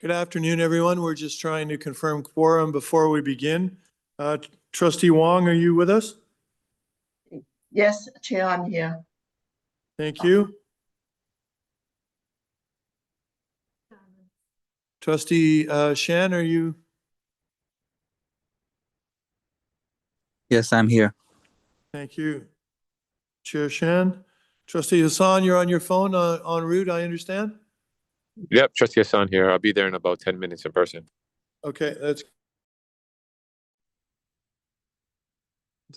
Good afternoon, everyone. We're just trying to confirm quorum before we begin. Trustee Wong, are you with us? Yes, Chair, I'm here. Thank you. Trustee Shan, are you? Yes, I'm here. Thank you. Chair Shan. Trustee Hassan, you're on your phone en route, I understand? Yep, Trustee Hassan here. I'll be there in about 10 minutes in person. Okay,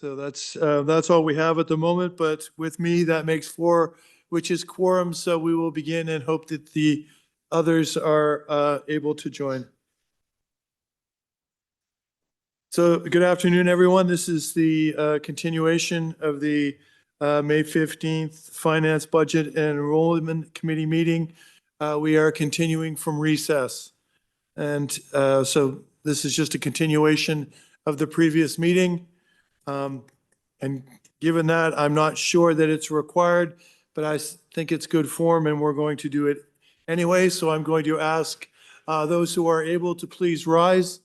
that's all we have at the moment, but with me, that makes 4, which is quorum, so we will begin and hope that the others are able to join. So good afternoon, everyone. This is the continuation of the May 15th Finance, Budget, and Enrollment Committee meeting. We are continuing from recess. And so this is just a continuation of the previous meeting. And given that, I'm not sure that it's required, but I think it's good form and we're going to do it anyway. So I'm going to ask those who are able to please rise.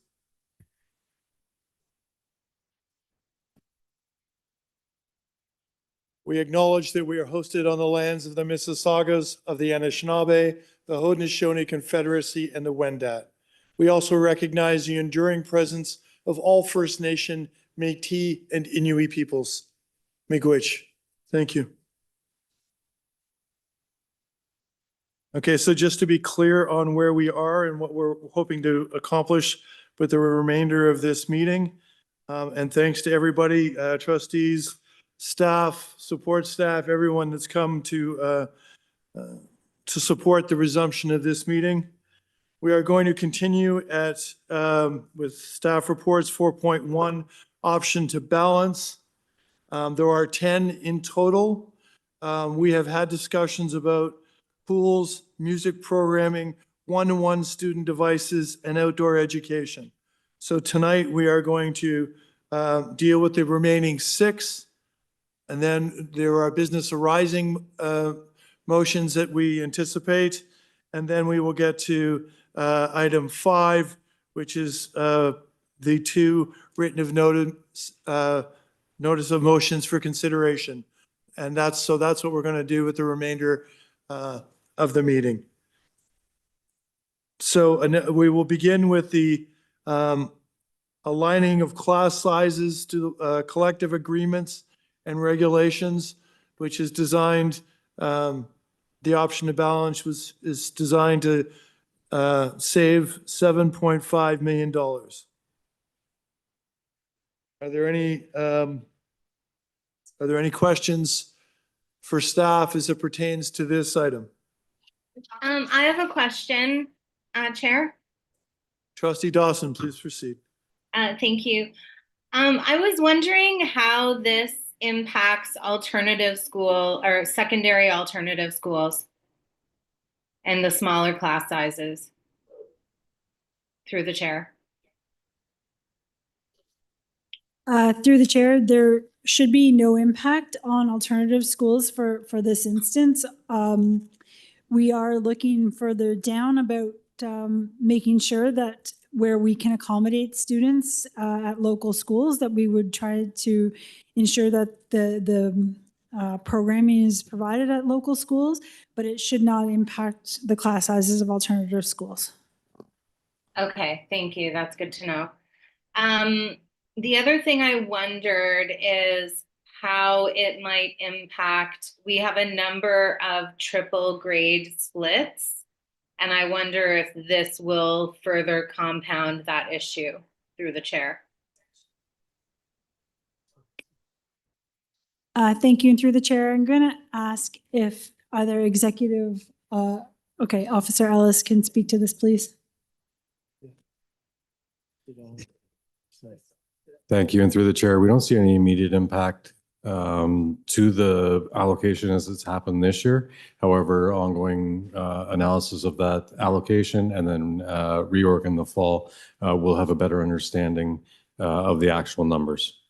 We acknowledge that we are hosted on the lands of the Mississaugas of the Anishinaabe, the Haudenosaunee Confederacy, and the Wendat. We also recognize the enduring presence of all First Nation, Métis, and Inuit peoples. Miigwech. Thank you. Okay, so just to be clear on where we are and what we're hoping to accomplish with the remainder of this meeting, and thanks to everybody, trustees, staff, support staff, everyone that's come to support the resumption of this meeting. We are going to continue with staff reports 4.1, option to balance. There are 10 in total. We have had discussions about pools, music programming, one-to-one student devices, and outdoor education. So tonight we are going to deal with the remaining 6. And then there are business arising motions that we anticipate. And then we will get to item 5, which is the 2 written of notice of motions for consideration. And that's what we're going to do with the remainder of the meeting. So we will begin with the aligning of class sizes to collective agreements and regulations, which is designed, the option to balance is designed to save $7.5 million. Are there any questions for staff as it pertains to this item? I have a question, Chair. Trustee Dawson, please proceed. Thank you. I was wondering how this impacts alternative school or secondary alternative schools and the smaller class sizes, through the chair. Through the chair, there should be no impact on alternative schools for this instance. We are looking further down about making sure that where we can accommodate students at local schools, that we would try to ensure that the programming is provided at local schools, but it should not impact the class sizes of alternative schools. Okay, thank you. That's good to know. The other thing I wondered is how it might impact, we have a number of triple grade splits, and I wonder if this will further compound that issue, through the chair. Thank you, and through the chair, I'm going to ask if either executive, Officer Ellis can speak to this, please. Thank you. And through the chair, we don't see any immediate impact to the allocation as it's happened this year. However, ongoing analysis of that allocation and then reorg in the fall, we'll have a better understanding of the actual numbers.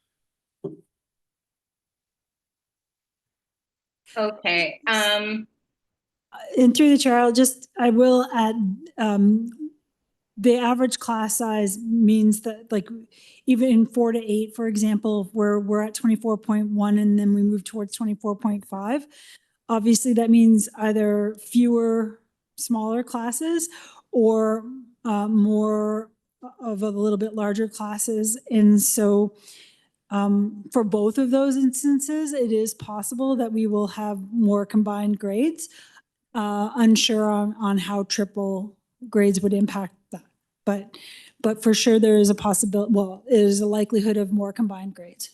Okay. And through the chair, I will add, the average class size means that, like, even in 4 to 8, for example, where we're at 24.1 and then we move towards 24.5, obviously that means either fewer smaller classes or more of a little bit larger classes. And so for both of those instances, it is possible that we will have more combined grades. Unsure on how triple grades would impact that. But for sure, there is a possibility, well, there's a likelihood of more combined grades.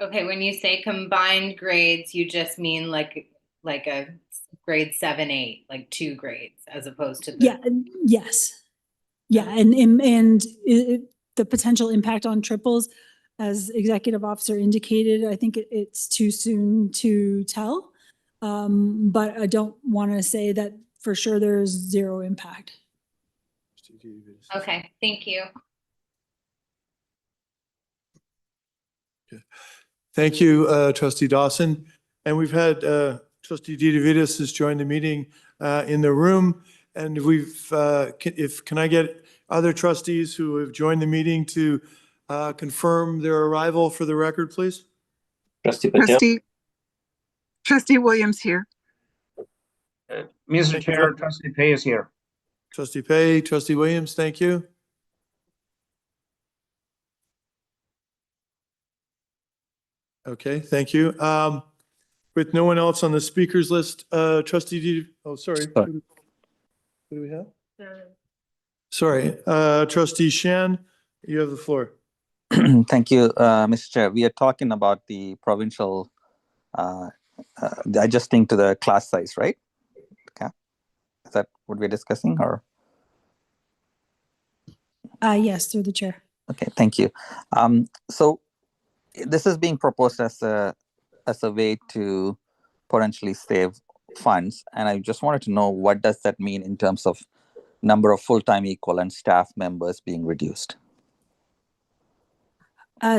Okay, when you say combined grades, you just mean like a grade 7, 8, like 2 grades as opposed to the. Yeah, yes. Yeah, and the potential impact on triples, as Executive Officer indicated, I think it's too soon to tell. But I don't want to say that for sure there's zero impact. Okay, thank you. Thank you, Trustee Dawson. And we've had Trustee DeVitis has joined the meeting in the room. And can I get other trustees who have joined the meeting to confirm their arrival for the record, please? Trustee Patel. Trustee Williams here. Mr. Thank you. Chair, Trustee Pay is here. Trustee Pay, Trustee Williams, thank you. Okay, thank you. With no one else on the speakers list, Trustee sorry. Sorry. Who do we have? Sorry, Trustee Shan, you have the floor. Thank you, Mr. Chair. We are talking about the provincial the adjusting to the class size, right? Okay. Is that what we're discussing, or? Yes, through the chair. Okay, thank you. So this is being proposed as a way to potentially save funds, and I just wanted to know, what does that mean in terms of number of full-time equivalent staff members being reduced?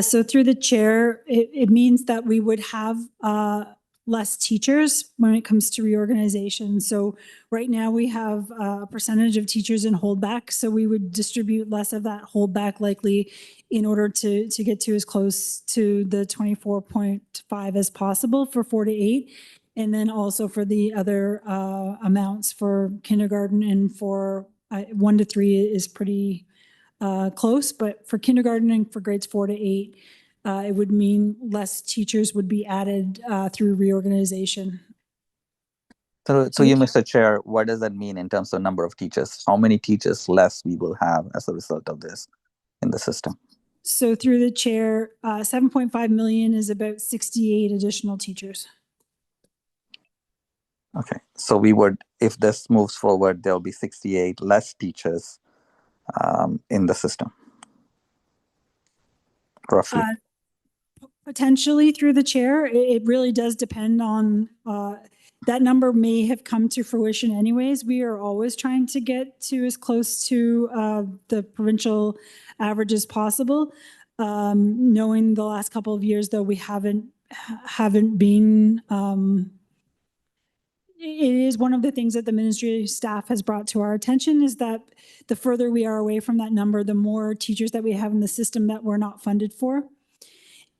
So through the chair, it means that we would have less teachers when it comes to reorganization. So right now we have a percentage of teachers in holdback. So we would distribute less of that holdback likely in order to get to as close to the 24.5 as possible for 4 to 8. And then also for the other amounts for kindergarten and for 1 to 3 is pretty close, but for kindergarten and for grades 4 to 8, it would mean less teachers would be added through reorganization. So you, Mr. Chair, what does that mean in terms of number of teachers? How many teachers less we will have as a result of this in the system? So through the chair, 7.5 million is about 68 additional teachers. Okay, so we would, if this moves forward, there'll be 68 less teachers in the system, roughly. Potentially through the chair. It really does depend on, that number may have come to fruition anyways. We are always trying to get to as close to the provincial average as possible. Knowing the last couple of years, though, we haven't been, it is one of the things that the ministry staff has brought to our attention, is that the further we are away from that number, the more teachers that we have in the system that we're not funded for.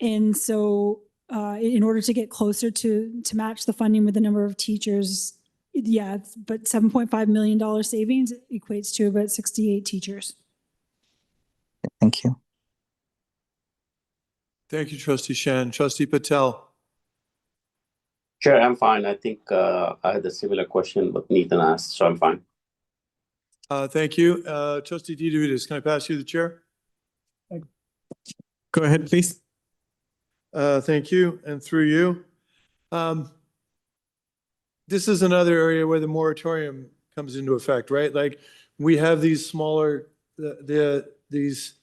And so in order to get closer to match the funding with the number of teachers, yeah, but $7.5 million savings equates to about 68 teachers. Thank you. Thank you, Trustee Shan. Trustee Patel. Chair, I'm fine. I think I had a similar question what Nathan asked, so I'm fine. Thank you. Trustee DeVitis, can I pass you the chair? Go ahead, please. Thank you, and through you. This is another area where the moratorium comes into effect, right? Like, we have these smaller, these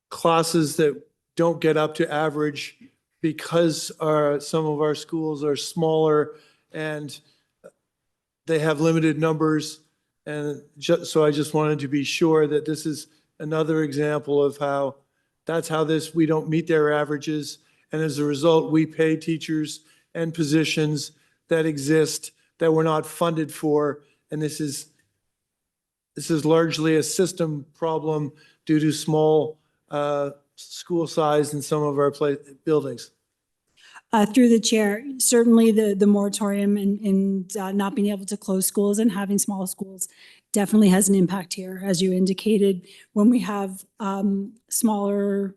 classes that don't get up to average because some of our schools are smaller and they have limited numbers. And so I just wanted to be sure that this is another example of how we don't meet their averages. And as a result, we pay teachers and positions that exist that we're not funded for. And this is this is largely a system problem due to small school size in some of our buildings. Through the chair, certainly the moratorium and not being able to close schools and having small schools definitely has an impact here. As you indicated, when we have smaller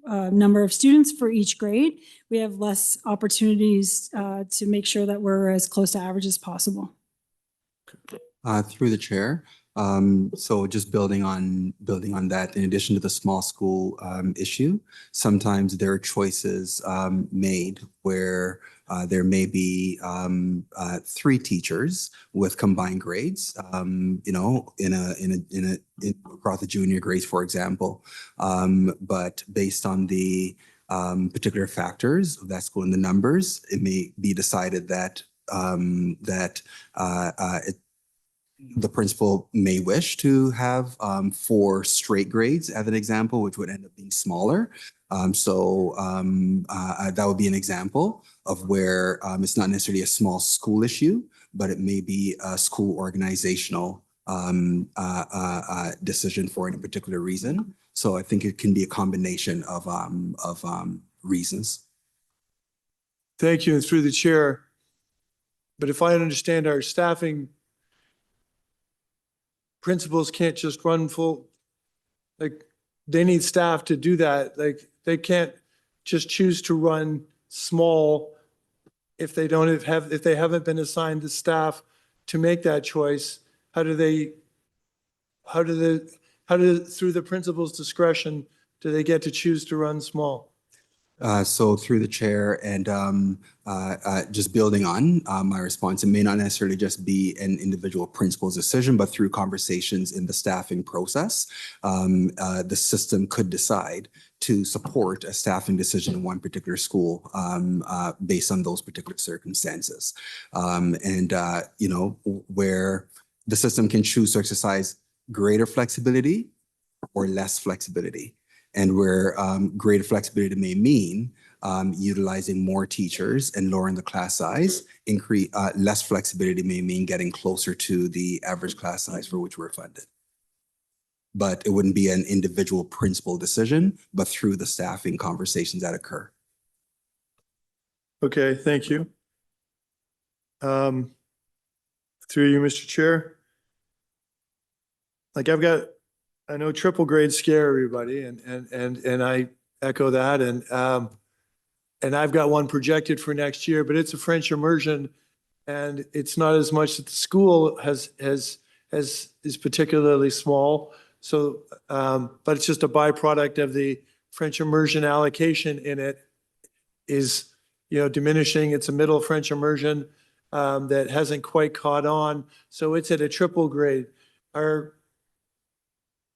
number of students for each grade, we have less opportunities to make sure that we're as close to average as possible. Through the chair. So just building on that, in addition to the small school issue, sometimes there are choices made where there may be 3 teachers with combined grades, you know, across the junior grades, for example. But based on the particular factors of that school and the numbers, it may be decided that the principal may wish to have 4 straight grades as an example, which would end up being smaller. That would be an example of where it's not necessarily a small school issue, but it may be a school organizational decision for any particular reason. So I think it can be a combination of reasons. Thank you, and through the chair. But if I understand our staffing, principals can't just run full, like, they need staff to do that. Like, they can't just choose to run small if they haven't been assigned the staff to make that choice. How do through the principal's discretion, do they get to choose to run small? So through the chair and just building on my response, it may not necessarily just be an individual principal's decision, but through conversations in the staffing process, the system could decide to support a staffing decision in one particular school based on those particular circumstances. You know, where the system can choose to exercise greater flexibility or less flexibility. And where greater flexibility may mean utilizing more teachers and lowering the class size, less flexibility may mean getting closer to the average class size for which we're funded. But it wouldn't be an individual principal decision, but through the staffing conversations that occur. Okay, thank you. Through you, Mr. Chair. Like, I know triple grades scare everybody, and I echo that. And I've got one projected for next year, but it's a French immersion, and it's not as much that the school is particularly small. So, but it's just a byproduct of the French immersion allocation in it is, you know, diminishing. It's a middle French immersion that hasn't quite caught on. So it's at a triple grade.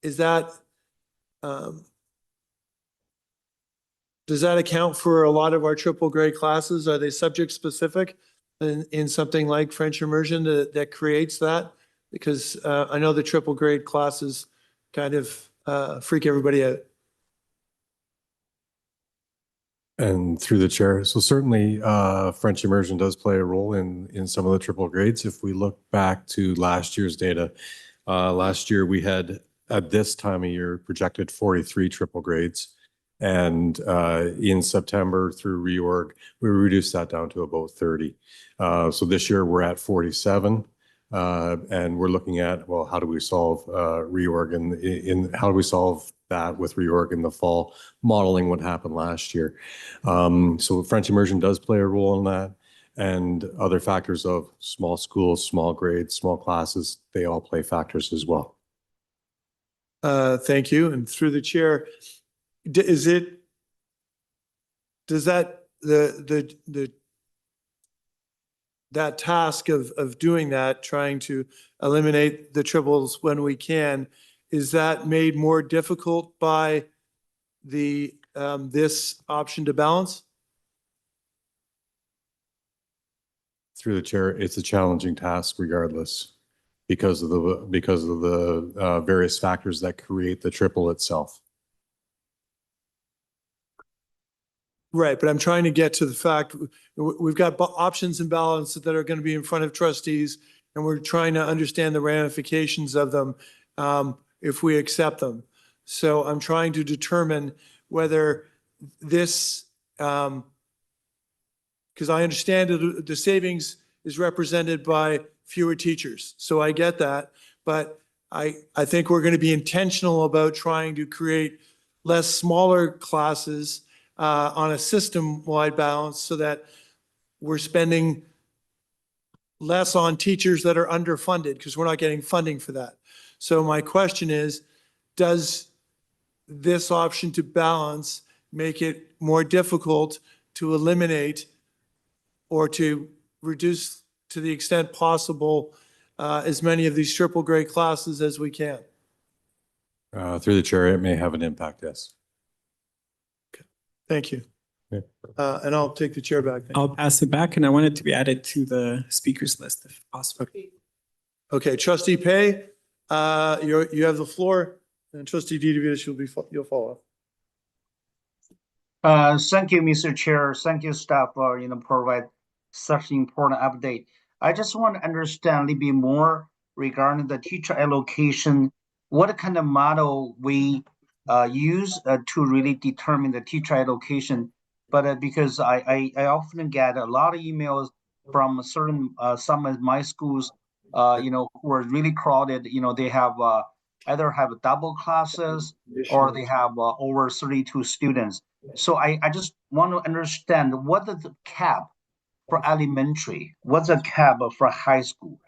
Is that, does that account for a lot of our triple grade classes? Are they subject specific in something like French immersion that creates that? Because I know the triple grade classes kind of freak everybody out. And through the chair, so certainly French immersion does play a role in some of the triple grades. If we look back to last year's data, last year we had, at this time of year, projected 43 triple grades. And in September through reorg, we reduced that down to about 30. So this year we're at 47. And we're looking at, well, how do we solve reorg how do we solve that with reorg in the fall, modeling what happened last year. So French immersion does play a role in that. And other factors of small schools, small grades, small classes, they all play factors as well. Thank you. And through the chair, does that that task of doing that, trying to eliminate the triples when we can, is that made more difficult by the this option to balance? Through the chair, it's a challenging task regardless, because of the various factors that create the triple itself. Right, but I'm trying to get to the fact we've got options and balance that are going to be in front of trustees and we're trying to understand the ramifications of them if we accept them. So I'm trying to determine whether this, because I understand that the savings is represented by fewer teachers. So I get that, but I think we're going to be intentional about trying to create less smaller classes on a system-wide balance so that we're spending less on teachers that are underfunded because we're not getting funding for that. So my question is, does this option to balance make it more difficult to eliminate or to reduce to the extent possible as many of these triple grade classes as we can? Through the chair, it may have an impact, yes. Thank you. Yeah. And I'll take the chair back. Thank you. I'll pass it back, and I want it to be added to the speakers list if possible. Okay, Trustee Pay, you have the floor, and Trustee DeVitis, you'll follow. Thank you, Mr. Chair. Thank you, staff, for provide such important update. I just want to understand a little bit more regarding the teacher allocation. What kind of model we use to really determine the teacher allocation? But because I often get a lot of emails from certain some of my schools, who are really crowded. They have either have double classes or they have over 32 students. So I just want to understand what is the cap for elementary, what's the cap for high school,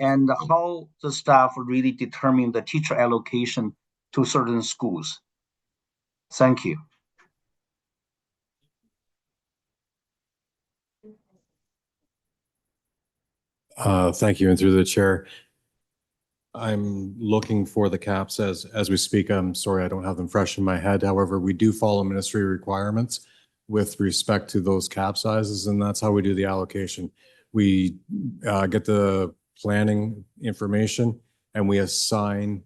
and how the staff really determine the teacher allocation to certain schools. Thank you. Thank you. And through the chair, I'm looking for the caps as we speak. I'm sorry, I don't have them fresh in my head. However, we do follow ministry requirements with respect to those cap sizes, and that's how we do the allocation. We get the planning information and we assign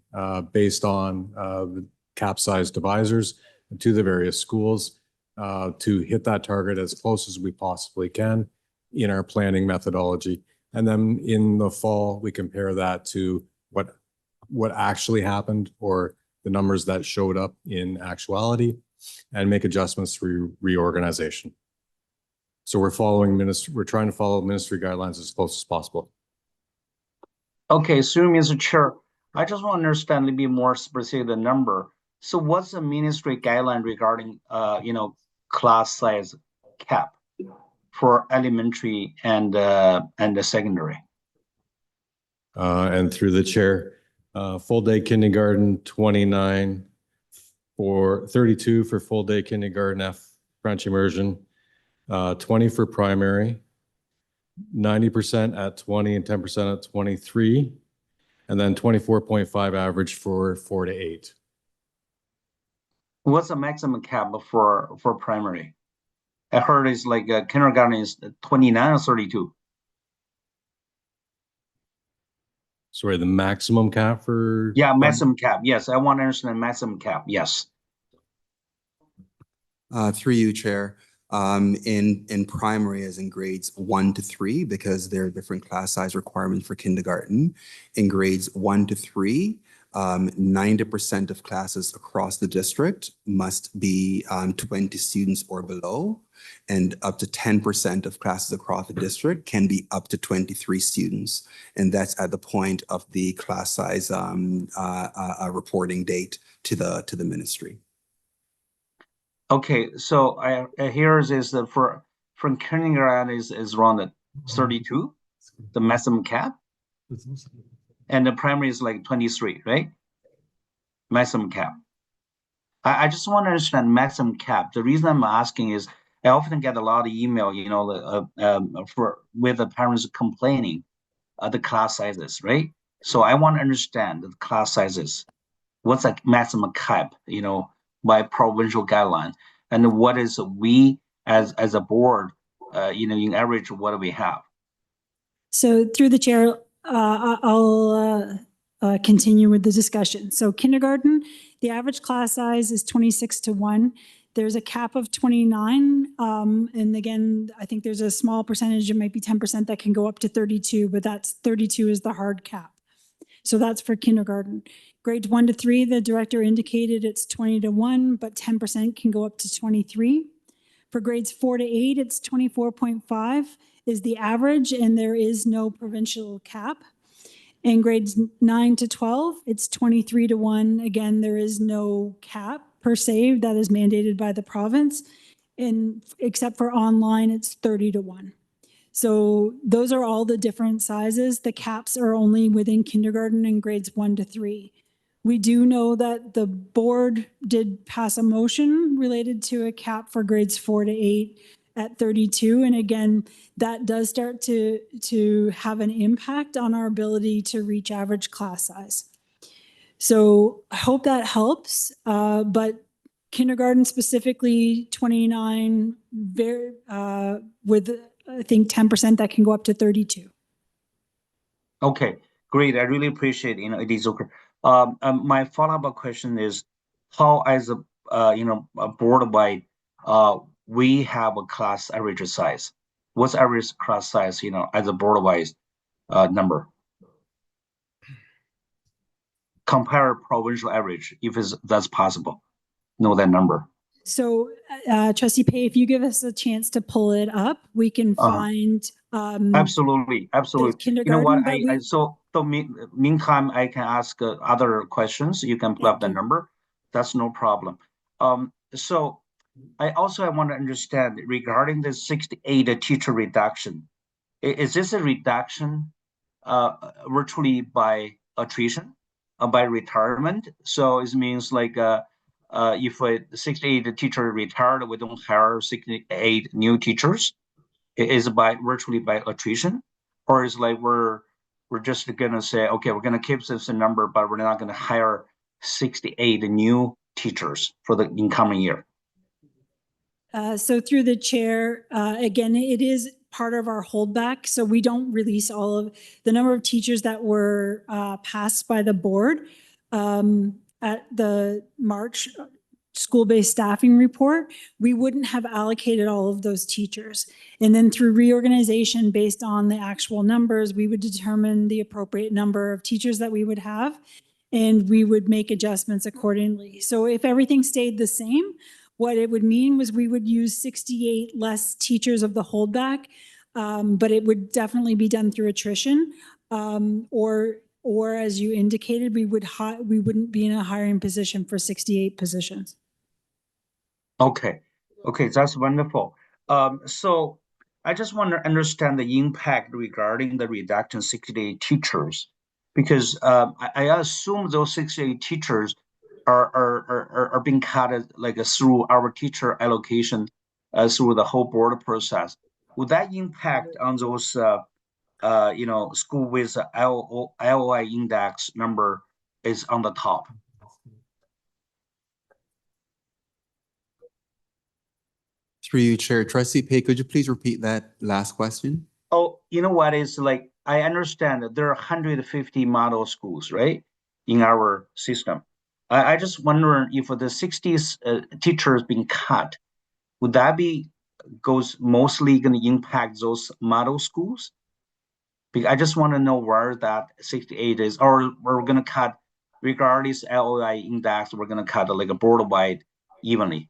based on the cap size divisors to the various schools to hit that target as close as we possibly can in our planning methodology. And then in the fall, we compare that to what actually happened or the numbers that showed up in actuality and make adjustments through reorganization. So we're trying to follow ministry guidelines as close as possible. Okay, so Mr. Chair, I just want to understand a little bit more specific the number. So what's the ministry guideline regarding class size cap for elementary and the secondary? And through the chair, full day kindergarten 29 for 32 for full day kindergarten F French immersion, 20 for primary, 90% at 20 and 10% at 23, and then 24.5 average for 4 to 8. What's the maximum cap for primary? I heard it's like kindergarten is 29 or 32. Sorry, the maximum cap for? Yeah, maximum cap. Yes, I want to understand maximum cap. Yes. Through you, Chair. In primary, as in grades 1 to 3, because there are different class size requirements for kindergarten. In grades 1 to 3, 90% of classes across the district must be 20 students or below, and up to 10% of classes across the district can be up to 23 students. And that's at the point of the class size reporting date to the ministry. Okay, so I hear is that from kindergarten is around 32, the maximum cap, and the primary is like 23, right? Maximum cap. I just want to understand maximum cap. The reason I'm asking is I often get a lot of email, with the parents complaining the class sizes, right? So I want to understand the class sizes. What's the maximum cap, by provincial guideline, and what is we as a board, in average, what do we have? So through the chair, I'll continue with the discussion. So kindergarten, the average class size is 26 to 1. there's a cap of 29. And again, I think there's a small percentage, it might be 10% that can go up to 32, but that's 32 is the hard cap. So that's for kindergarten. Grades 1 to 3, the director indicated it's 20-1, but 10% can go up to 23. For grades 4 to 8, it's 24.5 is the average, and there is no provincial cap. In grades 9 to 12, it's 23-1. Again, there is no cap per se that is mandated by the province. And except for online, it's 30-1. So those are all the different sizes. The caps are only within kindergarten and grades 1 to 3. We do know that the board did pass a motion related to a cap for grades 4 to 8 at 32. And again, that does start to have an impact on our ability to reach average class size. So I hope that helps, but kindergarten specifically 29, with I think 10% that can go up to 32. Okay, great. I really appreciate, it is okay. My follow-up question is how as a board-wide, we have a class average size. What's average class size, as a board-wide number? Compare provincial average, if that's possible. Know that number. So, Trustee Pei, if you give us a chance to pull it up, we can find. Absolutely. You know what? Meantime, I can ask other questions. You can pull up the number. That's no problem. So I want to understand regarding the 68 teacher reduction. Is this a reduction virtually by attrition, by retirement? So it means like if a 68 teacher retired, we don't hire 68 new teachers. Is virtually by attrition, or is like we're just gonna say, okay, we're gonna keep this number, but we're not gonna hire 68 new teachers for the incoming year? So through the chair, again, it is part of our holdback. So we don't release all of the number of teachers that were passed by the board at the March school-based staffing report. We wouldn't have allocated all of those teachers. And then through reorganization based on the actual numbers, we would determine the appropriate number of teachers that we would have, and we would make adjustments accordingly. So if everything stayed the same, what it would mean was we would use 68 less teachers of the holdback, but it would definitely be done through attrition, or as you indicated, we wouldn't be in a hiring position for 68 positions. Okay, that's wonderful. So I just want to understand the impact regarding the reduction 68 teachers, because I assume those 68 teachers are being cut like through our teacher allocation through the whole board process. Would that impact on those school with LOI index number is on the top? Through you, Chair. Trustee Pei, could you please repeat that last question? Oh, you know what is like, I understand that there are 150 model schools, right, in our system. I just wondering if the 60 teachers being cut, would that goes mostly going to impact those model schools? Because I just want to know where that 68 is, or we're going to cut regardless LOI index, we're going to cut like a board-wide evenly.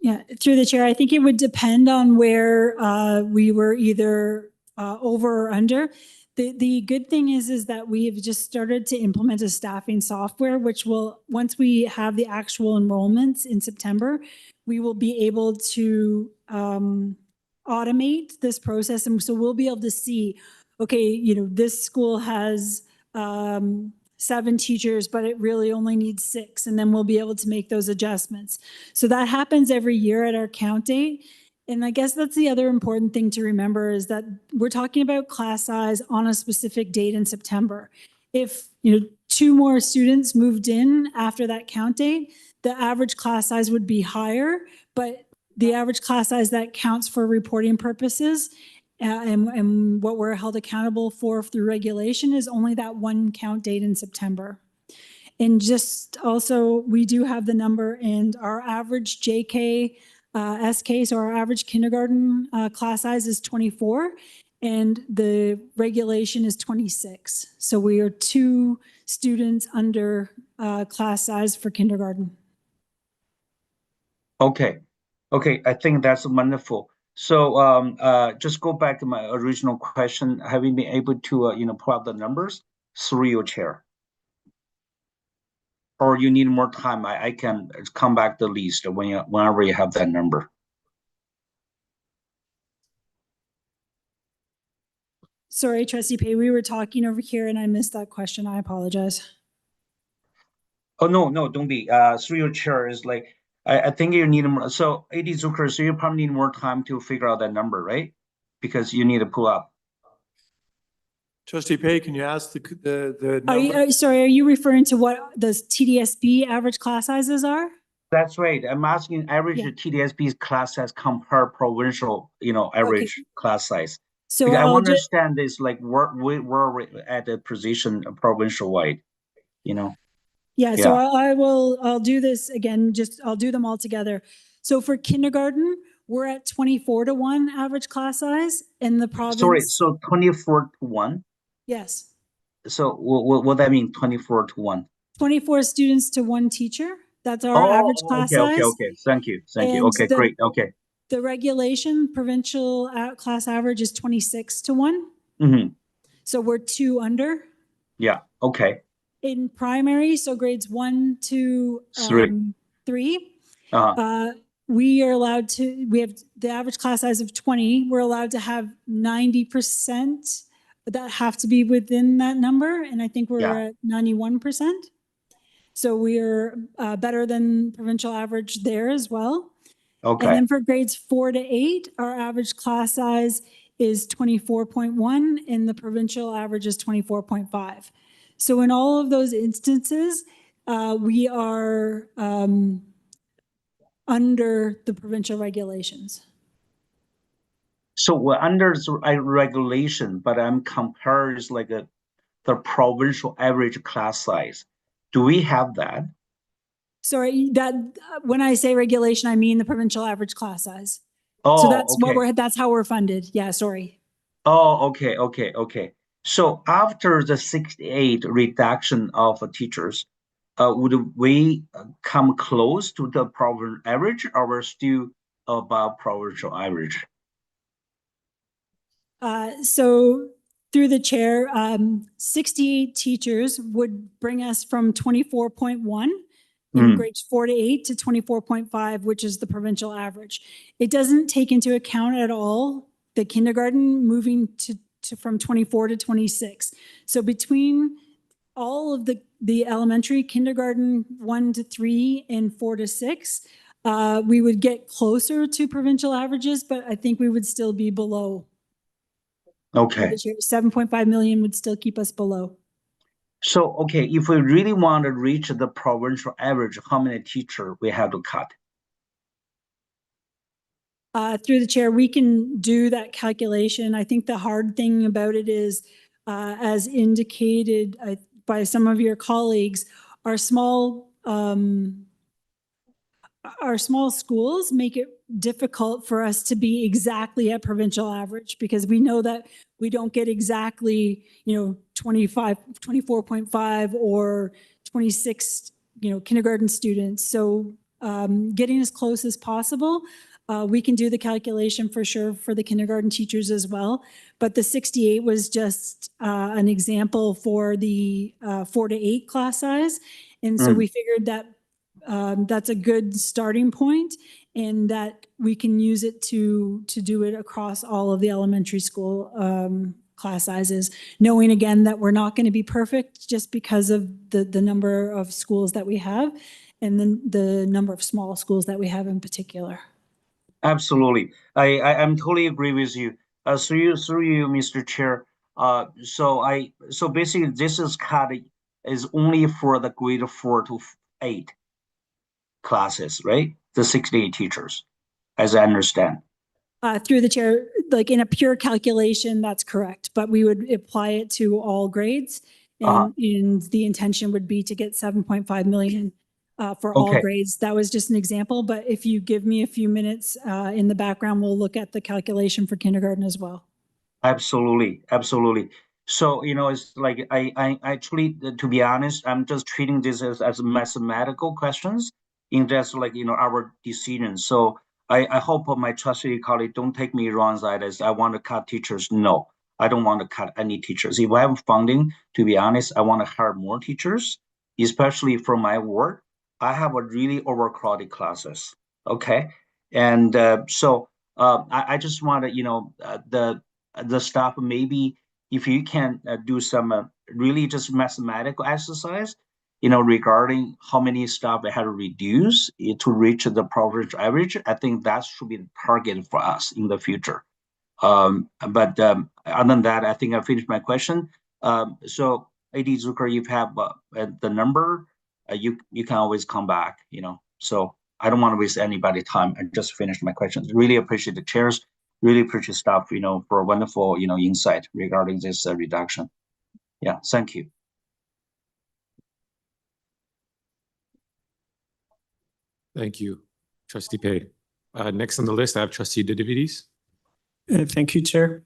Yeah, through the chair, I think it would depend on where we were either over or under. The good thing is that we have just started to implement a staffing software, which will, once we have the actual enrollments in September, we will be able to automate this process. And so we'll be able to see, okay, this school has 7 teachers, but it really only needs 6. And then we'll be able to make those adjustments. So that happens every year at our count date. And I guess that's the other important thing to remember is that we're talking about class size on a specific date in September. If 2 more students moved in after that count date, the average class size would be higher, but the average class size that counts for reporting purposes and what we're held accountable for through regulation is only that 1 count date in September. And just also, we do have the number, and our average JK, SK, so our average kindergarten class size is 24, and the regulation is 26. So we are 2 students under class size for kindergarten. Okay, okay, I think that's wonderful. So just go back to my original question. Have you been able to pull out the numbers through your chair? Or you need more time? I can come back the list whenever you have that number. Sorry, Trustee Pay, we were talking over here and I missed that question. I apologize. Oh, no, don't be. Through your chair is like, I think you need more. So AD Zucker, so you probably need more time to figure out that number, right? Because you need to pull up. Trustee Pay, can you ask the Are number? you, sorry, are you referring to what the TDSB average class sizes are? That's right. I'm asking average Yeah. TDSB's class size compare provincial, average class size. So Because I I'll want to just, understand this, like where we at the position provincial wide, yeah, so Yeah. I'll do this again, I'll do them all together. So for kindergarten, we're at 24-1 average class size in the province. Sorry, so 24-1. Yes. So what that mean, 24-1? 24 students to 1 teacher. That's our average class size. Okay. Thank you. And Okay, great. Okay. The regulation provincial class average is 26-1. Mm-hmm. So we're 2 under. Yeah. Okay. In primary, so grades 1 to 3, we are allowed to, we have the average class size of 20. We're allowed to have 90% that have to be within that number. And I think we're at 91%. So we're better than provincial average there as well. Okay. And then for grades 4 to 8, our average class size is 24.1 and the provincial average is 24.5. So in all of those instances, we are under the provincial regulations. So we're under the regulation, but I'm comparing like the provincial average class size. Do we have that? Sorry, that when I say regulation, I mean the provincial average class size. Oh, so that's okay. that's how we're funded. Yeah, sorry. Oh, okay. So after the 68 reduction of teachers, would we come close to the provincial average, or we're still above provincial average? So through the chair, 68 teachers would bring us from 24.1 in grades 4 to 8 to 24.5, which is the provincial average. It doesn't take into account at all the kindergarten moving to from 24 to 26. So between all of the elementary, kindergarten 1 to 3 and 4 to 6, we would get closer to provincial averages, but I think we would still be below. Okay. 7.5 million would still keep us below. So, okay, if we really want to reach the provincial average, how many teachers we have to cut? Through the chair, we can do that calculation. I think the hard thing about it is, as indicated by some of your colleagues, our small schools make it difficult for us to be exactly at provincial average, because we know that we don't get exactly, 24.5 or 26, kindergarten students. So getting as close as possible. We can do the calculation for sure for the kindergarten teachers as well. But the 68 was just an example for the 4 to 8 class size. And so we figured that that's a good starting point, and that we can use it to do it across all of the elementary school class sizes, knowing again that we're not going to be perfect just because of the number of schools that we have, and then the number of small schools that we have in particular. Absolutely. I'm totally agree with you. Through you, Mr. Chair. So basically this is cut is only for the grade 4 to 8 classes, right? The 68 teachers, as I understand. Through the chair, like in a pure calculation, that's correct. But we would apply it to all grades. And the intention would be to get 7.5 million for all Okay. grades. That was just an example, but if you give me a few minutes in the background, we'll look at the calculation for kindergarten as well. Absolutely, absolutely. So, it's like I actually, to be honest, I'm just treating this as mathematical questions in just like, our decisions. So I hope my trustee colleague don't take me wrong side as I want to cut teachers. No, I don't want to cut any teachers. If I have funding, to be honest, I want to hire more teachers, especially for my work. I have a really overcrowded classes. Okay. And I just want to, the staff, maybe if you can do some really just mathematical exercise, regarding how many staff they had to reduce to reach the province average. I think that should be the target for us in the future. But other than that, I think I finished my question. So AD Zucker, you have the number, you can always come back, so I don't want to waste anybody's time. I just finished my questions. Really appreciate the chairs. Really appreciate staff, for a wonderful, insight regarding this reduction. Yeah, thank you. Thank you, Trustee Pei. Next on the list, I have Trustee Didivides. Thank you, Chair.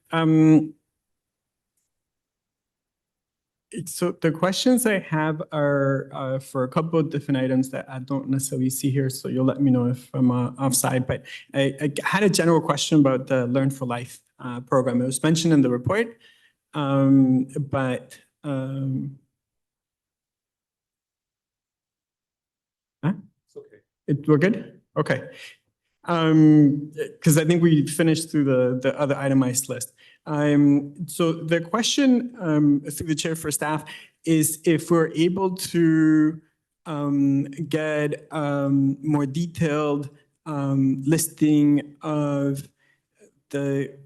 So the questions I have are for a couple of different items that I don't necessarily see here, so you'll let me know if I'm offside. But I had a general question about the Learn for Life program. It was mentioned in the report, but It's okay. we're good? Okay. Because I think we finished through the other itemized list. So the question through the chair for staff is if we're able to get more detailed listing of the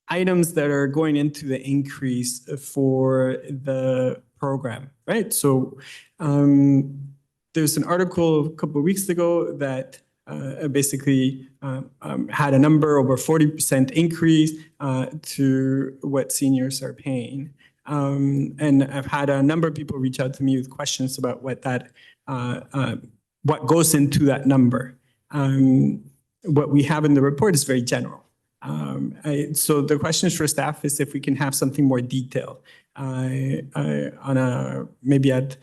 items that are going into the increase for the program, right? So there's an article a couple of weeks ago that basically had a number over 40% increase to what seniors are paying. And I've had a number of people reach out to me with questions about what that, what goes into that number. What we have in the report is very general. So the questions for staff is if we can have something more detailed on a maybe at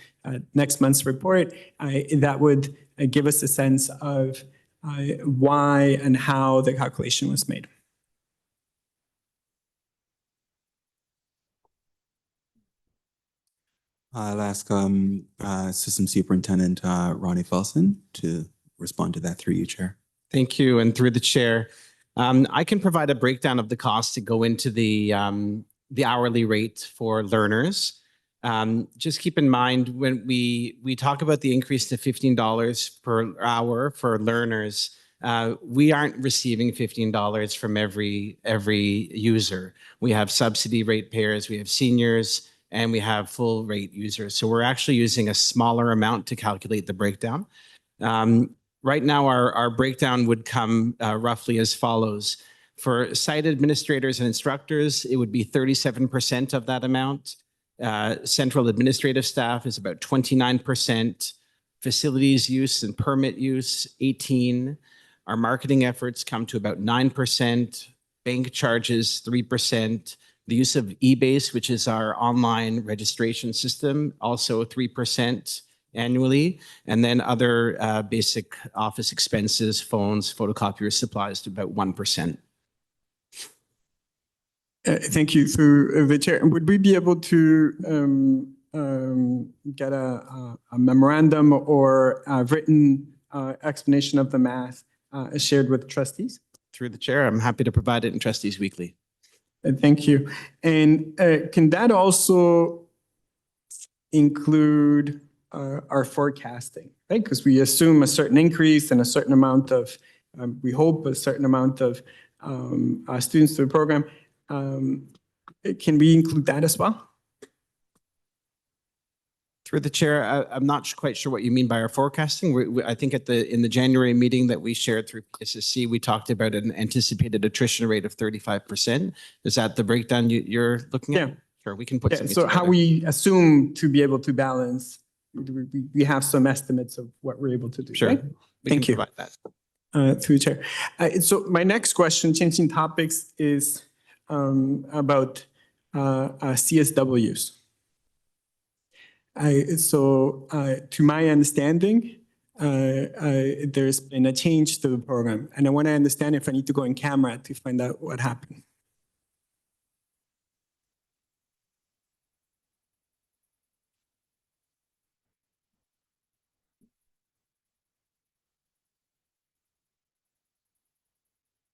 next month's report, that would give us a sense of why and how the calculation was made. I'll ask System Superintendent Ronnie Felson to respond to that through you, Chair. Thank you, and through the chair. I can provide a breakdown of the costs to go into the hourly rate for learners. Just keep in mind when we talk about the increase to $15 per hour for learners, we aren't receiving $15 from every user. We have subsidy rate payers, we have seniors, and we have full rate users. So we're actually using a smaller amount to calculate the breakdown. Right now, our breakdown would come roughly as follows. For site administrators and instructors, it would be 37% of that amount. Central administrative staff is about 29%. Facilities use and permit use, 18%. Our marketing efforts come to about 9%. Bank charges, 3%. The use of eBase, which is our online registration system, also 3% annually. And then other basic office expenses, phones, photocopier supplies to about 1%. Thank you. Through the chair, would we be able to get a memorandum or a written explanation of the math shared with trustees? Through the chair, I'm happy to provide it in Trustees Weekly. Thank you. And can that also include our forecasting, right? Because we assume a certain increase and a certain amount of, we hope a certain amount of students to the program. Can we include that as well? Through the chair, I'm not quite sure what you mean by our forecasting. I think in the January meeting that we shared through SSC, we talked about an anticipated attrition rate of 35%. Is that the breakdown you're looking at? Yeah. Sure, we can put Yeah, something so how together. we assume to be able to balance, we have some estimates of what we're able to do, Sure, right? we Thank can you. provide that. Through the chair. So my next question, changing topics, is about CSWs. To my understanding, there's been a change to the program, and I want to understand if I need to go in camera to find out what happened.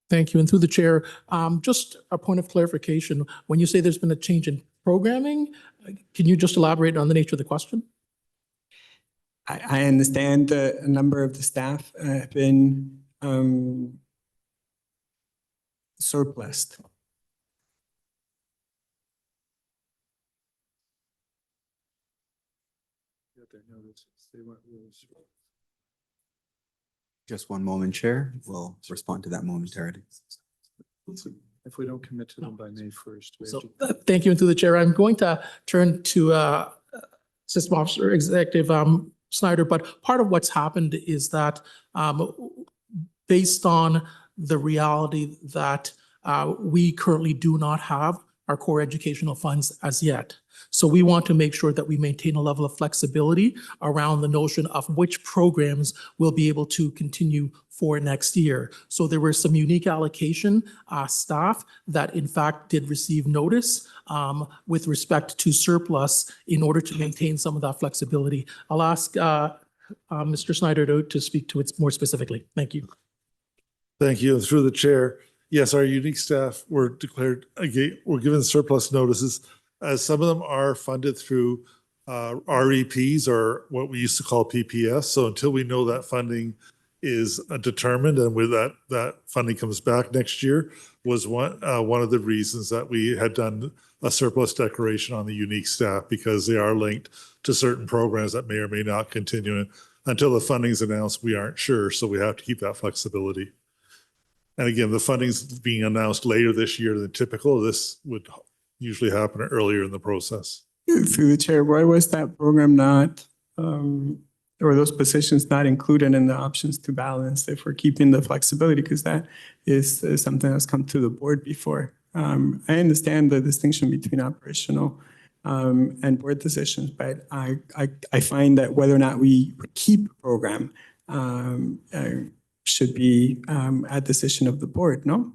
Thank you. And through the chair, just a point of clarification. When you say there's been a change in programming, can you just elaborate on the nature of the question? I understand that a number of the staff have been surplused. Just one moment, Chair. We'll respond to that momentarily. If we don't commit to them by May 1st. So, thank you. And through the chair, I'm going to turn to System Officer Executive Snyder, but part of what's happened is that based on the reality that we currently do not have our core educational funds as yet. So we want to make sure that we maintain a level of flexibility around the notion of which programs we'll be able to continue for next year. So there were some unique allocation staff that in fact did receive notice with respect to surplus in order to maintain some of that flexibility. I'll ask Mr. Snyder to speak to it more specifically. Thank you. Thank you. And through the chair, yes, our unique staff were declared, again, were given surplus notices, as some of them are funded through REPs, or what we used to call PPS. So until we know that funding is determined and with that funding comes back next year, was one of the reasons that we had done a surplus declaration on the unique staff, because they are linked to certain programs that may or may not continue. And until the funding is announced, we aren't sure. So we have to keep that flexibility. And again, the funding's being announced later this year than typical. This would usually happen earlier in the process. Through the chair, why was that program not, or those positions not included in the options to balance if we're keeping the flexibility? Because that is something that's come to the board before. I understand the distinction between operational and board decisions, but I find that whether or not we keep a program should be a decision of the board, no?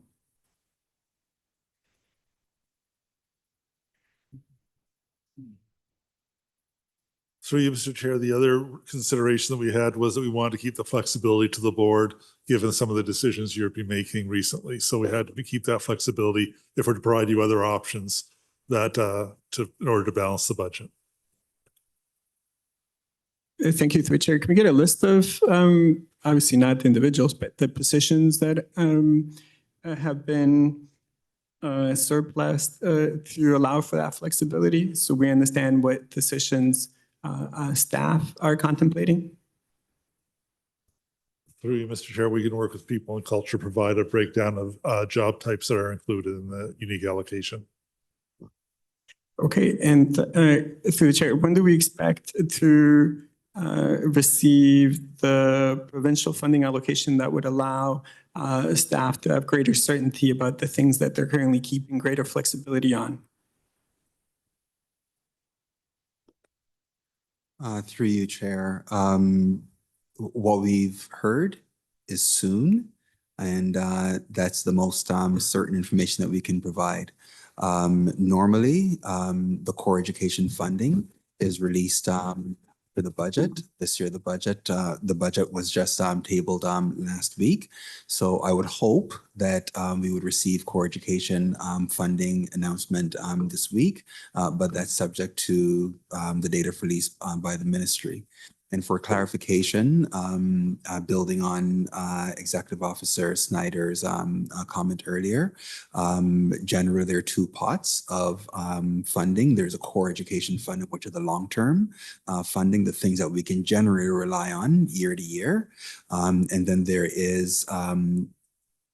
Through you, Mr. Chair, the other consideration that we had was that we wanted to keep the flexibility to the board, given some of the decisions you've been making recently. So we had to keep that flexibility if we're to provide you other options that in order to balance the budget. Thank you, through the chair. Can we get a list of, obviously not the individuals, but the positions that have been surplus to allow for that flexibility, so we understand what decisions staff are contemplating? Through you, Mr. Chair, we can work with people and culture, provide a breakdown of job types that are included in the unique allocation. Okay, and through the chair, when do we expect to receive the provincial funding allocation that would allow staff to have greater certainty about the things that they're currently keeping greater flexibility on? Through you, Chair. What we've heard is soon, and that's the most certain information that we can provide. Normally, the core education funding is released for the budget. This year, the budget was just tabled last week. So I would hope that we would receive core education funding announcement this week, but that's subject to the data released by the ministry. And for clarification, building on Executive Officer Snyder's comment earlier, generally there are two pots of funding. There's a core education fund, which are the long-term funding, the things that we can generally rely on year to year. And then there is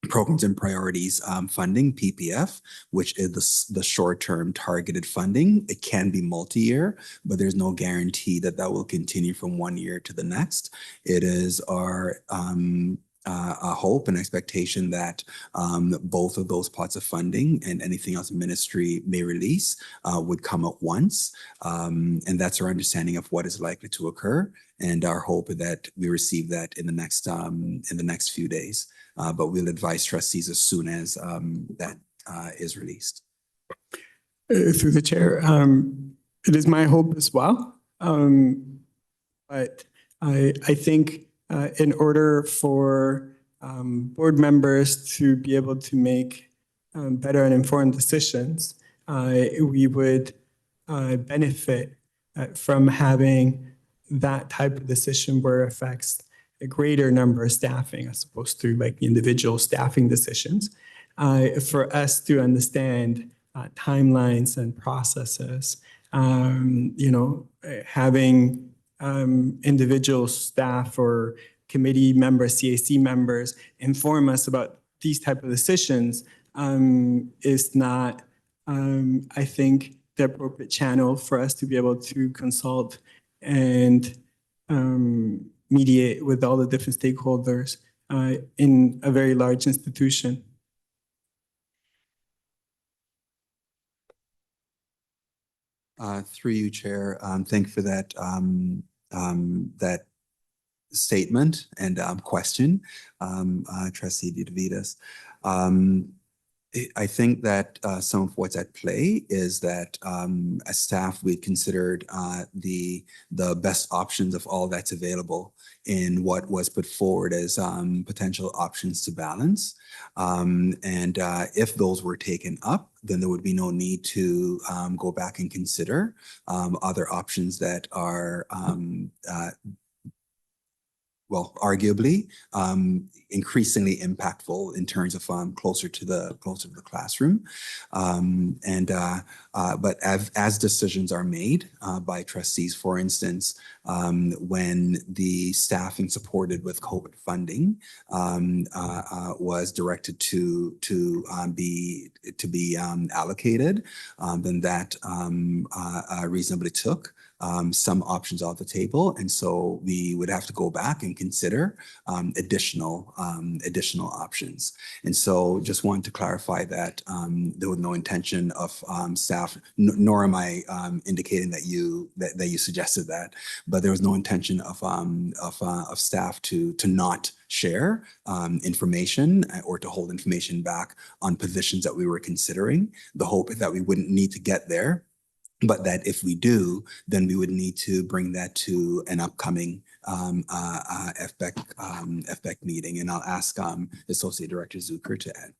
Programs and Priorities funding, PPF, which is the short-term targeted funding. It can be multi-year, but there's no guarantee that that will continue from one year to the next. It is our a hope and expectation that both of those pots of funding and anything else ministry may release would come at once. And that's our understanding of what is likely to occur, and our hope that we receive that in the next few days. But we'll advise trustees as soon as that is released. Through the chair, it is my hope as well. But I think in order for board members to be able to make better and informed decisions, we would benefit from having that type of decision where it affects a greater number of staffing as opposed to like individual staffing decisions. For us to understand timelines and processes, having individual staff or committee members, CAC members inform us about these type of decisions is not, I think, the appropriate channel for us to be able to consult and mediate with all the different stakeholders in a very large institution. Through you, Chair, thank you for that that statement and question, Trustee DeVitas. I think that some of what's at play is that as staff, we considered the best options of all that's available in what was put forward as potential options to balance. And if those were taken up, then there would be no need to go back and consider other options that are well, arguably, increasingly impactful in terms of closer to the classroom. But as decisions are made by trustees, for instance, when the staffing supported with COVID funding was directed to be allocated, then that reasonably took some options off the table, and so we would have to go back and consider additional options. And so, just wanted to clarify that there was no intention of staff, nor am I indicating that you suggested that, but there was no intention of staff to not share information or to hold information back on positions that we were considering. The hope is that we wouldn't need to get there, but that if we do, then we would need to bring that to an upcoming FBEC meeting. And I'll ask Associate Director Zucker to add.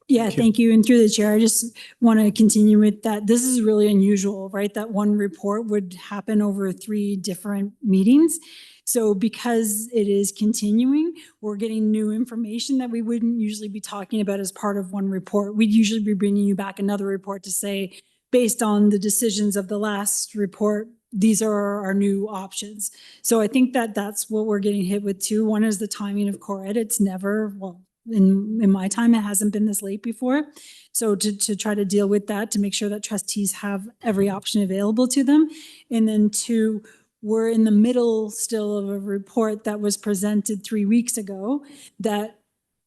Yeah, thank you. And through the chair, I just want to continue with that. This is really unusual, right? That one report would happen over 3 different meetings. So because it is continuing, we're getting new information that we wouldn't usually be talking about as part of one report. We'd usually be bringing you back another report to say, based on the decisions of the last report, these are our new options. So I think that that's what we're getting hit with too. One is the timing of core ed. It's never, well, in my time, it hasn't been this late before. So to try to deal with that, to make sure that trustees have every option available to them. And then 2, we're in the middle still of a report that was presented 3 weeks ago that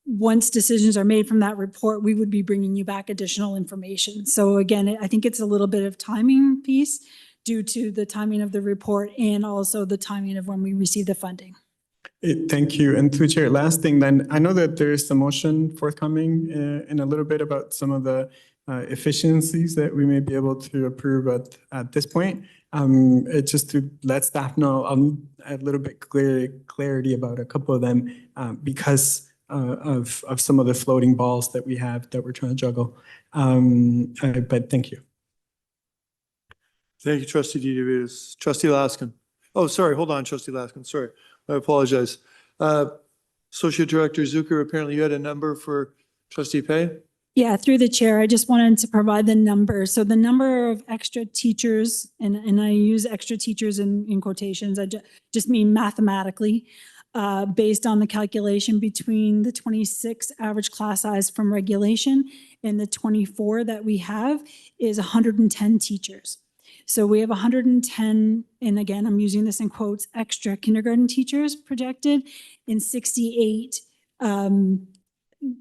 once decisions are made from that report, we would be bringing you back additional information. So again, I think it's a little bit of timing piece due to the timing of the report and also the timing of when we receive the funding. Thank you. And through chair, last thing then, I know that there is a motion forthcoming in a little bit about some of the efficiencies that we may be able to approve at this point. Just to let staff know, I'll need a little bit clarity about a couple of them because of some of the floating balls that we have that we're trying to juggle. But thank you. Thank you, Trustee DeVitas. Trustee Laskin. Oh, sorry. Hold on, Trustee Laskin. Sorry. I apologize. Associate Director Zucker, apparently you had a number for Trustee Pay? Yeah, through the chair, I just wanted to provide the number. So the number of extra teachers, and I use extra teachers in quotations, I just mean mathematically, based on the calculation between the 26 average class size from regulation and the 24 that we have is 110 teachers. So we have 110, and again, I'm using this in quotes, extra kindergarten teachers projected, and 68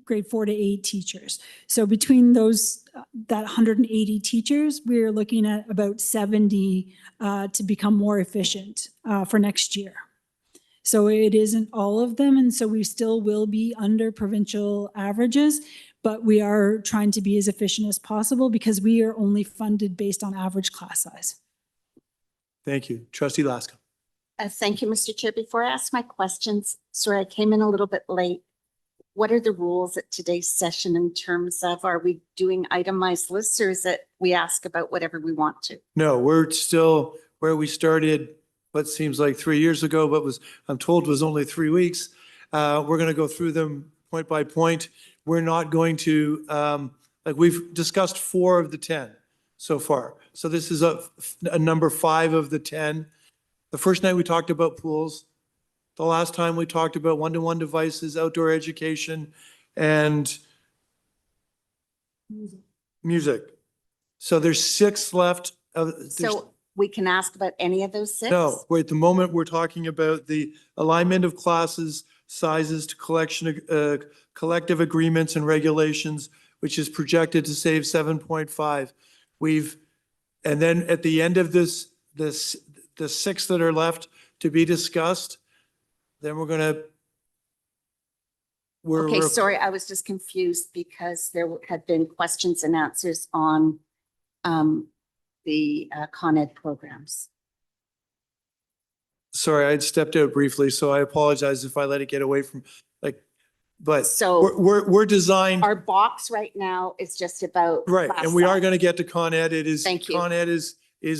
grade 4 to 8 teachers. So between those, that 180 teachers, we're looking at about 70 to become more efficient for next year. So it isn't all of them, and so we still will be under provincial averages, but we are trying to be as efficient as possible because we are only funded based on average class size. Thank you. Trustee Laska. Thank you, Mr. Chair. Before I ask my questions, sorry, I came in a little bit late. What are the rules at today's session in terms of, are we doing itemized lists, or is it we ask about whatever we want to? No, we're still where we started what seems like 3 years ago, but I'm told was only 3 weeks. We're going to go through them point by point. We're not going to, like we've discussed 4 of the 10 so far. So this is a number 5 of the 10. The first night we talked about pools. The last time we talked about one-to-one devices, outdoor education, and music. So there's 6 left. So we can ask about any of those 6? No, at the moment, we're talking about the alignment of classes, sizes to collective agreements and regulations, which is projected to save 7.5. And then at the end of the 6 that are left to be discussed, then Okay, sorry, I was just confused because there had been questions and answers on the Con Ed programs. Sorry, I'd stepped out briefly, so I apologize if I let it get away from, but So we're designed. our box right now is just about. Right, class and we are size. going to get to Con Ed. It is, Thank you. Con Ed is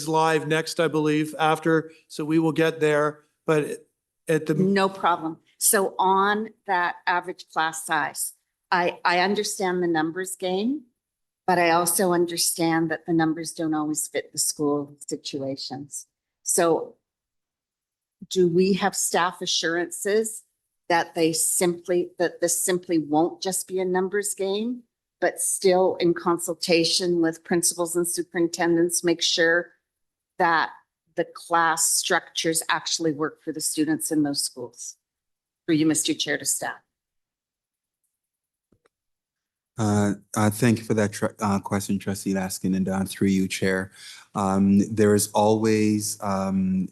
live next, I believe, after, so we will get there, but at the. No problem. So on that average class size, I understand the numbers game, but I also understand that the numbers don't always fit the school situations. So do we have staff assurances that this simply won't just be a numbers game, but still in consultation with principals and superintendents, make sure that the class structures actually work for the students in those schools? For you, Mr. Chair, to staff. Thank you for that question, Trustee Laskin, and through you, Chair. There is always an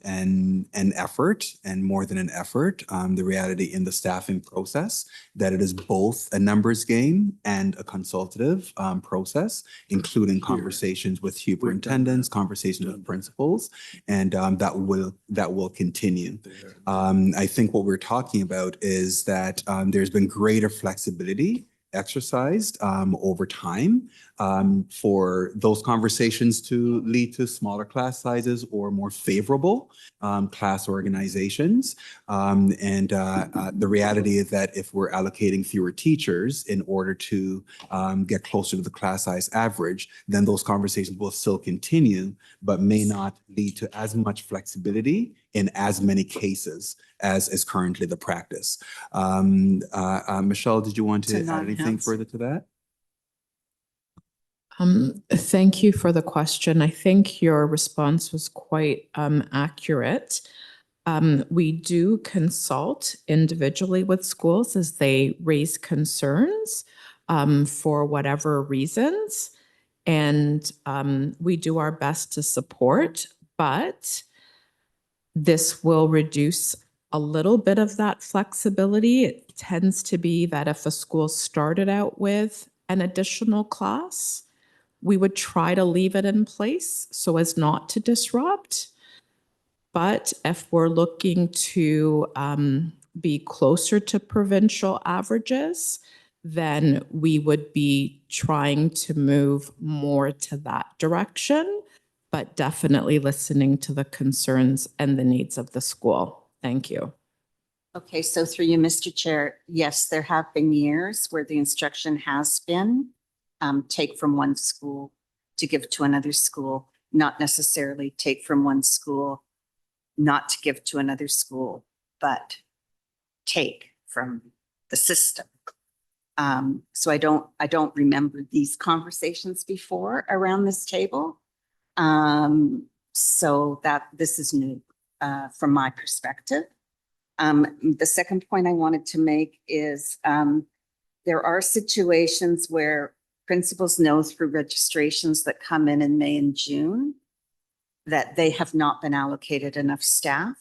effort, and more than an effort, the reality in the staffing process that it is both a numbers game and a consultative process, including conversations with superintendents, conversations with principals, and that will continue. I think what we're talking about is that there's been greater flexibility exercised over time for those conversations to lead to smaller class sizes or more favorable class organizations. The reality is that if we're allocating fewer teachers in order to get closer to the class size average, then those conversations will still continue, but may not lead to as much flexibility in as many cases as is currently the practice. Michelle, did you want to add anything further to that? Thank you for the question. I think your response was quite accurate. We do consult individually with schools as they raise concerns for whatever reasons, and we do our best to support, but this will reduce a little bit of that flexibility. It tends to be that if a school started out with an additional class, we would try to leave it in place so as not to disrupt. But if we're looking to be closer to provincial averages, then we would be trying to move more to that direction, but definitely listening to the concerns and the needs of the school. Thank you. Okay, so through you, Mr. Chair, yes, there have been years where the instruction has been take from one school to give to another school, not necessarily take from one school, not to give to another school, but take from the system. So I don't remember these conversations before around this table. So that this is new from my perspective. The second point I wanted to make is there are situations where principals know through registrations that come in May and June that they have not been allocated enough staff.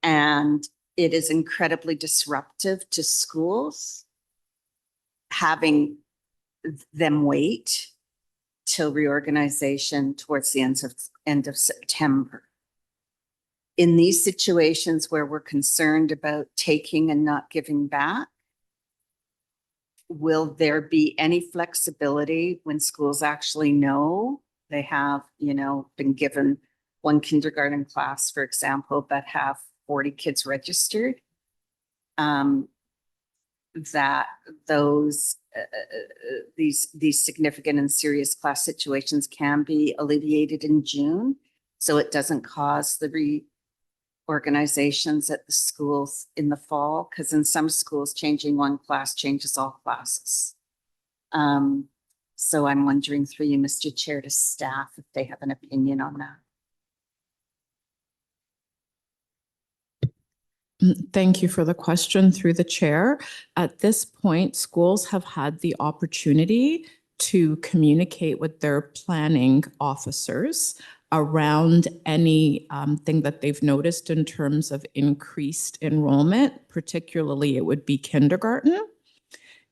And it is incredibly disruptive to schools having them wait till reorganization towards the end of September. In these situations where we're concerned about taking and not giving back, will there be any flexibility when schools actually know they have, been given one kindergarten class, for example, that have 40 kids registered? That these significant and serious class situations can be alleviated in June, so it doesn't cause the reorganizations at the schools in the fall, because in some schools, changing one class changes all classes. So I'm wondering through you, Mr. Chair, to staff if they have an opinion on that. Thank you for the question through the chair. At this point, schools have had the opportunity to communicate with their planning officers around any thing that they've noticed in terms of increased enrollment, particularly it would be kindergarten.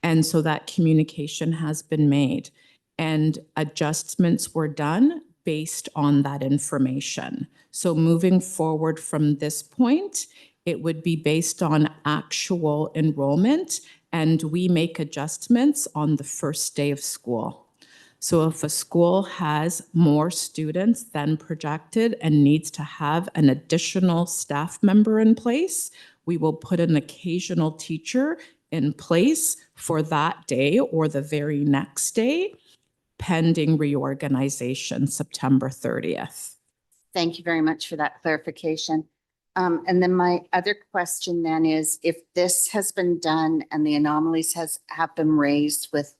And so that communication has been made and adjustments were done based on that information. So moving forward from this point, it would be based on actual enrollment, and we make adjustments on the first day of school. So if a school has more students than projected and needs to have an additional staff member in place, we will put an occasional teacher in place for that day or the very next day, pending reorganization September 30th. Thank you very much for that clarification. And then my other question then is, if this has been done and the anomalies have been raised with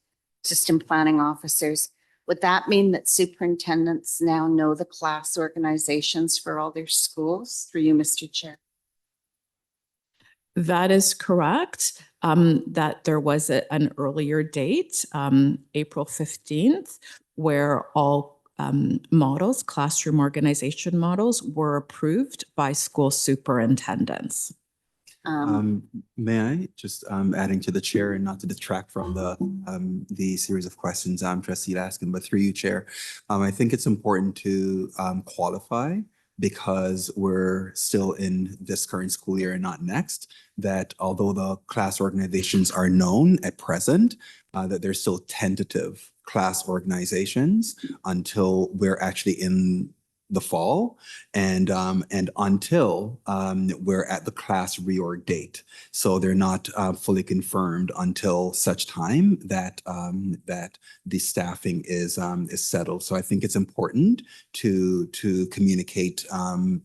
system planning officers, would that mean that superintendents now know the class organizations for all their schools? Through you, Mr. Chair. That is correct. That there was an earlier date, April 15th, where all models, classroom organization models, were approved by school superintendents. May I just adding to the chair and not to detract from the series of questions Trustee Laskin, but through you, Chair, I think it's important to qualify, because we're still in this current school year and not next, that although the class organizations are known at present, that they're still tentative class organizations until we're actually in the fall and until we're at the class reorg date. So they're not fully confirmed until such time that that the staffing is settled. So I think it's important to communicate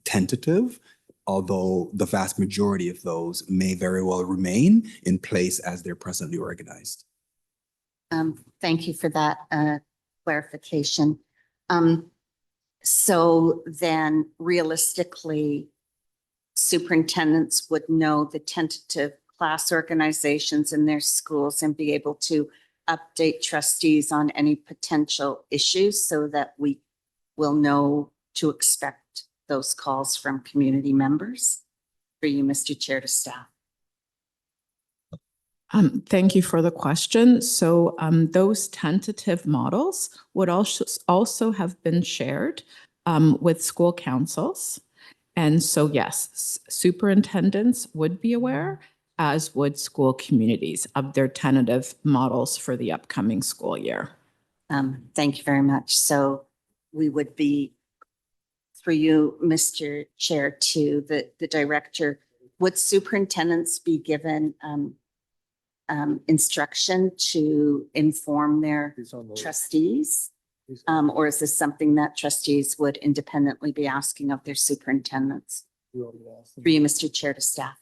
tentative, although the vast majority of those may very well remain in place as they're presently organized. Thank you for that clarification. So then realistically, superintendents would know the tentative class organizations in their schools and be able to update trustees on any potential issues so that we will know to expect those calls from community members. For you, Mr. Chair, to staff. Thank you for the question. So those tentative models would also have been shared with school councils. And so, yes, superintendents would be aware, as would school communities, of their tentative models for the upcoming school year. Thank you very much. So we would be, through you, Mr. Chair, to the director, would superintendents be given instruction to inform their trustees? Or is this something that trustees would independently be asking of their superintendents? For you, Mr. Chair, to staff.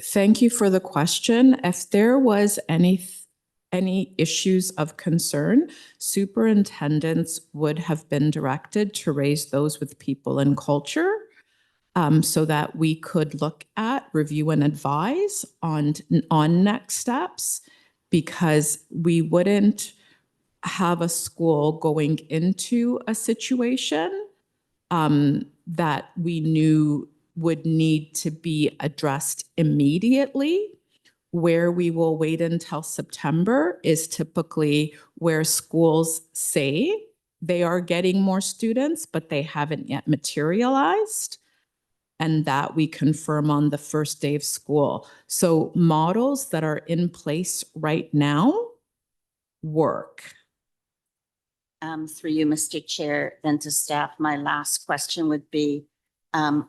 Thank you for the question. If there was any issues of concern, superintendents would have been directed to raise those with people and culture, so that we could look at, review, and advise on next steps, because we wouldn't have a school going into a situation that we knew would need to be addressed immediately. Where we will wait until September is typically where schools say they are getting more students, but they haven't yet materialized, and that we confirm on the first day of school. So models that are in place right now work. Through you, Mr. Chair, then to staff, my last question would be,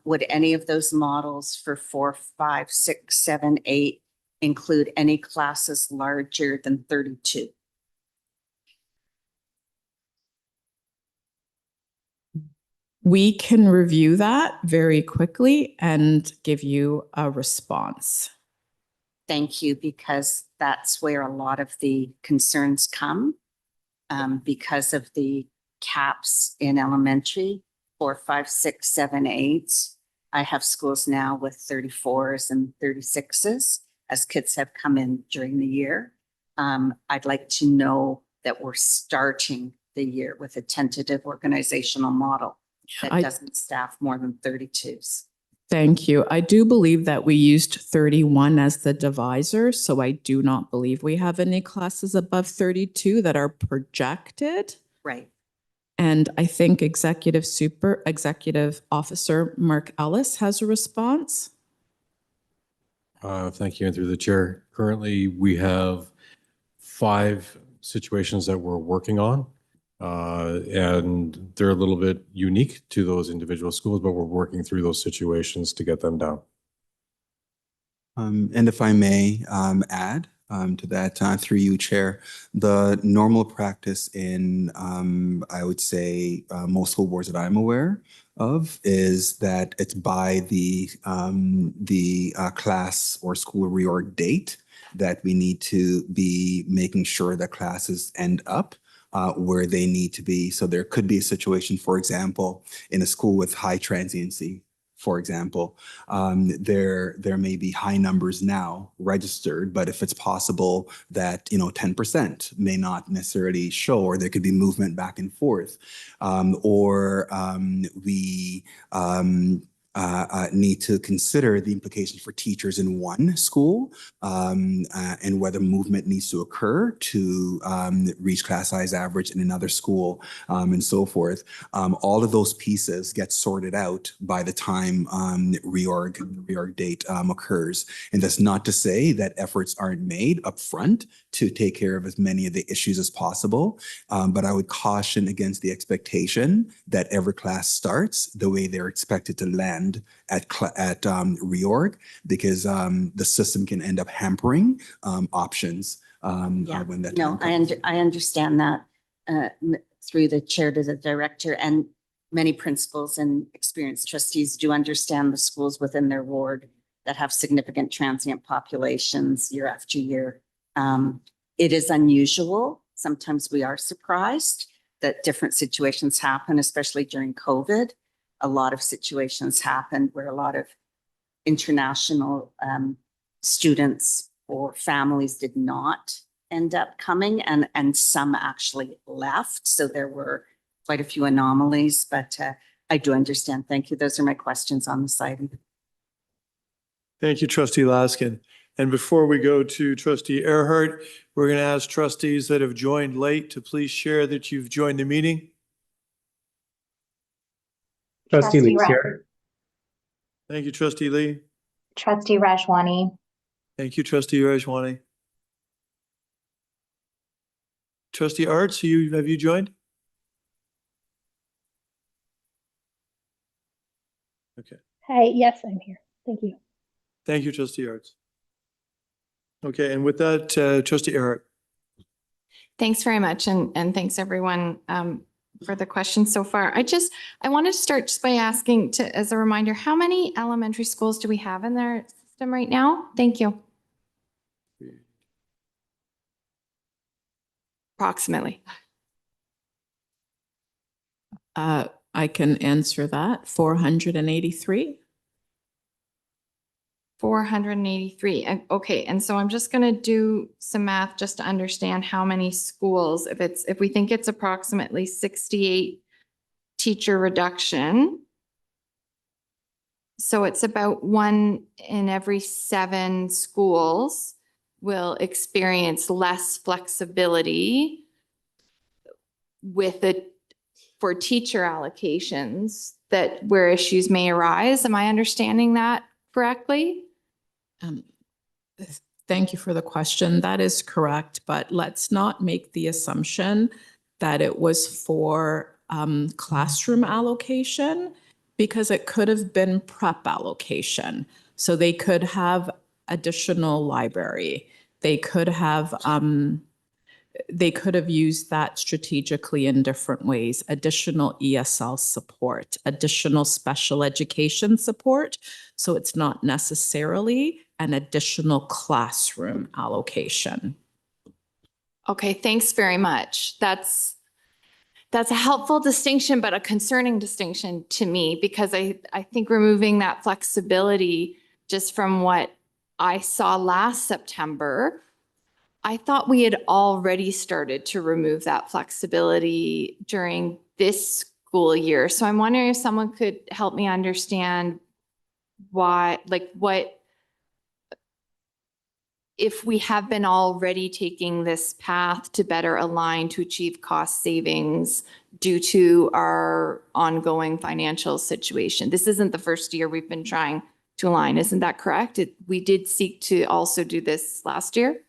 would any of those models for 4, 5, 6, 7, 8 include any classes larger than 32? We can review that very quickly and give you a response. Thank you, because that's where a lot of the concerns come, because of the caps in elementary, 4, 5, 6, 7, 8. I have schools now with 34s and 36s as kids have come in during the year. I'd like to know that we're starting the year with a tentative organizational model that doesn't staff more than 32s. Thank you. I do believe that we used 31 as the divisor, so I do not believe we have any classes above 32 that are projected. Right. And I think Executive Officer Mark Ellis has a response. Thank you, and through the chair. Currently, we have 5 situations that we're working on. And they're a little bit unique to those individual schools, but we're working through those situations to get them down. And if I may add to that, through you, Chair, the normal practice in, I would say, most school boards that I'm aware of is that it's by the class or school reorg date that we need to be making sure that classes end up where they need to be. So there could be a situation, for example, in a school with high transiency, for example, there may be high numbers now registered, but if it's possible that 10% may not necessarily show, or there could be movement back and forth, or we need to consider the implications for teachers in one school and whether movement needs to occur to reach class size average in another school and so forth. All of those pieces get sorted out by the time reorg date occurs. And that's not to say that efforts aren't made up front to take care of as many of the issues as possible. But I would caution against the expectation that every class starts the way they're expected to land at reorg, because the system can end up hampering options when that time comes. I understand that through the chair to the director, and many principals and experienced trustees do understand the schools within their ward that have significant transient populations year after year. It is unusual. Sometimes we are surprised that different situations happen, especially during COVID. A lot of situations happened where a lot of international students or families did not end up coming, and some actually left. So there were quite a few anomalies, but I do understand. Thank you. Those are my questions on this item. Thank you, Trustee Laskin. And before we go to Trustee Earhart, we're going to ask trustees that have joined late to please share that you've joined the meeting. Trustee Lee here. Thank you, Trustee Lee. Trustee Rajwani. Thank you, Trustee Rajwani. Trustee Arts, have you joined? Okay. Hi, yes, I'm here. Thank you. Thank you, Trustee Arts. Okay, and with that, Trustee Earhart. Thanks very much, and thanks everyone for the questions so far. I wanted to start just by asking, as a reminder, how many elementary schools do we have in our system right now? Thank you. Approximately. I can answer that. 483. 483. And okay, and so I'm just gonna do some math just to understand how many schools, if we think it's approximately 68 teacher reduction. So it's about 1 in every 7 schools will experience less flexibility with it for teacher allocations that where issues may arise. Am I understanding that correctly? Thank you for the question. That is correct, but let's not make the assumption that it was for classroom allocation, because it could have been prep allocation. So they could have additional library. They could have used that strategically in different ways, additional ESL support, additional special education support. So it's not necessarily an additional classroom allocation. Okay, thanks very much. That's a helpful distinction, but a concerning distinction to me, because I think removing that flexibility just from what I saw last September, I thought we had already started to remove that flexibility during this school year. So I'm wondering if someone could help me understand why, like what, if we have been already taking this path to better align to achieve cost savings due to our ongoing financial situation. This isn't the first year we've been trying to align, isn't that correct? We did seek to also do this last year?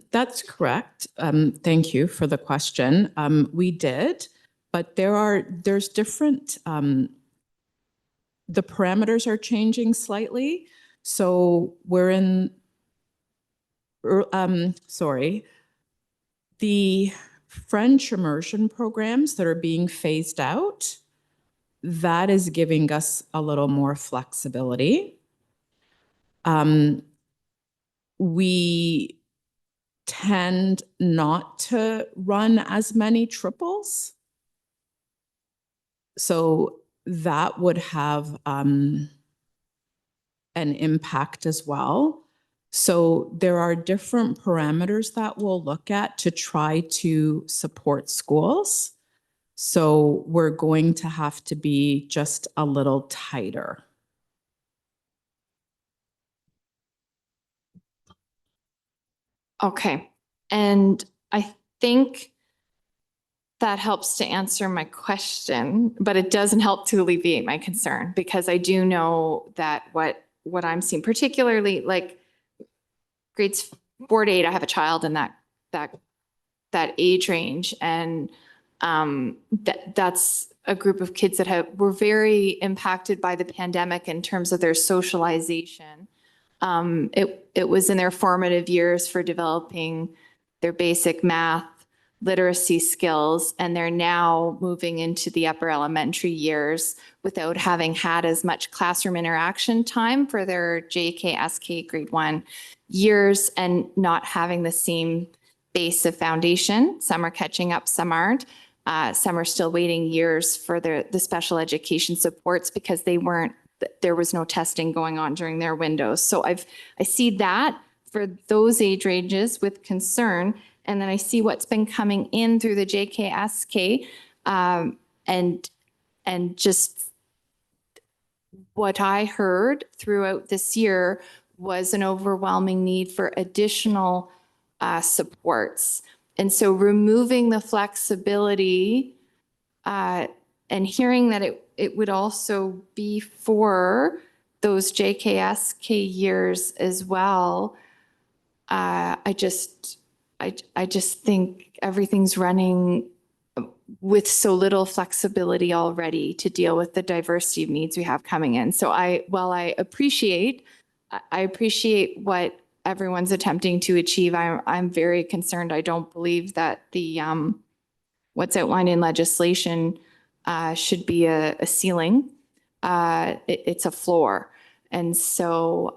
That's correct. Thank you for the question. We did, but there's different, the parameters are changing slightly. So we're in, the French immersion programs that are being phased out, that is giving us a little more flexibility. We tend not to run as many triples. So that would have an impact as well. So there are different parameters that we'll look at to try to support schools. So we're going to have to be just a little tighter. Okay, and I think that helps to answer my question, but it doesn't help to alleviate my concern, because I do know that what I'm seeing, particularly like grades 4 to 8, I have a child in that age range, and that's a group of kids that were very impacted by the pandemic in terms of their socialization. It was in their formative years for developing their basic math literacy skills, and they're now moving into the upper elementary years without having had as much classroom interaction time for their JK, SK grade 1 years, and not having the same base of foundation. Some are catching up, some aren't. Some are still waiting years for the special education supports because there was no testing going on during their windows. So I see that for those age ranges with concern. And then I see what's been coming in through the JKSK, and just what I heard throughout this year was an overwhelming need for additional supports. And so removing the flexibility and hearing that it would also be for those JKSK years as well, I just think everything's running with so little flexibility already to deal with the diversity of needs we have coming in. So while I appreciate what everyone's attempting to achieve, I'm very concerned. I don't believe that the what's outlined in legislation should be a ceiling. It's a floor. And so,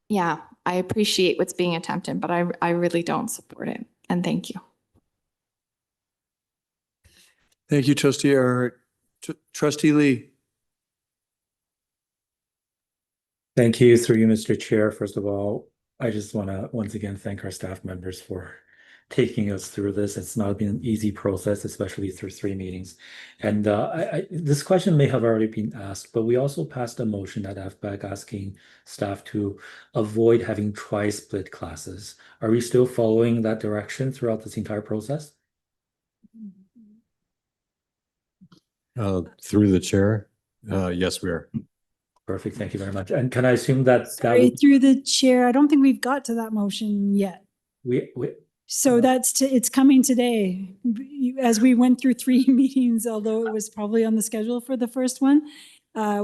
yeah, I appreciate what's being attempted, but I really don't support it. And thank you. Thank you, Trustee Earhart. Trustee Lee. Thank you through you, Mr. Chair. First of all, I just want to once again thank our staff members for taking us through this. It's not been an easy process, especially through 3 meetings. And this question may have already been asked, but we also passed a motion at FBAC asking staff to avoid having tri-split classes. Are we still following that direction throughout this entire process? Through the chair, yes, we are. Perfect. Thank you very much. And can I assume that Sorry, through the chair, I don't think we've got to that motion yet. we So it's coming today. As we went through 3 meetings, although it was probably on the schedule for the first one,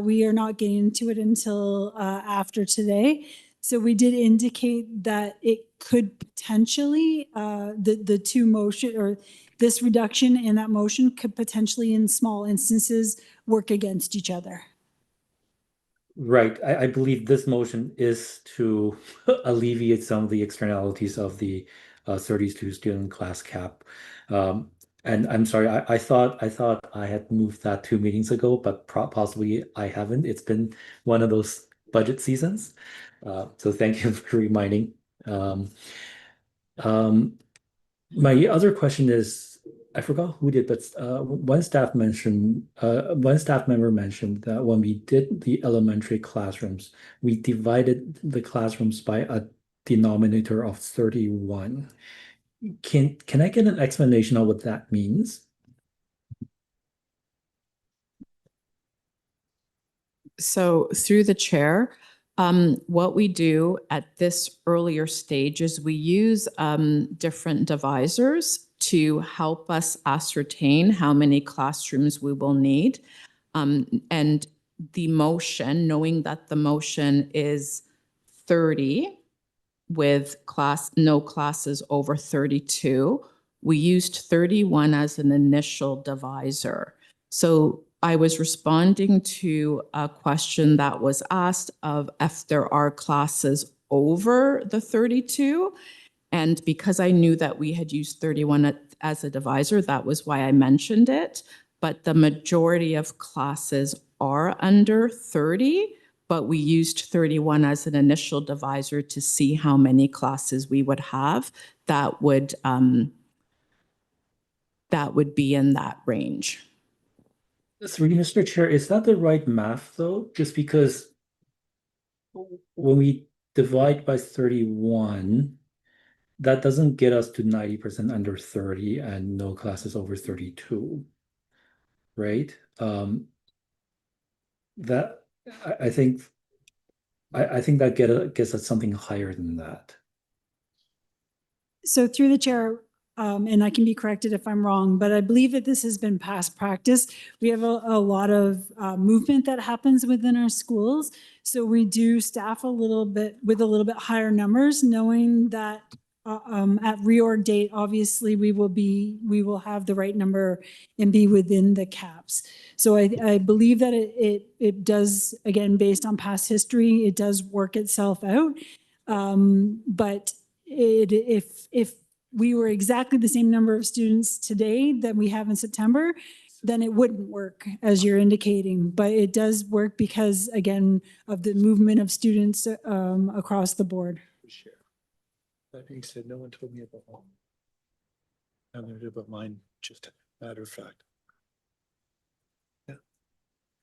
we are not getting to it until after today. So we did indicate that it could potentially, the 2 motion or this reduction in that motion could potentially in small instances work against each other. Right. I believe this motion is to alleviate some of the externalities of the 32 student class cap. And I'm sorry, I thought I had moved that 2 meetings ago, but possibly I haven't. It's been one of those budget seasons. So thank you for reminding. My other question is, I forgot who did, but one staff member mentioned that when we did the elementary classrooms, we divided the classrooms by a denominator of 31. Can I get an explanation of what that means? So through the chair, what we do at this earlier stage is we use different divisors to help us ascertain how many classrooms we will need. And the motion, knowing that the motion is 30 with no classes over 32, we used 31 as an initial divisor. So I was responding to a question that was asked of if there are classes over the 32. And because I knew that we had used 31 as a divisor, that was why I mentioned it. But the majority of classes are under 30, but we used 31 as an initial divisor to see how many classes we would have that would be in that range. Through you, Mr. Chair, is that the right math though? Just because when we divide by 31, that doesn't get us to 90% under 30 and no classes over 32, right? That I think that gets us something higher than that. So through the chair, and I can be corrected if I'm wrong, but I believe that this has been past practice. We have a lot of movement that happens within our schools. So we do staff a little bit with a little bit higher numbers, knowing that at reorg date, obviously we will have the right number and be within the caps. So I believe that it does, again, based on past history, it does work itself out. But if we were exactly the same number of students today that we have in September, then it wouldn't work as you're indicating. But it does work because, again, of the movement of students across the board. That being said, no one told me about mine. Nothing to do about mine, just a matter of fact. Yeah.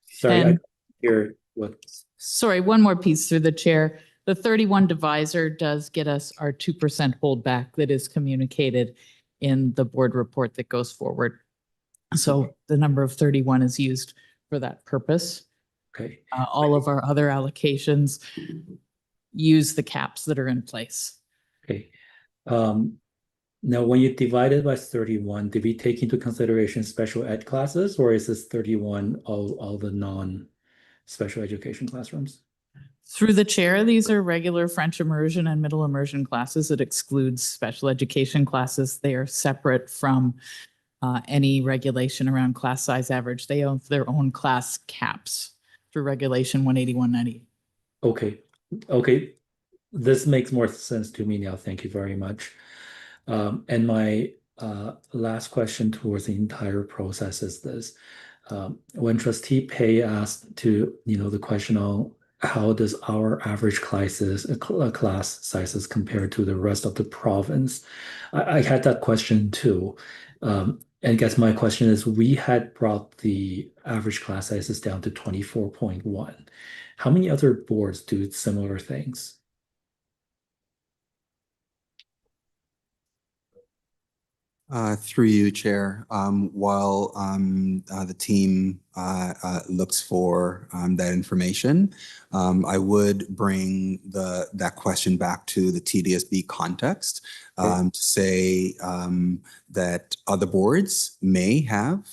Sorry, And- I hear what. Sorry, one more piece through the chair. The 31 divisor does get us our 2% holdback that is communicated in the board report that goes forward. So the number of 31 is used for that purpose. Okay. All of our other allocations use the caps that are in place. Okay. Now, when you divide it by 31, did we take into consideration special ed classes, or is this 31 all the non-special education classrooms? Through the chair, these are regular French immersion and middle immersion classes. It excludes special education classes. They are separate from any regulation around class size average. They own their own class caps. through Regulation 18190. Okay. This makes more sense to me now. Thank you very much. And my last question towards the entire process is this. When Trustee Pei asked the question on how does our average class sizes compare to the rest of the province, I had that question too. And I guess my question is, we had brought the average class sizes down to 24.1. How many other boards do similar things? Through you, Chair, while the team looks for that information, I would bring that question back to the TDSB context to say that other boards may have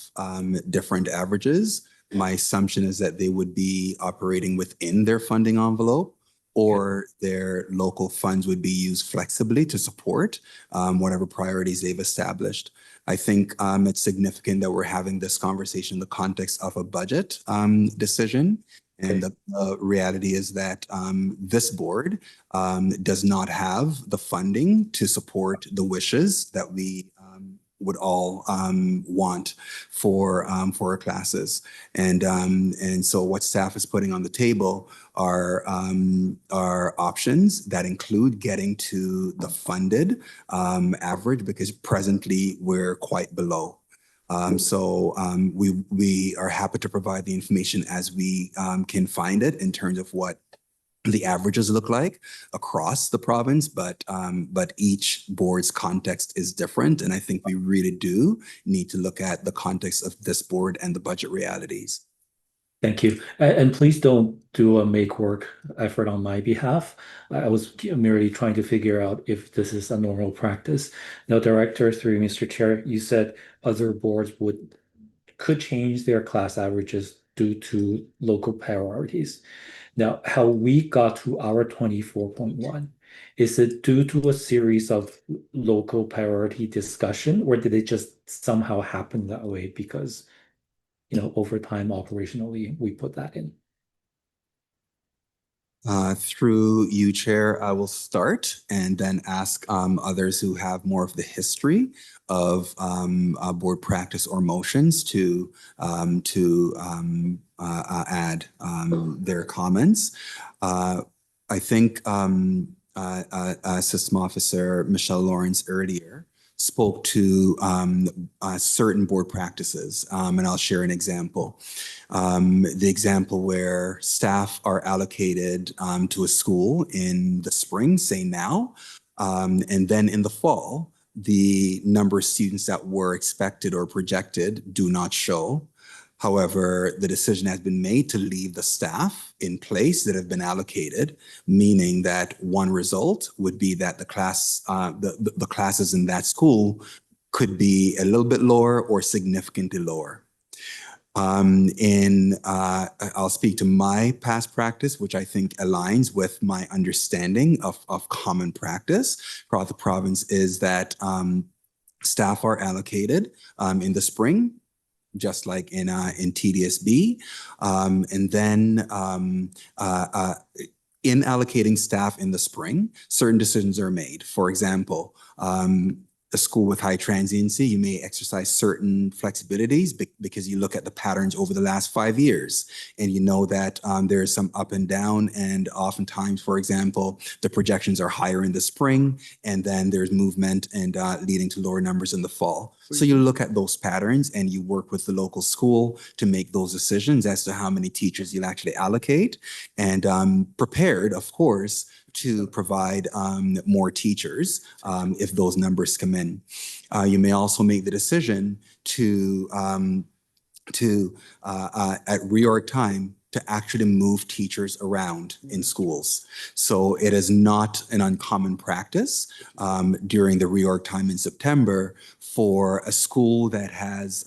different averages. My assumption is that they would be operating within their funding envelope, or their local funds would be used flexibly to support whatever priorities they've established. I think it's significant that we're having this conversation in the context of a budget decision. And the reality is that this board does not have the funding to support the wishes that we would all want for our classes. And so what staff is putting on the table are options that include getting to the funded average, because presently we're quite below. We are happy to provide the information as we can find it in terms of what the averages look like across the province, but each board's context is different. And I think we really do need to look at the context of this board and the budget realities. Thank you. And please don't do a make work effort on my behalf. I was merely trying to figure out if this is a normal practice. Now, Director, through Mr. Chair, you said other boards could change their class averages due to local priorities. Now, how we got to our 24.1, is it due to a series of local priority discussion, or did it just somehow happen that way because, over time operationally, we put that in? Through you, Chair, I will start and then ask others who have more of the history of board practice or motions to add their comments. I think System Officer Michelle Lawrence earlier spoke to certain board practices, and I'll share an example. The example where staff are allocated to a school in the spring, say now, and then in the fall, the number of students that were expected or projected do not show. However, the decision has been made to leave the staff in place that have been allocated, meaning that one result would be that the classes in that school could be a little bit lower or significantly lower. I'll speak to my past practice, which I think aligns with my understanding of common practice throughout the province, is that staff are allocated in the spring, just like in TDSB. And then in allocating staff in the spring, certain decisions are made. For example, a school with high transiency, you may exercise certain flexibilities because you look at the patterns over the last 5 years and you know that there's some up and down, and oftentimes, for example, the projections are higher in the spring and then there's movement and leading to lower numbers in the fall. So you look at those patterns and you work with the local school to make those decisions as to how many teachers you'll actually allocate, and prepared, of course, to provide more teachers if those numbers come in. You may also make the decision to at reorg time to actually move teachers around in schools. So it is not an uncommon practice during the reorg time in September for a school that has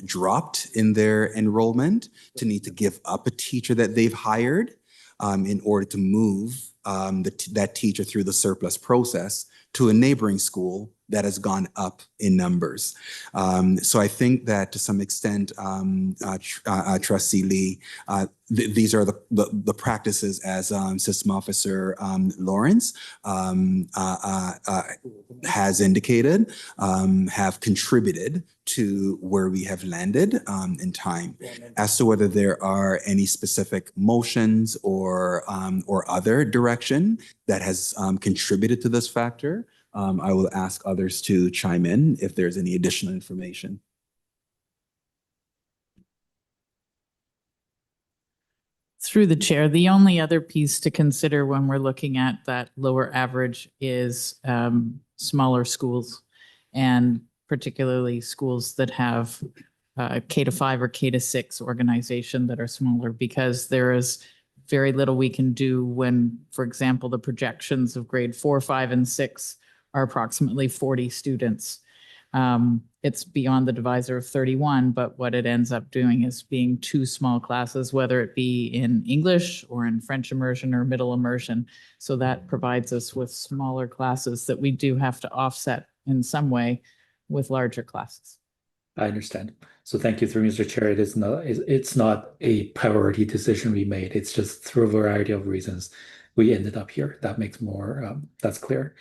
dropped in their enrollment to need to give up a teacher that they've hired in order to move that teacher through the surplus process to a neighboring school that has gone up in numbers. So I think that to some extent, Trustee Lee, these are the practices as System Officer Lawrence has indicated, have contributed to where we have landed in time. As to whether there are any specific motions or other direction that has contributed to this factor, I will ask others to chime in if there's any additional information. Through the chair, the only other piece to consider when we're looking at that lower average is smaller schools, and particularly schools that have K-5 or K-6 organization that are smaller, because there is very little we can do when, for example, the projections of grade 4, 5, and 6 are approximately 40 students. It's beyond the divisor of 31, but what it ends up doing is being 2 small classes, whether it be in English or in French immersion or middle immersion. So that provides us with smaller classes that we do have to offset in some way with larger classes. I understand. So thank you, through Mr. Chair. It's not a priority decision we made. It's just through a variety of reasons we ended up here. That makes more, that's clear.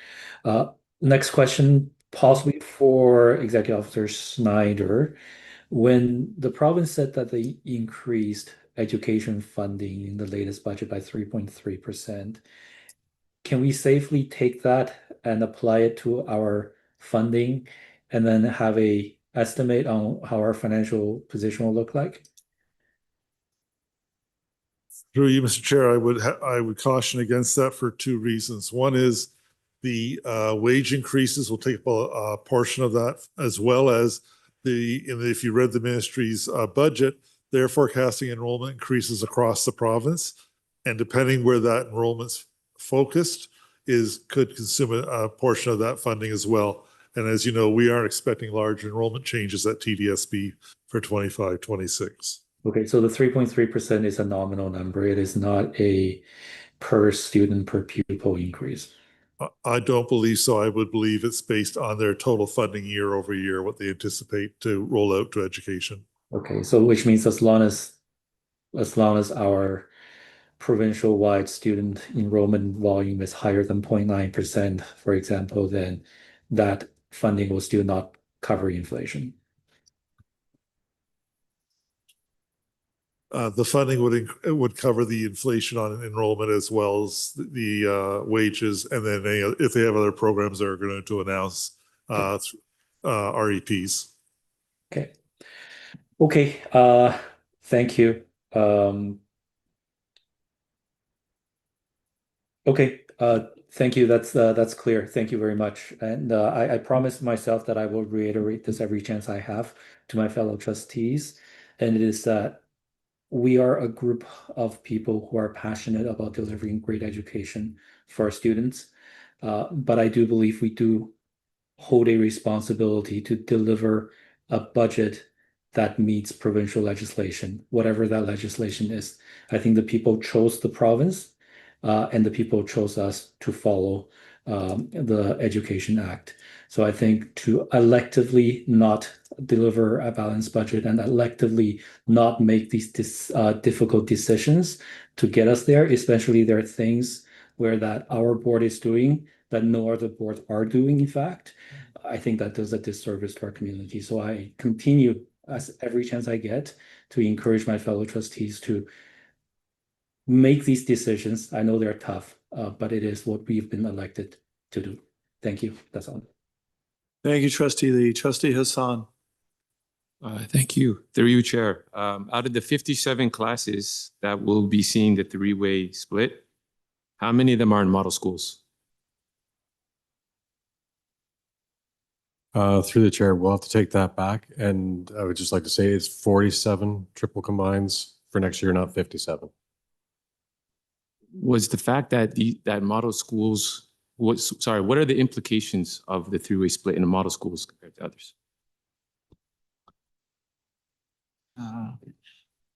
Next question, possibly for Executive Officer Snyder. When the province said that they increased education funding in the latest budget by 3.3%, can we safely take that and apply it to our funding and then have a estimate on how our financial position will look like? Through you, Mr. Chair, I would caution against that for 2 reasons. One is the wage increases will take a portion of that, as well as if you read the ministry's budget, they're forecasting enrollment increases across the province, and depending where that enrollment's focused could consume a portion of that funding as well. And as you know, we aren't expecting large enrollment changes at TDSB for 25-26. Okay, so the 3.3% is a nominal number. It is not a per student per pupil increase. I don't believe so. I would believe it's based on their total funding year over year, what they anticipate to roll out to education. Okay, so which means as long as our provincial-wide student enrollment volume is higher than 0.9%, for example, then that funding will still not cover inflation. The funding would cover the inflation on enrollment as well as the wages, and then if they have other programs they're going to announce, REPs. Okay. Okay. Thank you. Okay. Thank you. That's clear. Thank you very much. And I promised myself that I will reiterate this every chance I have to my fellow trustees, and it is that we are a group of people who are passionate about delivering great education for our students. But I do believe we do hold a responsibility to deliver a budget that meets provincial legislation, whatever that legislation is. I think the people chose the province, and the people chose us to follow the Education Act. So I think to electively not deliver a balanced budget and electively not make these difficult decisions to get us there, especially there are things where that our board is doing that no other boards are doing, in fact, I think that does a disservice to our community. So I continue, as every chance I get, to encourage my fellow trustees to make these decisions. I know they're tough, but it is what we've been elected to do. Thank you. That's all. Thank you, Trustee Lee. Trustee Hassan. Thank you. Through you, Chair. Out of the 57 classes that will be seeing the 3-way split, how many of them are in model schools? Through the chair, we'll have to take that back. And I would just like to say it's 47 triple combines for next year, not 57. Was the fact that that model schools, what are the implications of the 3-way split in the model schools compared to others?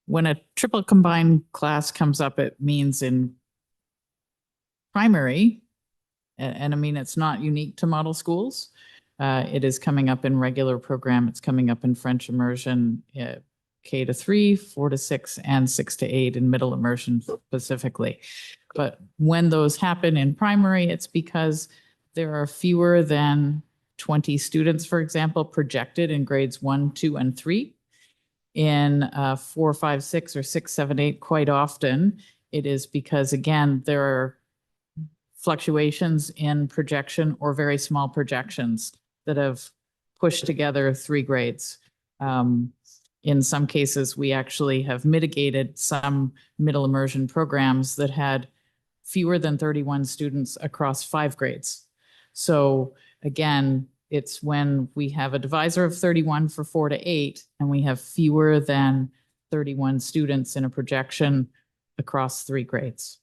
When a triple combined class comes up, it means in primary, and I mean, it's not unique to model schools, It is coming up in regular program. It's coming up in French immersion, K to 3, 4 to 6, and 6 to 8 in middle immersion specifically. But when those happen in primary, it's because there are fewer than 20 students, for example, projected in grades 1, 2, and 3. In 4, 5, 6, or 6, 7, 8, quite often, it is because, again, there are fluctuations in projection or very small projections that have pushed together 3 grades. In some cases, we actually have mitigated some middle immersion programs that had fewer than 31 students across 5 grades. So again, it's when we have a divisor of 31 for 4 to 8, and we have fewer than 31 students in a projection across 3 grades.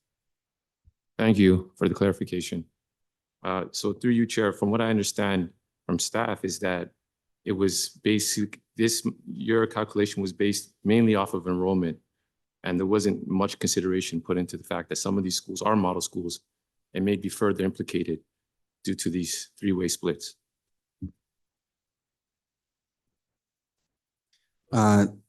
Thank you for the clarification. So through you, Chair, from what I understand from staff is that it was basic, your calculation was based mainly off of enrollment, and there wasn't much consideration put into the fact that some of these schools are model schools and may be further implicated due to these 3-way splits.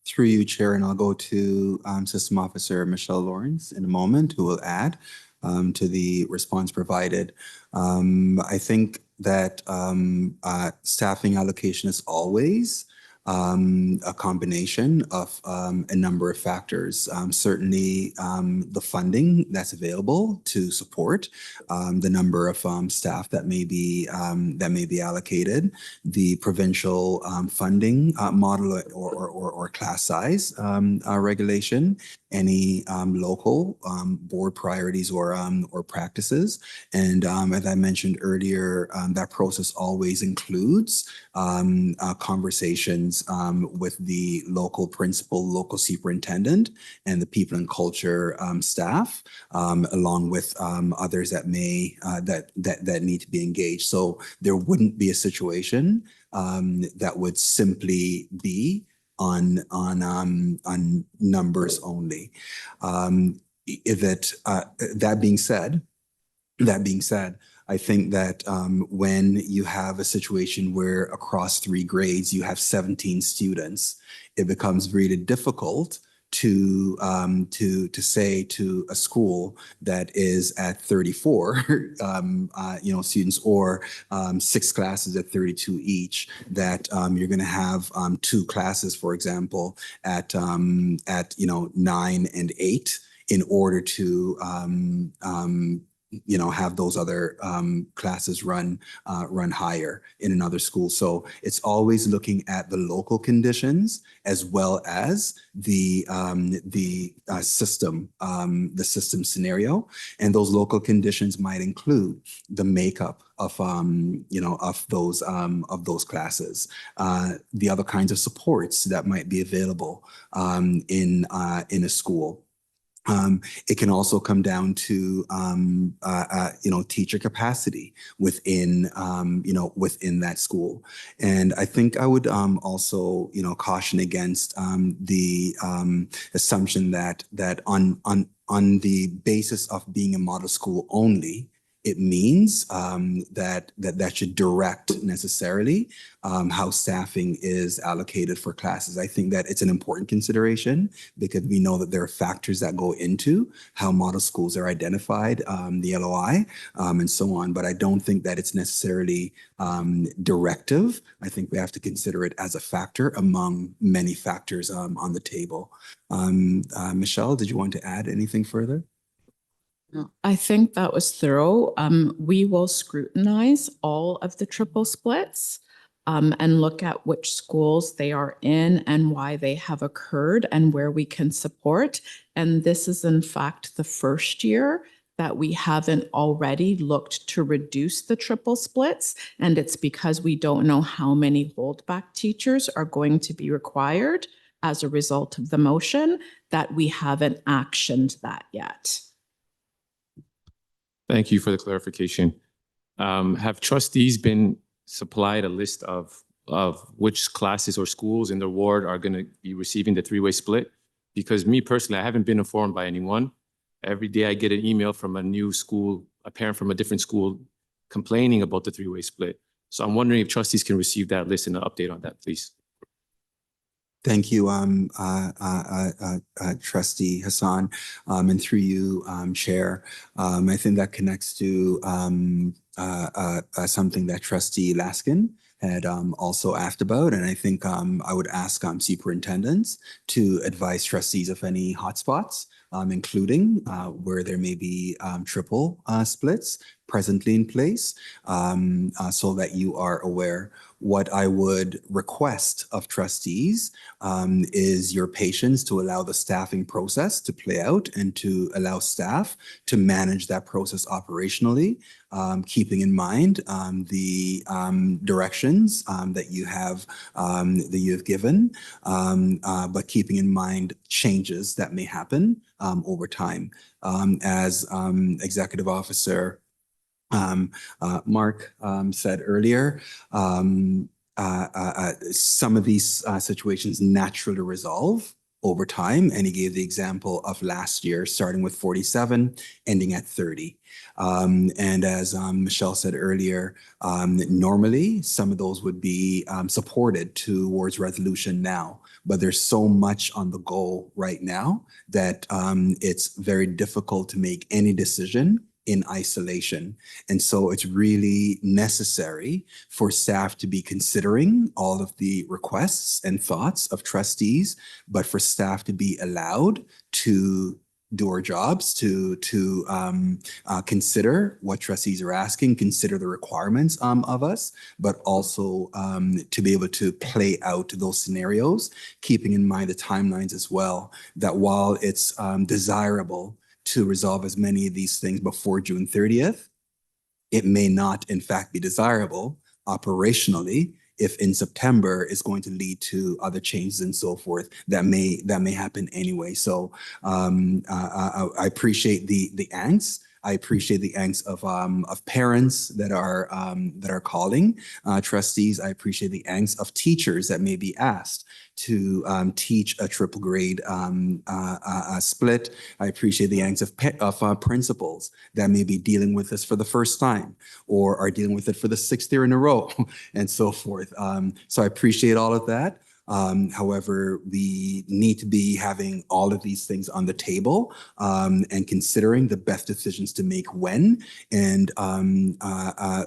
Through you, Chair, and I'll go to System Officer Michelle Lawrence in a moment, who will add to the response provided. I think that staffing allocation is always a combination of a number of factors. Certainly, the funding that's available to support the number of staff that may be allocated, the provincial funding model or class size regulation, any local board priorities or practices, and as I mentioned earlier, that process always includes conversations with the local principal, local superintendent, and the people and culture staff, along with others that may that need to be engaged. So there wouldn't be a situation that would simply be on numbers only. That being said, I think that when you have a situation where across 3 grades you have 17 students, it becomes really difficult to say to a school that is at 34 students, or 6 classes at 32 each, that you're going to have 2 classes, for example, at 9 and 8, in order to have those other classes run higher in another school. So it's always looking at the local conditions as well as the system scenario, and those local conditions might include the makeup of those classes, the other kinds of supports that might be available in a school. It can also come down to teacher capacity within within that school, and I think I would also caution against the assumption that on the basis of being a model school only, it means that should direct necessarily how staffing is allocated for classes. I think that it's an important consideration because we know that there are factors that go into how model schools are identified, the LOI, and so on. But I don't think that it's necessarily directive. I think we have to consider it as a factor among many factors on the table. Michelle, did you want to add anything further? I think that was thorough. We will scrutinize all of the triple splits and look at which schools they are in and why they have occurred and where we can support. And this is in fact the first year that we haven't already looked to reduce the triple splits. And it's because we don't know how many holdback teachers are going to be required as a result of the motion that we haven't actioned that yet. Thank you for the clarification. Have trustees been supplied a list of which classes or schools in their ward are going to be receiving the 3-way split? Because me personally, I haven't been informed by anyone. Every day I get an email from a new school, a parent from a different school complaining about the 3-way split. So I'm wondering if trustees can receive that list and an update on that, please. Thank you, Trustee Hassan, and through you, Chair. I think that connects to something that Trustee Laskin had also asked about, and I think I would ask superintendents to advise trustees of any hotspots, including where there may be triple splits presently in place, so that you are aware. What I would request of trustees is your patience to allow the staffing process to play out and to allow staff to manage that process operationally, keeping in mind the directions that you have given, but keeping in mind changes that may happen over time. As Executive Officer Mark said earlier, some of these situations naturally resolve over time, and he gave the example of last year, starting with 47, ending at 30. And as Michelle said earlier, normally some of those would be supported towards resolution now, but there's so much on the go right now that it's very difficult to make any decision in isolation. And so it's really necessary for staff to be considering all of the requests and thoughts of trustees, but for staff to be allowed to do our jobs, to consider what trustees are asking, consider the requirements of us, but also to be able to play out those scenarios, keeping in mind the timelines as well, that while it's desirable to resolve as many of these things before June 30th, it may not in fact be desirable operationally if in September is going to lead to other changes and so forth that may happen anyway. So I appreciate the angst. I appreciate the angst of parents that are calling trustees. I appreciate the angst of teachers that may be asked to teach a triple grade split. I appreciate the angst of principals that may be dealing with this for the first time or are dealing with it for the 6th year in a row and so forth. So I appreciate all of that. However, we need to be having all of these things on the table and considering the best decisions to make when. And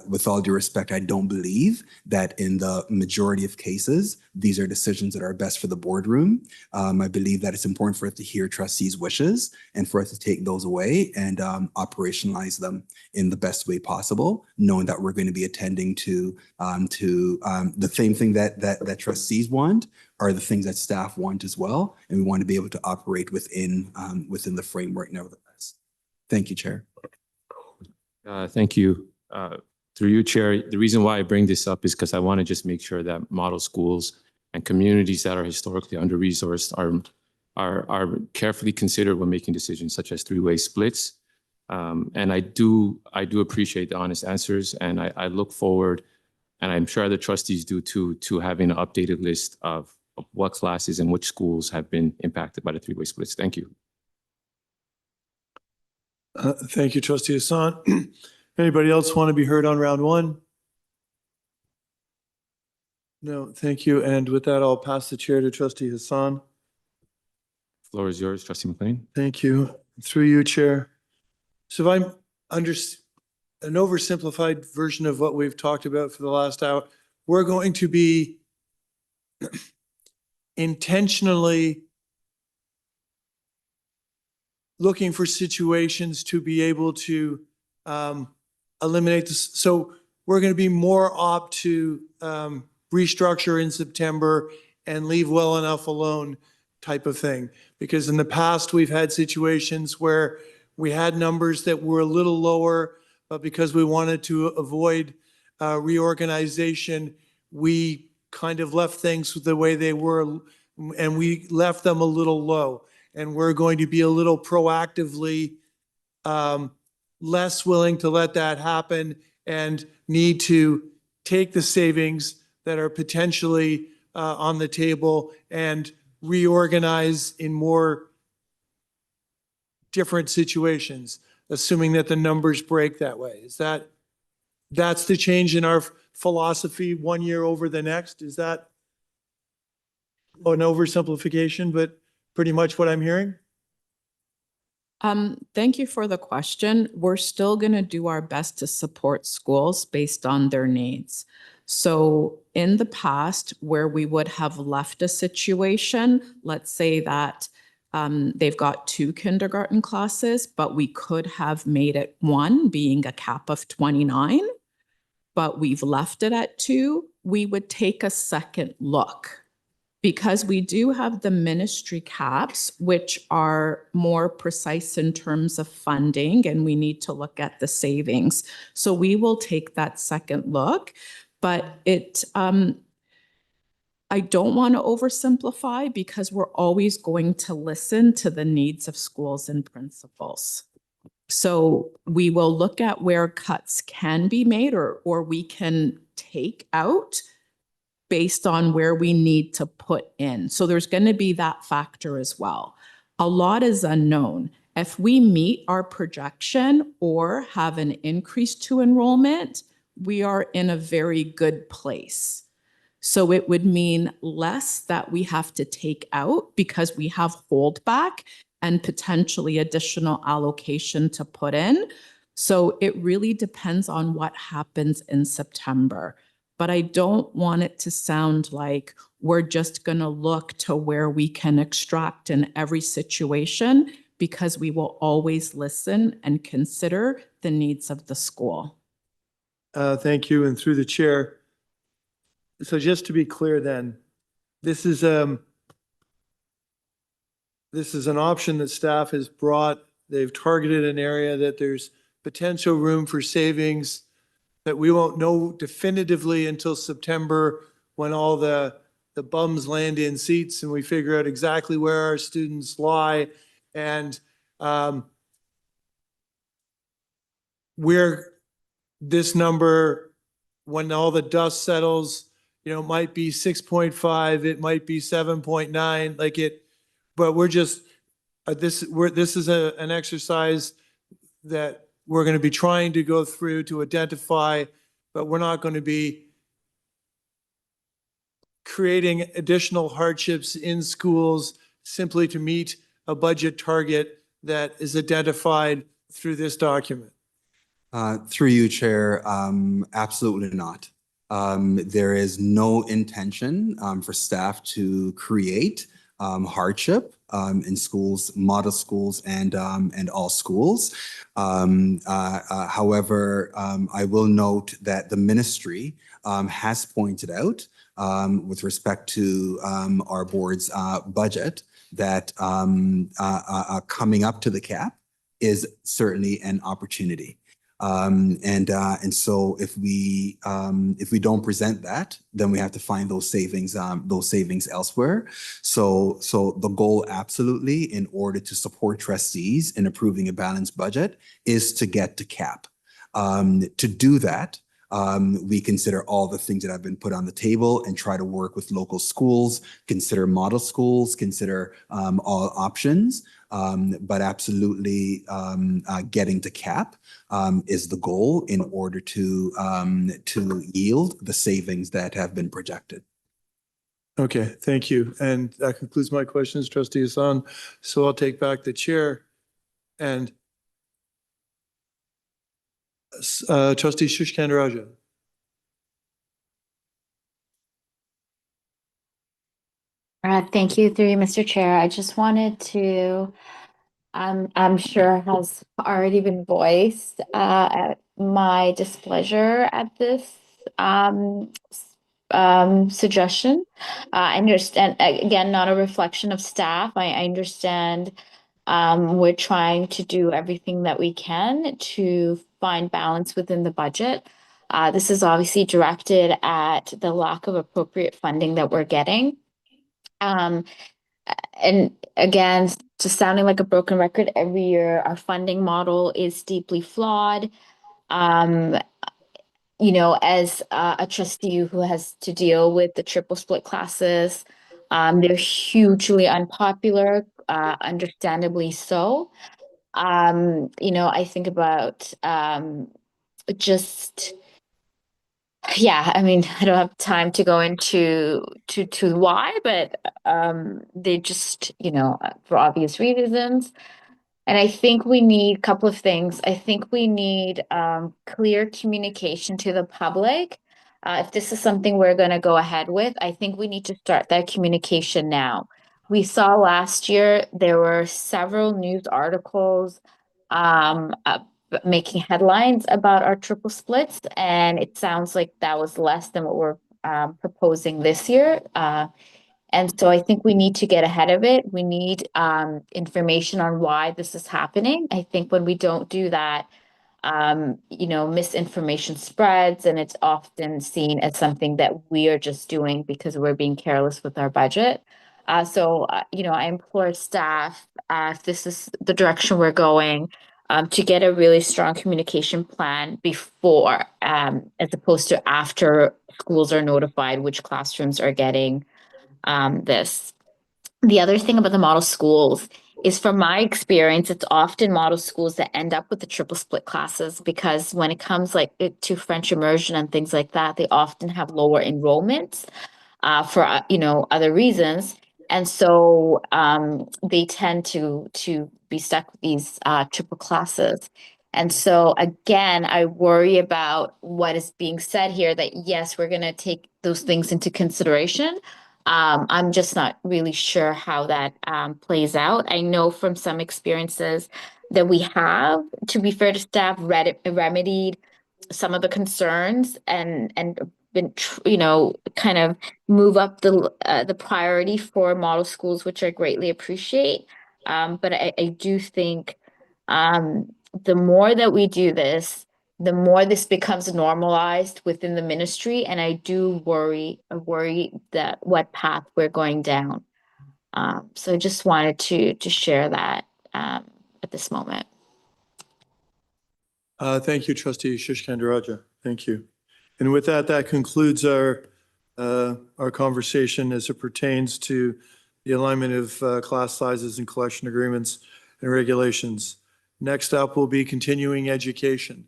with all due respect, I don't believe that in the majority of cases, these are decisions that are best for the boardroom. I believe that it's important for us to hear trustees' wishes and for us to take those away and operationalize them in the best way possible, knowing that we're going to be attending to the same thing that trustees want are the things that staff want as well. And we want to be able to operate within the framework nevertheless. Thank you, Chair. Thank you. Through you, Chair, the reason why I bring this up is because I want to just make sure that model schools and communities that are historically under-resourced are carefully considered when making decisions such as three-way splits. And I do appreciate the honest answers, and I look forward, and I'm sure the trustees do too, to having an updated list of what classes and which schools have been impacted by the three-way splits. Thank you. Thank you, Trustee Hassan. Anybody else want to be heard on round one? No, thank you. And with that, I'll pass the chair to Trustee Hassan. Floor is yours, Trustee McLean. Thank you. Through you, Chair. So if I'm under an oversimplified version of what we've talked about for the last hour, we're going to be intentionally looking for situations to be able to eliminate this. So we're going to be more apt to restructure in September and leave well enough alone type of thing. Because in the past, we've had situations where we had numbers that were a little lower, but because we wanted to avoid reorganization, we kind of left things the way they were, and we left them a little low. And we're going to be a little proactively less willing to let that happen and need to take the savings that are potentially on the table and reorganize in more different situations, assuming that the numbers break that way. That's the change in our philosophy 1 year over the next. Is that an oversimplification, but pretty much what I'm hearing? Thank you for the question. We're still going to do our best to support schools based on their needs. So in the past, where we would have left a situation, let's say that they've got 2 kindergarten classes, but we could have made it 1, being a cap of 29, but we've left it at 2, we would take a second look. Because we do have the ministry caps, which are more precise in terms of funding, and we need to look at the savings. So we will take that second look, but I don't want to oversimplify because we're always going to listen to the needs of schools and principals. So we will look at where cuts can be made or we can take out based on where we need to put in. So there's going to be that factor as well. A lot is unknown. If we meet our projection or have an increase to enrollment, we are in a very good place. So it would mean less that we have to take out because we have holdback and potentially additional allocation to put in. So it really depends on what happens in September. But I don't want it to sound like we're just going to look to where we can extract in every situation, because we will always listen and consider the needs of the school. Thank you. And through the chair. So just to be clear then, this is an option that staff has brought. They've targeted an area that there's potential room for savings that we won't know definitively until September, when all the bums land in seats and we figure out exactly where our students lie. And where this number, when all the dust settles, might be 6.5, it might be 7.9, but we're just, this is an exercise that we're going to be trying to go through to identify, but we're not going to be creating additional hardships in schools simply to meet a budget target that is identified through this document. Through you, Chair, absolutely not. There is no intention for staff to create hardship in schools, model schools, and all schools. However, I will note that the ministry has pointed out with respect to our board's budget that coming up to the cap is certainly an opportunity. And so if we don't present that, then we have to find those savings elsewhere. So the goal, absolutely, in order to support trustees in approving a balanced budget, is to get to cap. To do that, we consider all the things that have been put on the table and try to work with local schools, consider model schools, consider all options. But absolutely, getting to cap is the goal in order to yield the savings that have been projected. Okay, thank you. And that concludes my questions, Trustee Hassan. So I'll take back the chair and Trustee Shushkandaraja. Thank you, through you, Mr. Chair. I just wanted to, I'm sure has already been voiced, my displeasure at this suggestion. I understand, again, not a reflection of staff. I understand we're trying to do everything that we can to find balance within the budget. This is obviously directed at the lack of appropriate funding that we're getting. And again, just sounding like a broken record every year, our funding model is deeply flawed. As a trustee who has to deal with the triple split classes, they're hugely unpopular, understandably so. I think about just yeah, I mean, I don't have time to go into to why, but they just, for obvious reasons. And I think we need a couple of things. I think we need clear communication to the public. If this is something we're going to go ahead with, I think we need to start that communication now. We saw last year there were several news articles making headlines about our triple splits, and it sounds like that was less than what we're proposing this year. And so I think we need to get ahead of it. We need information on why this is happening. I think when we don't do that, misinformation spreads, and it's often seen as something that we are just doing because we're being careless with our budget. I implore staff, if this is the direction we're going, to get a really strong communication plan before, as opposed to after schools are notified which classrooms are getting this. The other thing about the model schools is, from my experience, it's often model schools that end up with the triple split classes, because when it comes to French immersion and things like that, they often have lower enrollments for other reasons. And so they tend to be stuck with these triple classes. And so again, I worry about what is being said here, that yes, we're going to take those things into consideration. I'm just not really sure how that plays out. I know from some experiences that we have, to be fair to staff, remedied some of the concerns and been, kind of move up the priority for model schools, which I greatly appreciate. But I do think the more that we do this, the more this becomes normalized within the ministry. And I do worry that what path we're going down. So I just wanted to share that at this moment. Thank you, Trustee Shishkandaraja. Thank you. And with that, that concludes our conversation as it pertains to the alignment of class sizes and collection agreements and regulations. Next up will be continuing education.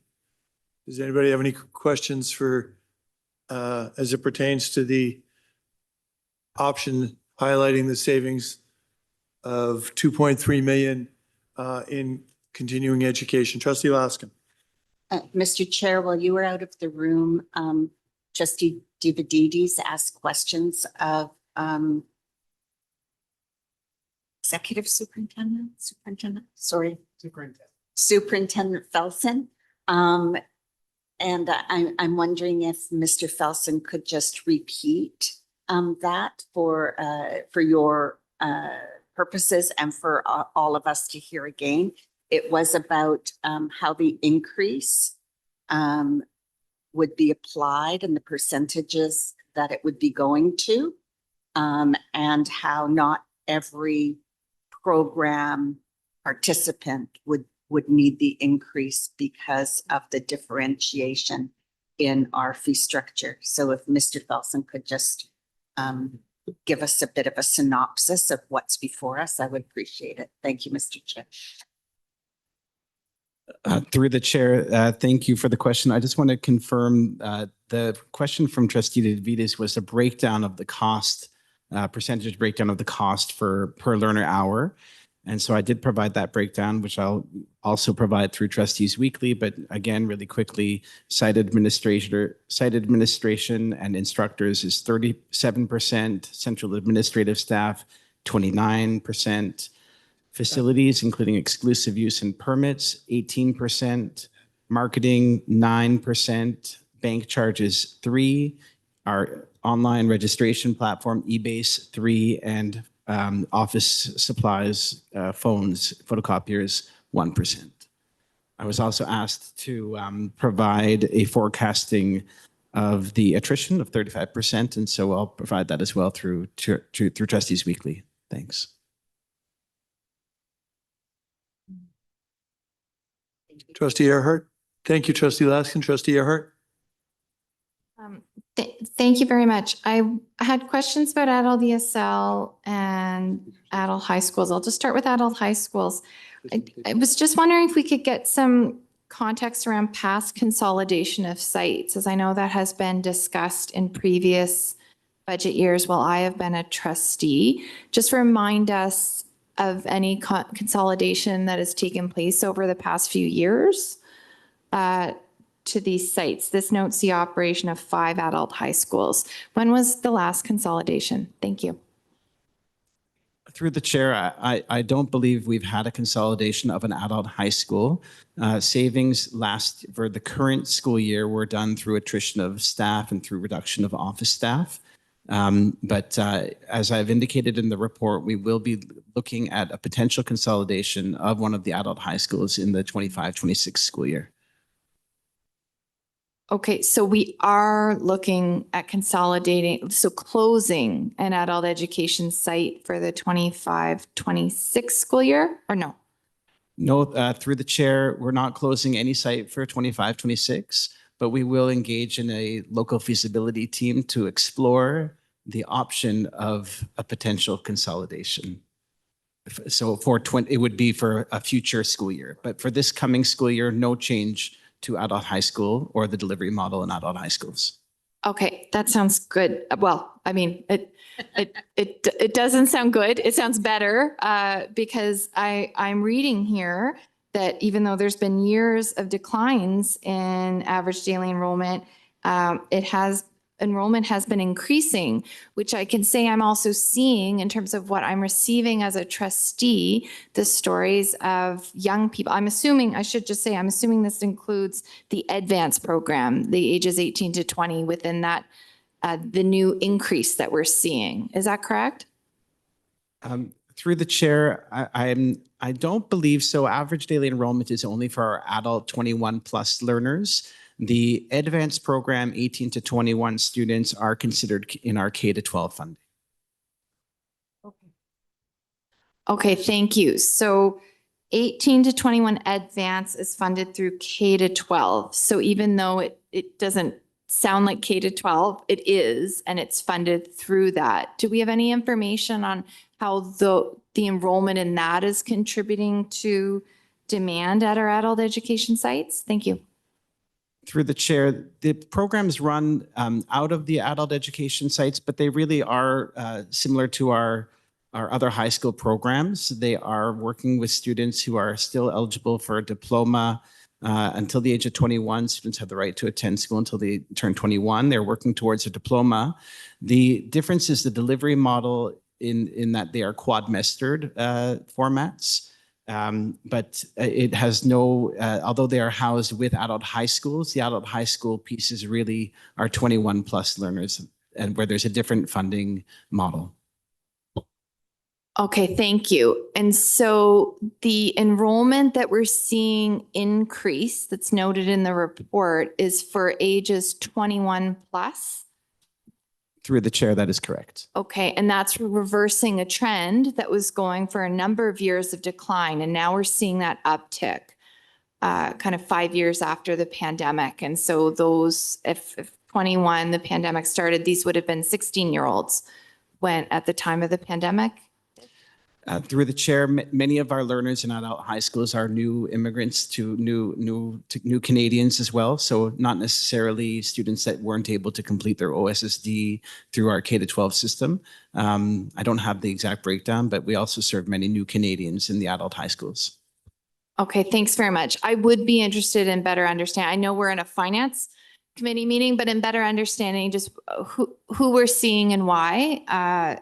Does anybody have any questions for, as it pertains to the option highlighting the savings of 2.3 million in continuing education? Trustee Laskin. Mr. Chair, while you were out of the room, Trustee Dividides asked questions of Executive Superintendent Felsen. And I'm wondering if Mr. Felsen could just repeat that for your purposes and for all of us to hear again. It was about how the increase would be applied and the percentages that it would be going to, and how not every program participant would need the increase because of the differentiation in our fee structure. So if Mr. Felsen could just give us a bit of a synopsis of what's before us, I would appreciate it. Thank you, Mr. Chair. Through the chair, thank you for the question. I just want to confirm the question from Trustee Davides was a breakdown of the cost, percentage breakdown of the cost per learner hour. And so I did provide that breakdown, which I'll also provide through Trustees Weekly. But again, really quickly, site administration and instructors is 37%, central administrative staff 29%, facilities, including exclusive use and permits, 18%, marketing, 9%, bank charges, 3%, our online registration platform, eBase, 3%, and office supplies, phones, photocopiers, 1%. I was also asked to provide a forecasting of the attrition of 35%, and so I'll provide that as well through Trustees Weekly. Thanks. Trustee Earhart. Thank you, Trustee Laskin. Trustee Earhart. Thank you very much. I had questions about adult ESL and adult high schools. I'll just start with adult high schools. I was just wondering if we could get some context around past consolidation of sites, as I know that has been discussed in previous budget years while I have been a trustee. Just remind us of any consolidation that has taken place over the past few years to these sites. This notes the operation of 5 adult high schools. When was the last consolidation? Thank you. Through the chair, I don't believe we've had a consolidation of an adult high school. Savings last for the current school year were done through attrition of staff and through reduction of office staff. But as I've indicated in the report, we will be looking at a potential consolidation of one of the adult high schools in the 25-26 school year. Okay, so we are looking at consolidating, so closing an adult education site for the 25-26 school year, or no? No, through the chair, we're not closing any site for 25-26, but we will engage in a local feasibility team to explore the option of a potential consolidation. So it would be for a future school year, but for this coming school year, no change to adult high school or the delivery model in adult high schools. Okay, that sounds good. Well, I mean, it doesn't sound good. It sounds better because I'm reading here that even though there's been years of declines in average daily enrollment, enrollment has been increasing, which I can say I'm also seeing in terms of what I'm receiving as a trustee, the stories of young people. I'm assuming this includes the advanced program, the ages 18 to 20 within that, the new increase that we're seeing. Is that correct? Through the chair, I don't believe so. Average daily enrollment is only for our adult 21 plus learners. The advanced program 18 to 21 students are considered in our K-12 funding. Okay, thank you. So 18 to 21 advance is funded through K-12. So even though it doesn't sound like K-12, it is, and it's funded through that. Do we have any information on how the enrollment in that is contributing to demand at our adult education sites? Thank you. Through the chair, the programs run out of the adult education sites, but they really are similar to our other high school programs. They are working with students who are still eligible for a diploma until the age of 21. Students have the right to attend school until they turn 21. They're working towards a diploma. The difference is the delivery model in that they are quadmestered formats. But it has no, although they are housed with adult high schools, the adult high school pieces really are 21 plus learners, and where there's a different funding model. Okay, thank you. And so the enrollment that we're seeing increase that's noted in the report is for ages 21 plus? Through the chair, that is correct. Okay, and that's reversing a trend that was going for a number of years of decline, and now we're seeing that uptick kind of 5 years after the pandemic. And so those, if 21, the pandemic started, these would have been 16-year-olds when at the time of the pandemic? Through the chair, many of our learners in adult high schools are new immigrants to new Canadians as well. So not necessarily students that weren't able to complete their OSSD through our K-12 system. I don't have the exact breakdown, but we also serve many new Canadians in the adult high schools. Okay, thanks very much. I would be interested in better understanding. I know we're in a finance committee meeting, but in better understanding just who we're seeing and why.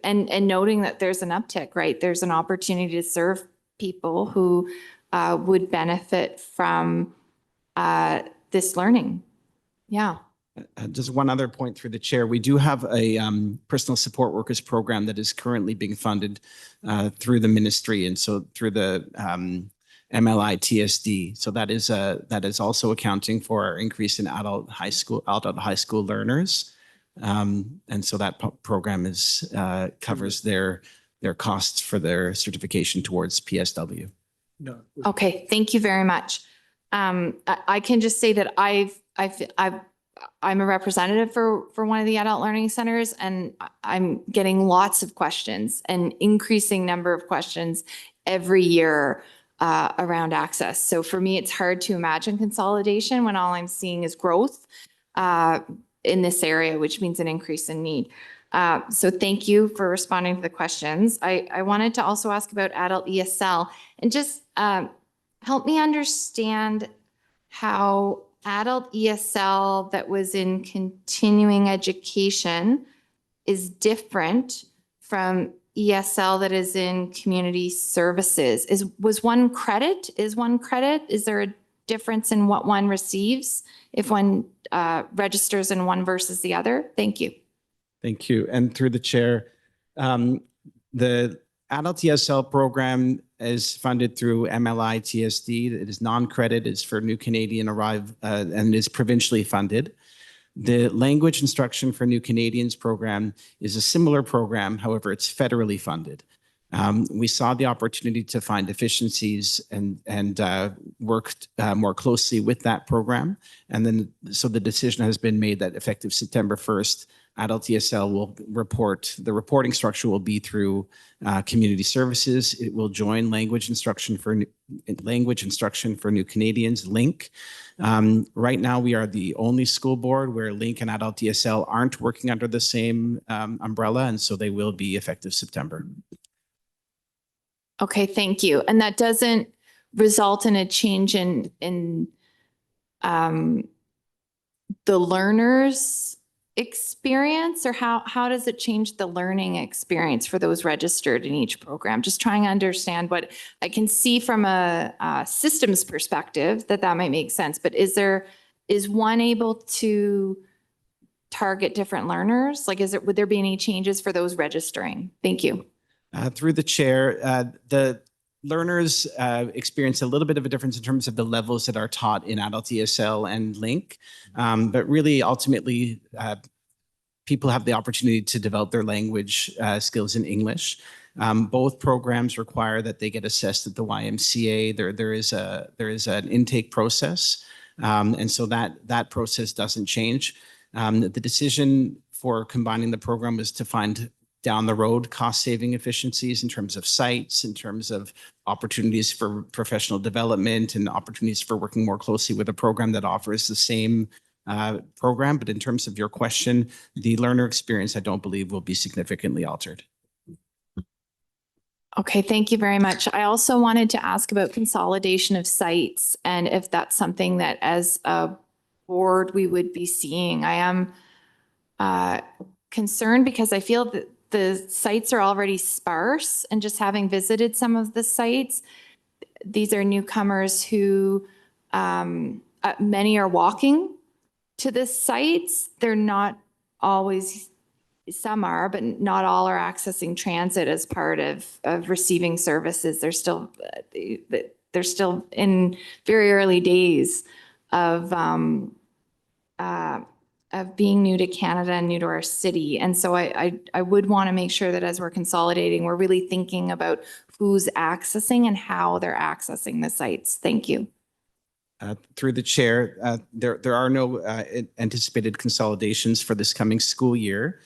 And noting that there's an uptick, right? There's an opportunity to serve people who would benefit from this learning. Yeah. Just one other point through the chair. We do have a personal support workers program that is currently being funded through the ministry, and so through the MLI TSD. So that is also accounting for our increase in adult high school learners. And so that program covers their costs for their certification towards PSW. No. Okay, thank you very much. I can just say that I'm a representative for one of the adult learning centers, and I'm getting lots of questions, an increasing number of questions every year around access. So for me, it's hard to imagine consolidation when all I'm seeing is growth in this area, which means an increase in need. So thank you for responding to the questions. I wanted to also ask about adult ESL and just help me understand how adult ESL that was in continuing education is different from ESL that is in community services. Is one credit? Is there a difference in what one receives if one registers in one versus the other? Thank you. Thank you. And through the chair, the adult ESL program is funded through MLI TSD. It is non-credit, it's for new Canadian arrive, and is provincially funded. The language instruction for new Canadians program is a similar program, however, it's federally funded. We saw the opportunity to find efficiencies and worked more closely with that program. And then, so the decision has been made that effective September 1st, adult ESL will report, the reporting structure will be through community services. It will join language instruction for new Canadians, LINK. Right now, we are the only school board where LINK and adult ESL aren't working under the same umbrella, and so they will be effective September. Okay, thank you. And that doesn't result in a change in the learner's experience, or how does it change the learning experience for those registered in each program? Just trying to understand what I can see from a systems perspective that might make sense, but is one able to target different learners? Like, would there be any changes for those registering? Thank you. Through the chair, the learners experience a little bit of a difference in terms of the levels that are taught in adult ESL and LINK, but really ultimately people have the opportunity to develop their language skills in English. Both programs require that they get assessed at the YMCA. There is an intake process, and so that process doesn't change. The decision for combining the program was to find down the road cost-saving efficiencies in terms of sites, in terms of opportunities for professional development and opportunities for working more closely with a program that offers the same program. But in terms of your question, the learner experience, I don't believe will be significantly altered. Okay, thank you very much. I also wanted to ask about consolidation of sites and if that's something that as a board we would be seeing. I am concerned because I feel that the sites are already sparse, and just having visited some of the sites, these are newcomers who many are walking to the sites. They're not always, some are, but not all are accessing transit as part of receiving services. They're still in very early days of being new to Canada and new to our city. And so I would want to make sure that as we're consolidating, we're really thinking about who's accessing and how they're accessing the sites. Thank you. Through the chair, there are no anticipated consolidations for this coming school year.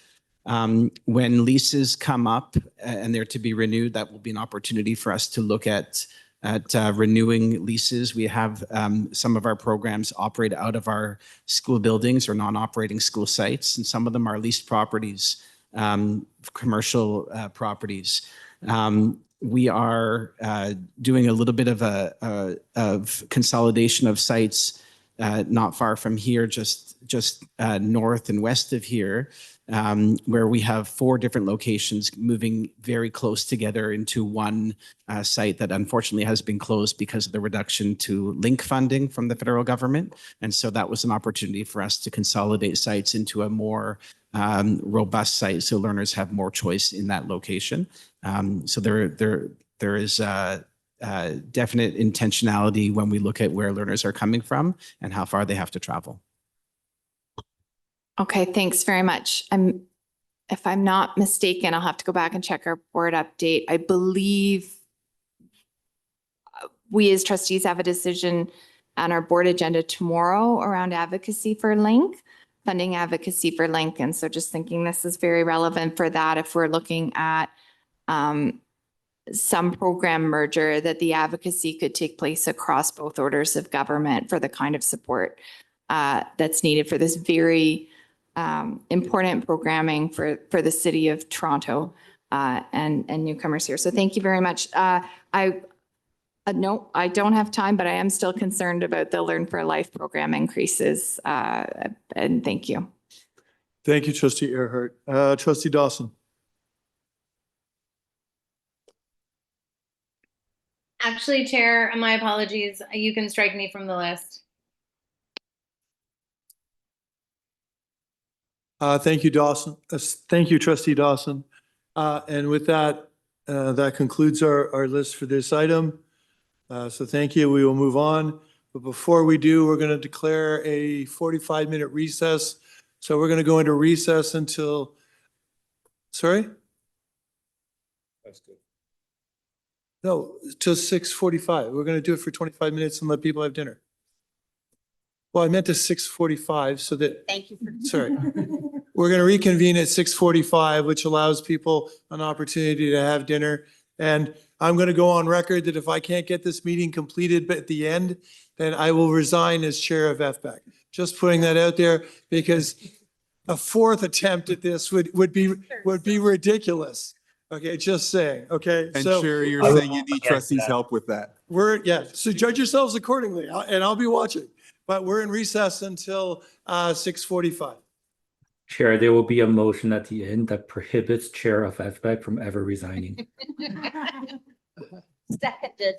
When leases come up and they're to be renewed, that will be an opportunity for us to look at renewing leases. We have some of our programs operate out of our school buildings or non-operating school sites, and some of them are leased properties, commercial properties. We are doing a little bit of consolidation of sites not far from here, just north and west of here, where we have 4 different locations moving very close together into one site that unfortunately has been closed because of the reduction to LINK funding from the federal government. And so that was an opportunity for us to consolidate sites into a more robust site so learners have more choice in that location. So there is definite intentionality when we look at where learners are coming from and how far they have to travel. Okay, thanks very much. If I'm not mistaken, I'll have to go back and check our board update. I believe we as trustees have a decision on our board agenda tomorrow around advocacy for LINK, funding advocacy for LINK. And so just thinking this is very relevant for that if we're looking at some program merger, that the advocacy could take place across both orders of government for the kind of support that's needed for this very important programming for the city of Toronto and newcomers here. So thank you very much. No, I don't have time, but I am still concerned about the Learn for Life program increases. And thank you. Thank you, Trustee Earhart. Trustee Dawson. Actually, Chair, my apologies. You can strike me from the list. Thank you, Dawson. Thank you, Trustee Dawson. And with that, that concludes our list for this item. So thank you. We will move on. But before we do, we're going to declare a 45-minute recess. So we're going to go into recess until, sorry? That's good. No, till 6:45. We're going to do it for 25 minutes and let people have dinner. Well, I meant to 6:45 so that, Thank you for. sorry. We're going to reconvene at 6:45, which allows people an opportunity to have dinner. And I'm going to go on record that if I can't get this meeting completed at the end, then I will resign as chair of FPAC. Just putting that out there because a fourth attempt at this would be ridiculous. Okay, just saying. Okay, And so Chair, you're I- saying you need trustees' help with that. So judge yourselves accordingly, and I'll be watching. But we're in recess until 6:45. Chair, there will be a motion at the end that prohibits Chair of FPAC from ever resigning. Seconded.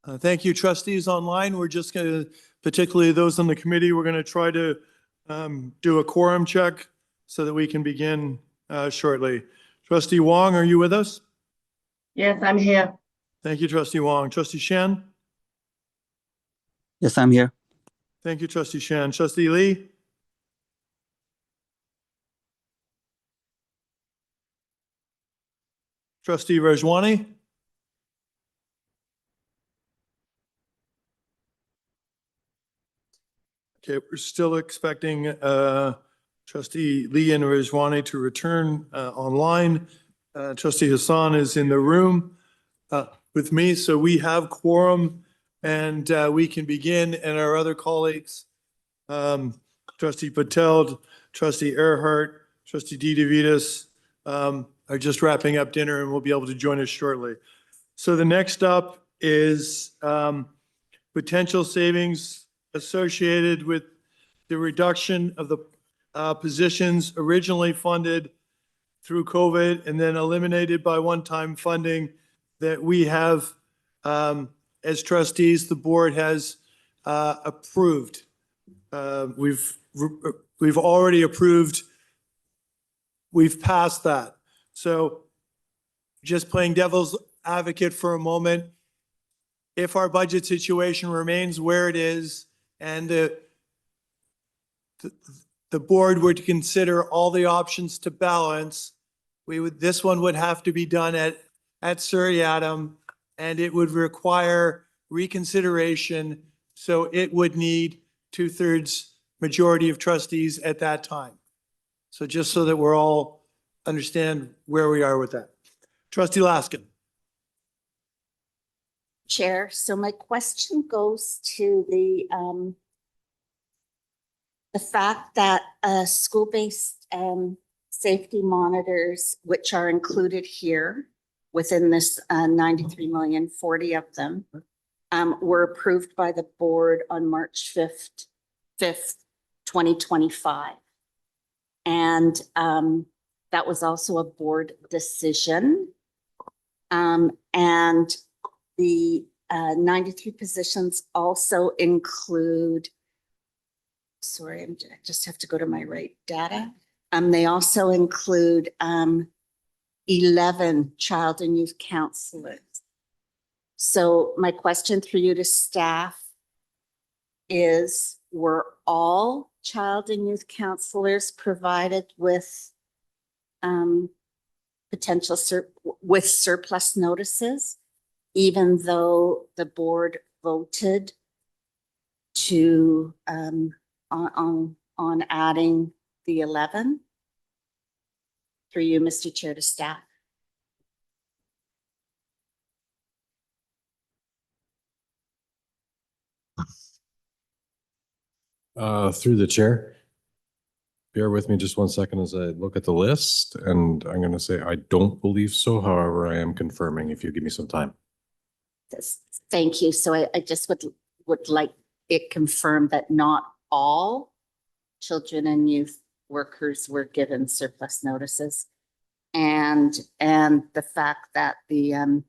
Thank you, trustees online. We're just going to, particularly those on the committee, we're going to try to do a quorum check so that we can begin shortly. Trustee Wong, are you with us? Yes, I'm here. Thank you, Trustee Wong. Trustee Shen? Yes, I'm here. Thank you, Trustee Shen. Trustee Lee? Trustee Rajwani? Okay, we're still expecting Trustee Lee and Rajwani to return online. Trustee Hassan is in the room with me, so we have quorum and we can begin. And our other colleagues, Trustee Patel, Trustee Earhart, Trustee DeVitas, are just wrapping up dinner and will be able to join us shortly. So the next up is potential savings associated with the reduction of the positions originally funded through COVID and then eliminated by one-time funding that we have, as trustees, the board has approved. We've already approved. We've passed that. So just playing devil's advocate for a moment, if our budget situation remains where it is and the board were to consider all the options to balance, this one would have to be done at seriatim, and it would require reconsideration. So it would need 2/3 majority of trustees at that time. So just so that we're all understand where we are with that. Trustee Laskin. Chair, so my question goes to the fact that school-based safety monitors, which are included here within this 93 million, 40 of them were approved by the board on March 5th, 2025. And that was also a board decision. And the 93 positions also include, sorry, I just have to go to my right data. They also include 11 child and youth counselors. So my question for you to staff is, were all child and youth counselors provided with potential with surplus notices, even though the board voted to on adding the 11? Through you, Mr. Chair, to staff. Through the chair. Bear with me just one second as I look at the list, and I'm going to say I don't believe so. However, I am confirming if you give me some time. Thank you. So I just would like it confirmed that not all children and youth workers were given surplus notices, and the fact that the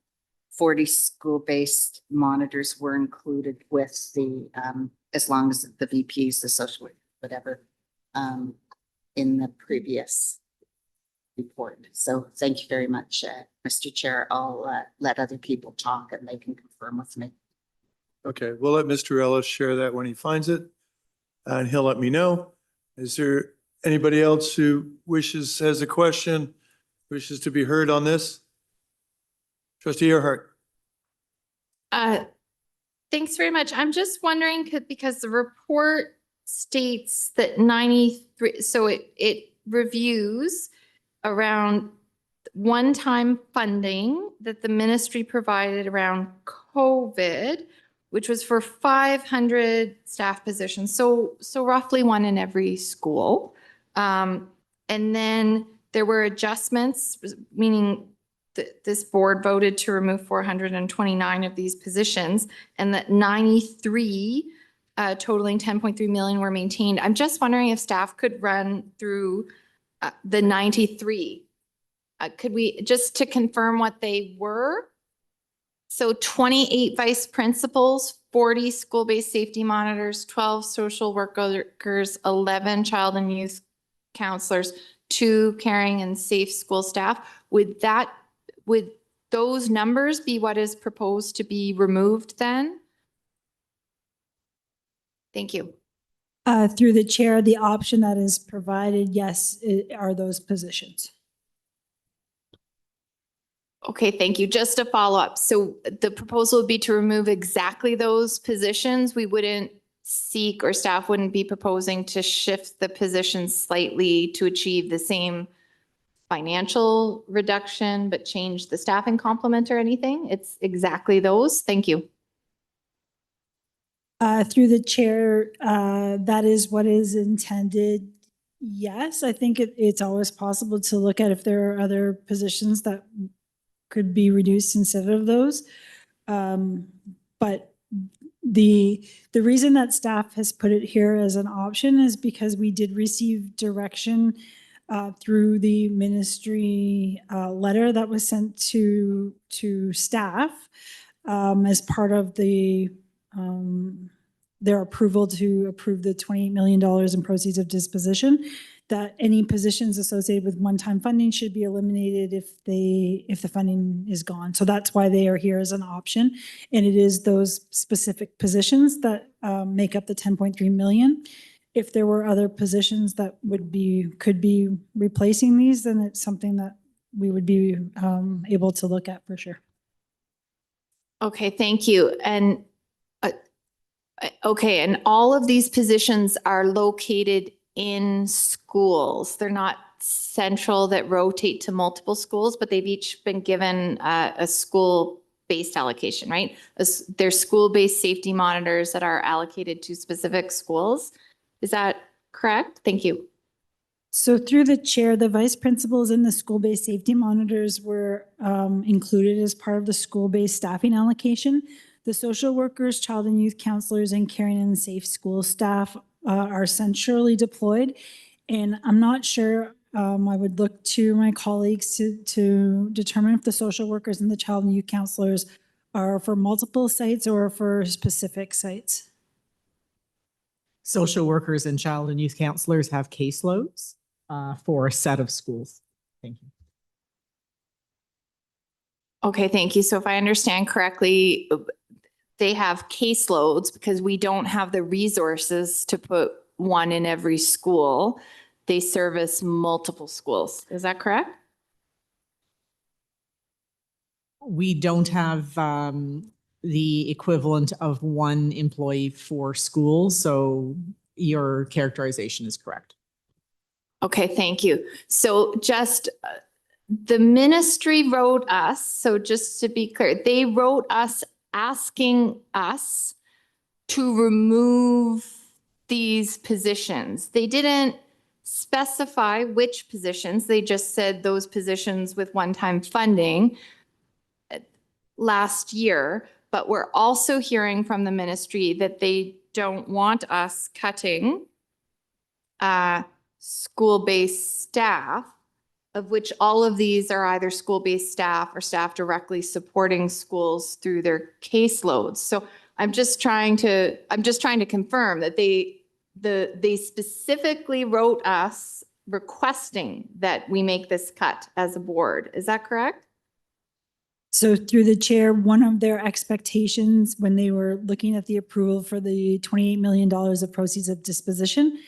40 school-based monitors were included with the as long as the VPs, the social work, whatever, in the previous report. So thank you very much, Mr. Chair. I'll let other people talk and they can confirm with me. Okay, we'll let Mr. Ellis share that when he finds it, and he'll let me know. Is there anybody else who has a question, wishes to be heard on this? Trustee Earhart. Thanks very much. I'm just wondering, because the report states that 93, so it reviews around one-time funding that the ministry provided around COVID, which was for 500 staff positions. So roughly one in every school. And then there were adjustments, meaning this board voted to remove 429 of these positions, and that 93 totaling 10.3 million were maintained. I'm just wondering if staff could run through the 93. Could we, just to confirm what they were? So 28 vice principals, 40 school-based safety monitors, 12 social workers, 11 child and youth counselors, 2 caring and safe school staff. Would those numbers be what is proposed to be removed then? Thank you. Through the chair, the option that is provided, yes, are those positions. Okay, thank you. Just a follow up. So the proposal would be to remove exactly those positions. We wouldn't seek, or staff wouldn't be proposing to shift the positions slightly to achieve the same financial reduction, but change the staffing complement or anything? It's exactly those. Thank you. Through the chair, that is what is intended. Yes, I think it's always possible to look at if there are other positions that could be reduced instead of those. But the reason that staff has put it here as an option is because we did receive direction through the ministry letter that was sent to staff as part of their approval to approve the $28 million in proceeds of disposition, that any positions associated with one-time funding should be eliminated if the funding is gone. So that's why they are here as an option. And it is those specific positions that make up the 10.3 million. If there were other positions that could be replacing these, then it's something that we would be able to look at for sure. Okay, thank you. And okay, and all of these positions are located in schools. They're not central that rotate to multiple schools, but they've each been given a school-based allocation, right? They're school-based safety monitors that are allocated to specific schools. Is that correct? Thank you. So through the chair, the vice principals and the school-based safety monitors were included as part of the school-based staffing allocation. The social workers, child and youth counselors, and caring and safe school staff are centrally deployed. And I'm not sure, I would look to my colleagues to determine if the social workers and the child and youth counselors are for multiple sites or for specific sites. Social workers and child and youth counselors have caseloads for a set of schools. Thank you. Okay, thank you. So if I understand correctly, they have caseloads because we don't have the resources to put one in every school. They service multiple schools. Is that correct? We don't have the equivalent of one employee for schools, so your characterization is correct. Okay, thank you. So just the ministry wrote us, so just to be clear, they wrote us asking us to remove these positions. They didn't specify which positions. They just said those positions with one-time funding last year. But we're also hearing from the ministry that they don't want us cutting school-based staff, of which all of these are either school-based staff or staff directly supporting schools through their caseloads. So I'm just trying to confirm that they specifically wrote us requesting that we make this cut as a board. Is that correct? So through the chair, one of their expectations when they were looking at the approval for the $28 million of proceeds of disposition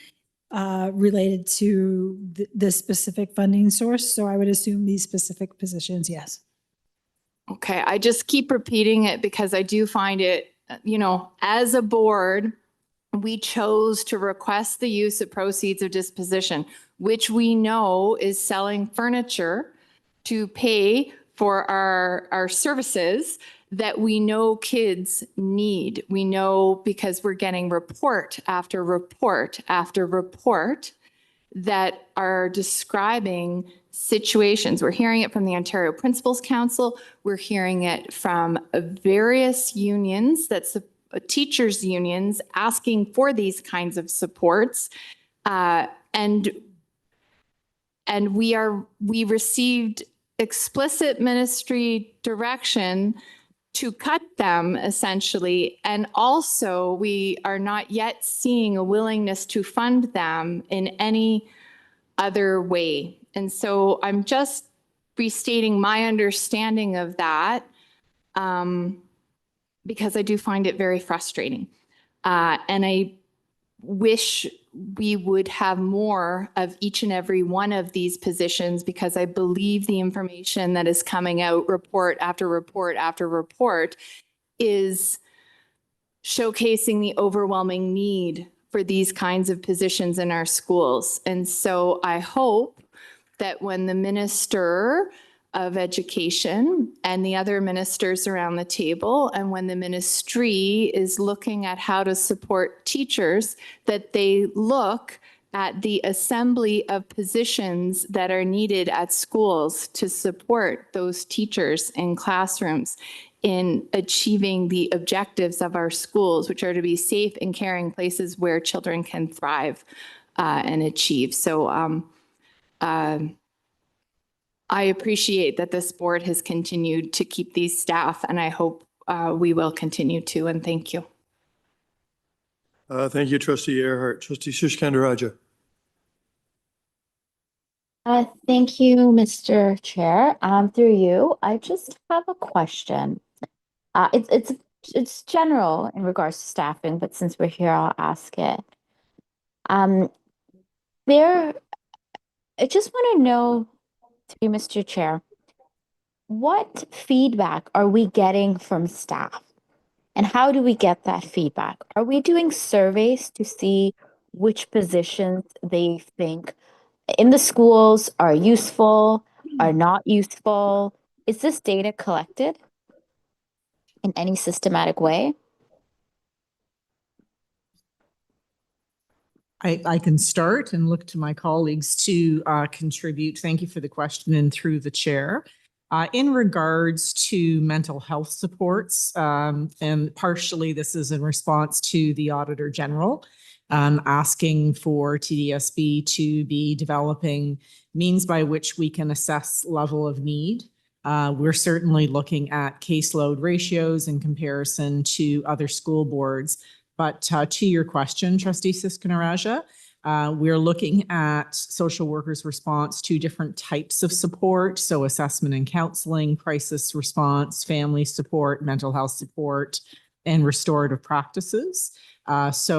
related to the specific funding source. So I would assume these specific positions, yes. Okay, I just keep repeating it because I do find it, as a board, we chose to request the use of proceeds of disposition, which we know is selling furniture to pay for our services that we know kids need. We know because we're getting report after report after report that are describing situations. We're hearing it from the Ontario Principals Council. We're hearing it from various unions, that's teachers unions, asking for these kinds of supports. And we received explicit ministry direction to cut them essentially. And also we are not yet seeing a willingness to fund them in any other way. And so I'm just restating my understanding of that because I do find it very frustrating. And I wish we would have more of each and every one of these positions because I believe the information that is coming out report after report after report is showcasing the overwhelming need for these kinds of positions in our schools. And so I hope that when the Minister of Education and the other ministers around the table, and when the ministry is looking at how to support teachers, that they look at the assembly of positions that are needed at schools to support those teachers in classrooms in achieving the objectives of our schools, which are to be safe and caring places where children can thrive and achieve. So I appreciate that this board has continued to keep these staff, and I hope we will continue to, and thank you. Thank you, Trustee Earhart. Trustee Sishkandaraja. Thank you, Mr. Chair. Through you, I just have a question. It's general in regards to staffing, but since we're here, I'll ask it. I just want to know, through you, Mr. Chair, what feedback are we getting from staff? And how do we get that feedback? Are we doing surveys to see which positions they think in the schools are useful, are not useful? Is this data collected in any systematic way? I can start and look to my colleagues to contribute. Thank you for the question and through the chair. In regards to mental health supports, and partially this is in response to the Auditor General asking for TDSB to be developing means by which we can assess level of need. We're certainly looking at caseload ratios in comparison to other school boards. But to your question, Trustee Siskanaraja, we're looking at social workers' response to different types of support. So assessment and counseling, crisis response, family support, mental health support, and restorative practices. That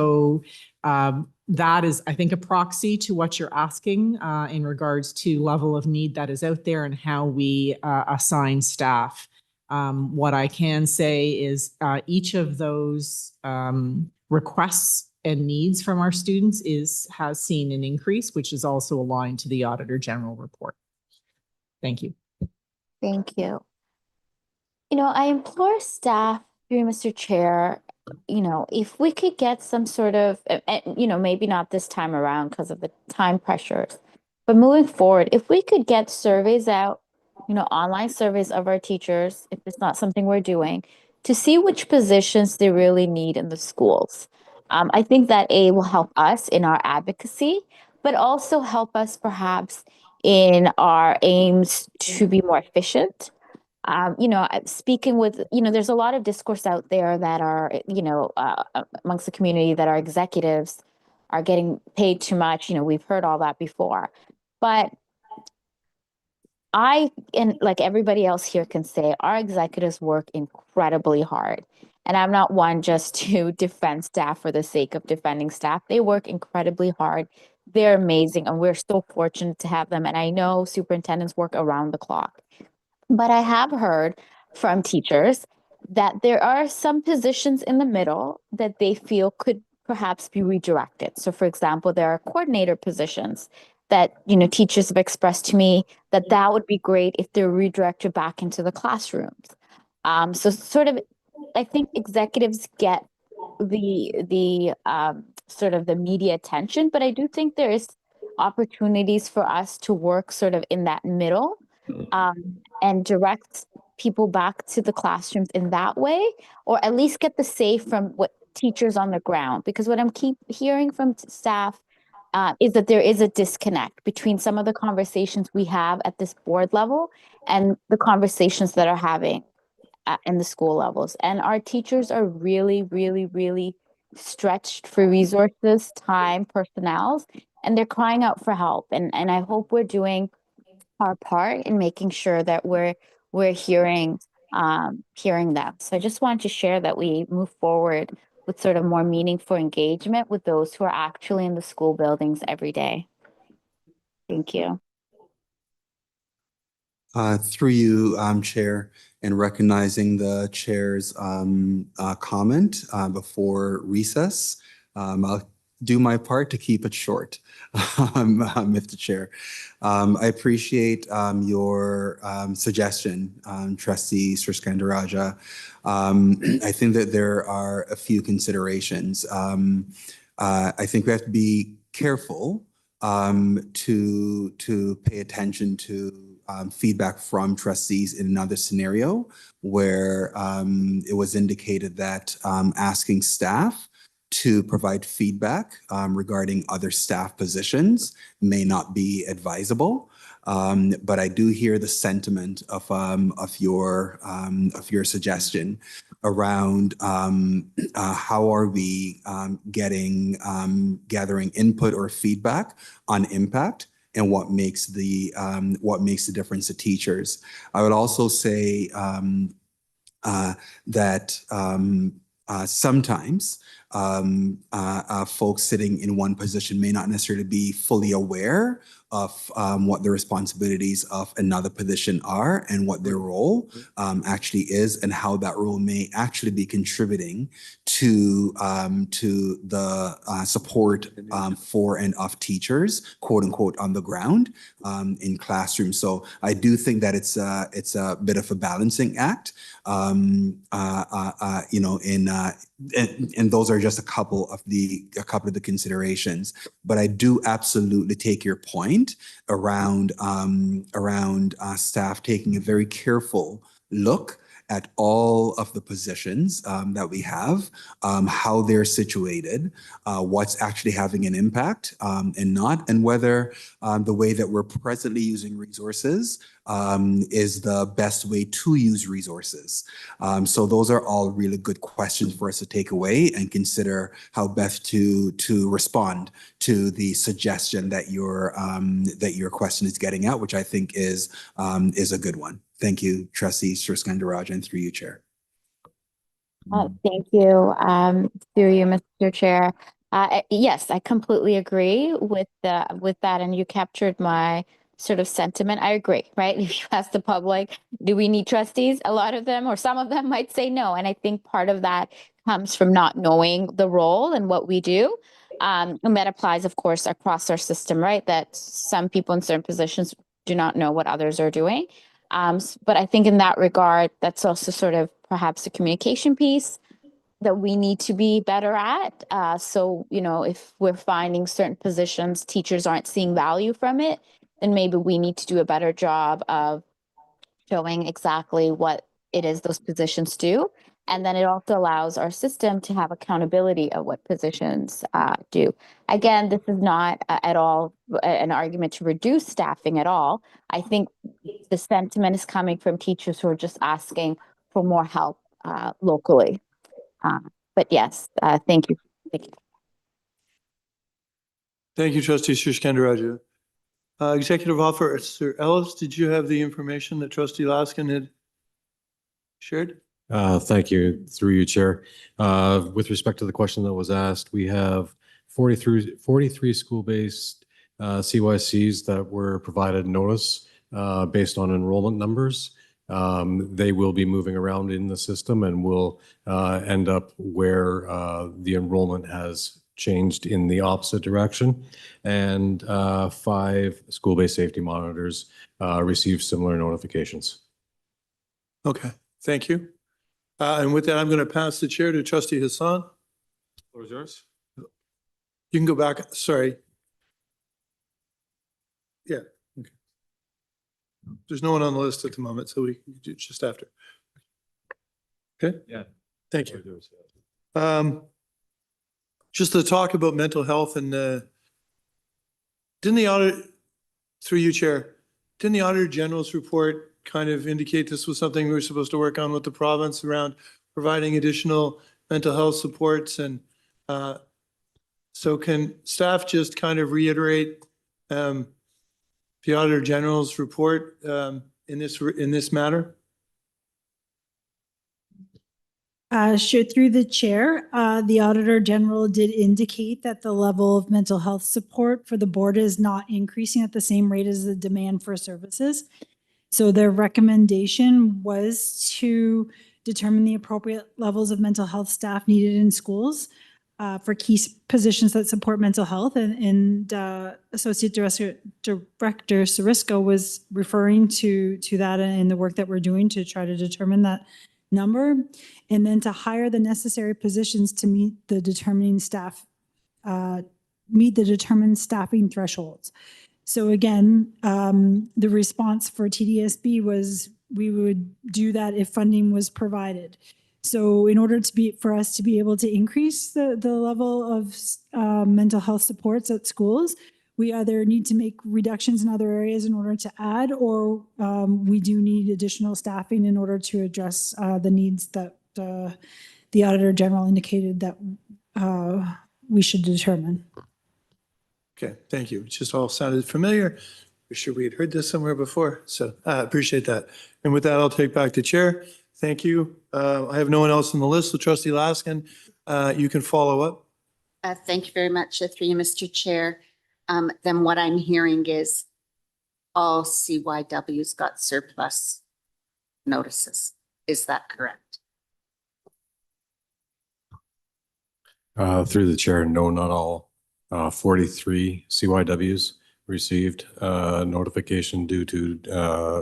is, I think, a proxy to what you're asking in regards to level of need that is out there and how we assign staff. What I can say is each of those requests and needs from our students has seen an increase, which is also aligned to the Auditor General report. Thank you. Thank you. I implore staff, through Mr. Chair, if we could get some sort of, maybe not this time around because of the time pressures, but moving forward, if we could get surveys out, online surveys of our teachers, if it's not something we're doing, to see which positions they really need in the schools. I think that will help us in our advocacy, but also help us perhaps in our aims to be more efficient. Speaking with, there's a lot of discourse out there that are, amongst the community that our executives are getting paid too much. We've heard all that before, but and like everybody else here can say, our executives work incredibly hard. And I'm not one just to defend staff for the sake of defending staff. They work incredibly hard. They're amazing. And we're so fortunate to have them. And I know superintendents work around the clock. But I have heard from teachers that there are some positions in the middle that they feel could perhaps be redirected. So for example, there are coordinator positions that, teachers have expressed to me that would be great if they're redirected back into the classrooms. So sort of, I think executives get the sort of the media attention, but I do think there is opportunities for us to work sort of in that middle and direct people back to the classrooms in that way, or at least get the say from what teachers on the ground. Because what I'm keep hearing from staff is that there is a disconnect between some of the conversations we have at this board level and the conversations that are in the school levels. And our teachers are really, really, really stretched for resources, time, personnel, and they're crying out for help. And I hope we're doing our part in making sure that we're hearing them. So I just wanted to share that we move forward with sort of more meaningful engagement with those who are actually in the school buildings every day. Thank you. Through you, Chair, and recognizing the Chair's comment before recess, I'll do my part to keep it short, Mr. Chair. I appreciate your suggestion, Trustee Sriskandarajah. I think that there are a few considerations. I think we have to be careful to pay attention to feedback from trustees in another scenario where it was indicated that asking staff to provide feedback regarding other staff positions may not be advisable. But I do hear the sentiment of your suggestion around how are we gathering input or feedback on impact and what makes the difference to teachers. I would also say that sometimes folks sitting in one position may not necessarily be fully aware of what the responsibilities of another position are and what their role actually is and how that role may actually be contributing to the support for and of teachers, quote unquote, on the ground in classrooms. So I do think that it's a bit of a balancing act. You know, and those are just a couple of the considerations. But I do absolutely take your point around staff taking a very careful look at all of the positions that we have, how they're situated, what's actually having an impact and not, and whether the way that we're presently using resources is the best way to use resources. So those are all really good questions for us to take away and consider how best to respond to the suggestion that your question is getting at, which I think is a good one. Thank you, Trustee Sriskandarajah, and through you, Chair. Thank you, through you, Mr. Chair. Yes, I completely agree with that, and you captured my sort of sentiment. I agree, right? If you ask the public, do we need trustees? A lot of them, or some of them, might say no, and I think part of that comes from not knowing the role and what we do. And that applies, of course, across our system, right? That some people in certain positions do not know what others are doing. But I think in that regard, that's also sort of perhaps a communication piece that we need to be better at. So, you know, if we're finding certain positions, teachers aren't seeing value from it, then maybe we need to do a better job of showing exactly what it is those positions do. And then it also allows our system to have accountability of what positions do. Again, this is not at all an argument to reduce staffing at all. I think the sentiment is coming from teachers who are just asking for more help locally. But yes, thank you. Thank you. Thank you, Trustee Sriskandarajah. Executive Officer Ellis, did you have the information that Trustee Laskin had shared? Thank you, through you, Chair. With respect to the question that was asked, we have 43 school-based CYCs that were provided notice based on enrollment numbers. They will be moving around in the system and will end up where the enrollment has changed in the opposite direction. And 5 school-based safety monitors received similar notifications. Okay, thank you. And with that, I'm going to pass the chair to Trustee Hassan. Floor is yours. You can go back. Sorry. Yeah. Okay. There's no one on the list at the moment, so we can do it just after. Okay. Yeah. Thank you. Just to talk about mental health and didn't the audit, through you, Chair, didn't the Auditor General's report kind of indicate this was something we were supposed to work on with the province around providing additional mental health supports. And so can staff just kind of reiterate the Auditor General's report in this matter? Sure, through the chair, the Auditor General did indicate that the level of mental health support for the board is not increasing at the same rate as the demand for services. So their recommendation was to determine the appropriate levels of mental health staff needed in schools for key positions that support mental health. And Associate Director Sarisco was referring to that in the work that we're doing to try to determine that number, and then to hire the necessary positions to meet the determined staffing thresholds. So again, the response for TDSB was we would do that if funding was provided. So in order for us to be able to increase the level of mental health supports at schools, we either need to make reductions in other areas in order to add, or we do need additional staffing in order to address the needs that the Auditor General indicated that we should determine. Okay, thank you. It just all sounded familiar. We're sure we had heard this somewhere before, so I appreciate that. And with that, I'll take back to chair. Thank you. I have no one else on the list, so Trustee Laskin, you can follow up. Thank you very much, through you, Mr. Chair. Then what I'm hearing is all CYWs got surplus notices. Is that correct? Through the chair, no, not all. 43 CYWs received notification due to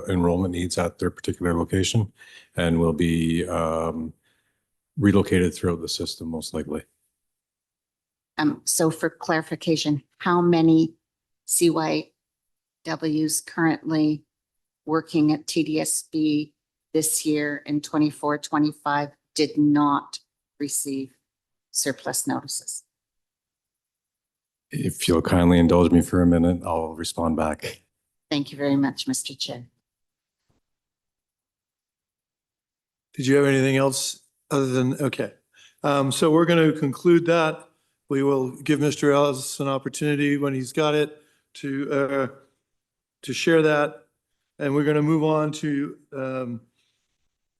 enrollment needs at their particular location and will be relocated throughout the system most likely. So for clarification, how many CYWs currently working at TDSB this year in 24-25 did not receive surplus notices? If you'll kindly indulge me for a minute, I'll respond back. Thank you very much, Mr. Chair. Did you have anything else other than, okay. So we're going to conclude that. We will give Mr. Ellis an opportunity when he's got it to share that. And we're going to move on to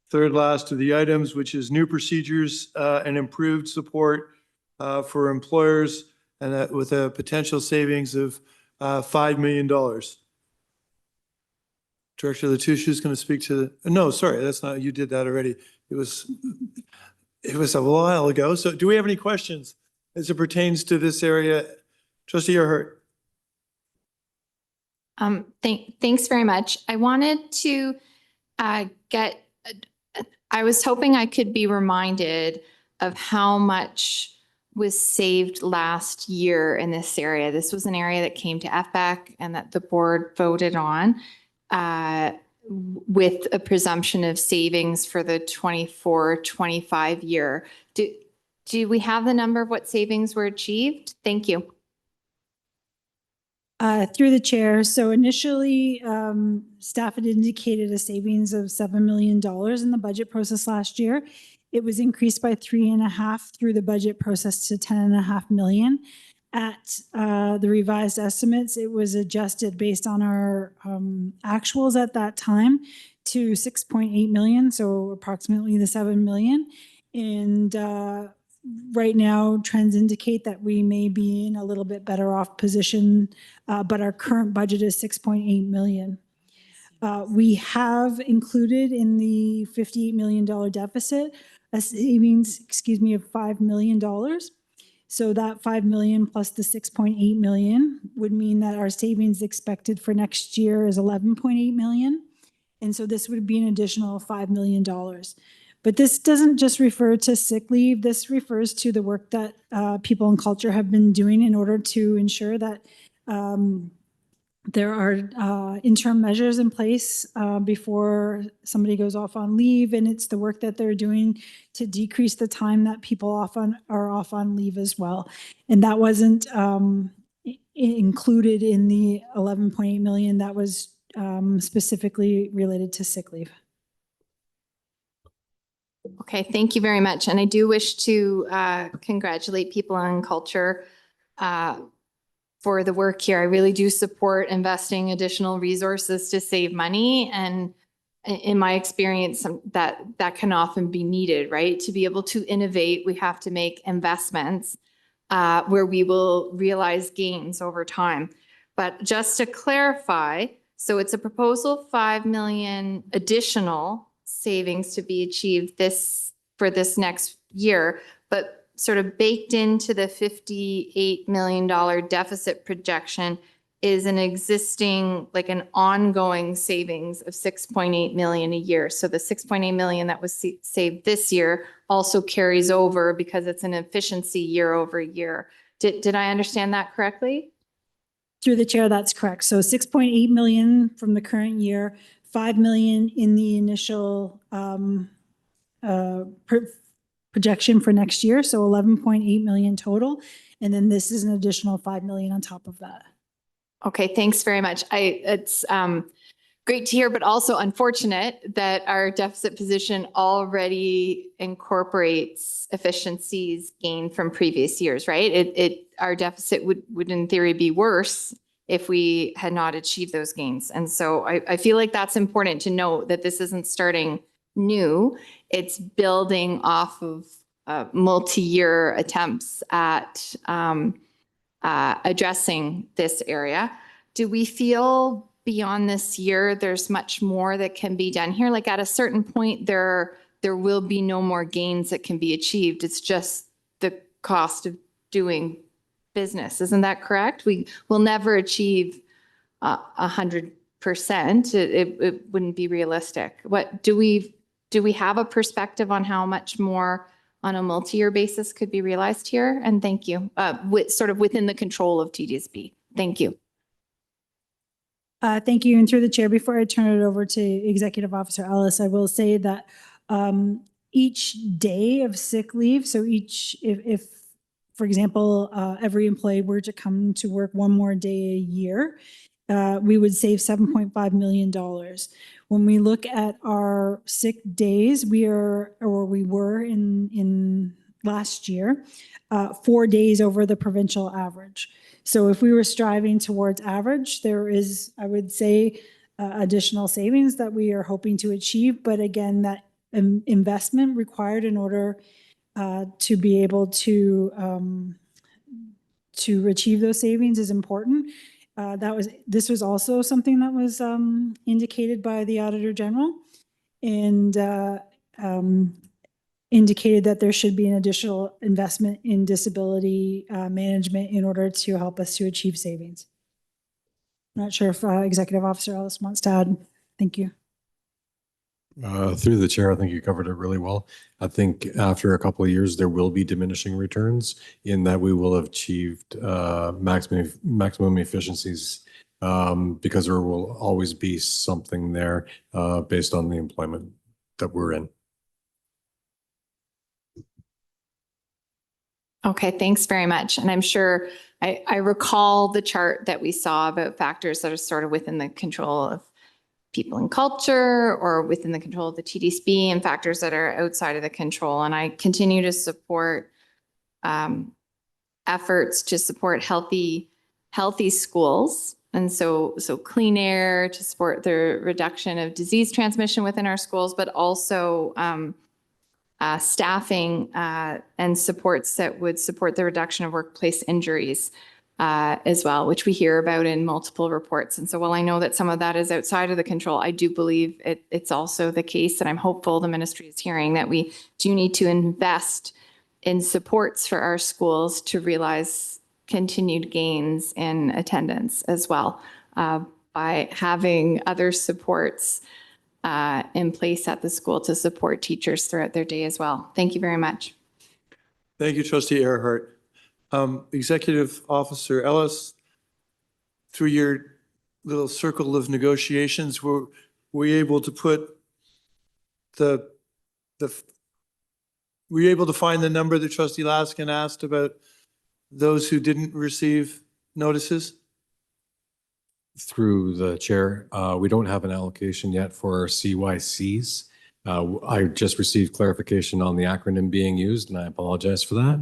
third last of the items, which is new procedures and improved support for employers, and that with a potential savings of $5 million. Director Latouche is going to speak to the, no, sorry, that's not, you did that already. It was a while ago. So do we have any questions as it pertains to this area? Trustee Earhart. Thanks very much. I wanted to I was hoping I could be reminded of how much was saved last year in this area. This was an area that came to FBAC and that the board voted on with a presumption of savings for the 24-25 year. Do we have the number of what savings were achieved? Thank you. Through the chair. So initially, staff had indicated a savings of $7 million in the budget process last year. It was increased by 3.5 through the budget process to 10.5 million. At the revised estimates, it was adjusted based on our actuals at that time to 6.8 million, so approximately the 7 million. And right now, trends indicate that we may be in a little bit better off position, but our current budget is 6.8 million. We have included in the $58 million deficit a savings, of $5 million. So that 5 million plus the 6.8 million would mean that our savings expected for next year is 11.8 million. And so this would be an additional $5 million. But this doesn't just refer to sick leave. This refers to the work that people in culture have been doing in order to ensure that there are interim measures in place before somebody goes off on leave. And it's the work that they're doing to decrease the time that people are off on leave as well. And that wasn't included in the 11.8 million that was specifically related to sick leave. Okay, thank you very much. And I do wish to congratulate people on culture for the work here. I really do support investing additional resources to save money. And in my experience, that can often be needed, right? To be able to innovate, we have to make investments where we will realize gains over time. But just to clarify, so it's a proposal 5 million additional savings to be achieved for this next year, but sort of baked into the $58 million deficit projection is an existing, like an ongoing savings of 6.8 million a year. So the 6.8 million that was saved this year also carries over because it's an efficiency year over year. Did I understand that correctly? Through the chair, that's correct. So 6.8 million from the current year, 5 million in the initial projection for next year. So 11.8 million total. And then this is an additional 5 million on top of that. Okay, thanks very much. It's great to hear, but also unfortunate that our deficit position already incorporates efficiencies gained from previous years, right? Our deficit would in theory be worse if we had not achieved those gains. And so I feel like that's important to note, that this isn't starting new. It's building off of multi-year attempts at addressing this area. Do we feel beyond this year there's much more that can be done here? Like at a certain point, there will be no more gains that can be achieved. It's just the cost of doing business. Isn't that correct? We will never achieve 100%. It wouldn't be realistic. What do we have a perspective on how much more on a multi-year basis could be realized here? And thank you. Sort of within the control of TDSB. Thank you. Thank you. And through the chair, before I turn it over to Executive Officer Ellis, I will say that each day of sick leave, so if for example, every employee were to come to work one more day a year, we would save $7.5 million. When we look at our sick days, we were in last year, 4 days over the provincial average. So if we were striving towards average, there is, I would say, additional savings that we are hoping to achieve. But again, that investment required in order to be able to achieve those savings is important. This was also something that was indicated by the Auditor General, and indicated that there should be an additional investment in disability management in order to help us to achieve savings. I'm not sure if Executive Officer Ellis wants to add. Thank you. Through the chair, I think you covered it really well. I think after a couple of years, there will be diminishing returns in that we will have achieved maximum efficiencies because there will always be something there based on the employment that we're in. Okay, thanks very much. And I'm sure I recall the chart that we saw about factors that are sort of within the control of people and culture or within the control of the TDSB, and factors that are outside of the control. And I continue to support efforts to support healthy schools. And so clean air to support the reduction of disease transmission within our schools, but also staffing and supports that would support the reduction of workplace injuries as well, which we hear about in multiple reports. And so while I know that some of that is outside of the control, I do believe it's also the case, and I'm hopeful the ministry is hearing that we do need to invest in supports for our schools to realize continued gains in attendance as well by having other supports in place at the school to support teachers throughout their day as well. Thank you very much. Thank you, Trustee Earhart. Executive Officer Ellis, through your little circle of negotiations, were we able to put were you able to find the number that Trustee Laskin asked about those who didn't receive notices? through the chair, we don't have an allocation yet for our CYCs. I just received clarification on the acronym being used, and I apologize for that.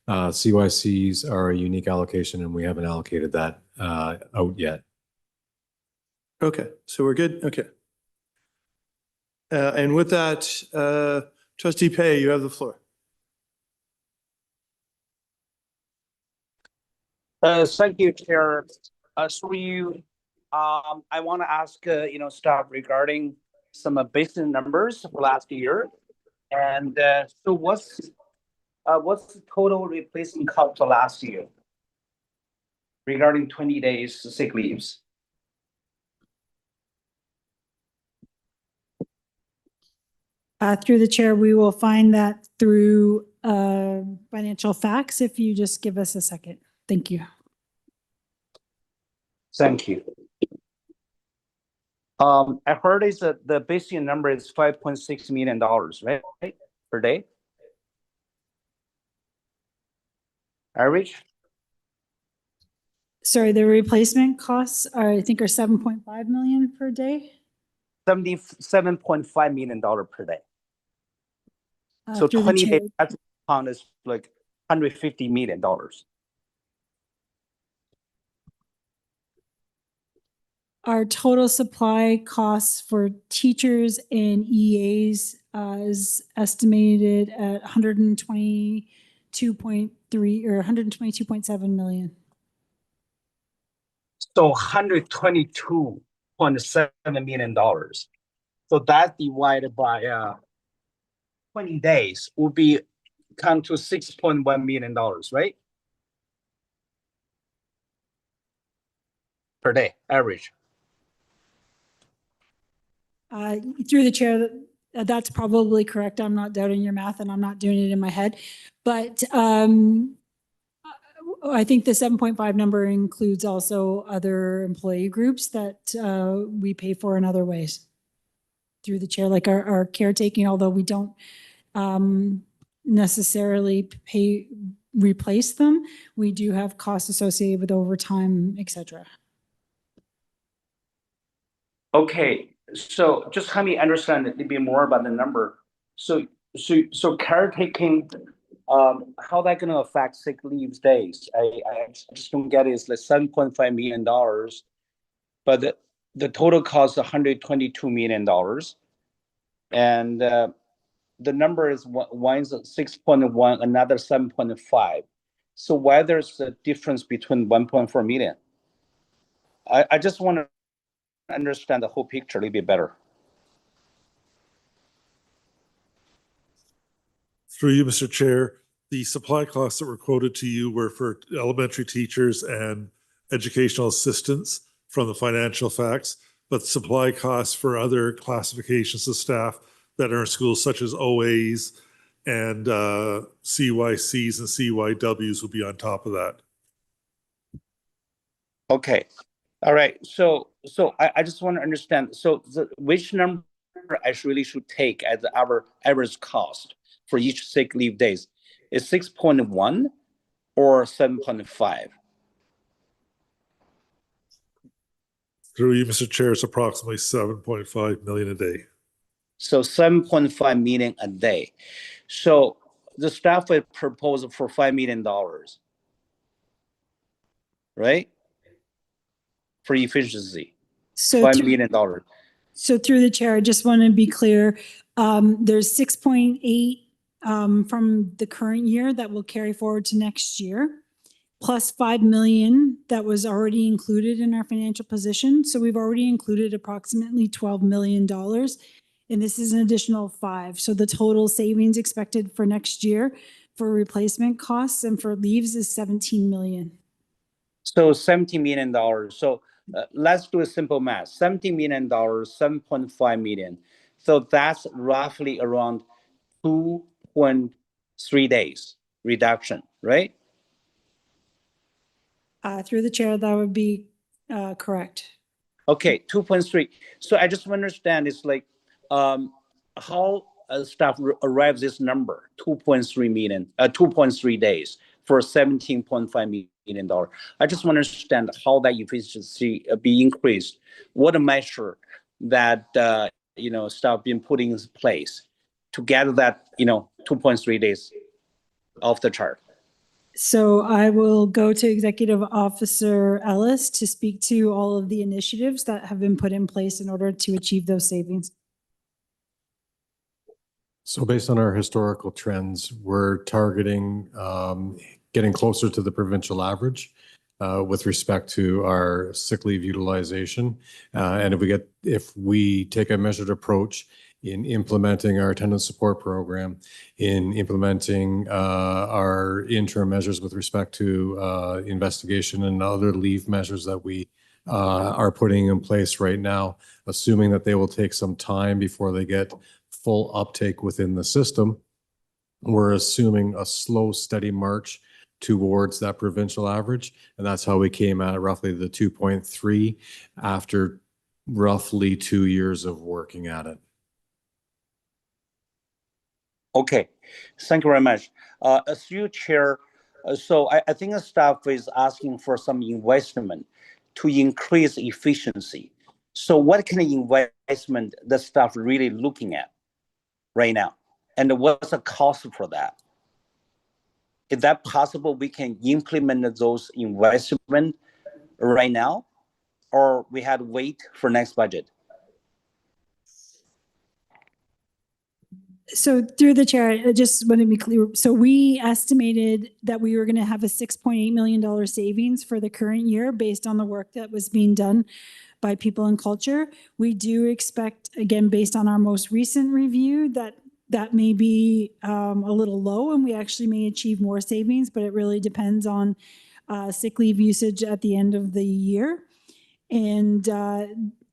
CYCs are a unique allocation, and we haven't allocated that out yet. Okay, so we're good? Okay. And with that, Trustee Pay, you have the floor. Thank you, Chair. I want to ask, staff regarding some basic numbers for last year. And so what's the total replacement cost for last year regarding 20 days sick leaves? Through the chair, we will find that through financial facts if you just give us a second. Thank you. Thank you. I heard is that the basic number is $5.6 million, right? Per day? Average? Sorry, the replacement costs are, I think, are 7.5 million per day. $77.5 million per day. So Through the 20 chair. days, that's pound is like $150 million. Our total supply costs for teachers and EAs is estimated at 122.3 or 122.7 million. So $122.7 million. So that divided by 20 days would be come to $6.1 million, right? Per day, average. Through the chair, that's probably correct. I'm not doubting your math and I'm not doing it in my head. But I think the 7.5 number includes also other employee groups that we pay for in other ways. Through the chair, like our caretaking, although we don't necessarily replace them, we do have costs associated with overtime, etc. Okay, so just help me understand a little bit more about the number. So caretaking, how that gonna affect sick leave days? I just don't get it. It's like $7.5 million, but the total cost is $122 million, and the number is one is 6.1, another 7.5. So why there's a difference between 1.4 million? I just want to understand the whole picture a little bit better. Through you, Mr. Chair, the supply costs that were quoted to you were for elementary teachers and educational assistants from the financial facts, but supply costs for other classifications of staff that are in schools such as OAs and CYCs and CYWs will be on top of that. Okay. All right. So I just want to understand. So which number I really should take as our average cost for each sick leave days? Is 6.1 or 7.5? Through you, Mr. Chair, it's approximately 7.5 million a day. So 7.5 million a day. So the staff would propose for $5 million, right? For efficiency, So $5 million. So through the chair, I just want to be clear. There's 6.8 from the current year that will carry forward to next year, plus 5 million that was already included in our financial position. So we've already included approximately $12 million, and this is an additional 5. So the total savings expected for next year for replacement costs and for leaves is 17 million. So $17 million. So let's do a simple math. $17 million, 7.5 million. So that's roughly around 2.3 days reduction, right? Through the chair, that would be correct. Okay, 2.3. So I just want to understand, it's like how staff arrives this number, 2.3 million, 2.3 days for 17.5 million. million. I just want to understand how that efficiency be increased. What a measure that staff been putting in place to get that 2.3 days off the chart. So I will go to Executive Officer Ellis to speak to all of the initiatives that have been put in place in order to achieve those savings. So based on our historical trends, we're targeting getting closer to the provincial average with respect to our sick leave utilization. And if we take a measured approach in implementing our attendance support program, in implementing our interim measures with respect to investigation and other leave measures that we are putting in place right now, assuming that they will take some time before they get full uptake within the system, we're assuming a slow, steady march towards that provincial average. And that's how we came at roughly the 2.3 after roughly 2 years of working at it. Okay, thank you very much. As you chair, so I think the staff is asking for some investment to increase efficiency. So what kind of investment the staff really looking at right now? And what's the cost for that? Is that possible we can implement those investment right now, or we had to wait for next budget? So through the chair, I just want to be clear. So we estimated that we were going to have a $6.8 million savings for the current year based on the work that was being done by People and Culture. We do expect, again, based on our most recent review, that may be a little low and we actually may achieve more savings, but it really depends on sick leave usage at the end of the year. And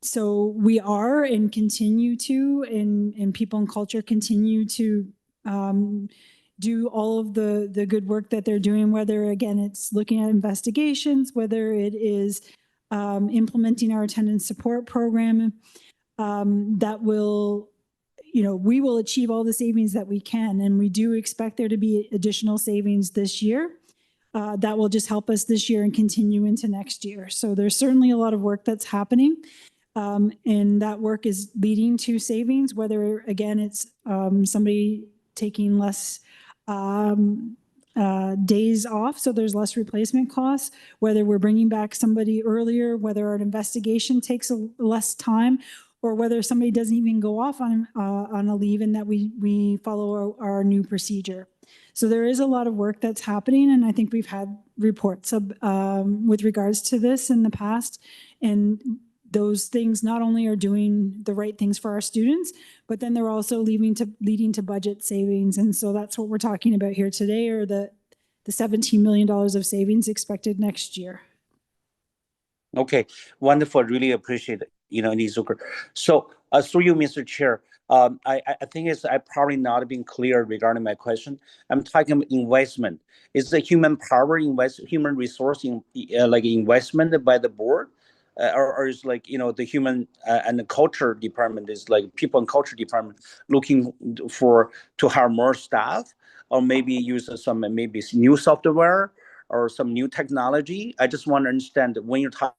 so we are and continue to, and People and Culture continue to do all of the good work that they're doing, whether, again, it's looking at investigations, whether it is implementing our attendance support program that will, we will achieve all the savings that we can. And we do expect there to be additional savings this year. That will just help us this year and continue into next year. So there's certainly a lot of work that's happening. And that work is leading to savings, whether, again, it's somebody taking less days off, so there's less replacement costs, whether we're bringing back somebody earlier, whether an investigation takes less time, or whether somebody doesn't even go off on a leave and that we follow our new procedure. So there is a lot of work that's happening, and I think we've had reports with regards to this in the past. And those things not only are doing the right things for our students, but then they're also leading to budget savings. And so that's what we're talking about here today, or the $17 million of savings expected next year. Okay, wonderful. Really appreciate it, Nizuka. So through you, Mr. Chair, I think I probably not been clear regarding my question. I'm talking about investment. Is the human power human resource investment by the board? Or is the human and the culture department is People and Culture department looking to hire more staff, or maybe use some new software or some new technology? I just want to understand when you're talking.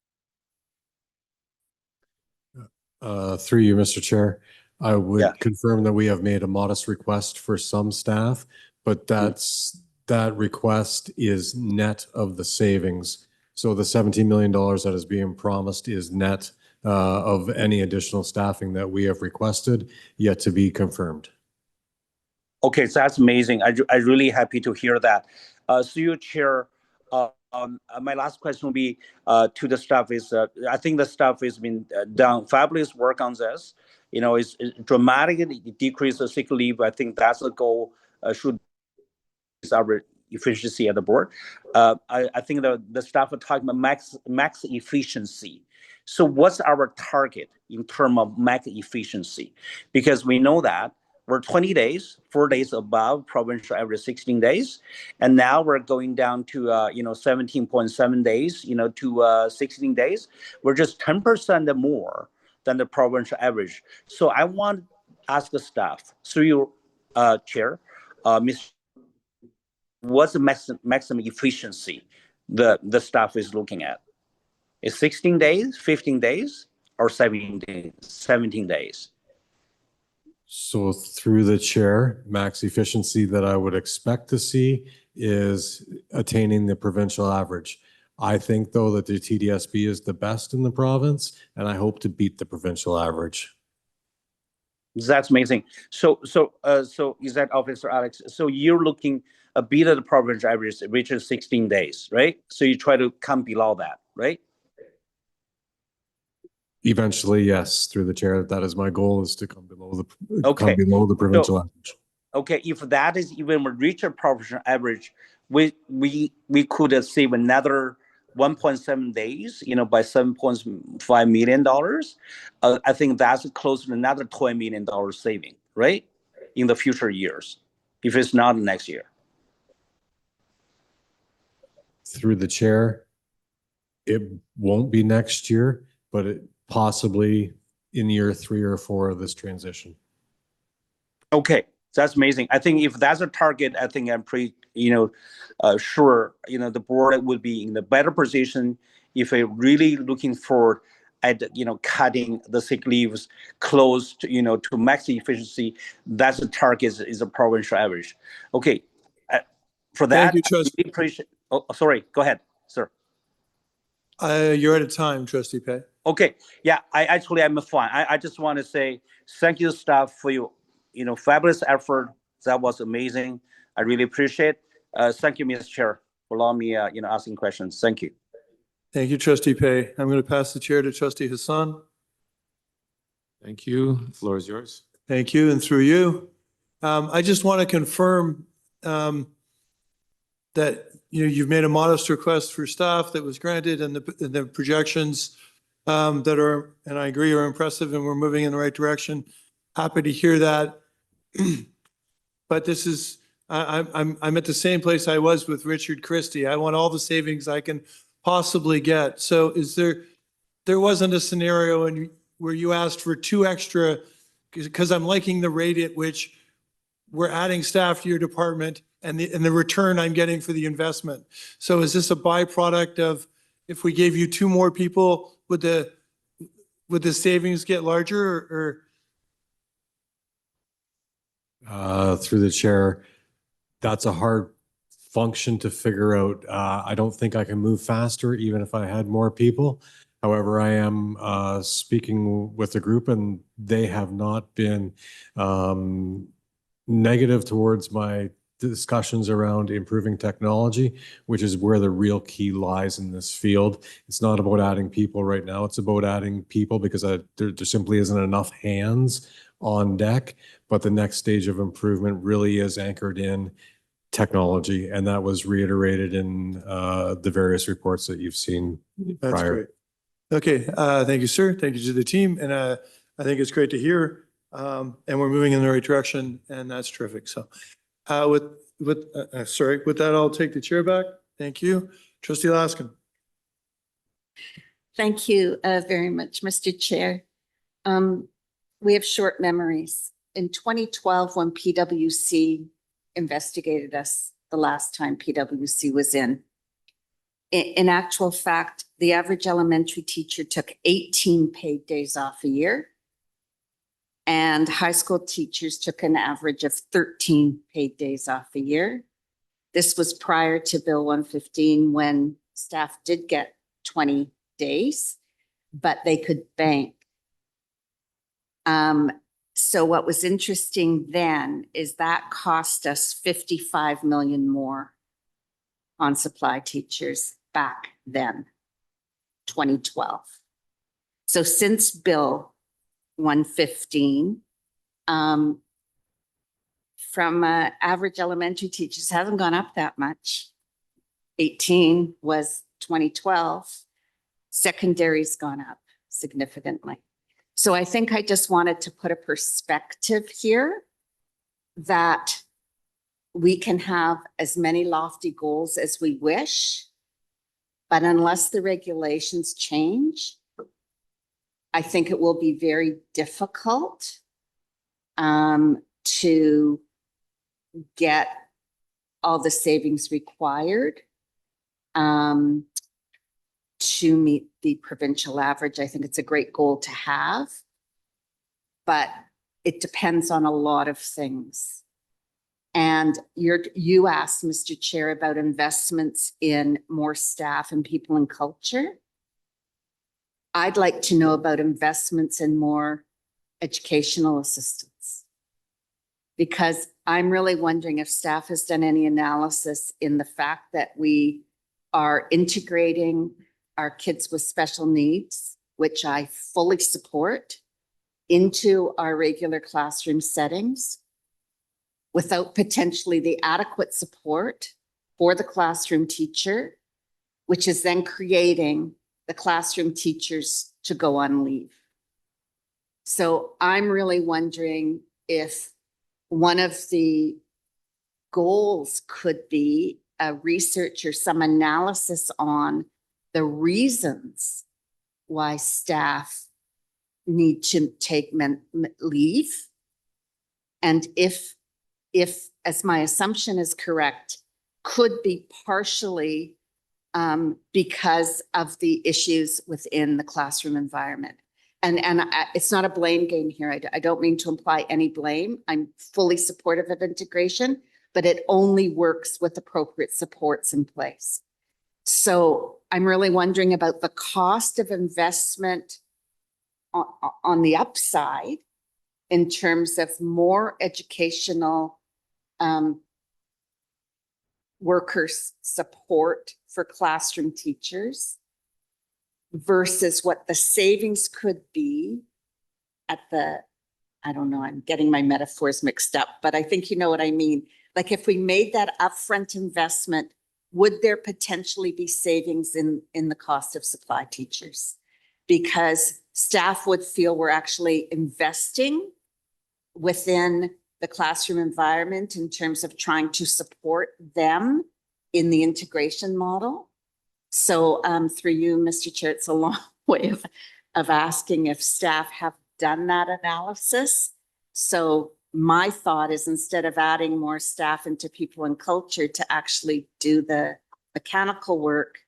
Through you, Mr. Chair, I would confirm that we have made a modest request for some staff, but that request is net of the savings. So the $17 million that is being promised is net of any additional staffing that we have requested, yet to be confirmed. Okay, so that's amazing. I'm really happy to hear that. So you, Chair, my last question will be to the staff is, I think the staff has been done fabulous work on this. It's dramatically decrease the sick leave. I think that's the goal, should be our efficiency at the board. I think the staff are talking about max efficiency. So what's our target in terms of max efficiency? Because we know that we're 20 days, 4 days above provincial average 16 days. And now we're going down to, 17.7 days, to 16 days. We're just 10% more than the provincial average. So I want to ask the staff, through your Chair, Ms. What's the maximum efficiency the staff is looking at? Is 16 days, 15 days, or 17 days? So through the chair, max efficiency that I would expect to see is attaining the provincial average. I think though that the TDSB is the best in the province, and I hope to beat the provincial average. That's amazing. So is that Officer Alex? So you're looking a bit of the provincial average, which is 16 days, right? So you try to come below that, right? Eventually, yes, through the chair, that is my goal, is to come below the Okay. provincial average. Okay, if that is even reach a provincial average, we could save another 1.7 days, by $7.5 million. I think that's close to another $20 million saving, right? In the future years, if it's not next year. Through the chair, it won't be next year, but it possibly in year 3 or 4 of this transition. Okay, that's amazing. I think if that's a target, I think I'm pretty, sure, the board would be in the better position if they're really looking for at, cutting the sick leaves close to, to max efficiency. That's the target is a provincial average. Okay, for that, Thank you, Trustee. I really appreciate. Oh, sorry. Go ahead, sir. You're out of time, Trustee Pei. Okay, yeah, I'm fine. I just want to say thank you, staff, for your, fabulous effort. That was amazing. I really appreciate. Thank you, Mr. Chair, for allowing me, asking questions. Thank you. Thank you, Trustee Pei. I'm going to pass the chair to Trustee Hassan. Thank you. The floor is yours. Thank you, and through you. I just want to confirm that you've made a modest request for staff that was granted, and the projections that are, and I agree, are impressive, and we're moving in the right direction. Happy to hear that. But this is, I'm at the same place I was with Richard Christie. I want all the savings I can possibly get. So there wasn't a scenario where you asked for 2 extra, because I'm liking the rate at which we're adding staff to your department and the return I'm getting for the investment. So is this a byproduct of, if we gave you 2 more people, would the savings get larger, or? Through the chair, that's a hard function to figure out. I don't think I can move faster even if I had more people. However, I am speaking with the group, and they have not been negative towards my discussions around improving technology, which is where the real key lies in this field. It's not about adding people right now. It's about adding people because there simply isn't enough hands on deck. But the next stage of improvement really is anchored in technology, and that was reiterated in the various reports that you've seen prior. That's great. Okay, thank you, sir. Thank you to the team, and I think it's great to hear, and we're moving in the right direction, and that's terrific. So with that, I'll take the chair back. Thank you. Trustee Laskin. Thank you very much, Mr. Chair. We have short memories. In 2012, when PwC investigated us, the last time PwC was in actual fact, the average elementary teacher took 18 paid days off a year, and high school teachers took an average of 13 paid days off a year. This was prior to Bill 115, when staff did get 20 days, but they could bank. So what was interesting then is that cost us 55 million more on supply teachers back then, 2012. So since Bill 115, from average elementary teachers hasn't gone up that much. 18 was 2012. Secondary's gone up significantly. So I think I just wanted to put a perspective here that we can have as many lofty goals as we wish, but unless the regulations change, I think it will be very difficult to get all the savings required to meet the provincial average. I think it's a great goal to have, but it depends on a lot of things. And you asked, Mr. Chair, about investments in more staff and people and culture. I'd like to know about investments in more educational assistance, because I'm really wondering if staff has done any analysis in the fact that we are integrating our kids with special needs, which I fully support, into our regular classroom settings without potentially the adequate support for the classroom teacher, which is then creating the classroom teachers to go on leave. So I'm really wondering if one of the goals could be a research or some analysis on the reasons why staff need to take leave. And if, as my assumption is correct, could be partially because of the issues within the classroom environment. And it's not a blame game here. I don't mean to imply any blame. I'm fully supportive of integration, but it only works with appropriate supports in place. So I'm really wondering about the cost of investment on the upside in terms of more educational workers support for classroom teachers versus what the savings could be at the, I don't know, I'm getting my metaphors mixed up, but I think you know what I mean. Like if we made that upfront investment, would there potentially be savings in the cost of supply teachers? Because staff would feel we're actually investing within the classroom environment in terms of trying to support them in the integration model. So through you, Mr. Chair, it's a long way of asking if staff have done that analysis. So my thought is, instead of adding more staff into people and culture to actually do the mechanical work,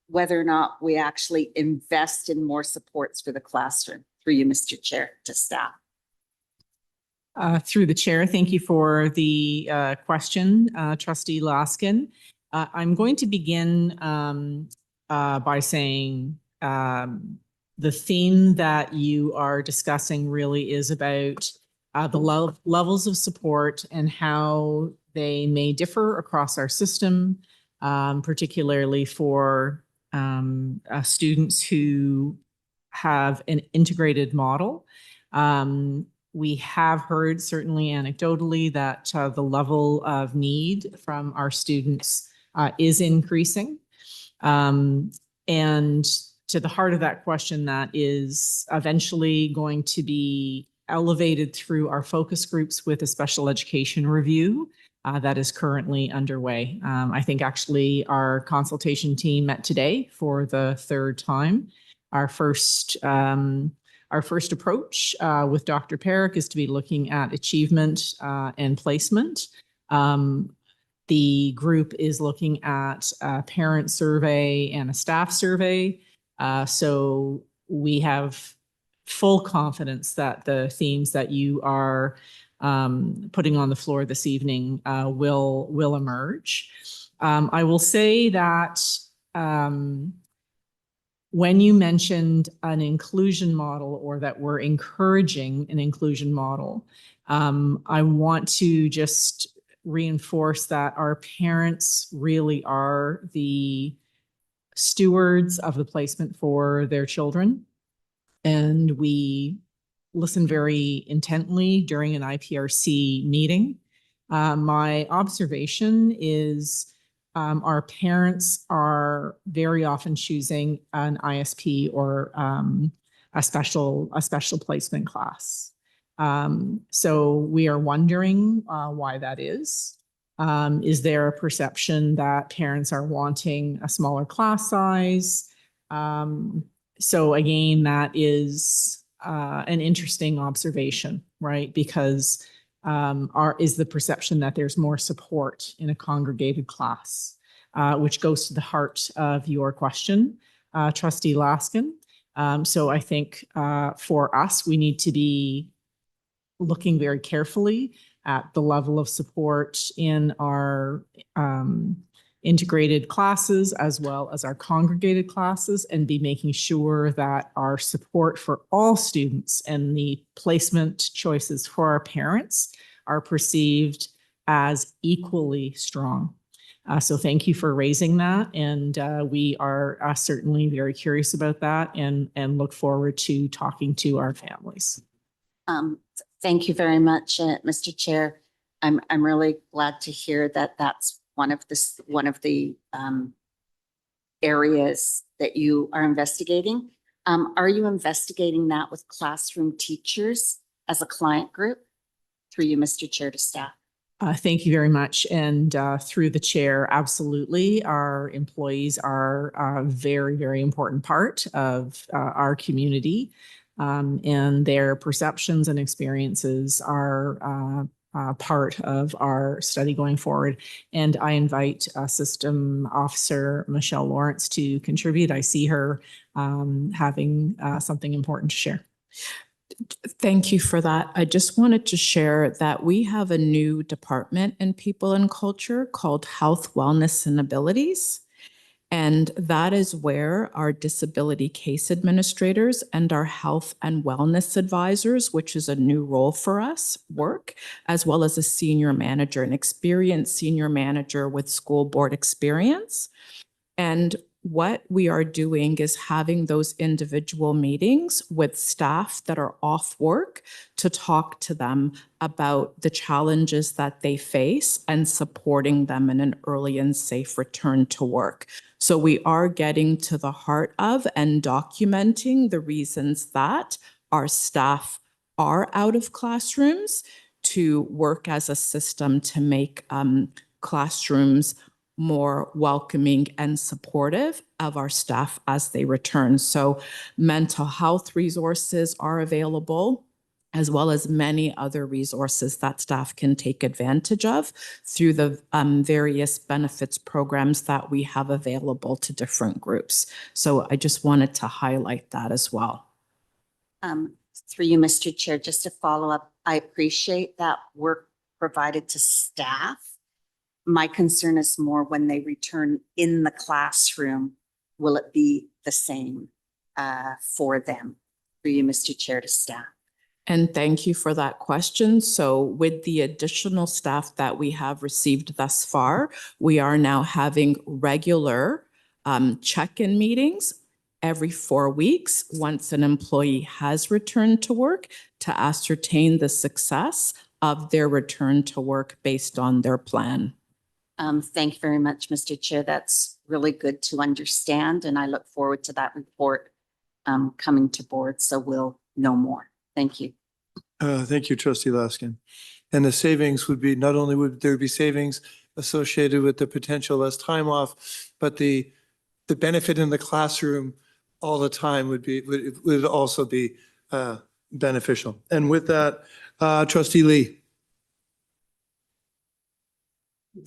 whether or not we actually invest in more supports for the classroom. Through you, Mr. Chair, to staff. Through the chair, thank you for the question, Trustee Laskin. I'm going to begin by saying the theme that you are discussing really is about the levels of support and how they may differ across our system, particularly for students who have an integrated model. We have heard, certainly anecdotally, that the level of need from our students is increasing. And to the heart of that question, that is eventually going to be elevated through our focus groups with a special education review that is currently underway. I think actually our consultation team met today for the third time. Our first approach with Dr. Perrick is to be looking at achievement and placement. The group is looking at a parent survey and a staff survey. So we have full confidence that the themes that you are putting on the floor this evening will emerge. I will say that when you mentioned an inclusion model, or that we're encouraging an inclusion model, I want to just reinforce that our parents really are the stewards of the placement for their children. And we listen very intently during an IPRC meeting. My observation is our parents are very often choosing an ISP or a special placement class. So we are wondering why that is. Is there a perception that parents are wanting a smaller class size? So again, that is an interesting observation, right? Because is the perception that there's more support in a congregated class. which goes to the heart of your question, Trustee Laskin. So I think for us, we need to be looking very carefully at the level of support in our integrated classes as well as our congregated classes, and be making sure that our support for all students and the placement choices for our parents are perceived as equally strong. So thank you for raising that. And we are certainly very curious about that and look forward to talking to our families. Thank you very much, Mr. Chair. I'm really glad to hear that that's one of the areas that you are investigating. Are you investigating that with classroom teachers as a client group? Through you, Mr. Chair, to staff. Thank you very much. And through the chair, absolutely. Our employees are a very, very important part of our community, and their perceptions and experiences are part of our study going forward. And I invite System Officer Michelle Lawrence to contribute. I see her having something important to share. Thank you for that. I just wanted to share that we have a new department in People and Culture called Health, Wellness, and Abilities. And that is where our disability case administrators and our health and wellness advisors, which is a new role for us, work, as well as a senior manager, an experienced senior manager with school board experience. And what we are doing is having those individual meetings with staff that are off work to talk to them about the challenges that they face and supporting them in an early and safe return to work. So we are getting to the heart of and documenting the reasons that our staff are out of classrooms to work as a system to make classrooms more welcoming and supportive of our staff as they return. So mental health resources are available, as well as many other resources that staff can take advantage of through the various benefits programs that we have available to different groups. So I just wanted to highlight that as well. Through you, Mr. Chair, just to follow up, I appreciate that work provided to staff. My concern is more when they return in the classroom, will it be the same for them? Through you, Mr. Chair, to staff. And thank you for that question. So with the additional staff that we have received thus far, we are now having regular check-in meetings every 4 weeks once an employee has returned to work to ascertain the success of their return to work based on their plan. Thank you very much, Mr. Chair. That's really good to understand, and I look forward to that report coming to board, so we'll know more. Thank you. Thank you, Trustee Laskin. And the savings would be, not only would there be savings associated with the potential less time off, but the benefit in the classroom all the time would also be beneficial. And with that, Trustee Lee.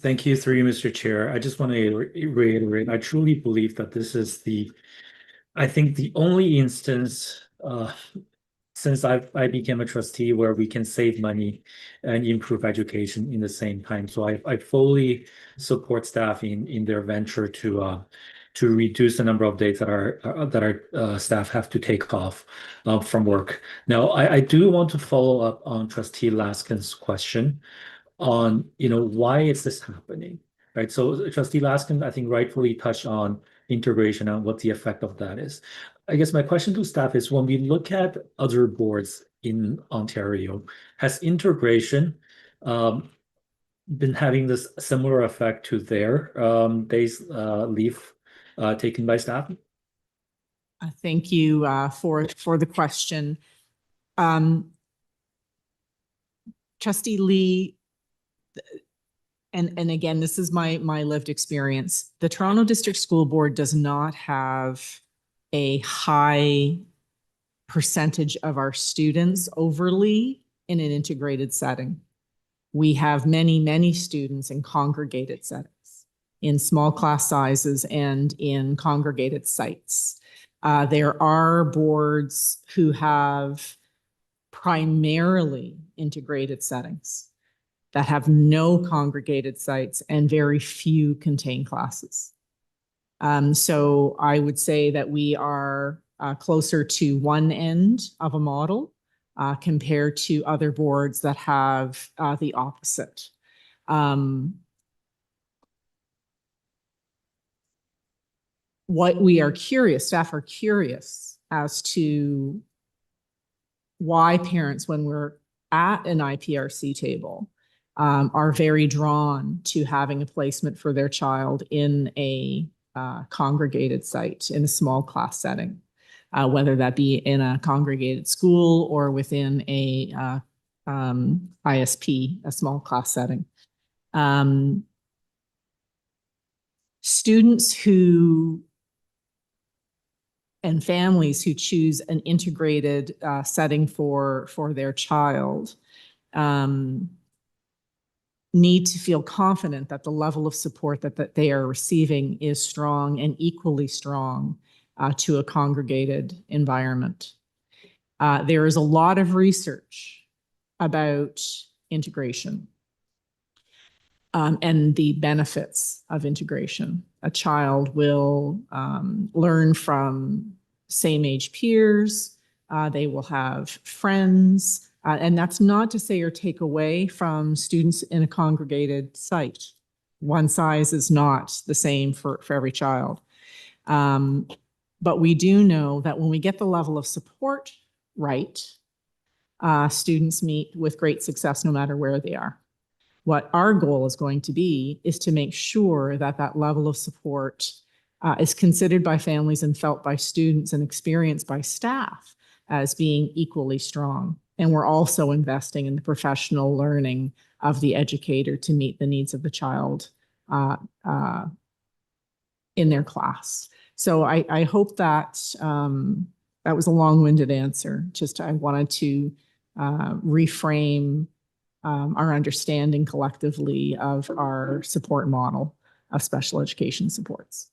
Thank you, through you, Mr. Chair. I just want to reiterate, I truly believe that this is I think the only instance since I became a trustee where we can save money and improve education in the same time. So I fully support staff in their venture to reduce the number of days that our staff have to take off from work. Now, I do want to follow up on Trustee Laskin's question on, why is this happening, right? So Trustee Laskin, I think, rightfully touched on integration and what the effect of that is. I guess my question to staff is, when we look at other boards in Ontario, has integration been having this similar effect to their days leave taken by staff? Thank you for the question. Trustee Lee, and again, this is my lived experience. The Toronto District School Board does not have a high percentage of our students overly in an integrated setting. We have many, many students in congregated settings. in small class sizes and in congregated sites. There are boards who have primarily integrated settings that have no congregated sites and very few contained classes. So I would say that we are closer to one end of a model compared to other boards that have the opposite. What we are curious, staff are curious as to why parents, when we're at an IPRC table, are very drawn to having a placement for their child in a congregated site, in a small class setting, whether that be in a congregated school or within a ISP, a small class setting. Students who and families who choose an integrated setting for their child need to feel confident that the level of support that they are receiving is strong and equally strong to a congregated environment. There is a lot of research about integration and the benefits of integration. A child will learn from same age peers, they will have friends, and that's not to say or take away from students in a congregated site. One size is not the same for every child. But we do know that when we get the level of support right, students meet with great success no matter where they are. What our goal is going to be is to make sure that that level of support is considered by families and felt by students and experienced by staff as being equally strong. And we're also investing in the professional learning of the educator to meet the needs of the child in their class. So I hope that that was a long-winded answer. Just I wanted to reframe our understanding collectively of our support model of special education supports.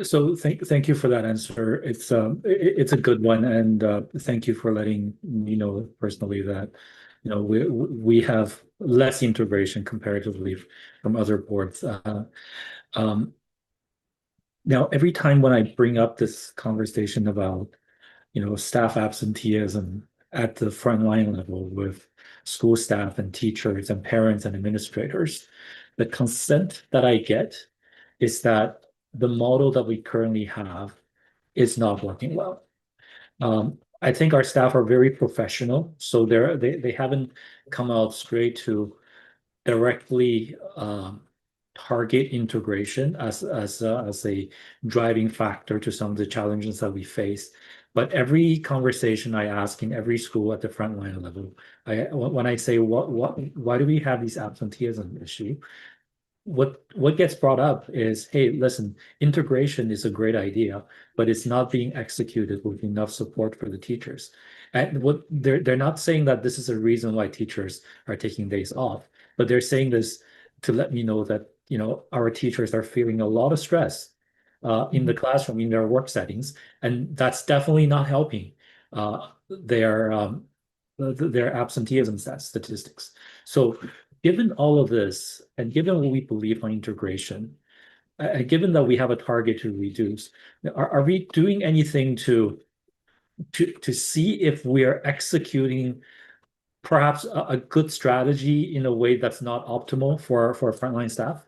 So thank you for that answer. It's a good one, and thank you for letting me know personally that we have less integration comparatively from other boards. Now, every time when I bring up this conversation about staff absenteeism at the frontline level with school staff and teachers and parents and administrators, the consent that I get is that the model that we currently have is not working well. I think our staff are very professional, so they haven't come out straight to directly target integration as a driving factor to some of the challenges that we face. But every conversation I ask in every school at the frontline level, when I say why do we have these absenteeism issue? What gets brought up is, hey, listen, integration is a great idea, but it's not being executed with enough support for the teachers. And what they're not saying that this is a reason why teachers are taking days off, but they're saying this to let me know that our teachers are feeling a lot of stress in the classroom, in their work settings, and that's definitely not helping their absenteeism statistics. So given all of this, and given what we believe on integration, given that we have a target to reduce, are we doing anything to see if we are executing perhaps a good strategy in a way that's not optimal for frontline staff?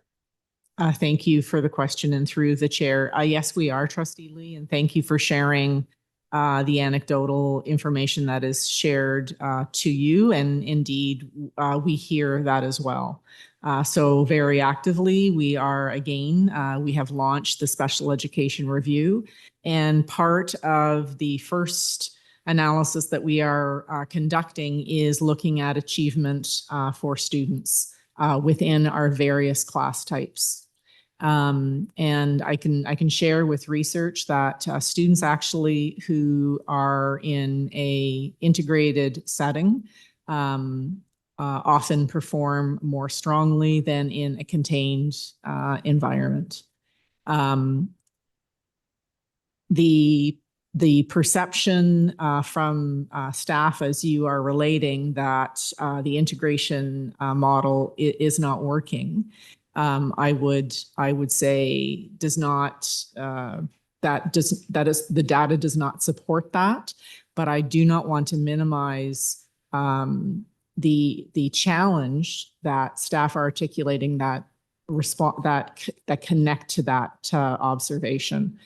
Thank you for the question, and through the chair. Yes, we are, Trustee Lee, and thank you for sharing the anecdotal information that is shared to you. And indeed, we hear that as well. So very actively, we have launched the Special Education Review, and part of the first analysis that we are conducting is looking at achievement for students within our various class types. And I can share with research that students actually who are in a integrated setting often perform more strongly than in a contained environment. The perception from staff as you are relating that the integration model is not working, I would say does not the data does not support that, but I do not want to minimize the challenge that staff are articulating that connect to that observation.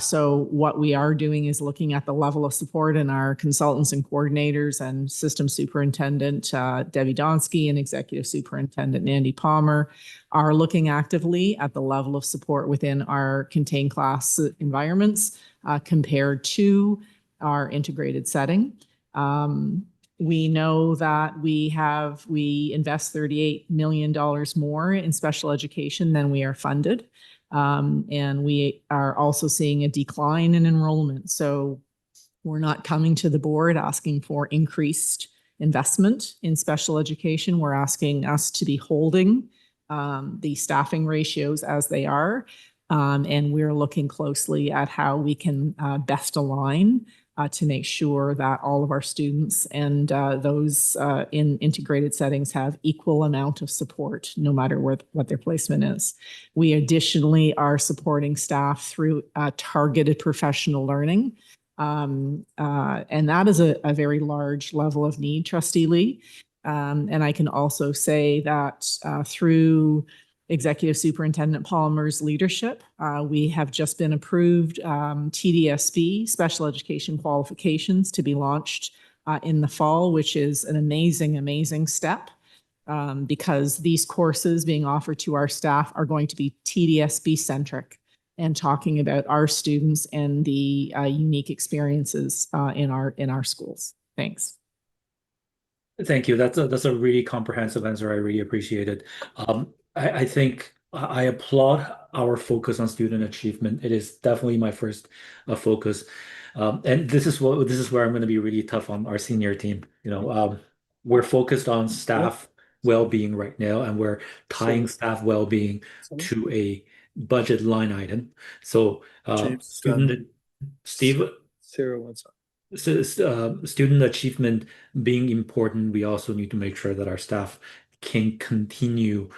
So what we are doing is looking at the level of support, and our consultants and coordinators and system superintendent Debbie Donsky and executive superintendent Andy Palmer are looking actively at the level of support within our contained class environments compared to our integrated setting. We know that we invest $38 million more in special education than we are funded. And we are also seeing a decline in enrollment. So we're not coming to the board asking for increased investment in special education. We're asking us to be holding the staffing ratios as they are. And we're looking closely at how we can best align to make sure that all of our students and those in integrated settings have equal amount of support, no matter what their placement is. We additionally are supporting staff through targeted professional learning. And that is a very large level of need, Trustee Lee. And I can also say that through Executive Superintendent Palmer's leadership, we have just been approved TDSB, Special Education Qualifications, to be launched in the fall, which is an amazing, amazing step because these courses being offered to our staff are going to be TDSB centric and talking about our students and the unique experiences in our schools. Thanks. Thank you. That's a really comprehensive answer. I really appreciate it. I think I applaud our focus on student achievement. It is definitely my first focus. And this is where I'm going to be really tough on our senior team. We're focused on staff well-being right now, and we're tying staff well-being to a budget line item. So student achievement being important, we also need to make sure that our staff can continue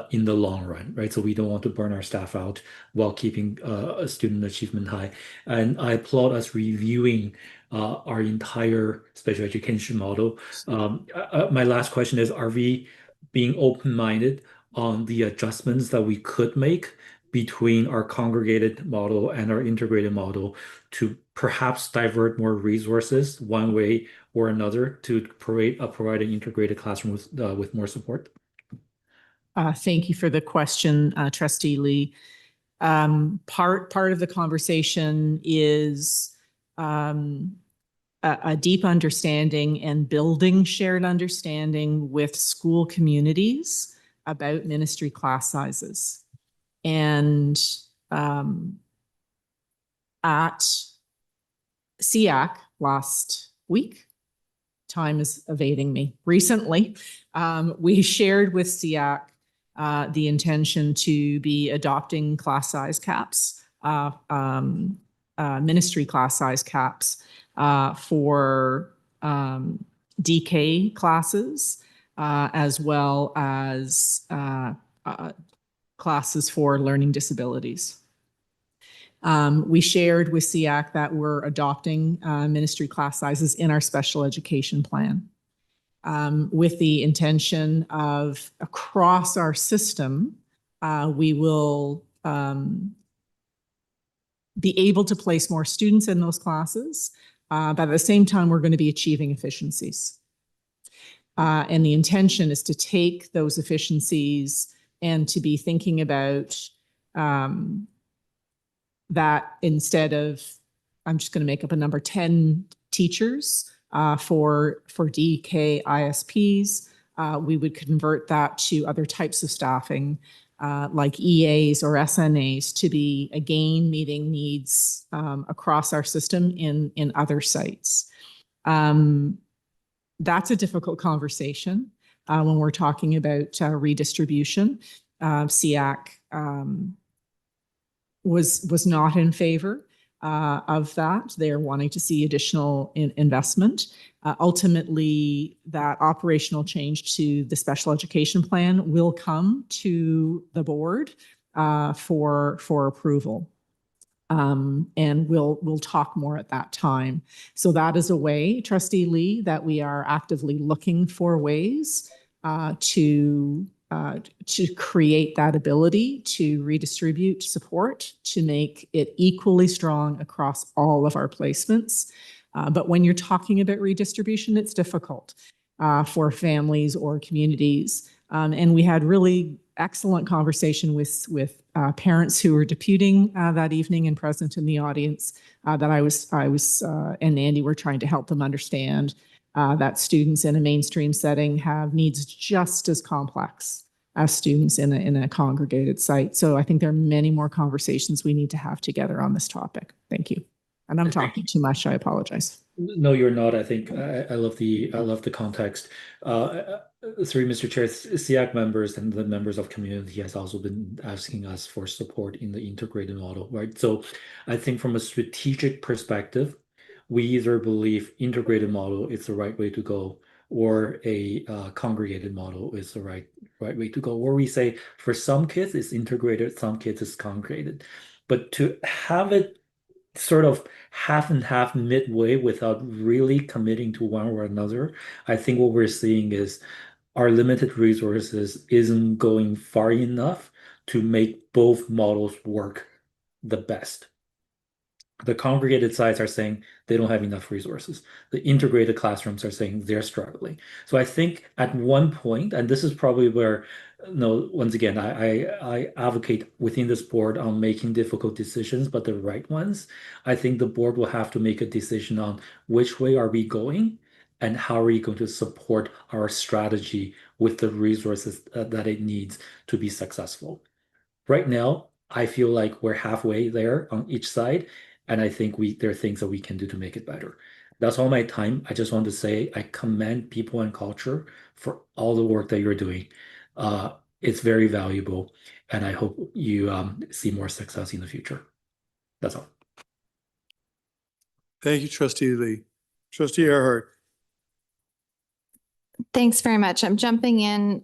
in the long run, right? So we don't want to burn our staff out while keeping student achievement high. And I applaud us reviewing our entire special education model. My last question is, are we being open-minded on the adjustments that we could make between our congregated model and our integrated model to perhaps divert more resources one way or another to provide an integrated classroom with more support? Thank you for the question, Trustee Lee. Part of the conversation is a deep understanding and building shared understanding with school communities about ministry class sizes. And at SEAC last week, time is evading me, recently, we shared with SEAC the intention to be adopting class size caps, ministry class size caps for DK classes, as well as classes for learning disabilities. We shared with SEAC that we're adopting ministry class sizes in our special education plan with the intention of across our system, we will be able to place more students in those classes, but at the same time, we're going to be achieving efficiencies. And the intention is to take those efficiencies and to be thinking about that instead of, I'm just going to make up a number, 10 teachers for DK ISPs, we would convert that to other types of staffing like EAs or SNAs to be, again, meeting needs across our system in other sites. That's a difficult conversation. when we're talking about redistribution. SEAC was not in favor of that. They're wanting to see additional investment. Ultimately, that operational change to the special education plan will come to the board for approval. And we'll talk more at that time. So that is a way, Trustee Lee, that we are actively looking for ways to create that ability to redistribute support, to make it equally strong across all of our placements. But when you're talking about redistribution, it's difficult for families or communities. And we had really excellent conversation with parents who were deputing that evening and present in the audience that I was and Andy were trying to help them understand that students in a mainstream setting have needs just as complex as students in a congregated site. So I think there are many more conversations we need to have together on this topic. Thank you. And I'm talking too much. I apologize. No, you're not. I think I love the context. Through Mr. Chair, SEAC members and the members of community has also been asking us for support in the integrated model, right? So I think from a strategic perspective, we either believe integrated model is the right way to go, or a congregated model is the right way to go. Or we say for some kids it's integrated, some kids it's congregated. But to have it sort of half and half midway without really committing to one or another, I think what we're seeing is our limited resources isn't going far enough to make both models work the best. The congregated sites are saying they don't have enough resources. The integrated classrooms are saying they're struggling. So I think at one point, and this is probably where, once again, I advocate within this board on making difficult decisions, but the right ones. I think the board will have to make a decision on which way are we going and how are we going to support our strategy with the resources that it needs to be successful. Right now, I feel like we're halfway there on each side. And I think there are things that we can do to make it better. That's all my time. I just want to say I commend People and Culture for all the work that you're doing. It's very valuable, and I hope you see more success in the future. That's all. Thank you, Trustee Lee. Trustee Earhart. Thanks very much. I'm jumping in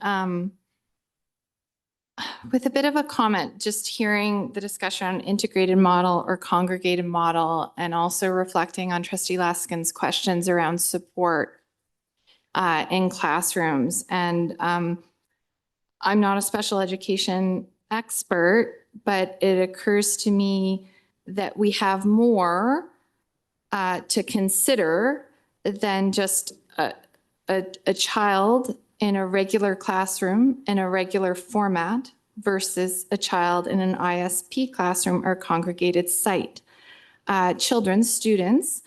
with a bit of a comment, just hearing the discussion on integrated model or congregated model, and also reflecting on Trustee Laskin's questions around support in classrooms. And I'm not a special education expert, but it occurs to me that we have more to consider than just a child in a regular classroom in a regular format versus a child in an ISP classroom or congregated site. Students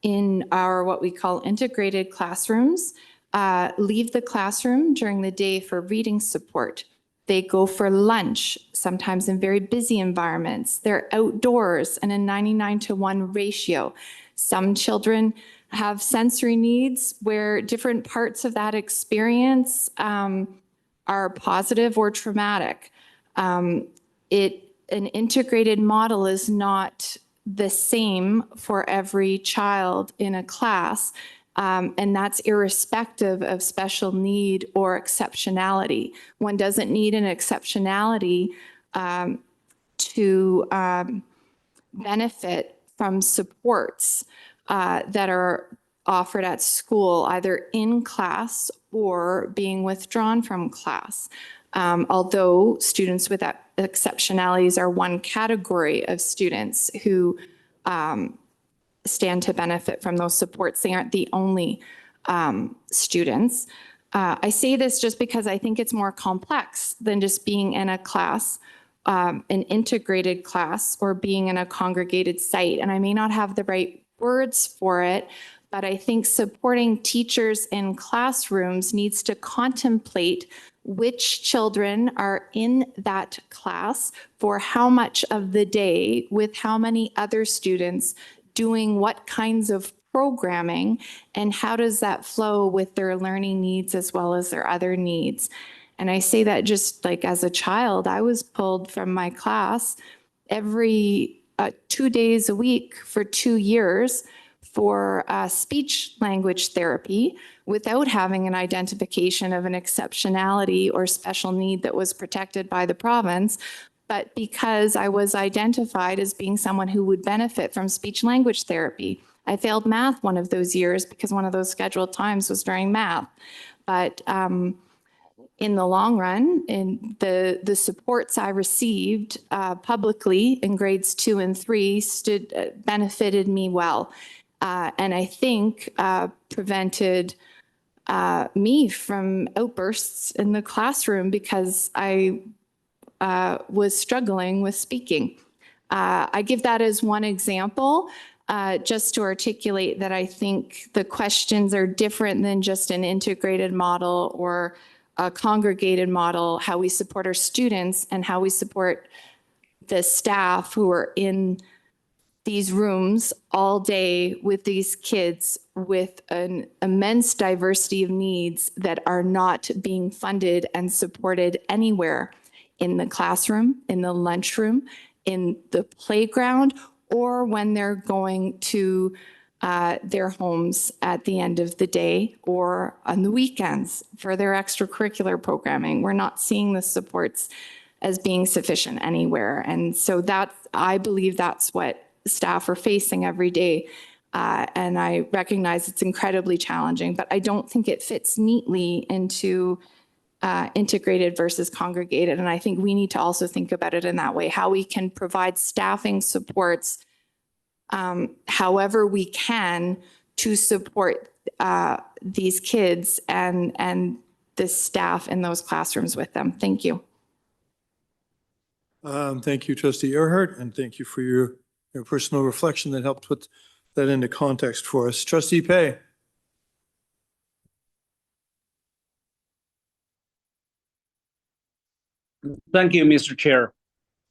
in our what we call integrated classrooms leave the classroom during the day for reading support. They go for lunch, sometimes in very busy environments. They're outdoors in a 99-to-1 ratio. Some children have sensory needs where different parts of that experience are positive or traumatic. An integrated model is not the same for every child in a class, and that's irrespective of special need or exceptionality. One doesn't need an exceptionality to benefit from supports that are offered at school, either in class or being withdrawn from class. Although students with exceptionalities are one category of students who stand to benefit from those supports, they aren't the only students. I say this just because I think it's more complex than just being in a class, an integrated class, or being in a congregated site. And I may not have the right words for it, but I think supporting teachers in classrooms needs to contemplate which children are in that class for how much of the day with how many other students doing what kinds of programming, and how does that flow with their learning needs as well as their other needs? And I say that just like as a child, I was pulled from my class every 2 days a week for 2 years for speech language therapy without having an identification of an exceptionality or special need that was protected by the province. But because I was identified as being someone who would benefit from speech language therapy, I failed math one of those years because one of those scheduled times was during math. But in the long run, in the supports I received publicly in grades 2 and 3 benefited me well. And I think prevented me from outbursts in the classroom because I was struggling with speaking. I give that as one example, just to articulate that I think the questions are different than just an integrated model or a congregated model, how we support our students and how we support the staff who are in these rooms all day with these kids with an immense diversity of needs that are not being funded and supported anywhere in the classroom, in the lunchroom, in the playground, or when they're going to their homes at the end of the day or on the weekends for their extracurricular programming. We're not seeing the supports as being sufficient anywhere. And so I believe that's what staff are facing every day. And I recognize it's incredibly challenging, but I don't think it fits neatly into integrated versus congregated. And I think we need to also think about it in that way, how we can provide staffing supports however we can to support these kids and the staff in those classrooms with them. Thank you. Thank you, Trustee Earhart, and thank you for your personal reflection that helped put that into context for us. Trustee Pay. Thank you, Mr. Chair.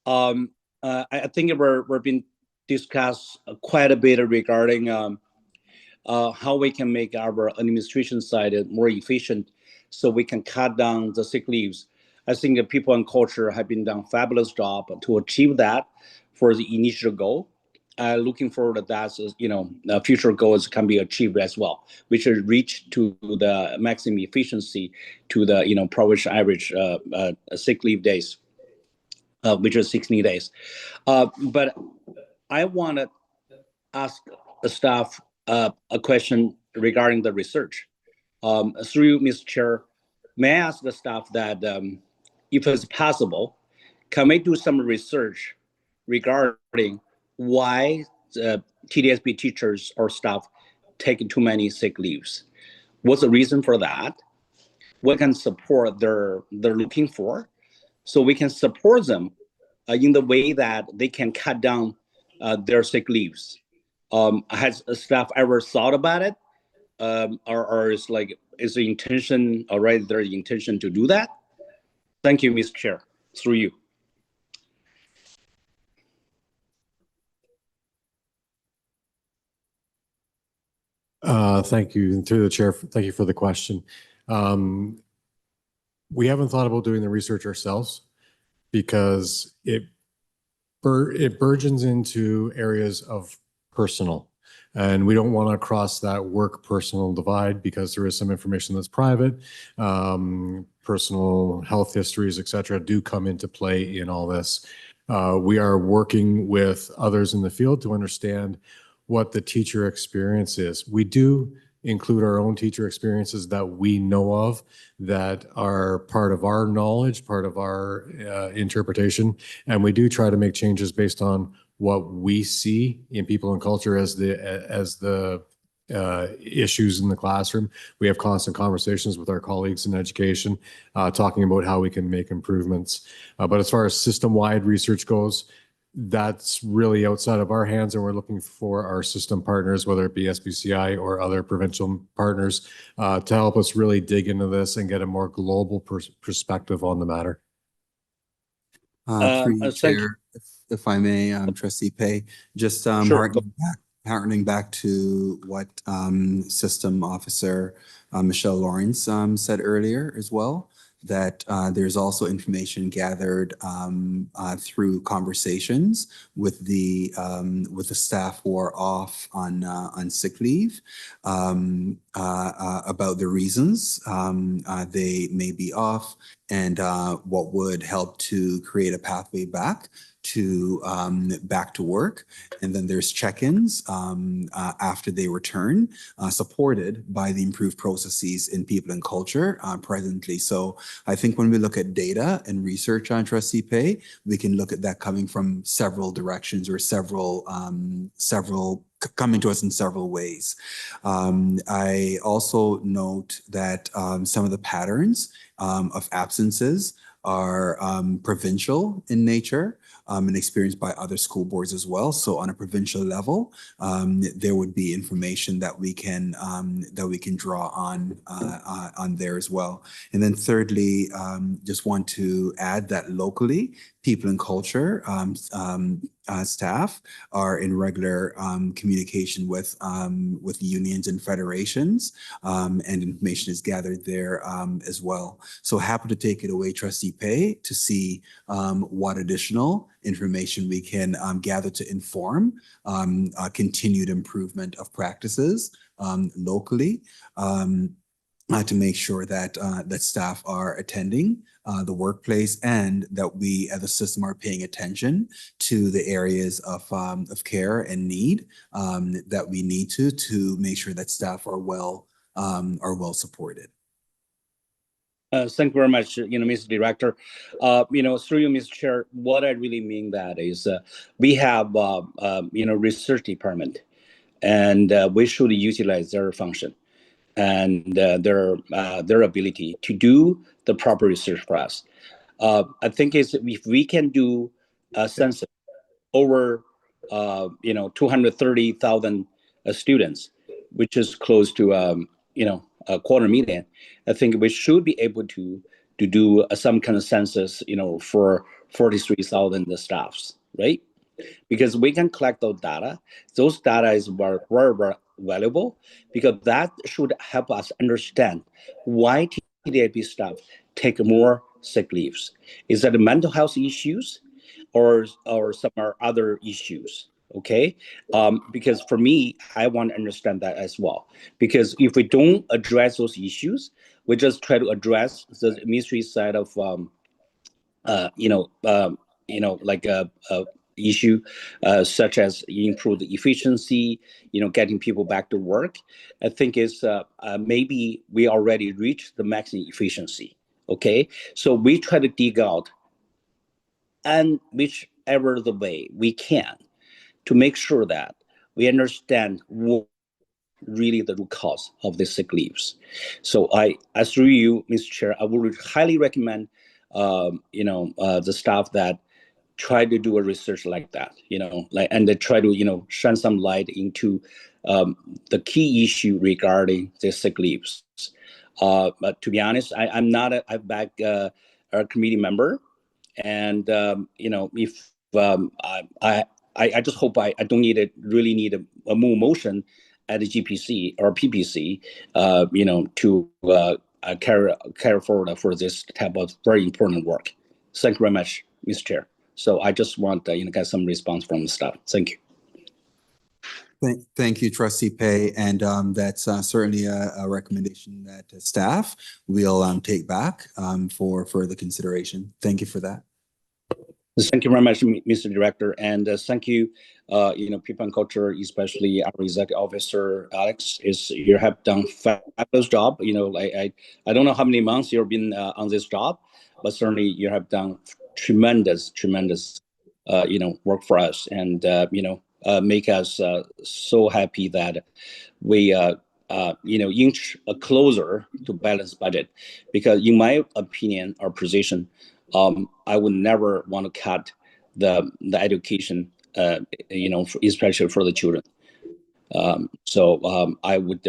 I think we're being discussed quite a bit regarding how we can make our administration side more efficient so we can cut down the sick leaves. I think people and culture have been done a fabulous job to achieve that for the initial goal. Looking forward to that, the future goals can be achieved as well, which is reach to the maximum efficiency to the provincial average sick leave days, which is 60 days. But I want to ask the staff a question regarding the research. Through you, Mr. Chair, may I ask the staff that if it's possible, can we do some research regarding why TDSP teachers or staff take too many sick leaves? What's the reason for that? What kind of support they're looking for, so we can support them in the way that they can cut down their sick leaves. Has staff ever thought about it, or is the intention already their intention to do that? Thank you, Mr. Chair. Through you. Thank you. And through the chair, thank you for the question. We haven't thought about doing the research ourselves because it burgeons into areas of personal. And we don't want to cross that work-personal divide because there is some information that's private. Personal health histories, et cetera, do come into play in all this. We are working with others in the field to understand what the teacher experience is. We do include our own teacher experiences that we know of that are part of our knowledge, part of our interpretation. And we do try to make changes based on what we see in people and culture as the issues in the classroom. We have constant conversations with our colleagues in education, talking about how we can make improvements. But as far as system-wide research goes, that's really outside of our hands, and we're looking for our system partners, whether it be SBCI or other provincial partners, to help us really dig into this and get a more global perspective on the matter. Through you, Chair, if I may, Trustee Pay, just Sure. harking back Harkening back to what System Officer Michelle Lawrence said earlier as well, that there's also information gathered through conversations with the staff who are off on sick leave about the reasons they may be off and what would help to create a pathway back to work. And then there's check-ins after they return, supported by the improved processes in people and culture presently. So I think when we look at data and research on Trustee Pay, we can look at that coming from several directions or several coming to us in several ways. I also note that some of the patterns of absences are provincial in nature and experienced by other school boards as well. So on a provincial level, there would be information that we can draw on there as well. And then thirdly, just want to add that locally, people and culture staff are in regular communication with unions and federations, and information is gathered there as well. So happy to take it away, Trustee Pay, to see what additional information we can gather to inform continued improvement of practices locally, to make sure that that staff are attending the workplace and that we as a system are paying attention to the areas of care and need that we need to make sure that staff are well supported. Thank you very much, Mr. Director. Through you, Mr. Chair, what I really mean that is we have, research department, and we should utilize their function and their ability to do the proper research for us. I think if we can do a census over 230,000 students, which is close to a 250,000. I think we should be able to do some kind of census, for 43,000 staffs, right? Because we can collect those data. Those data is very, very valuable because that should help us understand why TDIP staff take more sick leaves. Is that the mental health issues or some other issues? Okay, because for me, I want to understand that as well. Because if we don't address those issues, we just try to address the administrative side of, issue such as improve the efficiency, getting people back to work. I think is maybe we already reached the maximum efficiency. Okay, so we try to dig out and whichever the way we can to make sure that we understand what really the root cause of the sick leaves. So through you, Mr. Chair, I would highly recommend, the staff that try to do a research like that, and they try to, shine some light into the key issue regarding the sick leaves. But to be honest, I'm not a committee member, and if I just hope I don't really need a more motion at the GPC or PPC, to carry forward for this type of very important work. Thank you very much, Mr. Chair. So I just want to get some response from the staff. Thank you. Thank you, Trustee Pay, and that's certainly a recommendation that staff will take back for further consideration. Thank you for that. Thank you very much, Mr. Director, and thank you, People and Culture, especially our executive officer, Alex. You have done fabulous job. I don't know how many months you've been on this job, but certainly you have done tremendous, work for us, and make us so happy that we inch closer to balanced budget. Because in my opinion or position, I would never want to cut the education, especially for the children. So I would,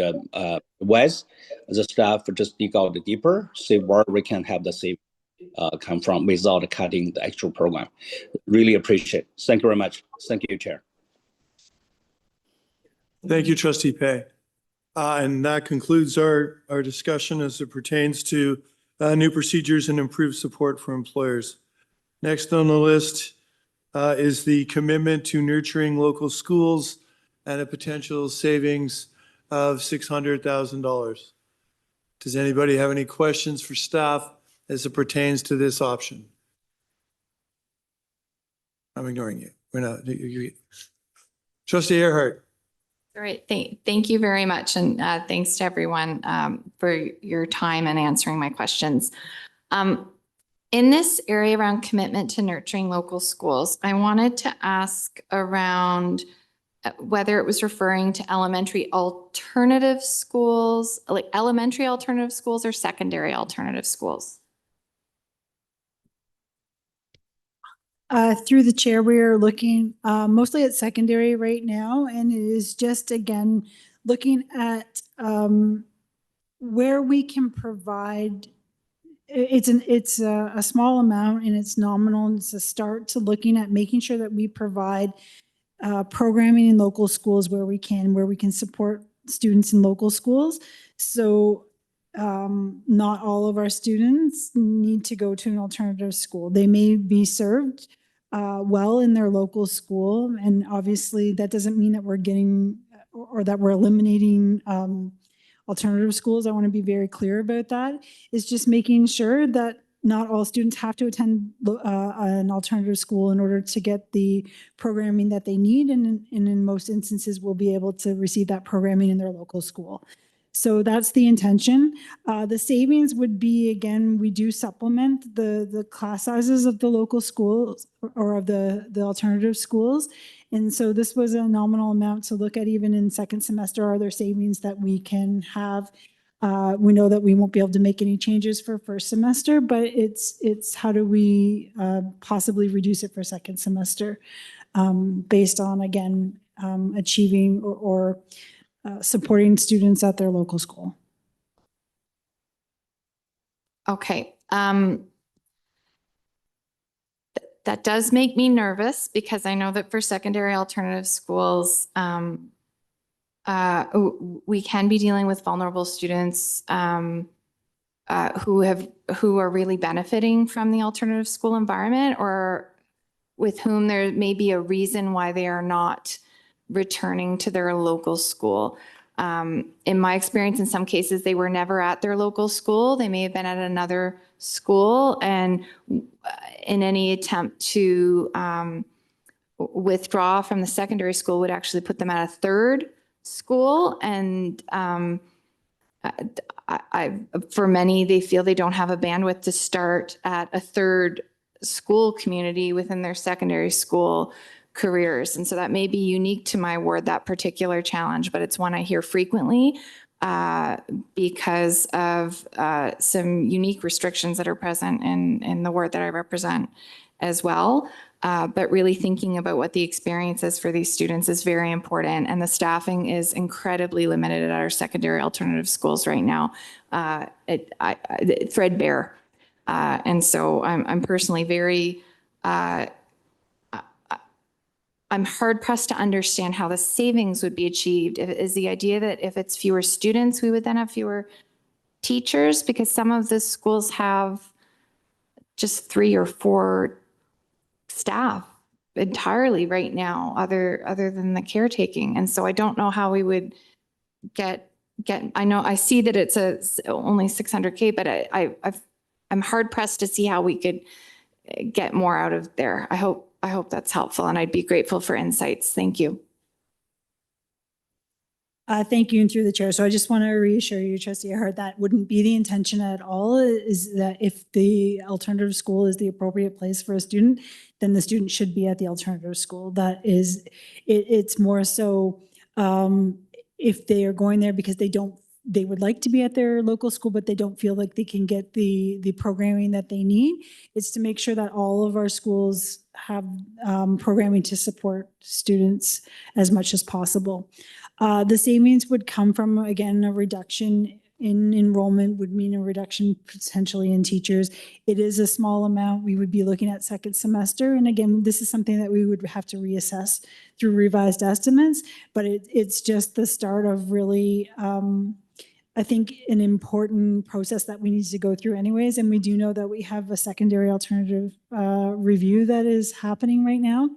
Wes, as a staff, just dig out deeper, see where we can have the save come from without cutting the actual program. Really appreciate it. Thank you very much. Thank you, Chair. Thank you, trustee Pay. And that concludes our discussion as it pertains to new procedures and improved support for employers. Next on the list is the commitment to nurturing local schools and a potential savings of $600,000. Does anybody have any questions for staff as it pertains to this option? I'm ignoring you. We're not. Trustee Earhart. All right, thank you very much. And thanks to everyone for your time and answering my questions. In this area around commitment to nurturing local schools, I wanted to ask around whether it was referring to elementary alternative schools, like elementary alternative schools or secondary alternative schools. Through the chair, we are looking mostly at secondary right now, and it is just, again, looking at where we can provide. It's a small amount and it's nominal, and it's a start to looking at making sure that we provide programming in local schools where we can support students in local schools. So not all of our students need to go to an alternative school. They may be served well in their local school. And obviously that doesn't mean that we're getting or that we're eliminating alternative schools. I want to be very clear about that. It's just making sure that not all students have to attend an alternative school in order to get the programming that they need. And in most instances, will be able to receive that programming in their local school. So that's the intention. The savings would be, again, we do supplement the class sizes of the local schools or of the alternative schools. And so this was a nominal amount to look at. Even in second semester, are there savings that we can have? We know that we won't be able to make any changes for first semester, but it's how do we possibly reduce it for second semester based on, again, achieving or supporting students at their local school. Okay. That does make me nervous because I know that for secondary alternative schools, we can be dealing with vulnerable students who are really benefiting from the alternative school environment, or with whom there may be a reason why they are not returning to their local school. In my experience, in some cases, they were never at their local school. They may have been at another school, and in any attempt to withdraw from the secondary school would actually put them at a third school. And for many, they feel they don't have a bandwidth to start at a third school community within their secondary school careers. And so that may be unique to my ward, that particular challenge, but it's one I hear frequently because of some unique restrictions that are present in the ward that I represent as well. But really thinking about what the experience is for these students is very important. And the staffing is incredibly limited at our secondary alternative schools right now. Threadbare. And so I'm personally very, I'm hard pressed to understand how the savings would be achieved. Is the idea that if it's fewer students, we would then have fewer teachers? Because some of the schools have just 3 or 4 staff entirely right now, other than the caretaking. And so I don't know how we would get, I know I see that it's only 600K, but I'm hard pressed to see how we could get more out of there. I hope that's helpful, and I'd be grateful for insights. Thank you. Thank you, and through the chair. So I just want to reassure you, Trustee Earhart, that wouldn't be the intention at all, is that if the alternative school is the appropriate place for a student, then the student should be at the alternative school. That is, it's more so if they are going there because they would like to be at their local school, but they don't feel like they can get the programming that they need. It's to make sure that all of our schools have programming to support students as much as possible. The savings would come from, again, a reduction in enrollment would mean a reduction potentially in teachers. It is a small amount. We would be looking at second semester. And again, this is something that we would have to reassess through revised estimates, but it's just the start of really, I think, an important process that we need to go through anyways. And we do know that we have a secondary alternative review that is happening right now.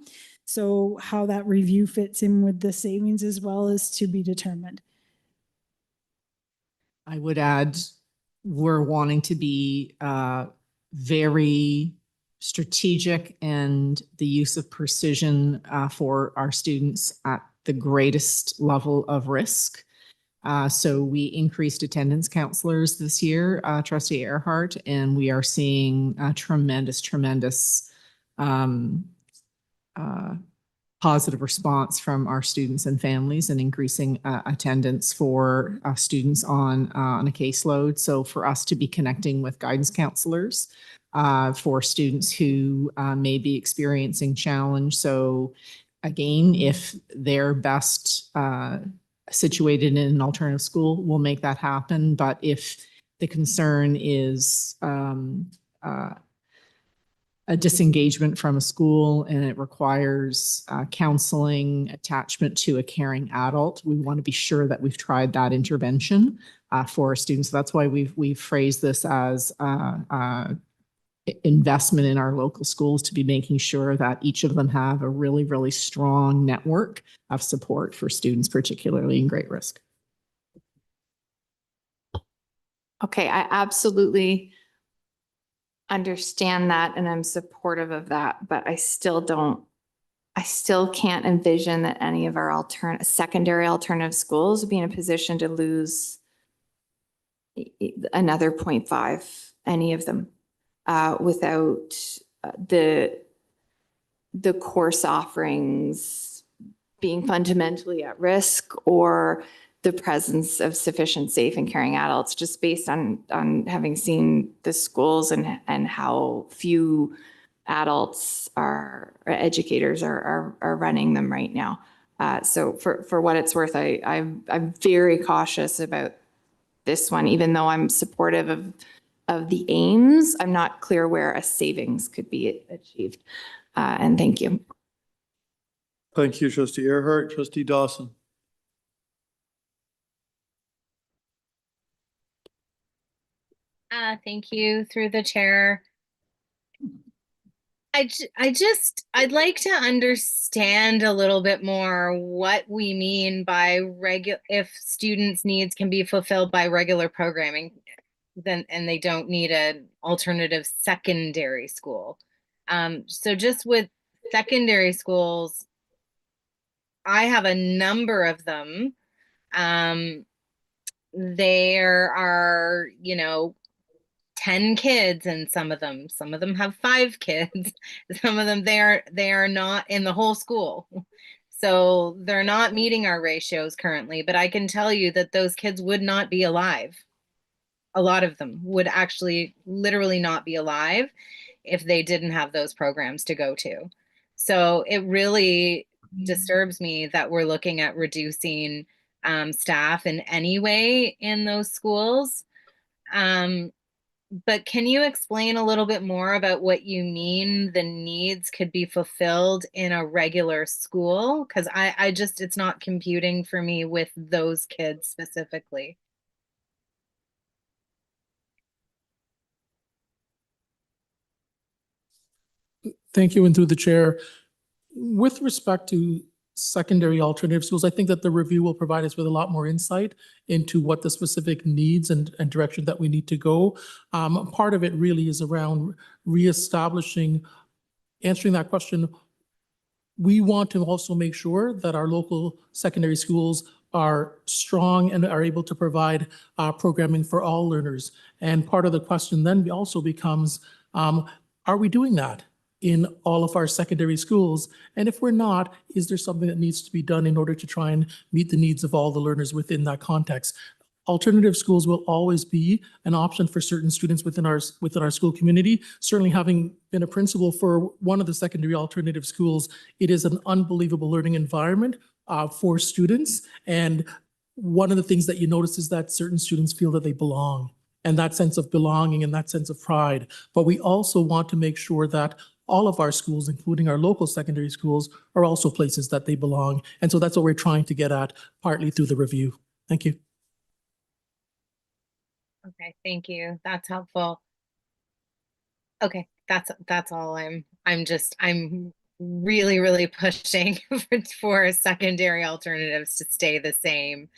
So how that review fits in with the savings as well is to be determined. I would add, we're wanting to be very strategic and the use of precision for our students at the greatest level of risk. So we increased attendance counselors this year, Trustee Earhart, and we are seeing tremendous positive response from our students and families, and increasing attendance for students on a caseload. So for us to be connecting with guidance counselors for students who may be experiencing challenge. So again, if they're best situated in an alternative school, we'll make that happen. But if the concern is a disengagement from a school and it requires counseling attachment to a caring adult, we want to be sure that we've tried that intervention for our students. So that's why we've phrased this as investment in our local schools, to be making sure that each of them have a really, really strong network of support for students, particularly in great risk. Okay, I absolutely understand that and I'm supportive of that, but I still can't envision that any of our secondary alternative schools would be in a position to lose another 0.5, any of them, without the course offerings being fundamentally at risk, or the presence of sufficient safe and caring adults, just based on having seen the schools and how few adults or educators are running them right now. So for what it's worth, I'm very cautious about this one, even though I'm supportive of the aims. I'm not clear where a savings could be achieved. And thank you. Thank you, Trustee Earhart. Trustee Dawson. Thank you, through the chair. I'd like to understand a little bit more what we mean by if students' needs can be fulfilled by regular programming, and they don't need an alternative secondary school. So just with secondary schools, I have a number of them. There are, 10 kids in some of them have 5 kids. Some of them, they are not in the whole school. So they're not meeting our ratios currently, but I can tell you that those kids would not be alive. A lot of them would actually literally not be alive if they didn't have those programs to go to. So it really disturbs me that we're looking at reducing staff in any way in those schools. But can you explain a little bit more about what you mean the needs could be fulfilled in a regular school? Because I just, it's not computing for me with those kids specifically. Thank you, and through the chair. With respect to secondary alternative schools, I think that the review will provide us with a lot more insight into what the specific needs and direction that we need to go. Part of it really is around reestablishing, answering that question. We want to also make sure that our local secondary schools are strong and are able to provide programming for all learners. And part of the question then also becomes, are we doing that in all of our secondary schools? And if we're not, is there something that needs to be done in order to try and meet the needs of all the learners within that context? Alternative schools will always be an option for certain students within our school community. Certainly, having been a principal for one of the secondary alternative schools, it is an unbelievable learning environment for students. And one of the things that you notice is that certain students feel that they belong, and that sense of belonging and that sense of pride. But we also want to make sure that all of our schools, including our local secondary schools, are also places that they belong. And so that's what we're trying to get at, partly through the review. Thank you. Okay, thank you. That's helpful. Okay, that's all. I'm really pushing for secondary alternatives to stay the same,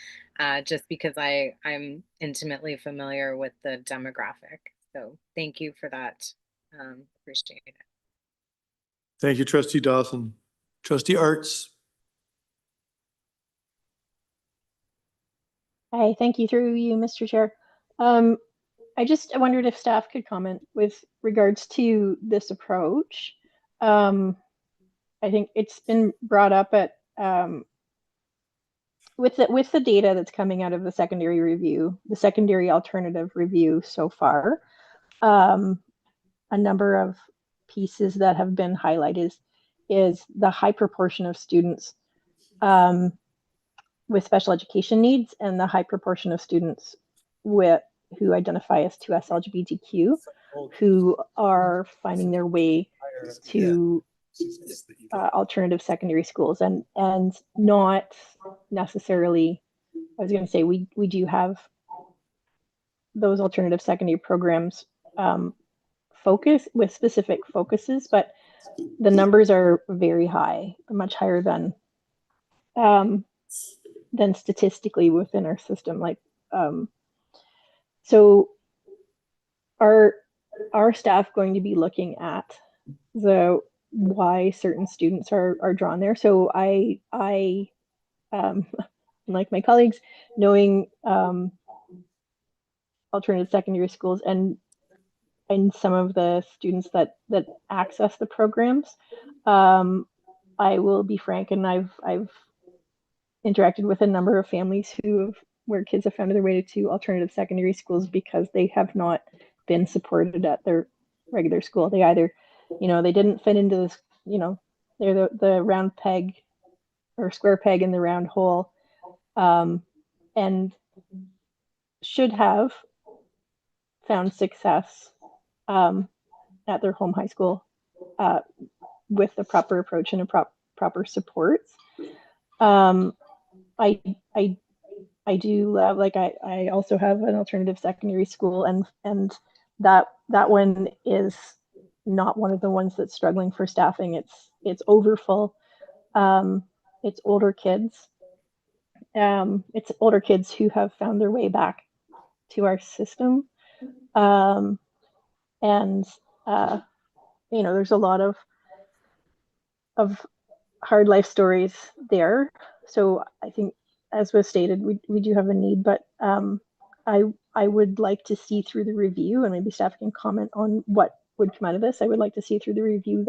just because I'm intimately familiar with the demographic. So thank you for that. Appreciate it. Thank you, Trustee Dawson. Trustee Arts. Hi, thank you through you, Mr. Chair. I wondered if staff could comment with regards to this approach. I think it's been brought up at with the data that's coming out of the secondary review, the secondary alternative review so far. A number of pieces that have been highlighted is the high proportion of students with special education needs and the high proportion of students who identify as 2S LGBTQ who are finding their way to alternative secondary schools and not necessarily, I was going to say, we do have those alternative secondary programs focus with specific focuses, but the numbers are very high, much higher than statistically within our system. So are staff going to be looking at why certain students are drawn there? So I like my colleagues, knowing alternative secondary schools and some of the students that access the programs, I will be frank, and I've interacted with a number of families where kids have found their way to alternative secondary schools because they have not been supported at their regular school. They either, they didn't fit into this, they're the round peg or square peg in the round hole, and should have found success at their home high school with the proper approach and proper supports. I do love, I also have an alternative secondary school, and that one is not one of the ones that's struggling for staffing. It's overfull. It's older kids. It's older kids who have found their way back to our system. And there's a lot of hard life stories there. So I think, as was stated, we do have a need, but I would like to see through the review, and maybe staff can comment on what would come out of this. I would like to see through the review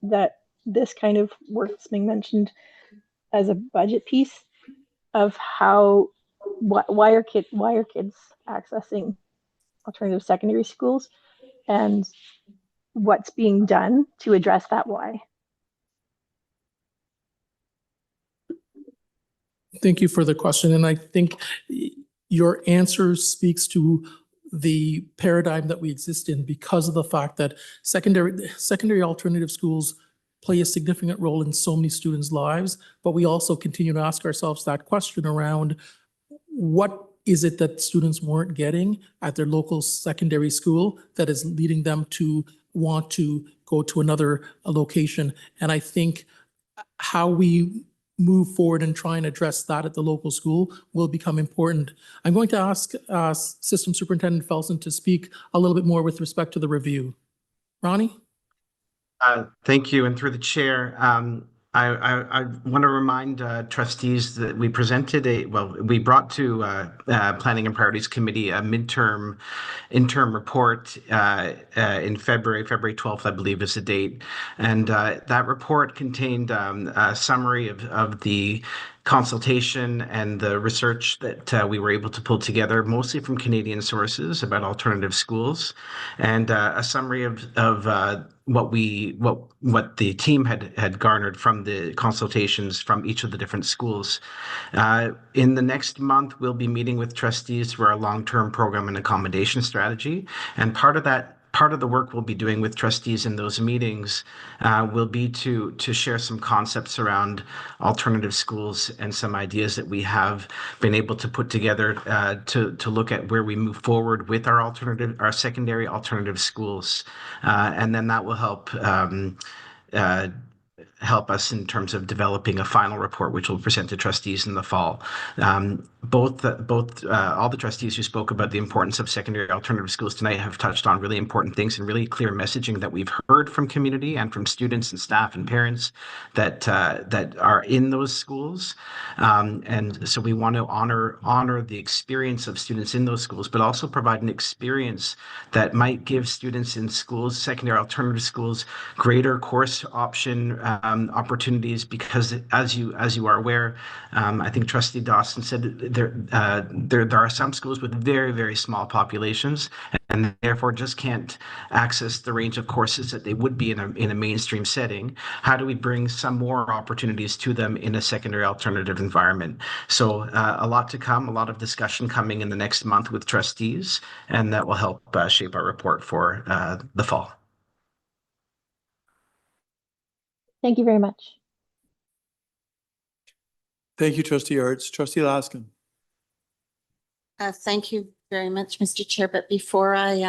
that this kind of work is being mentioned as a budget piece of why are kids accessing alternative secondary schools, and what's being done to address that why. Thank you for the question. And I think your answer speaks to the paradigm that we exist in because of the fact that secondary alternative schools play a significant role in so many students' lives, but we also continue to ask ourselves that question around what is it that students weren't getting at their local secondary school that is leading them to want to go to another location. And I think how we move forward and try and address that at the local school will become important. I'm going to ask System Superintendent Felsen to speak a little bit more with respect to the review. Ronnie? Thank you. And through the chair, I want to remind trustees that we presented we brought to Planning and Priorities Committee a interim report in February 12th, I believe is the date. And that report contained a summary of the consultation and the research that we were able to pull together, mostly from Canadian sources about alternative schools, and a summary of what the team had garnered from the consultations from each of the different schools. In the next month, we'll be meeting with trustees for our long-term program and accommodation strategy, and part of the work we'll be doing with trustees in those meetings will be to share some concepts around alternative schools and some ideas that we have been able to put together to look at where we move forward with our secondary alternative schools, and then that will help us in terms of developing a final report, which we'll present to trustees in the fall. All the trustees who spoke about the importance of secondary alternative schools tonight have touched on really important things and really clear messaging that we've heard from community and from students and staff and parents that are in those schools. And so we want to honor the experience of students in those schools, but also provide an experience that might give students in schools, secondary alternative schools, greater course option opportunities, because as you are aware, I think Trustee Dawson said there are some schools with very, very small populations and therefore just can't access the range of courses that they would be in a mainstream setting. How do we bring some more opportunities to them in a secondary alternative environment? So a lot to come, a lot of discussion coming in the next month with trustees, and that will help shape our report for the fall. Thank you very much. Thank you, Trustee Arts. Trustee Laskin. Thank you very much, Mr. Chair. But before I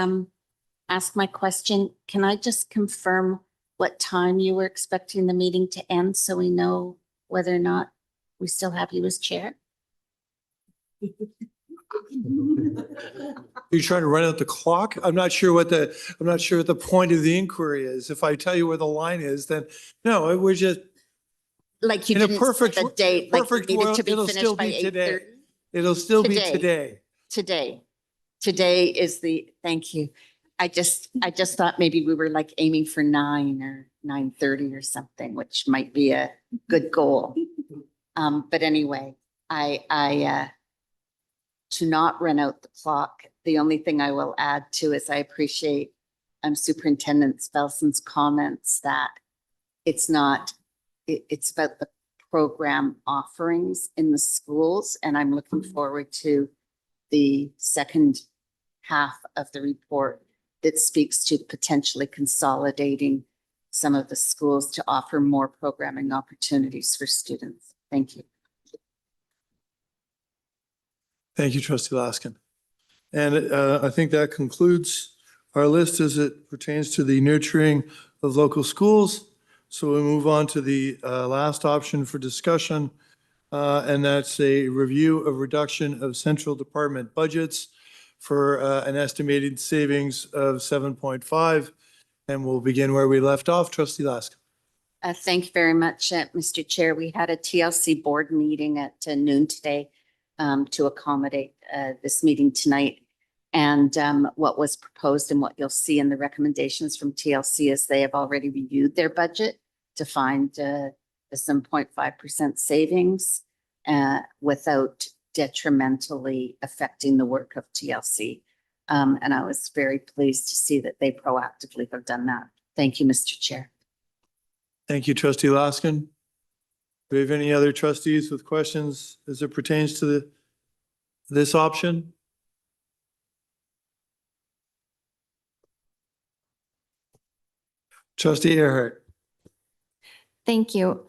ask my question, can I just confirm what time you were expecting the meeting to end so we know whether or not we still have you as chair? You're trying to run out the clock? I'm not sure what the point of the inquiry is. If I tell you where the line is, then no, we're just Like you in a didn't perfect, set a date, like you perfect needed world, to be it'll still finished by be today. 8:30? It'll still be Today. today. Today is thank you. I just thought maybe we were like aiming for 9 or 9:30 or something, which might be a good goal. But anyway, I to not run out the clock, the only thing I will add to is I appreciate Superintendent Spelson's comments that it's about the program offerings in the schools. And I'm looking forward to the second half of the report that speaks to potentially consolidating some of the schools to offer more programming opportunities for students. Thank you. Thank you, Trustee Laskin. And I think that concludes our list as it pertains to the nurturing of local schools. So we move on to the last option for discussion, and that's a review of reduction of central department budgets for an estimated savings of 7.5. And we'll begin where we left off. Trustee Laskin. Thank you very much, Mr. Chair. We had a TLC board meeting at noon today to accommodate this meeting tonight. And what was proposed and what you'll see in the recommendations from TLC is they have already reviewed their budget to find the 7.5% savings without detrimentally affecting the work of TLC. And I was very pleased to see that they proactively have done that. Thank you, Mr. Chair. Thank you, Trustee Laskin. Do we have any other trustees with questions as it pertains to this option? Trustee Earhart. Thank you.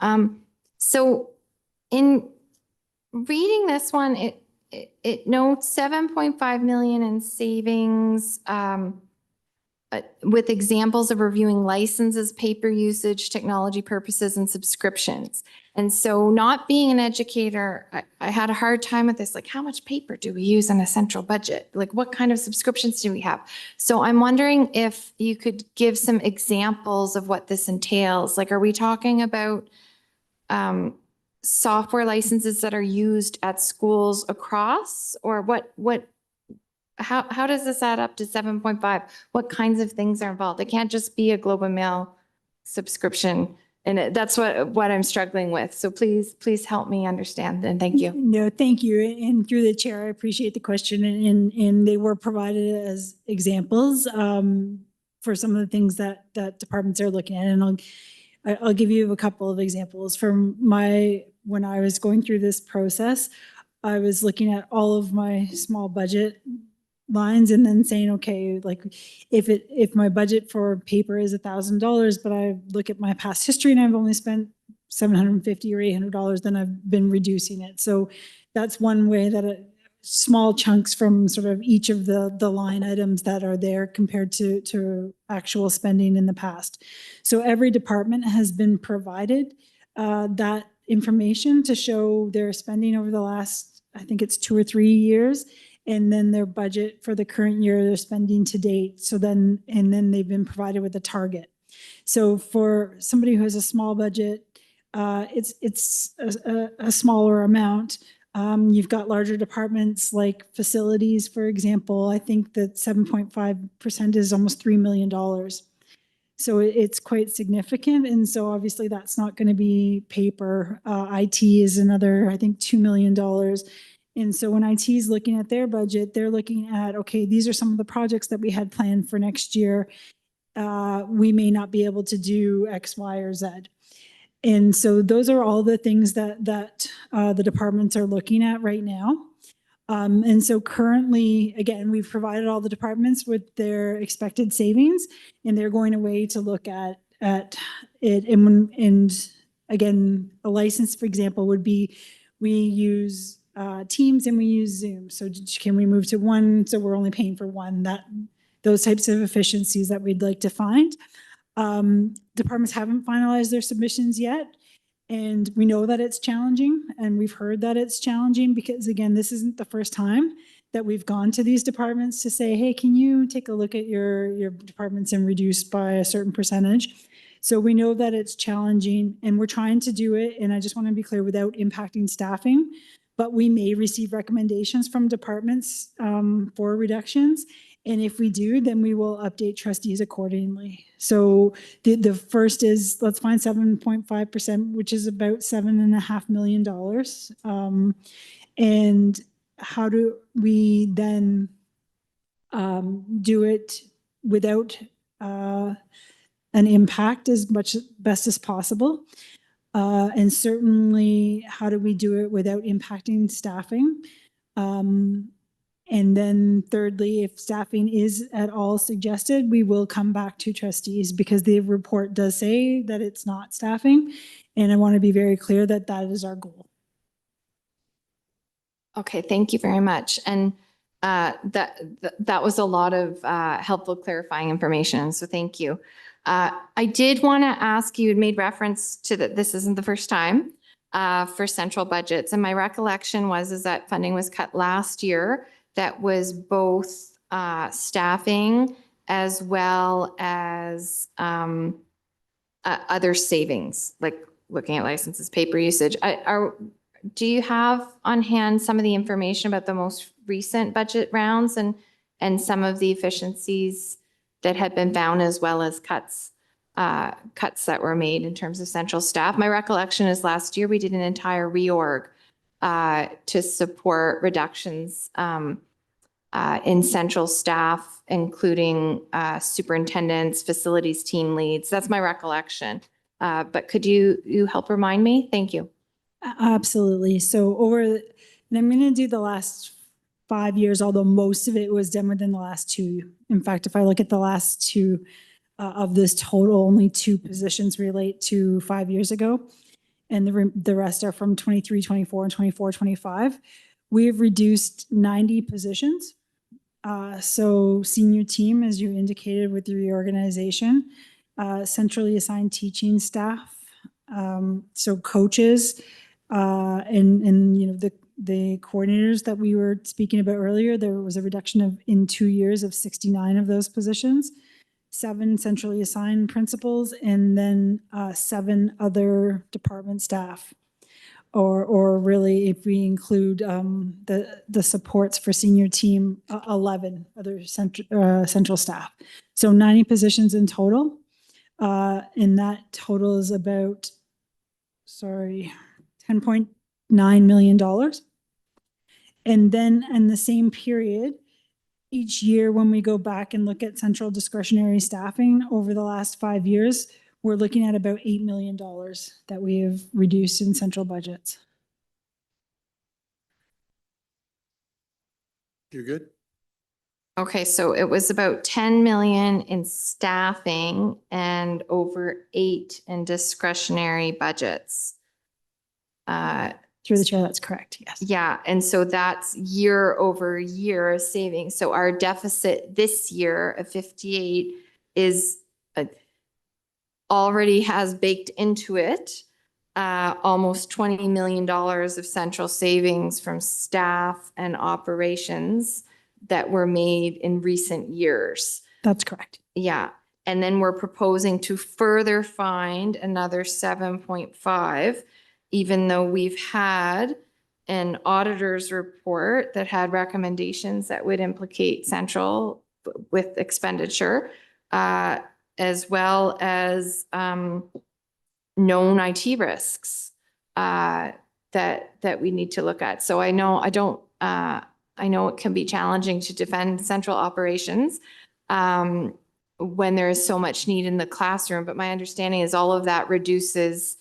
So in reading this one, it notes 7.5 million in savings, with examples of reviewing licenses, paper usage, technology purposes, and subscriptions. And so not being an educator, I had a hard time with this. Like, how much paper do we use in a central budget? Like, what kind of subscriptions do we have? So I'm wondering if you could give some examples of what this entails. Like, are we talking about software licenses that are used at schools across, or how does this add up to 7.5? What kinds of things are involved? It can't just be a Globe and Mail subscription. And that's what I'm struggling with. So please help me understand, and thank you. No, thank you. And through the chair, I appreciate the question, and they were provided as examples for some of the things that departments are looking at. And I'll give you a couple of examples from when I was going through this process. I was looking at all of my small budget lines and then saying, okay, like if my budget for paper is $1,000, but I look at my past history and I've only spent $750 or $800, then I've been reducing it. So that's one way that small chunks from sort of each of the line items that are there compared to actual spending in the past. So every department has been provided that information to show their spending over the last, I think it's 2 or 3 years, and then their budget for the current year, their spending to date. So then they've been provided with a target. So for somebody who has a small budget, it's a smaller amount. You've got larger departments like facilities, for example. I think that 7.5% is almost $3 million. So it's quite significant. And so obviously that's not going to be paper. IT is another, I think, $2 million. And so when IT is looking at their budget, they're looking at, okay, these are some of the projects that we had planned for next year. We may not be able to do X, Y, or Z. And so those are all the things that the departments are looking at right now. And so currently, again, we've provided all the departments with their expected savings, and they're going away to look at it. And again, a license, for example, would be we use Teams and we use Zoom. So can we move to one? So we're only paying for one. Those types of efficiencies that we'd like to find. Departments haven't finalized their submissions yet. And we know that it's challenging, and we've heard that it's challenging because, again, this isn't the first time that we've gone to these departments to say, hey, can you take a look at your departments and reduce by a certain percentage? So we know that it's challenging, and we're trying to do it. And I just want to be clear, without impacting staffing, but we may receive recommendations from departments for reductions. And if we do, then we will update trustees accordingly. So the first is, let's find 7.5%, which is about $7.5 million. And how do we then do it without an impact as best as possible? And certainly, how do we do it without impacting staffing? And then thirdly, if staffing is at all suggested, we will come back to trustees because the report does say that it's not staffing. And I want to be very clear that that is our goal. Okay, thank you very much. And that was a lot of helpful clarifying information. So thank you. I did want to ask you, made reference to that this isn't the first time for central budgets. And my recollection is that funding was cut last year. That was both staffing as well as other savings, like looking at licenses, paper usage. Do you have on hand some of the information about the most recent budget rounds and some of the efficiencies that had been found, as well as cuts that were made in terms of central staff? My recollection is last year we did an entire reorg to support reductions in central staff, including superintendents, facilities, team leads. That's my recollection. But could you help remind me? Thank you. Absolutely. So and I'm going to do the last 5 years, although most of it was done within the last 2. In fact, if I look at the last 2 of this total, only 2 positions relate to 5 years ago. And the rest are from 23, 24, and 24, 25. We have reduced 90 positions. So senior team, as you indicated with the reorganization, centrally assigned teaching staff, so coaches, and you know, the coordinators that we were speaking about earlier, there was a reduction in 2 years of 69 of those positions, 7 centrally assigned principals, and then 7 other department staff. Or really, if we include the supports for senior team, 11 other central staff. So 90 positions in total. And that totals about, $10.9 million. And then in the same period, each year when we go back and look at central discretionary staffing over the last 5 years, we're looking at about $8 million that we have reduced in central budgets. You're good? Okay, so it was about 10 million in staffing and over 8 in discretionary budgets. Through the chair, that's correct, yes. Yeah, and so that's year over year savings. So our deficit this year of 58 is already has baked into it almost $20 million of central savings from staff and operations that were made in recent years. That's correct. Yeah. And then we're proposing to further find another 7.5, even though we've had an auditor's report that had recommendations that would implicate central with expenditure, as well as known IT risks that we need to look at. So I know it can be challenging to defend central operations when there is so much need in the classroom, but my understanding is all of that reduces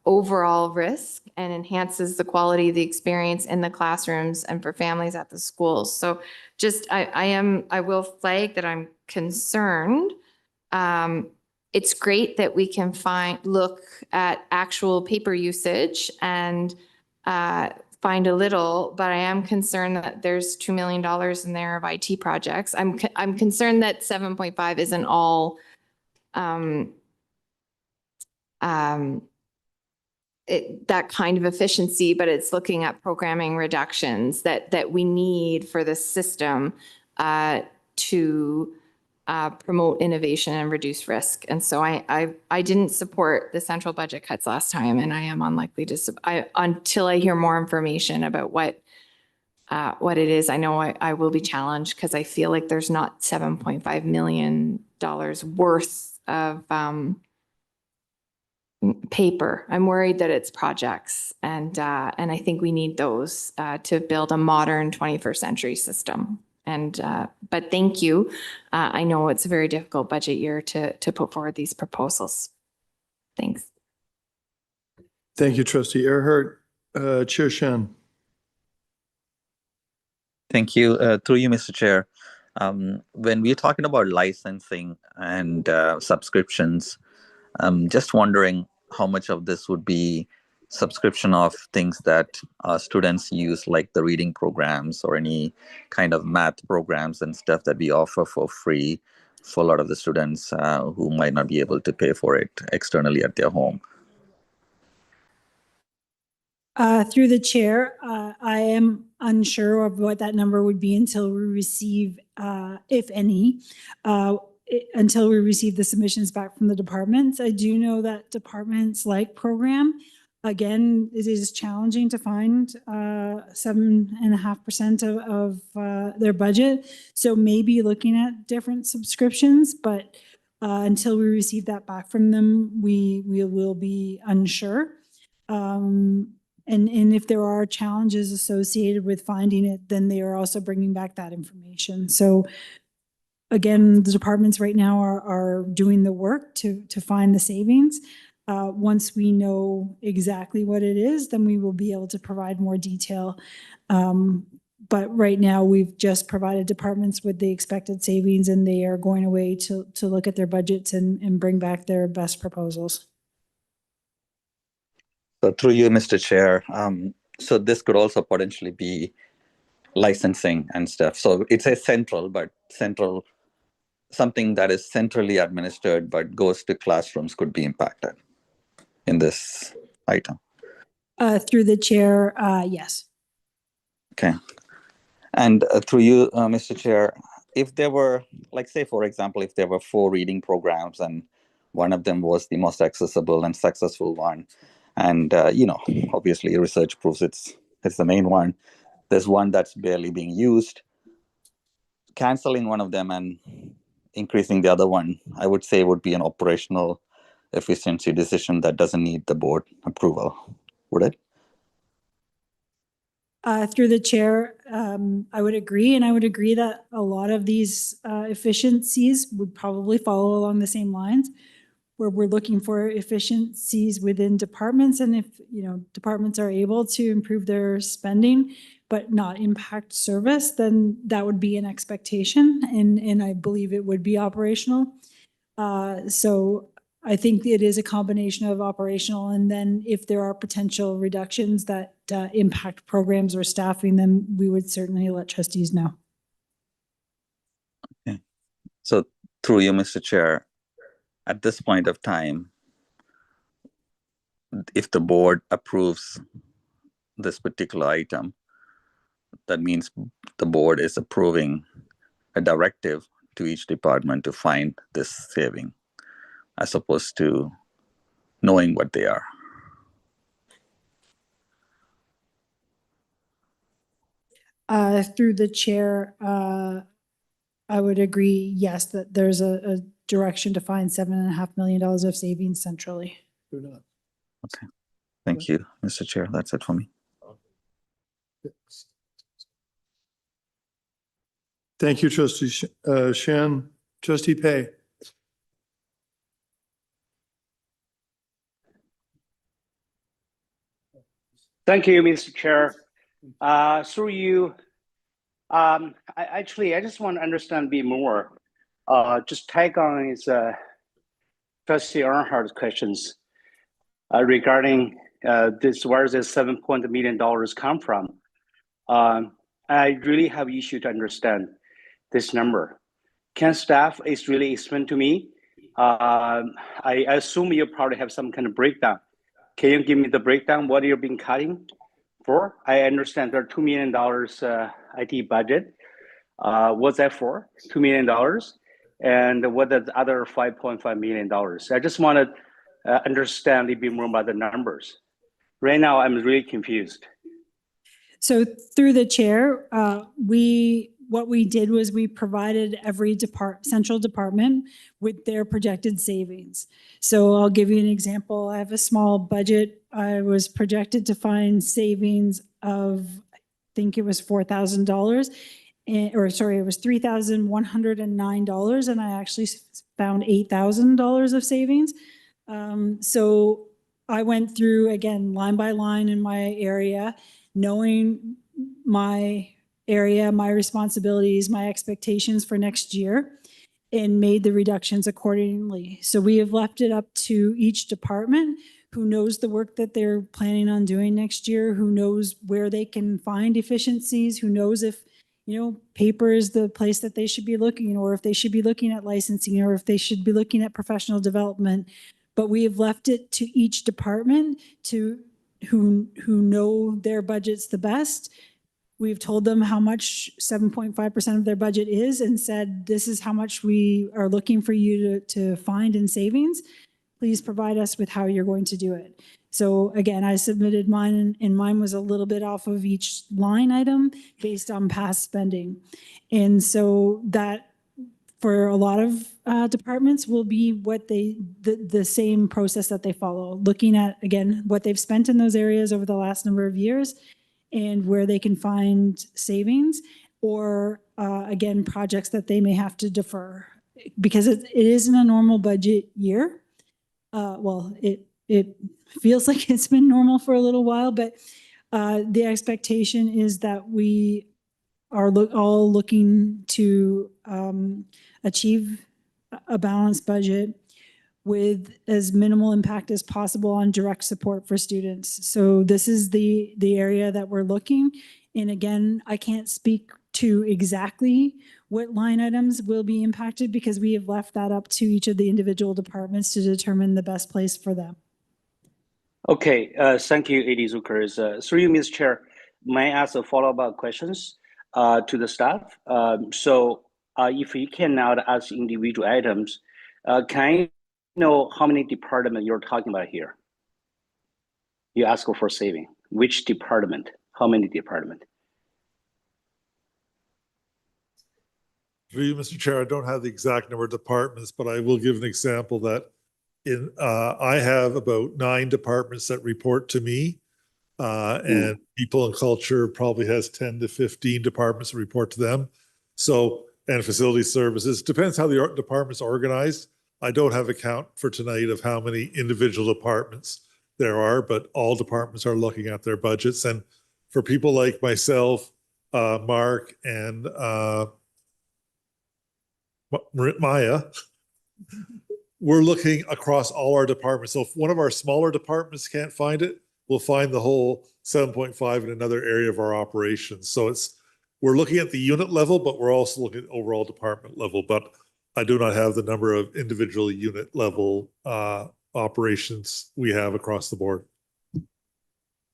overall risk and enhances the quality of the experience in the classrooms and for families at the schools. So just, I will flag that I'm concerned. It's great that we can look at actual paper usage and find a little, but I am concerned that there's $2 million in there of IT projects. I'm concerned that 7.5 isn't all that kind of efficiency, but it's looking at programming reductions that we need for the system to promote innovation and reduce risk. And so I didn't support the central budget cuts last time, and I am unlikely to until I hear more information about what it is. I know I will be challenged because I feel like there's not $7.5 million worth of paper. I'm worried that it's projects, and I think we need those to build a modern 21st century system. And but thank you. I know it's a very difficult budget year to put forward these proposals. Thanks. Thank you, Trustee Earhart. Chair Shan. Thank you. Through you, Mr. Chair. When we're talking about licensing and subscriptions, I'm just wondering how much of this would be subscription of things that students use, like the reading programs or any kind of math programs and stuff that we offer for free for a lot of the students who might not be able to pay for it externally at their home. Through the chair, I am unsure of what that number would be until we receive, if any, until we receive the submissions back from the departments. I do know that departments like program, again, it is challenging to find 7.5% of their budget. So maybe looking at different subscriptions, but until we receive that back from them, we will be unsure. And if there are challenges associated with finding it, then they are also bringing back that information. So again, the departments right now are doing the work to find the savings. Once we know exactly what it is, then we will be able to provide more detail. But right now, we've just provided departments with the expected savings, and they are going away to look at their budgets and bring back their best proposals. So through you, Mr. Chair, so this could also potentially be licensing and stuff. So it's a central, something that is centrally administered but goes to classrooms could be impacted in this item. Through the chair, yes. Okay. And through you, Mr. Chair, if there were, like, say, for example, if there were 4 reading programs and one of them was the most accessible and successful one, and, obviously research proves it's the main one, there's one that's barely being used, canceling one of them and increasing the other one, I would say would be an operational efficiency decision that doesn't need the board approval, would it? Through the chair, I would agree, and I would agree that a lot of these efficiencies would probably follow along the same lines, where we're looking for efficiencies within departments, and if departments are able to improve their spending but not impact service, then that would be an expectation, and I believe it would be operational. So I think it is a combination of operational, and then if there are potential reductions that impact programs or staffing, then we would certainly let trustees know. Okay. So through you, Mr. Chair, at this point of time, if the board approves this particular item, that means the board is approving a directive to each department to find this saving, as opposed to knowing what they are. Through the chair, I would agree, yes, that there's a direction to find $7.5 million of savings centrally. Okay. Thank you, Mr. Chair. That's it for me. Thank you, Trustee Shan. Trustee Pei. Thank you, Mr. Chair. Through you, I just want to understand a bit more. Just tag on his Trustee Earnhardt's questions regarding this, where does this $7 million come from? I really have issue to understand this number. Can staff is really explain to me? I assume you probably have some kind of breakdown. Can you give me the breakdown? What you've been cutting for? I understand there are $2 million IT budget. What's that for? $2 million. And what are the other $5.5 million? I just want to understand a little bit more about the numbers. Right now, I'm really confused. So through the chair, what we did was we provided every central department with their projected savings. So I'll give you an example. I have a small budget. I was projected to find savings of, I think it was $4,000, or sorry, it was $3,109, and I actually found $8,000 of savings. So I went through, again, line by line in my area, knowing my area, my responsibilities, my expectations for next year, and made the reductions accordingly. So we have left it up to each department who knows the work that they're planning on doing next year, who knows where they can find efficiencies, who knows if, paper is the place that they should be looking, or if they should be looking at licensing, or if they should be looking at professional development. But we have left it to each department who know their budgets the best. We've told them how much 7.5% of their budget is, and said, this is how much we are looking for you to find in savings. Please provide us with how you're going to do it. So again, I submitted mine, and mine was a little bit off of each line item based on past spending. And so that, for a lot of departments, will be what the same process that they follow, looking at, again, what they've spent in those areas over the last number of years and where they can find savings, or again, projects that they may have to defer, because it isn't a normal budget year. Well, it feels like it's been normal for a little while, but the expectation is that we are all looking to achieve a balanced budget with as minimal impact as possible on direct support for students. So this is the area that we're looking. And again, I can't speak to exactly what line items will be impacted, because we have left that up to each of the individual departments to determine the best place for them. Okay, thank you, AD Zucker. Through you, Ms. Chair, may I ask a follow-up questions to the staff? If you can now ask individual items, can you know how many departments you're talking about here? You ask for saving. Which department? How many departments? Through you, Mr. Chair, I don't have the exact number of departments, but I will give an example that I have about 9 departments that report to me. And people and culture probably has 10 to 15 departments that report to them. So, and facility services, depends how the department's organized. I don't have a count for tonight of how many individual departments there are, but all departments are looking at their budgets. And for people like myself, Mark, and Maya, we're looking across all our departments. So if one of our smaller departments can't find it, we'll find the whole 7.5 in another area of our operations. So we're looking at the unit level, but we're also looking at overall department level. But I do not have the number of individual unit level operations we have across the board.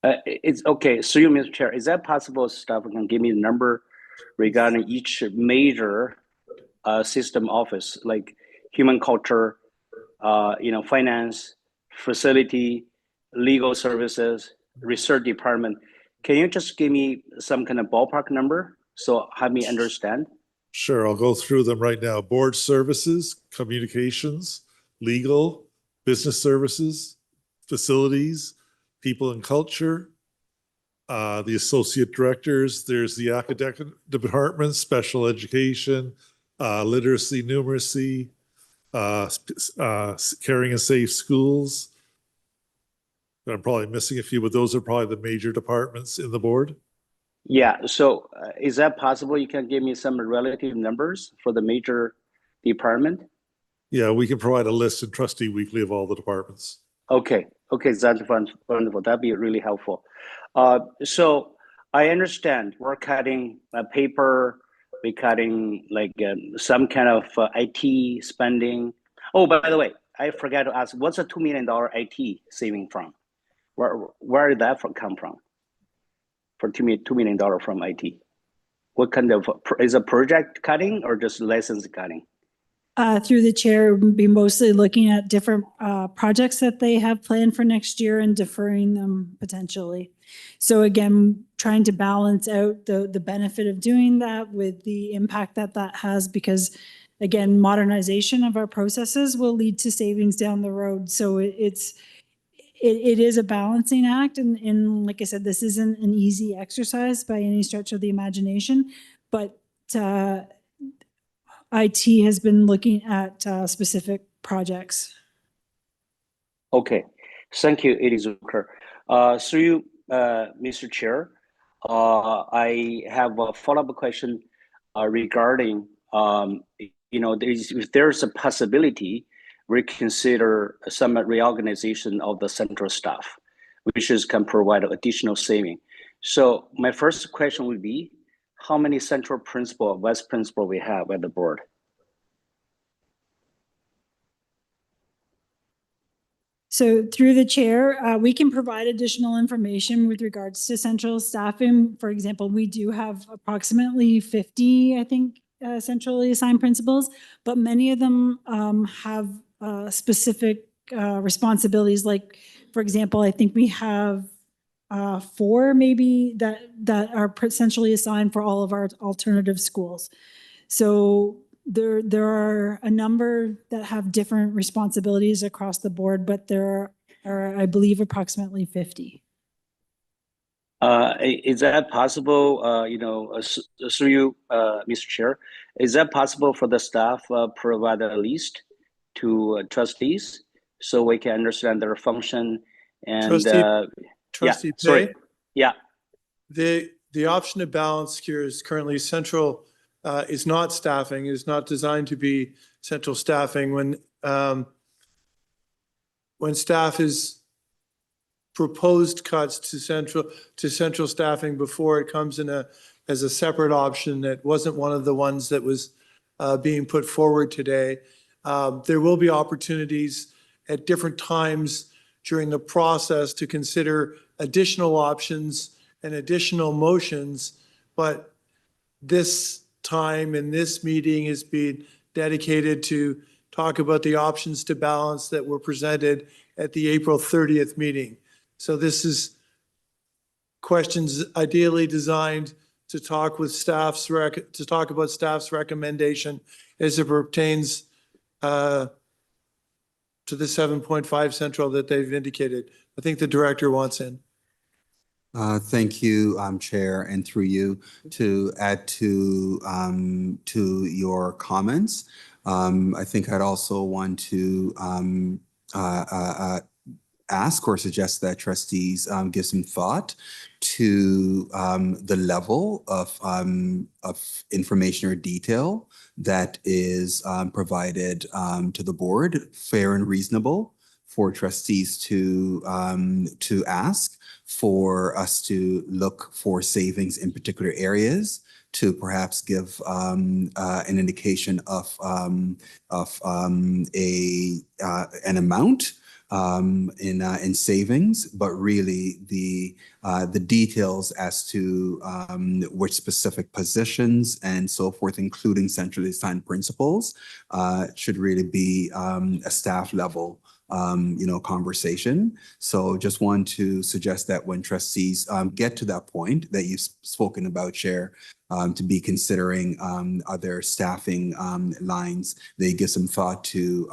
It's okay. So you, Mr. Chair, is that possible, staff can give me the number regarding each major system office, like human culture, finance, facility, legal services, research department? Can you just give me some kind of ballpark number so help me understand? Sure, I'll go through them right now. Board services, communications, legal, business services, facilities, people and culture, the associate directors, there's the academic department, special education, literacy, numeracy, caring and safe schools. I'm probably missing a few, but those are probably the major departments in the board. Yeah, so is that possible? You can give me some relative numbers for the major department? Yeah, we can provide a list in Trustee Weekly of all the departments. Okay, that's wonderful. That'd be really helpful. So I understand we're cutting paper, we're cutting like some kind of IT spending. Oh, by the way, I forgot to ask, what's a $2 million IT saving from? Where did that come from? For $2 million from IT? What kind of, is a project cutting or just license cutting? Through the chair, we'll be mostly looking at different projects that they have planned for next year and deferring them potentially. So again, trying to balance out the benefit of doing that with the impact that has, because again, modernization of our processes will lead to savings down the road. So it is a balancing act. And like I said, this isn't an easy exercise by any stretch of the imagination, but IT has been looking at specific projects. Okay, thank you, it is clear. Through you, Mr. Chair, I have a follow-up question regarding, if there's a possibility, reconsider some reorganization of the central staff, which can provide additional saving. So my first question would be, how many central principal, vice principal we have at the board? So through the chair, we can provide additional information with regards to central staffing. For example, we do have approximately 50, I think, centrally assigned principals, but many of them have specific responsibilities. Like, for example, I think we have 4 maybe that are centrally assigned for all of our alternative schools. So there are a number that have different responsibilities across the board, but there are, I believe, approximately 50. Is that possible, through you, Mr. Chair, is that possible for the staff provide a list to trustees so we can understand their function and Trustee yeah, sorry. Pei? Yeah. The option to balance here is currently central is not staffing, is not designed to be central staffing. When staff is proposed cuts to central staffing before it comes in as a separate option that wasn't one of the ones that was being put forward today. There will be opportunities at different times during the process to consider additional options and additional motions, but this time in this meeting is being dedicated to talk about the options to balance that were presented at the April 30th meeting. So this is questions ideally designed to talk with to talk about staff's recommendation as it pertains to the 7.5 central that they've indicated. I think the director wants in. Thank you, Chair, and through you to add to your comments. I think I'd also want to ask or suggest that trustees give some thought to the level of information or detail that is provided to the board, fair and reasonable for trustees to ask for us to look for savings in particular areas, to perhaps give an indication of an amount in savings, but really the details as to which specific positions and so forth, including centrally assigned principals, should really be a staff level conversation. So just want to suggest that when trustees get to that point that you've spoken about, Chair, to be considering other staffing lines, they give some thought to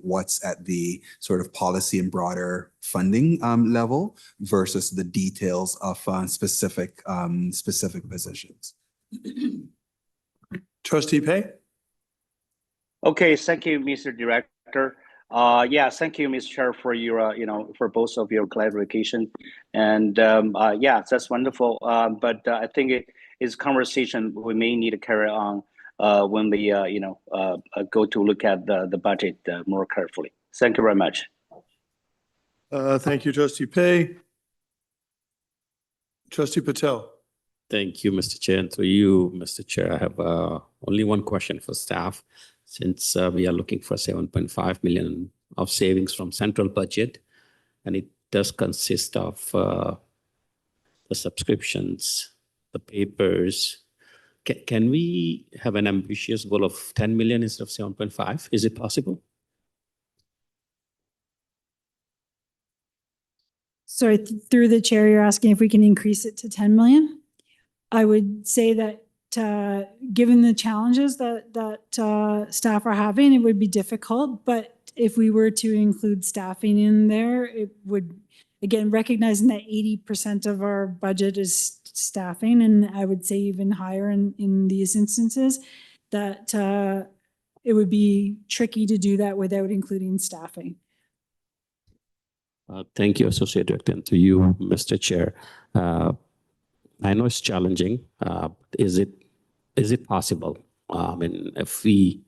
what's at the sort of policy and broader funding level versus the details of specific positions. Trustee Pay? Okay, thank you, Mr. Director. Yeah, thank you, Mr. Chair, for your, for both of your clarification. And yeah, that's wonderful. But I think it is conversation we may need to carry on when we, go to look at the budget more carefully. Thank you very much. Thank you, Trustee Pay. Trustee Patel. Thank you, Mr. Chair. And through you, Mr. Chair, I have only one question for staff. Since we are looking for 7.5 million of savings from central budget, and it does consist of the subscriptions, the papers. Can we have an ambitious goal of 10 million instead of 7.5? Is it possible? Sorry, through the chair, you're asking if we can increase it to 10 million? I would say that given the challenges that staff are having, it would be difficult. But if we were to include staffing in there, it would, again, recognizing that 80% of our budget is staffing, and I would say even higher in these instances, that it would be tricky to do that without including staffing. Thank you, Associate Director. And to you, Mr. Chair. I know it's challenging. Is it possible? And if we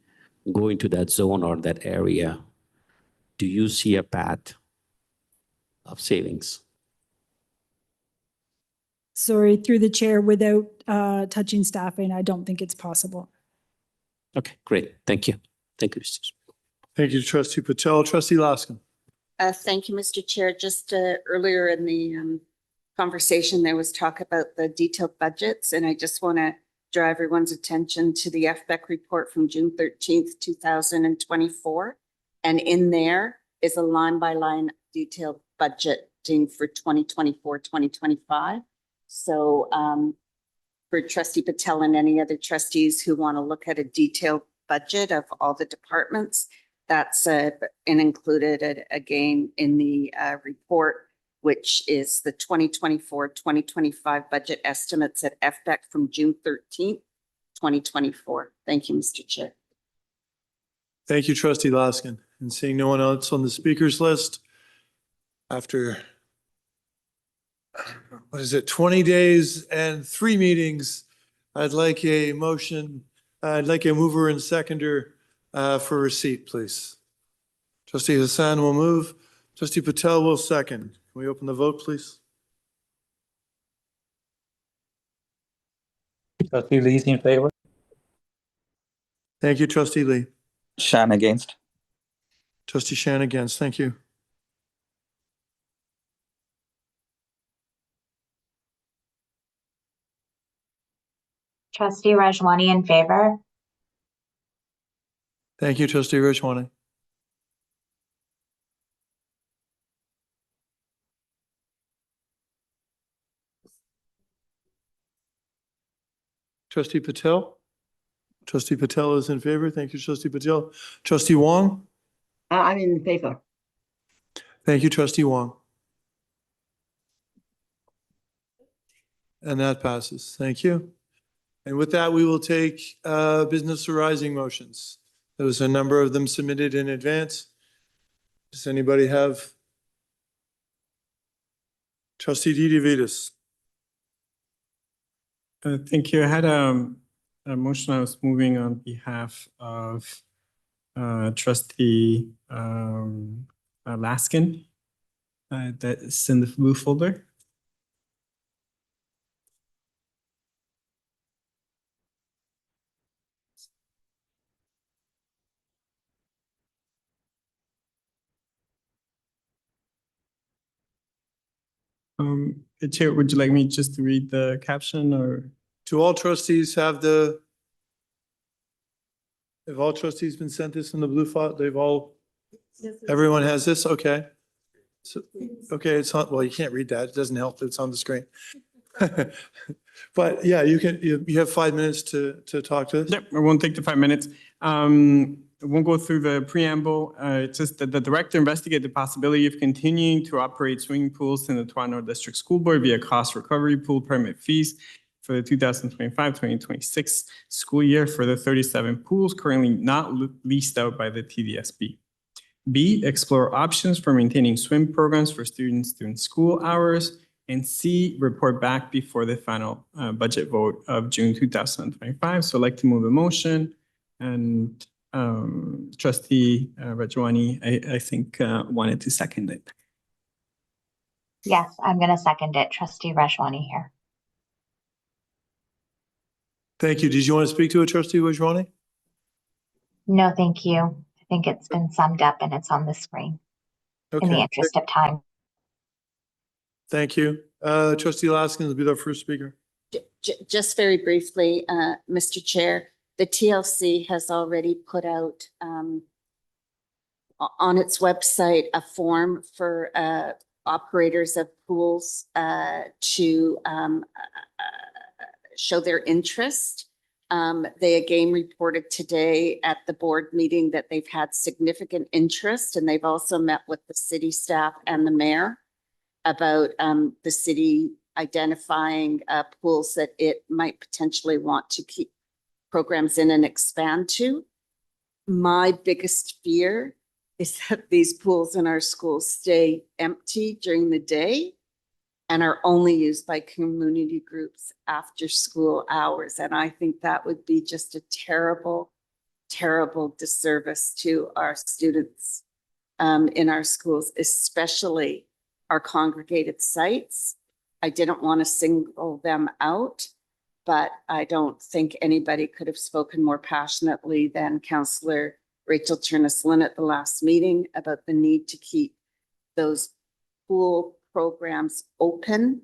go into that zone or that area, do you see a path of savings? Sorry, through the chair, without touching staffing, I don't think it's possible. Okay, great. Thank you. Thank you. Thank you, Trustee Patel. Trustee Laskin. Thank you, Mr. Chair. Just earlier in the conversation, there was talk about the detailed budgets, and I just want to draw everyone's attention to the FBEC report from June 13th, 2024. And in there is a line-by-line detailed budgeting for 2024, 2025. So for Trustee Patel and any other trustees who want to look at a detailed budget of all the departments, that's included again in the report, which is the 2024-2025 budget estimates at FBEC from June 13th, 2024. Thank you, Mr. Chair. Thank you, Trustee Laskin. And seeing no one else on the speakers list, after, 20 days and 3 meetings, I'd like a motion, I'd like a mover and seconder for receipt, please. Trustee Hassan will move. Trustee Patel will second. Can we open the vote, please? Trustee Lee's in favor. Thank you, Trustee Lee. Shan against. Trustee Shan against. Thank you. Trustee Rajwani in favor. Thank you, Trustee Rajwani. Trustee Patel? Trustee Patel is in favor. Thank you, Trustee Patel. Trustee Wong? I'm in favor. Thank you, Trustee Wong. And that passes. Thank you. And with that, we will take business arising motions. There was a number of them submitted in advance. Does anybody have? Trustee DiVitas. Thank you. I had a motion I was moving on behalf of Trustee Laskin that's in the blue folder. Chair, would you like me just to read the caption or? Do all trustees have the? Have all trustees been sent this in the blue file? They've all, everyone has this? Okay. So, okay, it's on, well, you can't read that. It doesn't help that it's on the screen. But yeah, you have 5 minutes to talk to us. Yep, I won't take the 5 minutes. I won't go through the preamble. It's just that the director investigated the possibility of continuing to operate swimming pools in the Toronto District School Board via cost recovery pool permit fees for the 2025-2026 school year for the 37 pools currently not leased out by the TDSB. B, explore options for maintaining swim programs for students during school hours. And C, report back before the final budget vote of June 2025. So I'd like to move a motion, and Trustee Rajwani, I think wanted to second it. Yes, I'm going to second it. Trustee Rajwani here. Thank you. Did you want to speak to it, Trustee Rajwani? No, thank you. I think it's been summed up and it's on the screen in the interest of time. Thank you. Trustee Laskin will be the first speaker. Just very briefly, Mr. Chair, the TLC has already put out on its website a form for operators of pools to show their interest. They again reported today at the board meeting that they've had significant interest, and they've also met with the city staff and the mayor about the city identifying pools that it might potentially want to keep programs in and expand to. My biggest fear is that these pools in our schools stay empty during the day and are only used by community groups after school hours. And I think that would be just a terrible, terrible disservice to our students in our schools, especially our congregated sites. I didn't want to single them out, but I don't think anybody could have spoken more passionately than Councillor Rachel Turnus-Lynn at the last meeting about the need to keep those pool programs open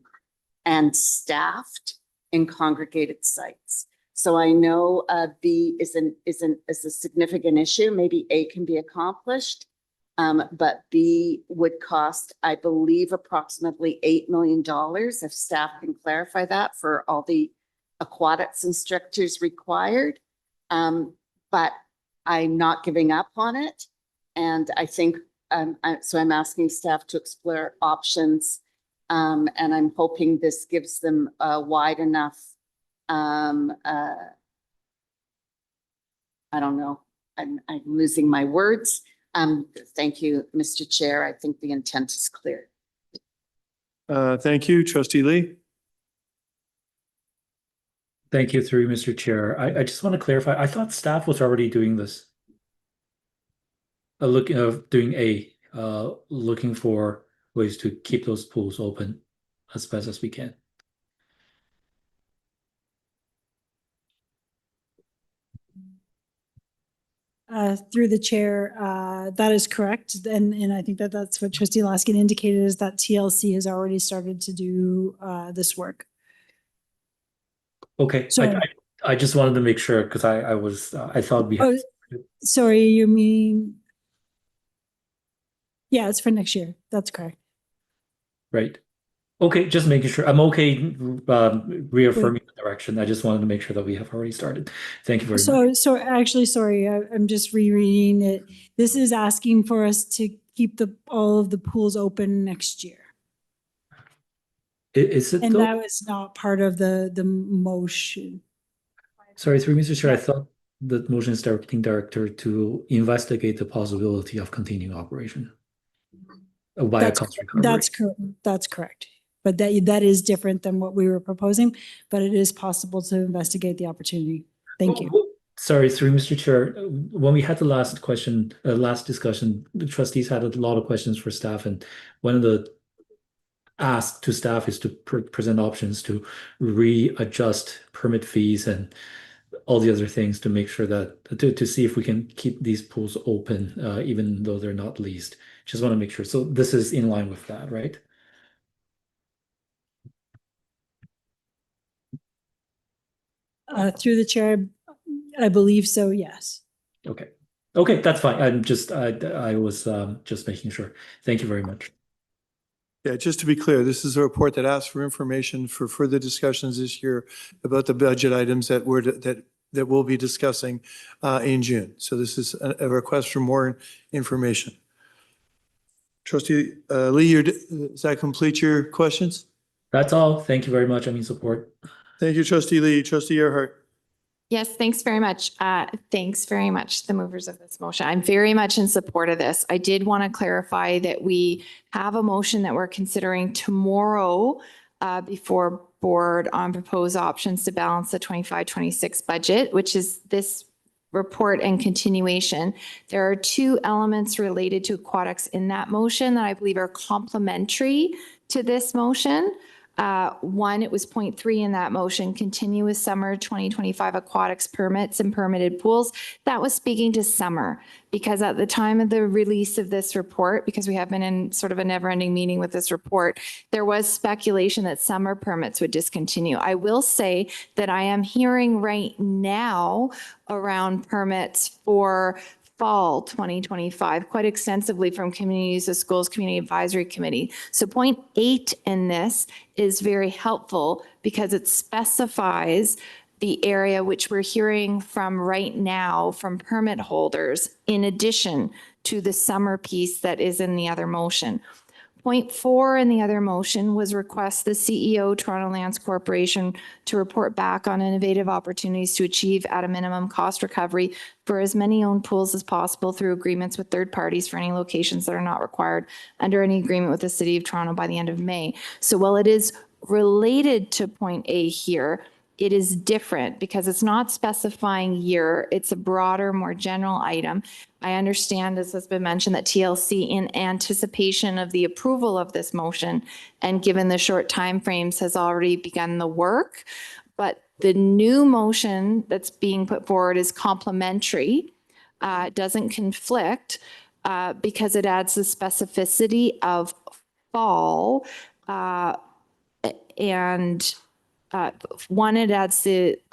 and staffed in congregated sites. So I know B is a significant issue. Maybe A can be accomplished. But B would cost, I believe, approximately $8 million, if staff can clarify that, for all the aquatics instructors required. But I'm not giving up on it. And I think, so I'm asking staff to explore options. And I'm hoping this gives them a wide enough, I don't know, I'm losing my words. Thank you, Mr. Chair. I think the intent is clear. Thank you, Trustee Lee. Thank you, through Mr. Chair. I just want to clarify. I thought staff was already doing this. Looking for ways to keep those pools open as best as we can. Through the chair, that is correct. And I think that that's what Trustee Laskin indicated, is that TLC has already started to do this work. Okay, So, I just wanted to make sure, because I thought we had. Sorry, you mean? Yeah, it's for next year. That's correct. Right. Okay, just making sure. I'm okay reaffirming the direction. I just wanted to make sure that we have already started. Thank you very much. So actually, sorry, I'm just rereading it. This is asking for us to keep all of the pools open next year. Is it And though? that was not part of the motion. Sorry, through Mr. Chair, I thought the motion is directing director to investigate the possibility of continuing operation via cost recovery. That's correct. But that is different than what we were proposing, but it is possible to investigate the opportunity. Thank you. Sorry, through Mr. Chair, when we had the last discussion, the trustees had a lot of questions for staff, and one of the ask to staff is to present options to readjust permit fees and all the other things to make sure that to see if we can keep these pools open even though they're not leased. Just want to make sure. So this is in line with that, right? Through the chair, I believe so, yes. Okay. Okay, that's fine. I was just making sure. Thank you very much. Yeah, just to be clear, this is a report that asks for information for further discussions this year about the budget items that we'll be discussing in June. So this is a request for more information. Trustee Lee, does that complete your questions? That's all. Thank you very much. I'm in support. Thank you, Trustee Lee. Trustee Earhart. Yes, thanks very much. Thanks very much, the movers of this motion. I'm very much in support of this. I did want to clarify that we have a motion that we're considering tomorrow before board on proposed options to balance the 25-26 budget, which is this report and continuation. There are two elements related to aquatics in that motion that I believe are complementary to this motion. One, it was point 3 in that motion, continuous summer 2025 aquatics permits and permitted pools. That was speaking to summer, because at the time of the release of this report, because we have been in sort of a never-ending meeting with this report, there was speculation that summer permits would discontinue. I will say that I am hearing right now around permits for fall 2025 quite extensively from communities of schools community advisory committee. So point 8 in this is very helpful because it specifies the area which we're hearing from right now from permit holders in addition to the summer piece that is in the other motion. Point 4 in the other motion was request the CEO, Toronto Lands Corporation, to report back on innovative opportunities to achieve at a minimum cost recovery for as many owned pools as possible through agreements with third parties for any locations that are not required under any agreement with the City of Toronto by the end of May. So while it is related to point A here, it is different because it's not specifying year. It's a broader, more general item. I understand, as has been mentioned, that TLC, in anticipation of the approval of this motion and given the short timeframes, has already begun the work. But the new motion that's being put forward is complementary, doesn't conflict because it adds the specificity of fall and one, it adds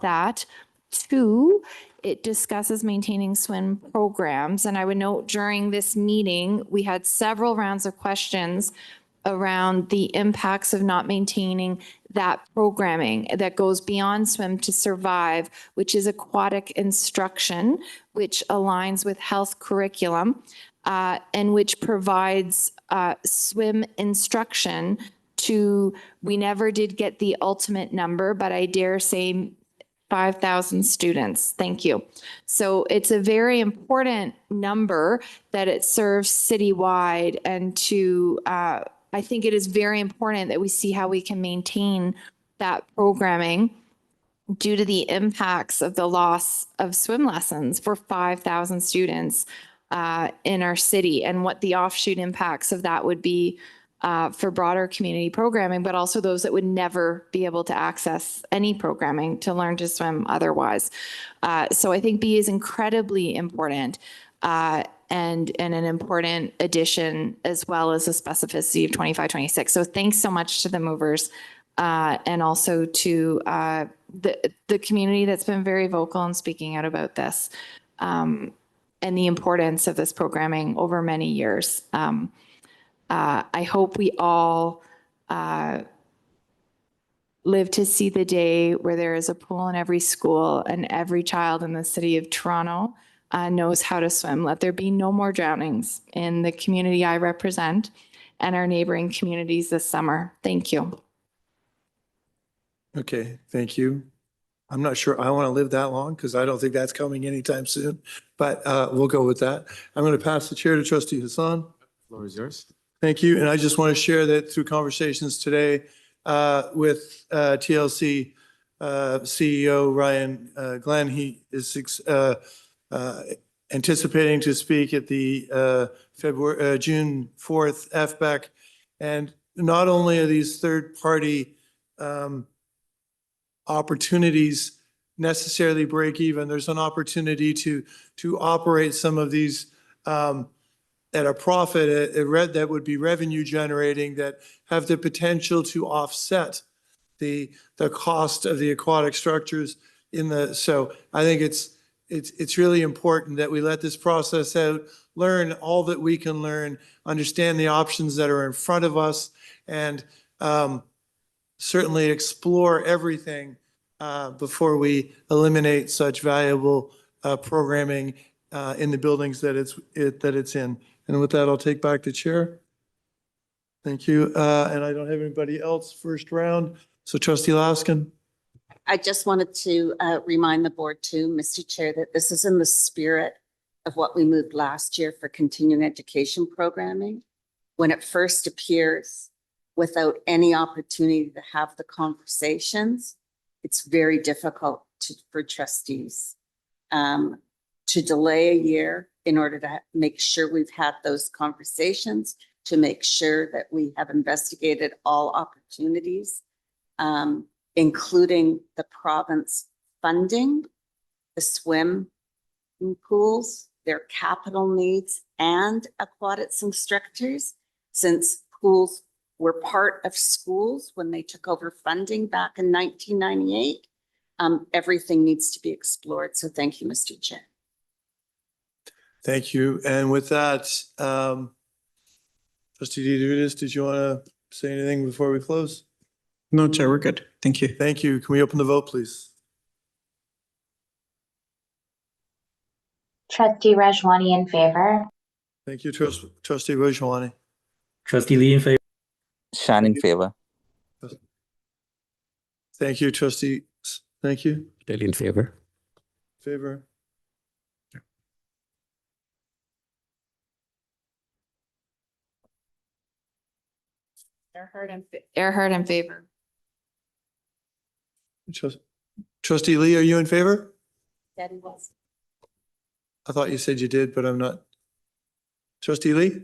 that. 2, it discusses maintaining swim programs. And I would note during this meeting, we had several rounds of questions around the impacts of not maintaining that programming that goes beyond Swim to Survive, which is aquatic instruction, which aligns with health curriculum and which provides swim instruction to, we never did get the ultimate number, but I dare say 5,000 students. Thank you. So it's a very important number that it serves citywide, and I think it is very important that we see how we can maintain that programming due to the impacts of the loss of swim lessons for 5,000 students in our city, and what the offshoot impacts of that would be for broader community programming, but also those that would never be able to access any programming to learn to swim otherwise. So I think B is incredibly important and an important addition, as well as the specificity of 25-26. So thanks so much to the movers and also to the community that's been very vocal in speaking out about this and the importance of this programming over many years. I hope we all live to see the day where there is a pool in every school and every child in the city of Toronto knows how to swim. Let there be no more drownings in the community I represent and our neighboring communities this summer. Thank you. Okay, thank you. I'm not sure I want to live that long because I don't think that's coming anytime soon, but we'll go with that. I'm going to pass the chair to Trustee Hassan. Floor is yours. Thank you. And I just want to share that through conversations today with TLC CEO Ryan Glenn, he is anticipating to speak at the June 4th FBEC. And not only are these third-party opportunities necessarily break even, there's an opportunity to operate some of these at a profit that would be revenue generating, that have the potential to offset the cost of the aquatic structures so I think it's really important that we let this process out, learn all that we can learn, understand the options that are in front of us, and certainly explore everything before we eliminate such valuable programming in the buildings that it's in. And with that, I'll take back the chair. Thank you. And I don't have anybody else first round. So Trustee Laskin. I just wanted to remind the board too, Mr. Chair, that this is in the spirit of what we moved last year for continuing education programming. When it first appears without any opportunity to have the conversations, it's very difficult for trustees to delay a year in order to make sure we've had those conversations, to make sure that we have investigated all opportunities, including the province funding, the swim pools, their capital needs, and aquatics instructors, since pools were part of schools when they took over funding back in 1998. Everything needs to be explored. So thank you, Mr. Chair. Thank you. And with that, Trustee DeVitis, did you want to say anything before we close? No, Chair, we're good. Thank you. Thank you. Can we open the vote, please? Trustee Rajwani in favor. Thank you, Trustee Rajwani. Trustee Lee in favor. Shan in favor. Thank you, Trustee. Thank you. Daly in favor. Favor. Earhart in favor. Trustee Lee, are you in favor? Daddy was. I thought you said you did, but I'm not. Trustee Lee?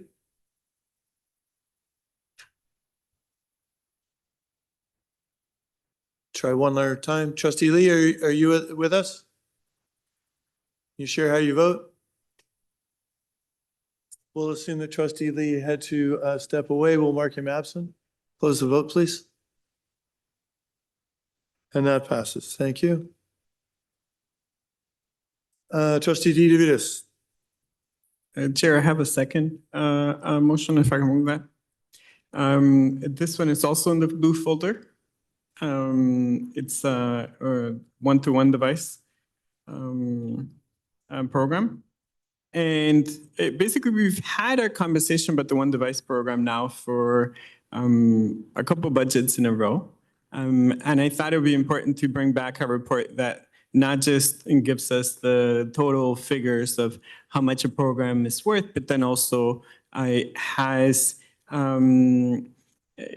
Try one more time. Trustee Lee, are you with us? You share how you vote? We'll assume that Trustee Lee had to step away. We'll mark him absent. Close the vote, please. And that passes. Thank you. Trustee DeVitis. Chair, I have a second motion if I can move that. This one is also in the blue folder. It's a one-to-one device program. And basically, we've had a conversation about the one device program now for a couple budgets in a row. And I thought it would be important to bring back a report that not just gives us the total figures of how much a program is worth, but then also has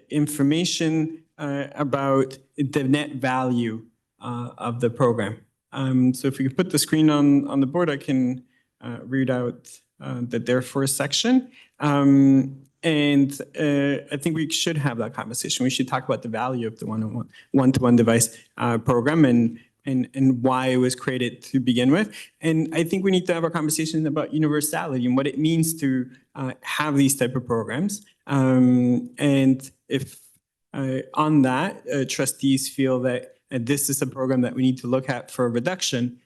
information about the net value of the program. So if you could put the screen on the board, I can read out the therefore section. And I think we should have that conversation. We should talk about the value of the one-to-one device program and why it was created to begin with. And I think we need to have a conversation about universality and what it means to have these type of programs. And if on that, trustees feel that this is a program that we need to look at for reduction,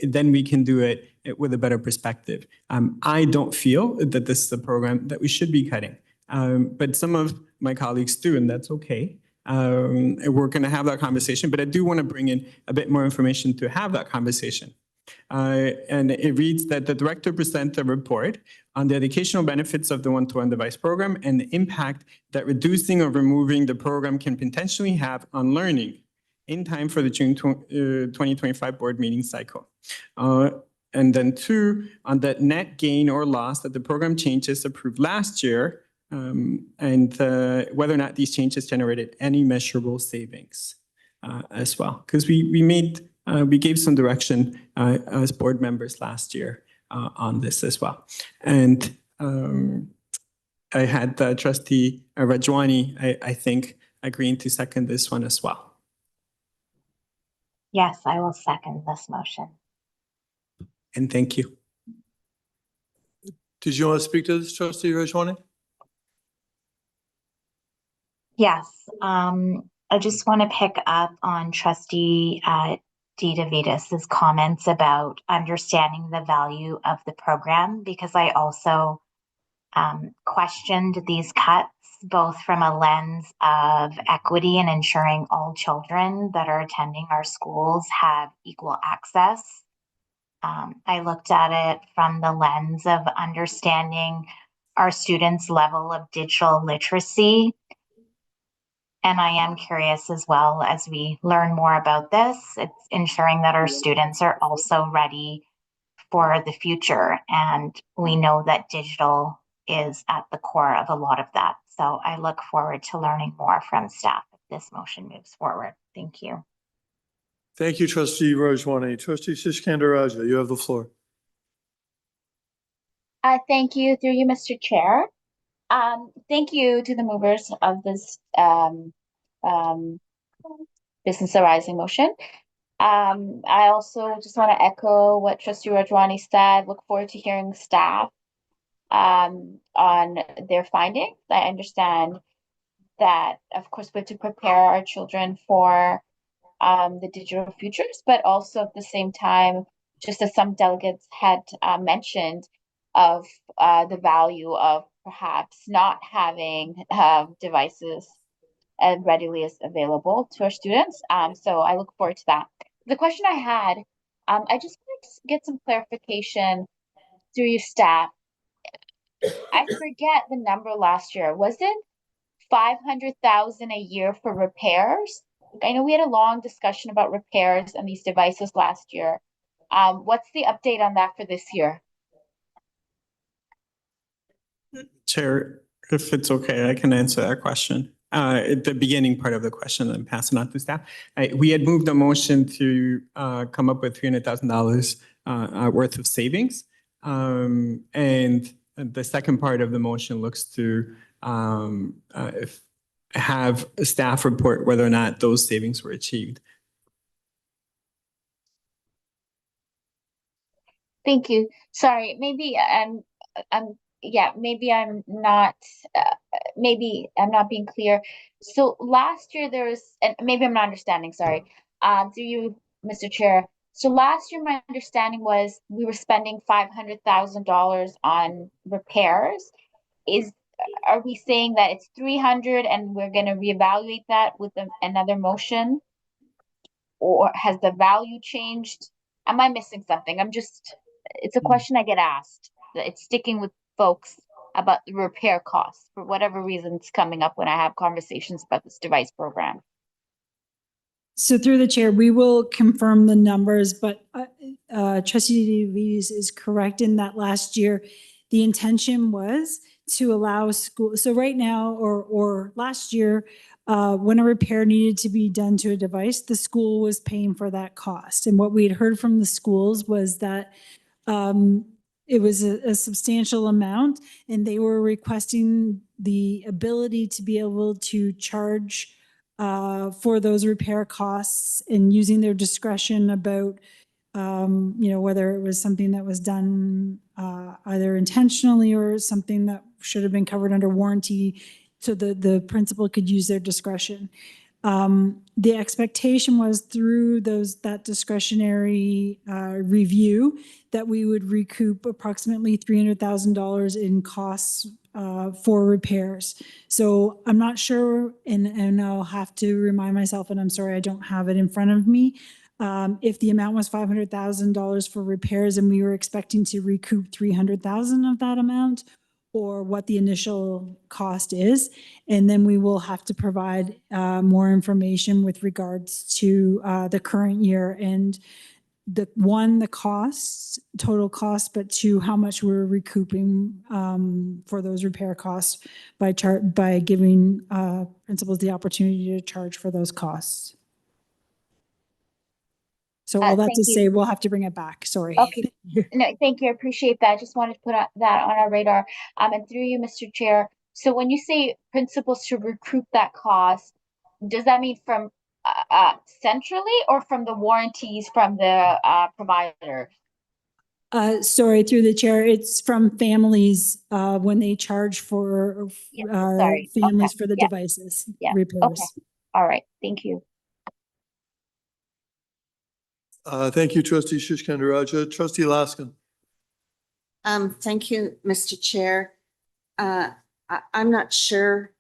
then we can do it with a better perspective. I don't feel that this is a program that we should be cutting, but some of my colleagues do, and that's okay. we're going to have that conversation, but I do want to bring in a bit more information to have that conversation. And it reads that the director present a report on the educational benefits of the one-to-one device program and the impact that reducing or removing the program can potentially have on learning in time for the June 2025 board meeting cycle. And then 2, on the net gain or loss that the program changes approved last year, and whether or not these changes generated any measurable savings as well. Because we gave some direction as board members last year on this as well. And I had Trustee Rajwani, I think, agreeing to second this one as well. Yes, I will second this motion. And thank you. Did you want to speak to this, Trustee Rajwani? Yes, I just want to pick up on Trustee DeVitus's comments about understanding the value of the program, because I also questioned these cuts both from a lens of equity and ensuring all children that are attending our schools have equal access. I looked at it from the lens of understanding our students' level of digital literacy. And I am curious as well, as we learn more about this, it's ensuring that our students are also ready for the future. And we know that digital is at the core of a lot of that. So I look forward to learning more from staff if this motion moves forward. Thank you. Thank you, Trustee Rajwani. Trustee Sishkandaraja, you have the floor. Thank you, through you, Mr. Chair. Thank you to the movers of this business arising motion. I also just want to echo what Trustee Rajwani said. Look forward to hearing staff on their findings. I understand that, of course, we have to prepare our children for the digital futures, but also at the same time, just as some delegates had mentioned, of the value of perhaps not having devices readily as available to our students. So I look forward to that. The question I had, I just wanted to get some clarification through your staff. I forget the number last year. Was it 500,000 a year for repairs? I know we had a long discussion about repairs and these devices last year. What's the update on that for this year? Chair, if it's okay, I can answer that question. At the beginning part of the question and pass it on to staff. We had moved a motion to come up with $300,000 worth of savings. And the second part of the motion looks to have a staff report whether or not those savings were achieved. Thank you. Sorry, maybe maybe I'm not being clear. So last year there was, and maybe I'm not understanding, sorry, through you, Mr. Chair. So last year my understanding was we were spending $500,000 on repairs. Are we saying that it's 300 and we're going to reevaluate that with another motion? Or has the value changed? Am I missing something? It's a question I get asked. It's sticking with folks about the repair costs for whatever reason it's coming up when I have conversations about this device program. So through the chair, we will confirm the numbers, but Trustee DeVitus is correct in that last year, the intention was to allow school. So right now, or last year, when a repair needed to be done to a device, the school was paying for that cost. And what we had heard from the schools was that it was a substantial amount, and they were requesting the ability to be able to charge for those repair costs and using their discretion about whether it was something that was done either intentionally or something that should have been covered under warranty, so the principal could use their discretion. The expectation was through that discretionary review that we would recoup approximately $300,000 in costs for repairs. So I'm not sure, and I'll have to remind myself, and I'm sorry I don't have it in front of me, if the amount was $500,000 for repairs and we were expecting to recoup $300,000 of that amount, or what the initial cost is. And then we will have to provide more information with regards to the current year and the costs, total costs, but two, how much we're recouping for those repair costs by giving principals the opportunity to charge for those costs. So all that Thank to you. say, we'll have to bring it back. Sorry. Okay. No, thank you. I appreciate that. I just wanted to put that on our radar. And through you, Mr. Chair. So when you say principals should recoup that cost, does that mean from centrally or from the warranties from the provider? Sorry, through the chair, it's from families when they charge for families for the devices repairs. Okay. All right. Thank you. Thank you, Trustee Shishkandaraja. Trustee Laskin. Thank you, Mr. Chair. I'm not sure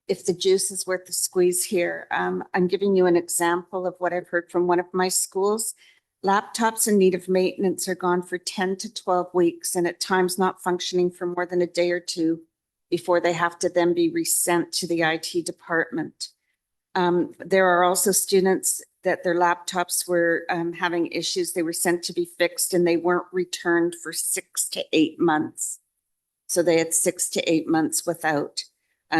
if the juice is worth the squeeze here. I'm giving you an example of what I've heard from one of my schools. Laptops in need of maintenance are gone for 10 to 12 weeks and at times not functioning for more than a day or two before they have to then be resent to the IT department. There are also students that their laptops were having issues. They were sent to be fixed and they weren't returned for 6 to 8 months. So they had 6 to 8 months without.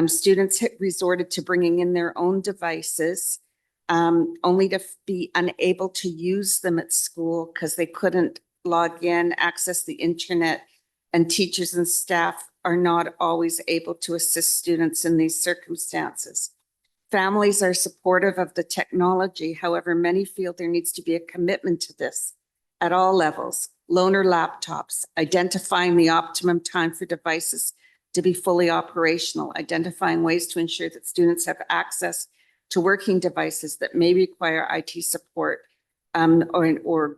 Students had resorted to bringing in their own devices only to be unable to use them at school because they couldn't log in, access the internet, and teachers and staff are not always able to assist students in these circumstances. Families are supportive of the technology. However, many feel there needs to be a commitment to this at all levels. Loaner laptops, identifying the optimum time for devices to be fully operational, identifying ways to ensure that students have access to working devices that may require IT support, or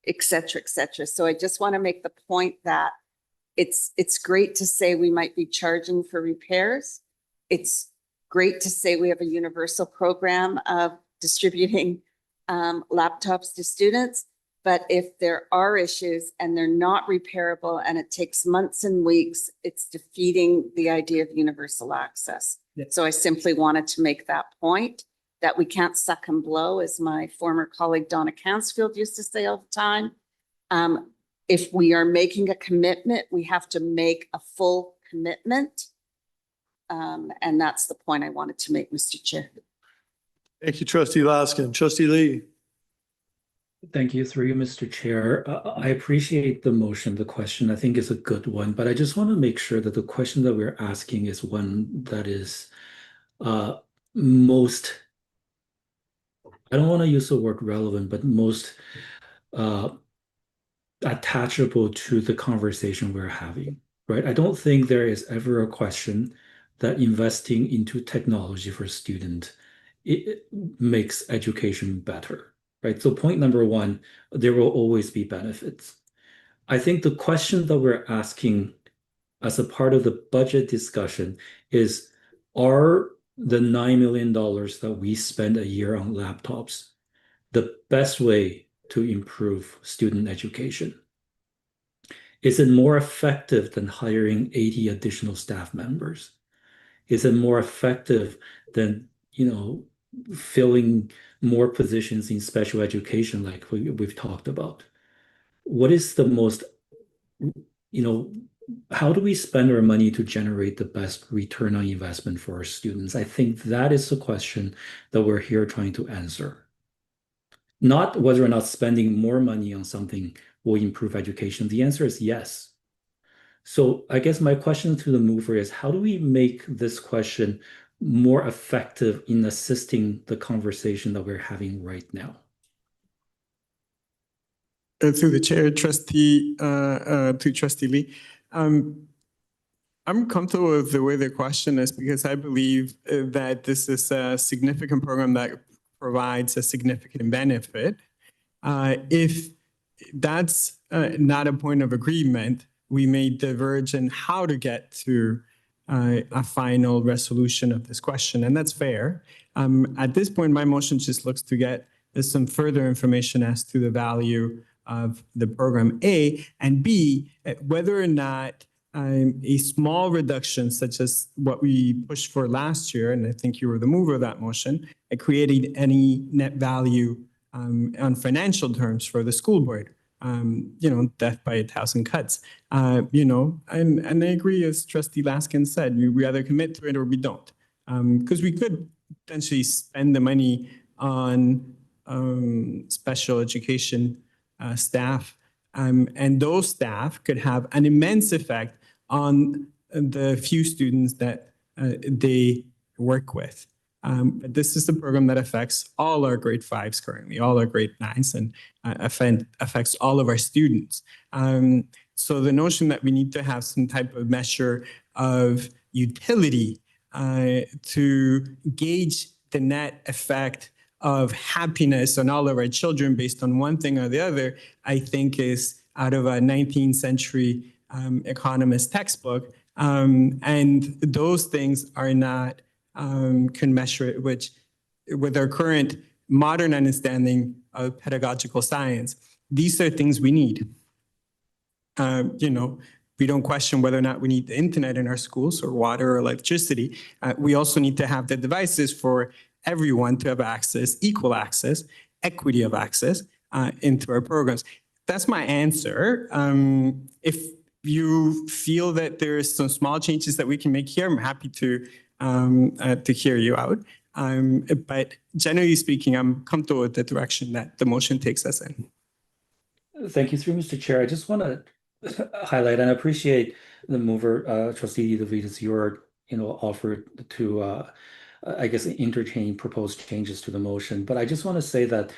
et cetera, et cetera. So I just want to make the point that it's great to say we might be charging for repairs. It's great to say we have a universal program of distributing laptops to students. But if there are issues and they're not repairable and it takes months and weeks, it's defeating the idea of universal access. So I simply wanted to make that point that we can't suck and blow, as my former colleague Donna Cansfield used to say all the time. If we are making a commitment, we have to make a full commitment. And that's the point I wanted to make, Mr. Chair. Thank you, Trustee Laskin. Trustee Lee. Thank you, through you, Mr. Chair. I appreciate the motion. The question I think is a good one, but I just want to make sure that the question that we're asking is one that is most, I don't want to use the word relevant, but most attachable to the conversation we're having, right? I don't think there is ever a question that investing into technology for students, it makes education better. Right. So point number one, there will always be benefits. I think the question that we're asking as a part of the budget discussion is, are the $9 million that we spend a year on laptops the best way to improve student education? Is it more effective than hiring 80 additional staff members? Is it more effective than, filling more positions in special education like we've talked about? What is the most, how do we spend our money to generate the best return on investment for our students? I think that is the question that we're here trying to answer. Not whether or not spending more money on something will improve education. The answer is yes. So I guess my question to the mover is, how do we make this question more effective in assisting the conversation that we're having right now? Through the chair, to Trustee Lee. I'm comfortable with the way the question is because I believe that this is a significant program that provides a significant benefit. If that's not a point of agreement, we may diverge in how to get to a final resolution of this question, and that's fair. At this point, my motion just looks to get some further information as to the value of the program, A, and B, whether or not a small reduction such as what we pushed for last year, and I think you were the mover of that motion, it created any net value on financial terms for the school board. Death by 1,000 cuts. And I agree, as Trustee Laskin said, we either commit to it or we don't. Because we could potentially spend the money on special education staff, and those staff could have an immense effect on the few students that they work with. But this is a program that affects all our grade 5s currently, all our grade 9s, and affects all of our students. So the notion that we need to have some type of measure of utility to gauge the net effect of happiness on all of our children based on one thing or the other, I think is out of a 19th century economist textbook. And those things are not commensurate with our current modern understanding of pedagogical science. These are things we need. We don't question whether or not we need the internet in our schools or water or electricity. We also need to have the devices for everyone to have access, equal access, equity of access into our programs. That's my answer. If you feel that there's some small changes that we can make here, I'm happy to hear you out. But generally speaking, I'm comfortable with the direction that the motion takes us in. Thank you, through Mr. Chair. I just want to highlight and appreciate the mover, Trustee DeVitas, your offer to I guess interchange proposed changes to the motion. But I just want to say that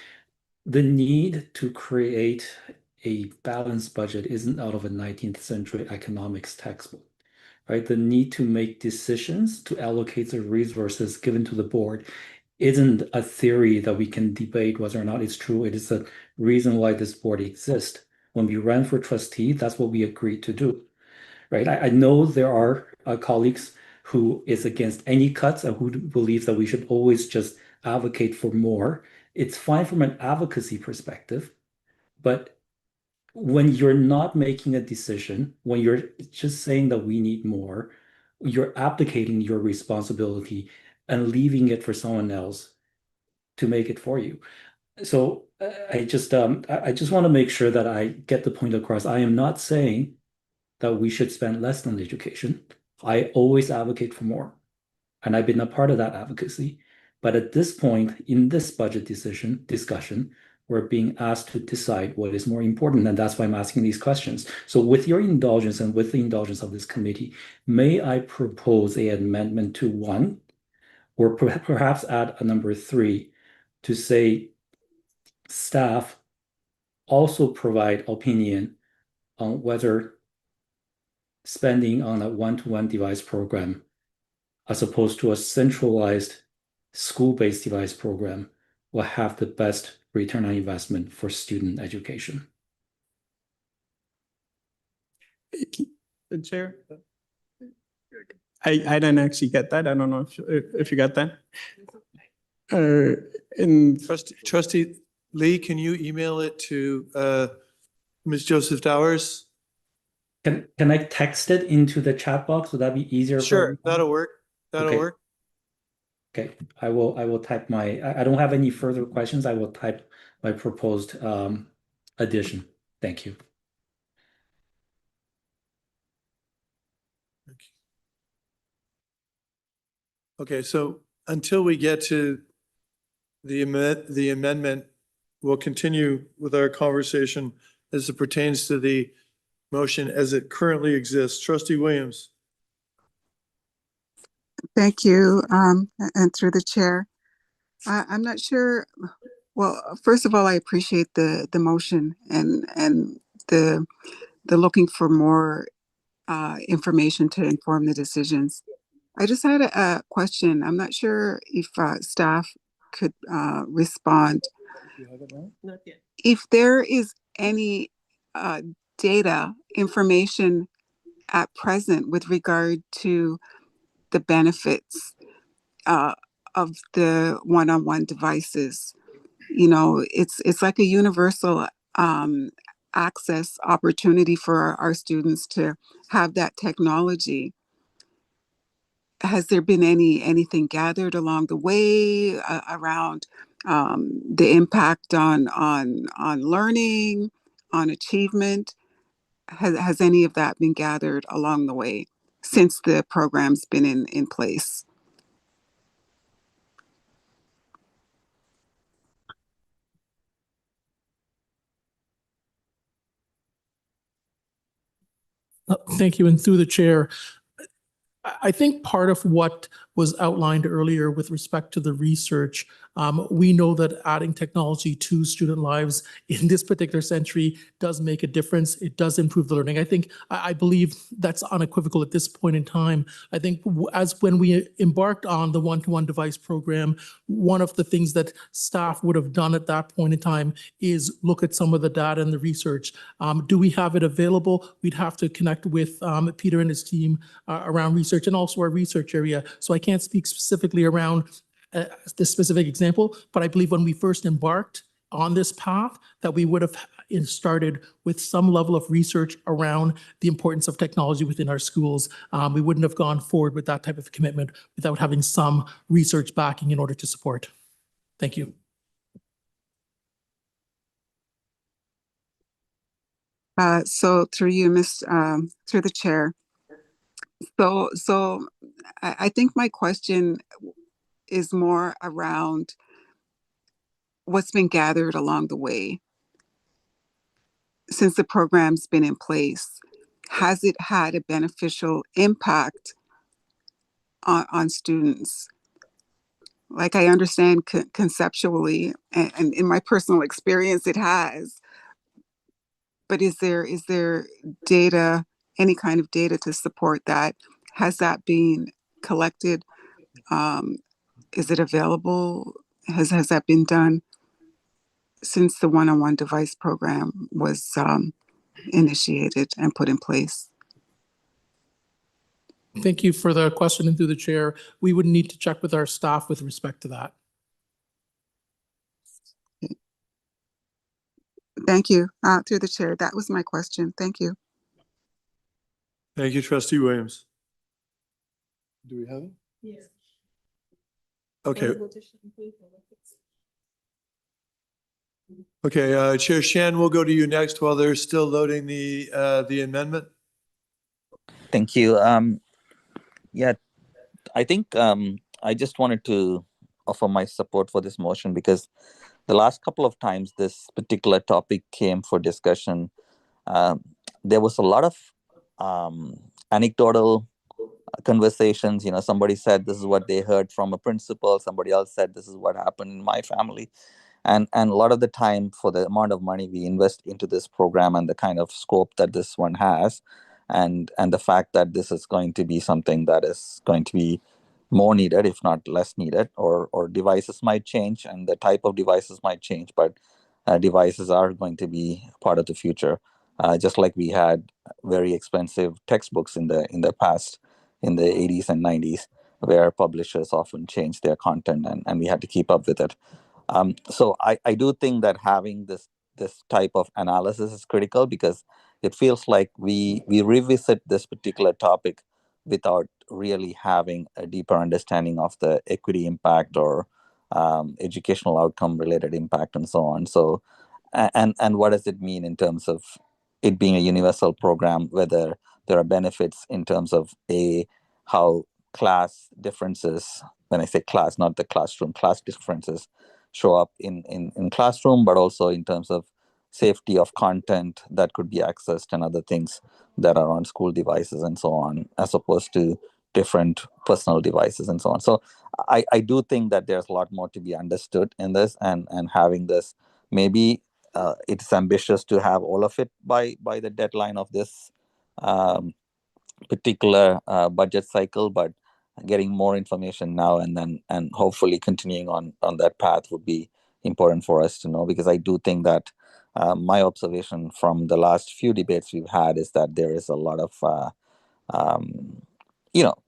the need to create a balanced budget isn't out of a 19th century economics textbook, right? The need to make decisions to allocate the resources given to the board isn't a theory that we can debate whether or not it's true. It is a reason why this board exists. When we ran for trustee, that's what we agreed to do, right? I know there are colleagues who is against any cuts and who believe that we should always just advocate for more. It's fine from an advocacy perspective, but when you're not making a decision, when you're just saying that we need more, you're abdicating your responsibility and leaving it for someone else to make it for you. So I just want to make sure that I get the point across. I am not saying that we should spend less on education. I always advocate for more, and I've been a part of that advocacy. But at this point in this budget discussion, we're being asked to decide what is more important, and that's why I'm asking these questions. So with your indulgence and with the indulgence of this committee, may I propose an amendment to 1, or perhaps add a number 3 to say staff also provide opinion on whether spending on a one-to-one device program as opposed to a centralized school-based device program will have the best return on investment for student education. The chair, I didn't actually get that. I don't know if you got that. Trustee Lee, can you email it to Ms. Joseph Dowers? Can I text it into the chat box? Would that be easier? Sure, that'll work. That'll work. Okay, I will type my, I don't have any further questions. I will type my proposed addition. Thank you. Okay, so until we get to the amendment, we'll continue with our conversation as it pertains to the motion as it currently exists. Trustee Williams. Thank you, and through the chair. I'm not sure. Well, first of all, I appreciate the motion and the looking for more information to inform the decisions. I just had a question. I'm not sure if staff could respond. If there is any data information at present with regard to the benefits of the one-on-one devices, you know, it's like a universal access opportunity for our students to have that technology. Has there been anything gathered along the way around the impact on learning, on achievement? Has any of that been gathered along the way since the program's been in place? Thank you. And through the chair, I think part of what was outlined earlier with respect to the research, we know that adding technology to student lives in this particular century does make a difference. It does improve the learning. I believe that's unequivocal at this point in time. I think as when we embarked on the one-to-one device program, one of the things that staff would have done at that point in time is look at some of the data and the research. Do we have it available? We'd have to connect with Peter and his team around research and also our research area. So I can't speak specifically around this specific example, but I believe when we first embarked on this path that we would have started with some level of research around the importance of technology within our schools. We wouldn't have gone forward with that type of commitment without having some research backing in order to support. Thank you. So through you, through the chair. So I think my question is more around what's been gathered along the way since the program's been in place. Has it had a beneficial impact on students? Like I understand conceptually, and in my personal experience, it has. But is there data, any kind of data to support that? Has that been collected? Is it available? Has that been done since the one-on-one device program was initiated and put in place? Thank you for the question, and through the chair, we would need to check with our staff with respect to that. Thank you. Through the chair, that was my question. Thank you. Thank you, Trustee Williams. Do we have it? Yes. Okay. Okay, Chair Shan, we'll go to you next while they're still loading the amendment. Thank you. Yeah, I think I just wanted to offer my support for this motion because the last couple of times this particular topic came for discussion, there was a lot of anecdotal conversations. You know, somebody said this is what they heard from a principal, somebody else said this is what happened in my family. And a lot of the time, for the amount of money we invest into this program and the kind of scope that this one has, and the fact that this is going to be something that is going to be more needed, if not less needed, or devices might change and the type of devices might change, but devices are going to be part of the future. Just like we had very expensive textbooks in the past, in the 80s and 90s, where publishers often changed their content and we had to keep up with it. So I do think that having this type of analysis is critical because it feels like we revisit this particular topic without really having a deeper understanding of the equity impact or educational outcome related impact and so on. So, and what does it mean in terms of it being a universal program, whether there are benefits in terms of how class differences, when I say class, not the classroom, class differences show up in classroom, but also in terms of safety of content that could be accessed and other things that are on school devices and so on, as opposed to different personal devices and so on. So I do think that there's a lot more to be understood in this, and having this, maybe it's ambitious to have all of it by the deadline of this particular budget cycle, but getting more information now and then, and hopefully continuing on that path would be important for us to know, because I do think that my observation from the last few debates we've had is that there is a lot of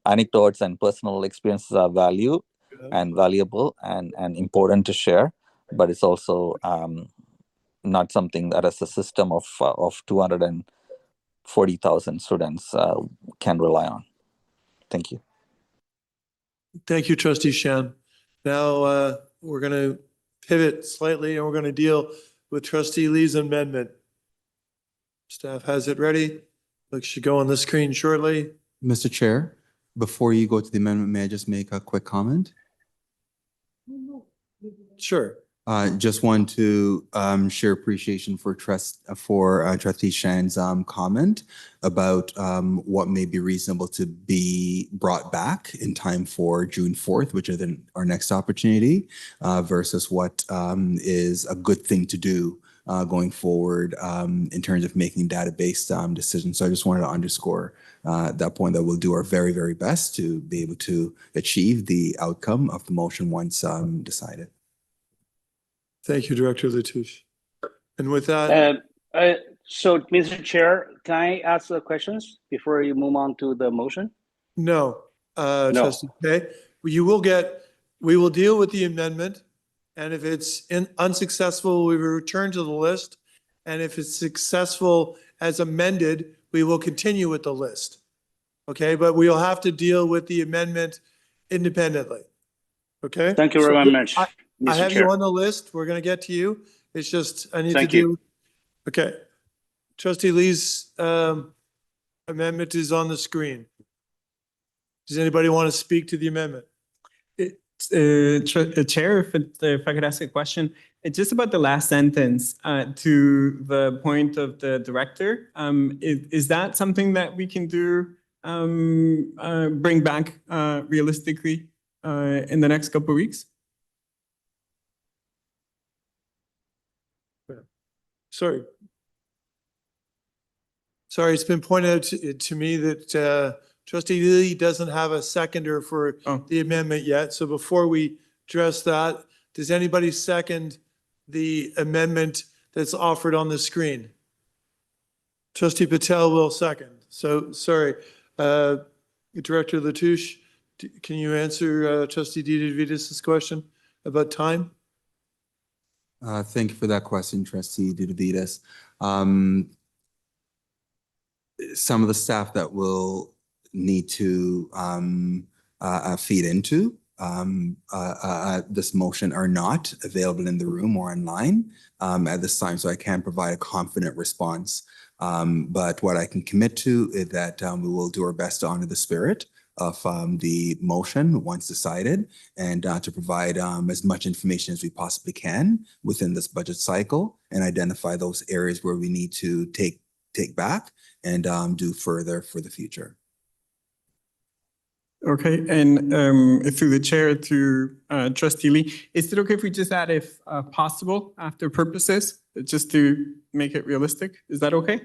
anecdotes and personal experiences are valued and valuable and important to share, but it's also not something that as a system of 240,000 students can rely on. Thank you. Thank you, Trustee Shan. Now we're going to pivot slightly and we're going to deal with Trustee Lee's amendment. Staff has it ready. It should go on the screen shortly. Mr. Chair, before you go to the amendment, may I just make a quick comment? Sure. Just want to share appreciation for Trustee Shan's comment about what may be reasonable to be brought back in time for June 4th, which is our next opportunity, versus what is a good thing to do going forward in terms of making database decisions. So I just wanted to underscore that point, that we'll do our very, very best to be able to achieve the outcome of the motion once decided. Thank you, Director Latouche. And with that, so Mr. Chair, can I ask the questions before you move on to the motion? no, Trustee Kay, we will deal with the amendment. And if it's unsuccessful, we will return to the list. And if it's successful as amended, we will continue with the list. Okay, but we'll have to deal with the amendment independently. Okay? Thank you very much. I have you on the list. We're going to get to you. It's just, I need to do. Okay. Trustee Lee's amendment is on the screen. Does anybody want to speak to the amendment? Chair, if I could ask a question, it's just about the last sentence to the point of the director. Is that something that we can do, bring back realistically in the next couple of weeks? Sorry, it's been pointed out to me that Trustee Lee doesn't have a seconder for the amendment yet. So before we address that, does anybody second the amendment that's offered on the screen? Trustee Patel will second. So sorry, Director Latouche, can you answer Trustee DeVitas' question about time? Thank you for that question, Trustee DeVitas. Some of the staff that will need to feed into this motion are not available in the room or online at this time, so I can't provide a confident response. But what I can commit to is that we will do our best to honor the spirit of the motion once decided, and to provide as much information as we possibly can within this budget cycle and identify those areas where we need to take back and do further for the future. Okay, and through the chair to Trustee Lee, is it okay if we just add if possible after purposes, just to make it realistic? Is that okay?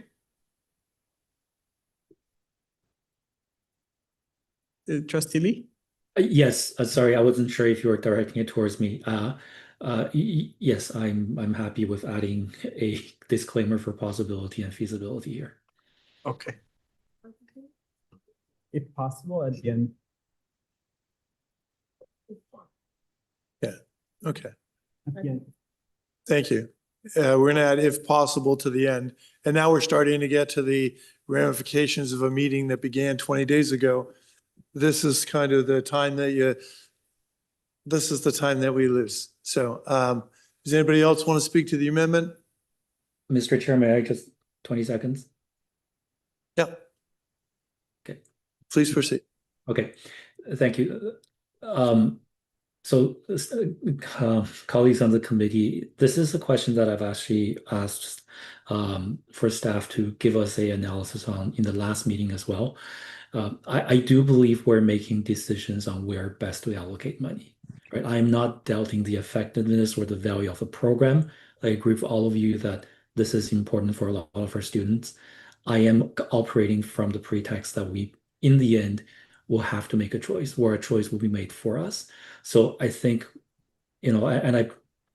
Trustee Lee? Yes, sorry, I wasn't sure if you were directing it towards me. Yes, I'm happy with adding a disclaimer for possibility and feasibility here. Okay. If possible, at the end. Yeah, okay. Thank you. We're going to add if possible to the end. And now we're starting to get to the ramifications of a meeting that began 20 days ago. This is kind of the time that we lose. So does anybody else want to speak to the amendment? Mr. Chair, may I just 20 seconds? Yeah. Okay. Please proceed. Okay, thank you. So colleagues on the committee, this is a question that I've actually asked for staff to give us an analysis on in the last meeting as well. I do believe we're making decisions on where best to allocate money. Right? I'm not doubting the effectiveness or the value of the program. I agree with all of you that this is important for a lot of our students. I am operating from the pretext that we in the end, we'll have to make a choice, where a choice will be made for us. So I think,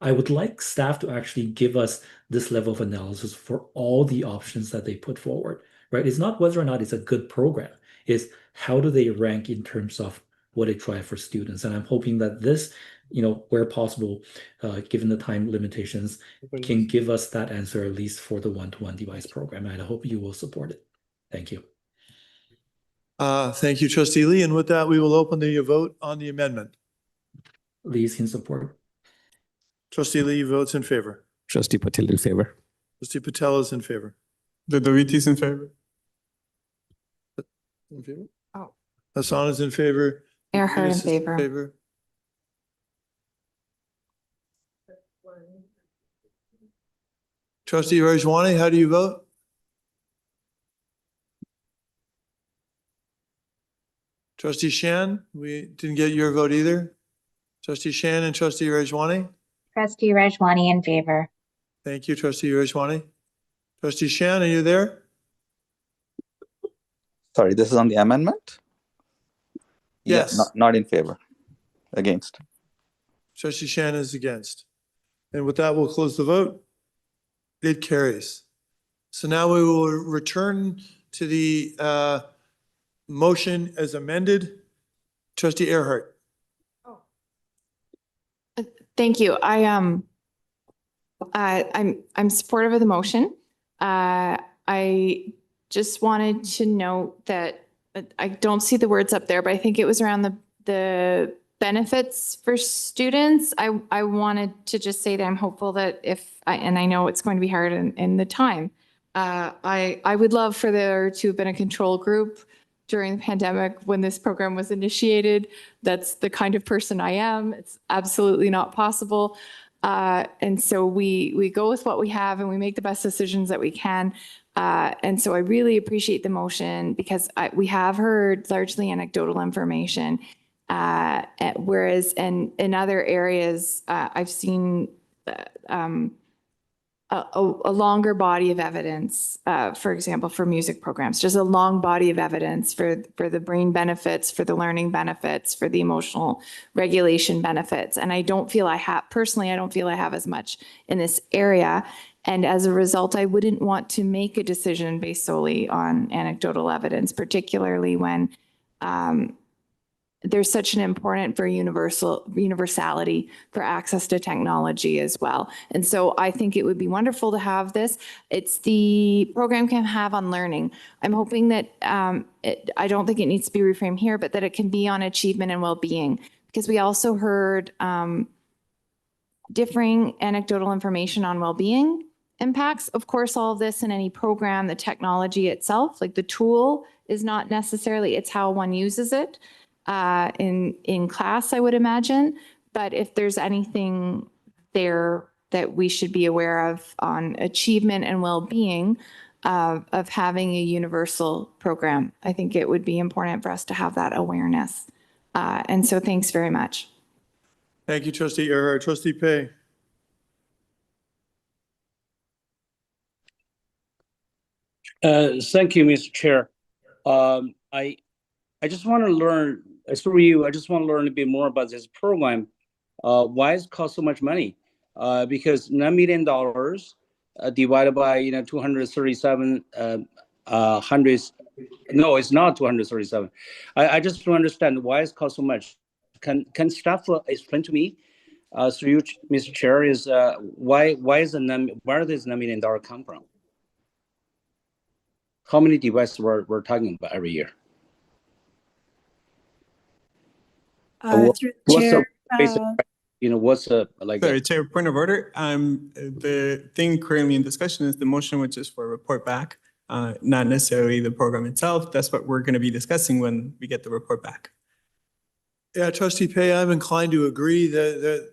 I would like staff to actually give us this level of analysis for all the options that they put forward, right? It's not whether or not it's a good program, it's how do they rank in terms of what they drive for students. And I'm hoping that this, where possible, given the time limitations, can give us that answer, at least for the one-to-one device program. And I hope you will support it. Thank you. Thank you, Trustee Lee. And with that, we will open the vote on the amendment. Lee's in support. Trustee Lee votes in favor. Trustee Patel in favor. Trustee Patel is in favor. Dodovite is in favor. In favor? Oh. Hassan is in favor. Earhart in Eunice is favor. Trustee Rajwani, how do you vote? Trustee Shan, we didn't get your vote either. Trustee Shan and Trustee Rajwani? Trustee Rajwani in favor. Thank you, Trustee Rajwani. Trustee Shan, are you there? Sorry, this is on the amendment? Yes. Yeah, not in favor. Against. Trustee Shan is against. And with that, we'll close the vote. It carries. So now we will return to the motion as amended. Trustee Earhart. Thank you. I'm supportive of the motion. I just wanted to note that I don't see the words up there, but I think it was around the benefits for students. I wanted to just say that I'm hopeful that and I know it's going to be hard in the time. I would love for there to have been a control group during the pandemic when this program was initiated. That's the kind of person I am. It's absolutely not possible. And so we go with what we have and we make the best decisions that we can. And so I really appreciate the motion because we have heard largely anecdotal information. Whereas in other areas, I've seen a longer body of evidence, for example, for music programs, just a long body of evidence for the brain benefits, for the learning benefits, for the emotional regulation benefits. And I don't feel I have as much in this area. And as a result, I wouldn't want to make a decision based solely on anecdotal evidence, particularly when there's such an important for universality for access to technology as well. And so I think it would be wonderful to have this. It's the program can have on learning. I'm hoping that I don't think it needs to be reframed here, but that it can be on achievement and well-being, because we also heard differing anecdotal information on well-being impacts. Of course, all of this in any program, the technology itself, like the tool is not necessarily, it's how one uses it. In class, I would imagine. But if there's anything there that we should be aware of on achievement and well-being of having a universal program, I think it would be important for us to have that awareness. And so thanks very much. Thank you, Trustee Earhart. Trustee Pei. Thank you, Mr. Chair. I just want to learn, through you, I just want to learn a bit more about this program. Why does it cost so much money? Because $9 million divided by 237 hundreds. No, it's not 237. I just don't understand why it costs so much. Can staff explain to me, through you, Mr. Chair, is where does this $9 million come from? How many devices we're talking about every year? What's the basic, what's like? Sorry, Chair, point of order. The thing currently in discussion is the motion, which is for a report back, not necessarily the program itself. That's what we're going to be discussing when we get the report back. Yeah, Trustee Pei, I'm inclined to agree that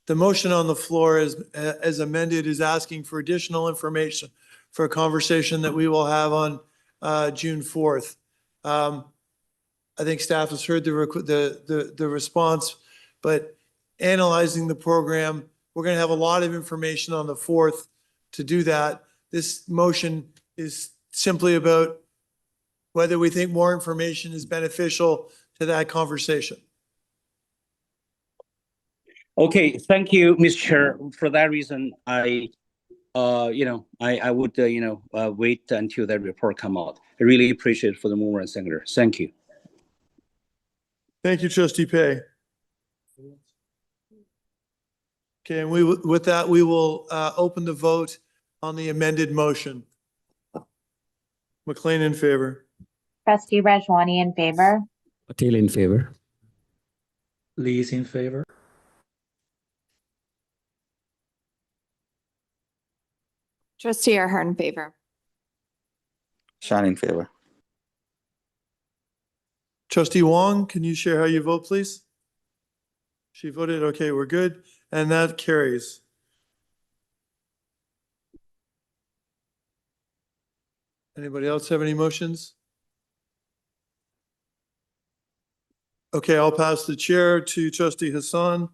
the motion on the floor as amended is asking for additional information for a conversation that we will have on June 4th. I think staff has heard the response, but analyzing the program, we're going to have a lot of information on the 4th to do that. This motion is simply about whether we think more information is beneficial to that conversation. Okay, thank you, Mr. Chair. For that reason, I would, wait until that report come out. I really appreciate it for the mover and seconder. Thank you. Thank you, Trustee Pay. Okay, and with that, we will open the vote on the amended motion. McLean in favor. Trustee Rajwani in favor. Patel in favor. Lee's in favor. Trustee Earhart in favor. Shan in favor. Trustee Wong, can you share how you vote, please? She voted, okay, we're good, and that carries. Anybody else have any motions? Okay, I'll pass the chair to Trustee Hassan.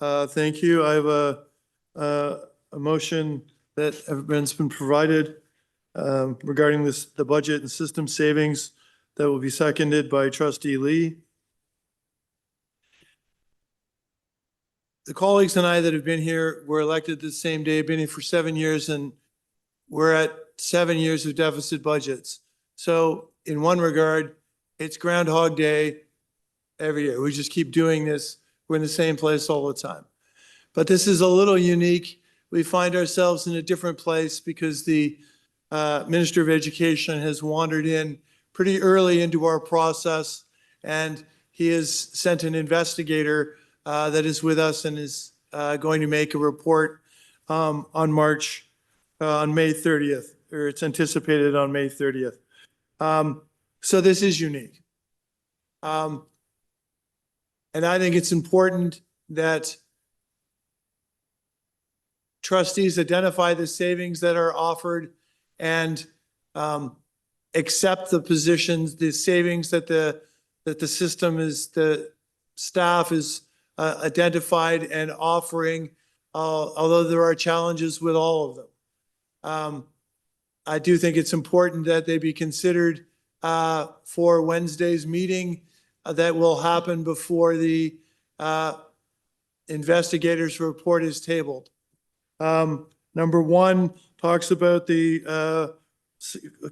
Thank you. I have a motion that has been provided regarding the budget and system savings that will be seconded by Trustee Lee. The colleagues and I that have been here were elected the same day, been here for 7 years, and we're at 7 years of deficit budgets. So in one regard, it's Groundhog Day every year. We just keep doing this. We're in the same place all the time. But this is a little unique. We find ourselves in a different place because the Minister of Education has wandered in pretty early into our process, and he has sent an investigator that is with us and is going to make a report on May 30th, or it's anticipated on May 30th. So this is unique. And I think it's important that trustees identify the savings that are offered and accept the positions, the savings that the system is, the staff is identified and offering, although there are challenges with all of them. I do think it's important that they be considered for Wednesday's meeting that will happen before the investigators' report is tabled. Number one talks about the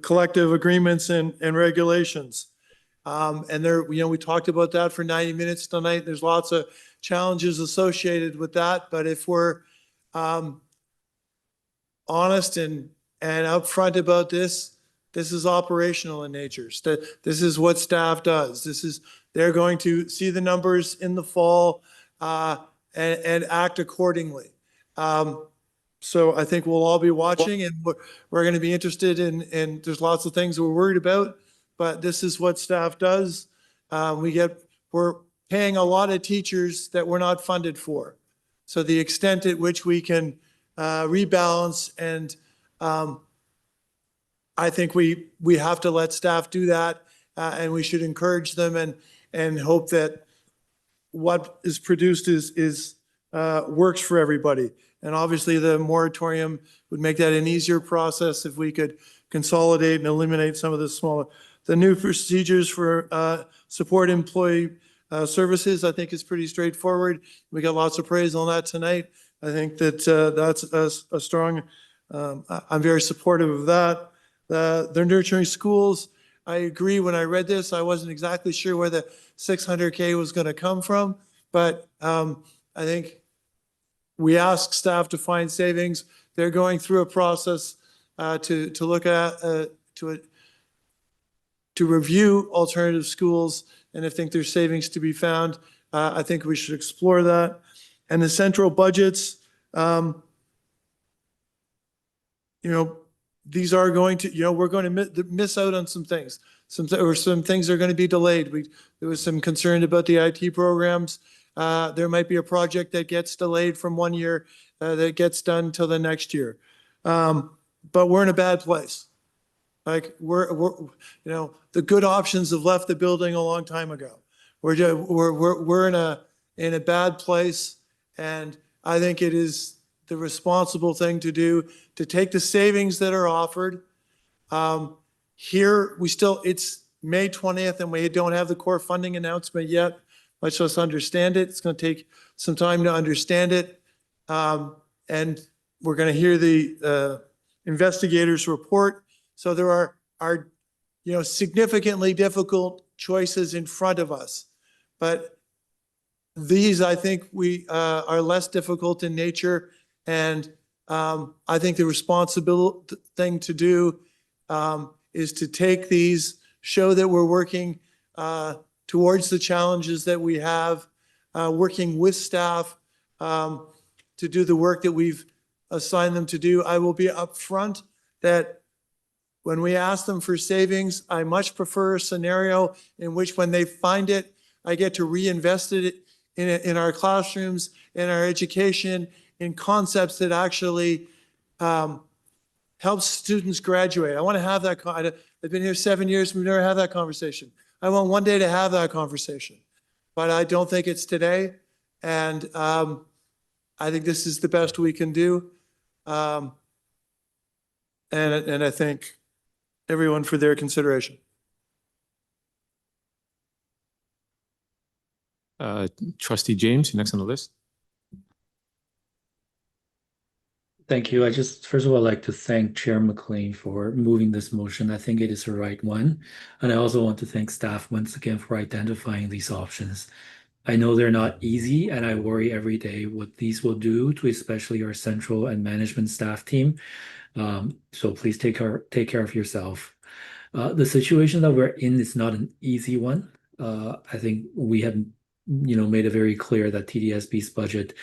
collective agreements and regulations. And there, we talked about that for 90 minutes tonight. There's lots of challenges associated with that. But if we're honest and upfront about this, this is operational in nature. This is what staff does. They're going to see the numbers in the fall and act accordingly. So I think we'll all be watching, and we're going to be interested in there's lots of things we're worried about, but this is what staff does. We're paying a lot of teachers that we're not funded for. So the extent at which we can rebalance, and I think we have to let staff do that, and we should encourage them and hope that what is produced is works for everybody. And obviously the moratorium would make that an easier process if we could consolidate and eliminate some of the new procedures for support employee services. I think is pretty straightforward. We got lots of praise on that tonight. I think that that's a strong, I'm very supportive of that. They're nurturing schools. I agree. When I read this, I wasn't exactly sure where the 600K was going to come from, but I think we ask staff to find savings. They're going through a process to look at, to review alternative schools. And I think there's savings to be found. I think we should explore that. And the central budgets, these are going to, we're going to miss out on some things. Some things are going to be delayed. There was some concern about the IT programs. There might be a project that gets delayed from 1 year that gets done till the next year. But we're in a bad place. Like the good options have left the building a long time ago. We're in a bad place, and I think it is the responsible thing to do to take the savings that are offered, Here, it's May 20th and we don't have the core funding announcement yet, much less understand it. It's going to take some time to understand it. And we're going to hear the investigators report. So there are significantly difficult choices in front of us. But these, I think, we are less difficult in nature. And I think the responsible thing to do is to take these, show that we're working towards the challenges that we have, working with staff to do the work that we've assigned them to do. I will be upfront that when we ask them for savings, I much prefer a scenario in which when they find it, I get to reinvest it in our classrooms, in our education, in concepts that actually help students graduate. I want to have that. I've been here 7 years. We've never had that conversation. I want one day to have that conversation, but I don't think it's today. And I think this is the best we can do. And I thank everyone for their consideration. Trustee James, next on the list. Thank you. I just, first of all, like to thank Chair McLean for moving this motion. I think it is the right one. And I also want to thank staff once again for identifying these options. I know they're not easy, and I worry every day what these will do to especially our central and management staff team. So please take care of yourself. The situation that we're in is not an easy one. I think we have made it very clear that TDSB's budget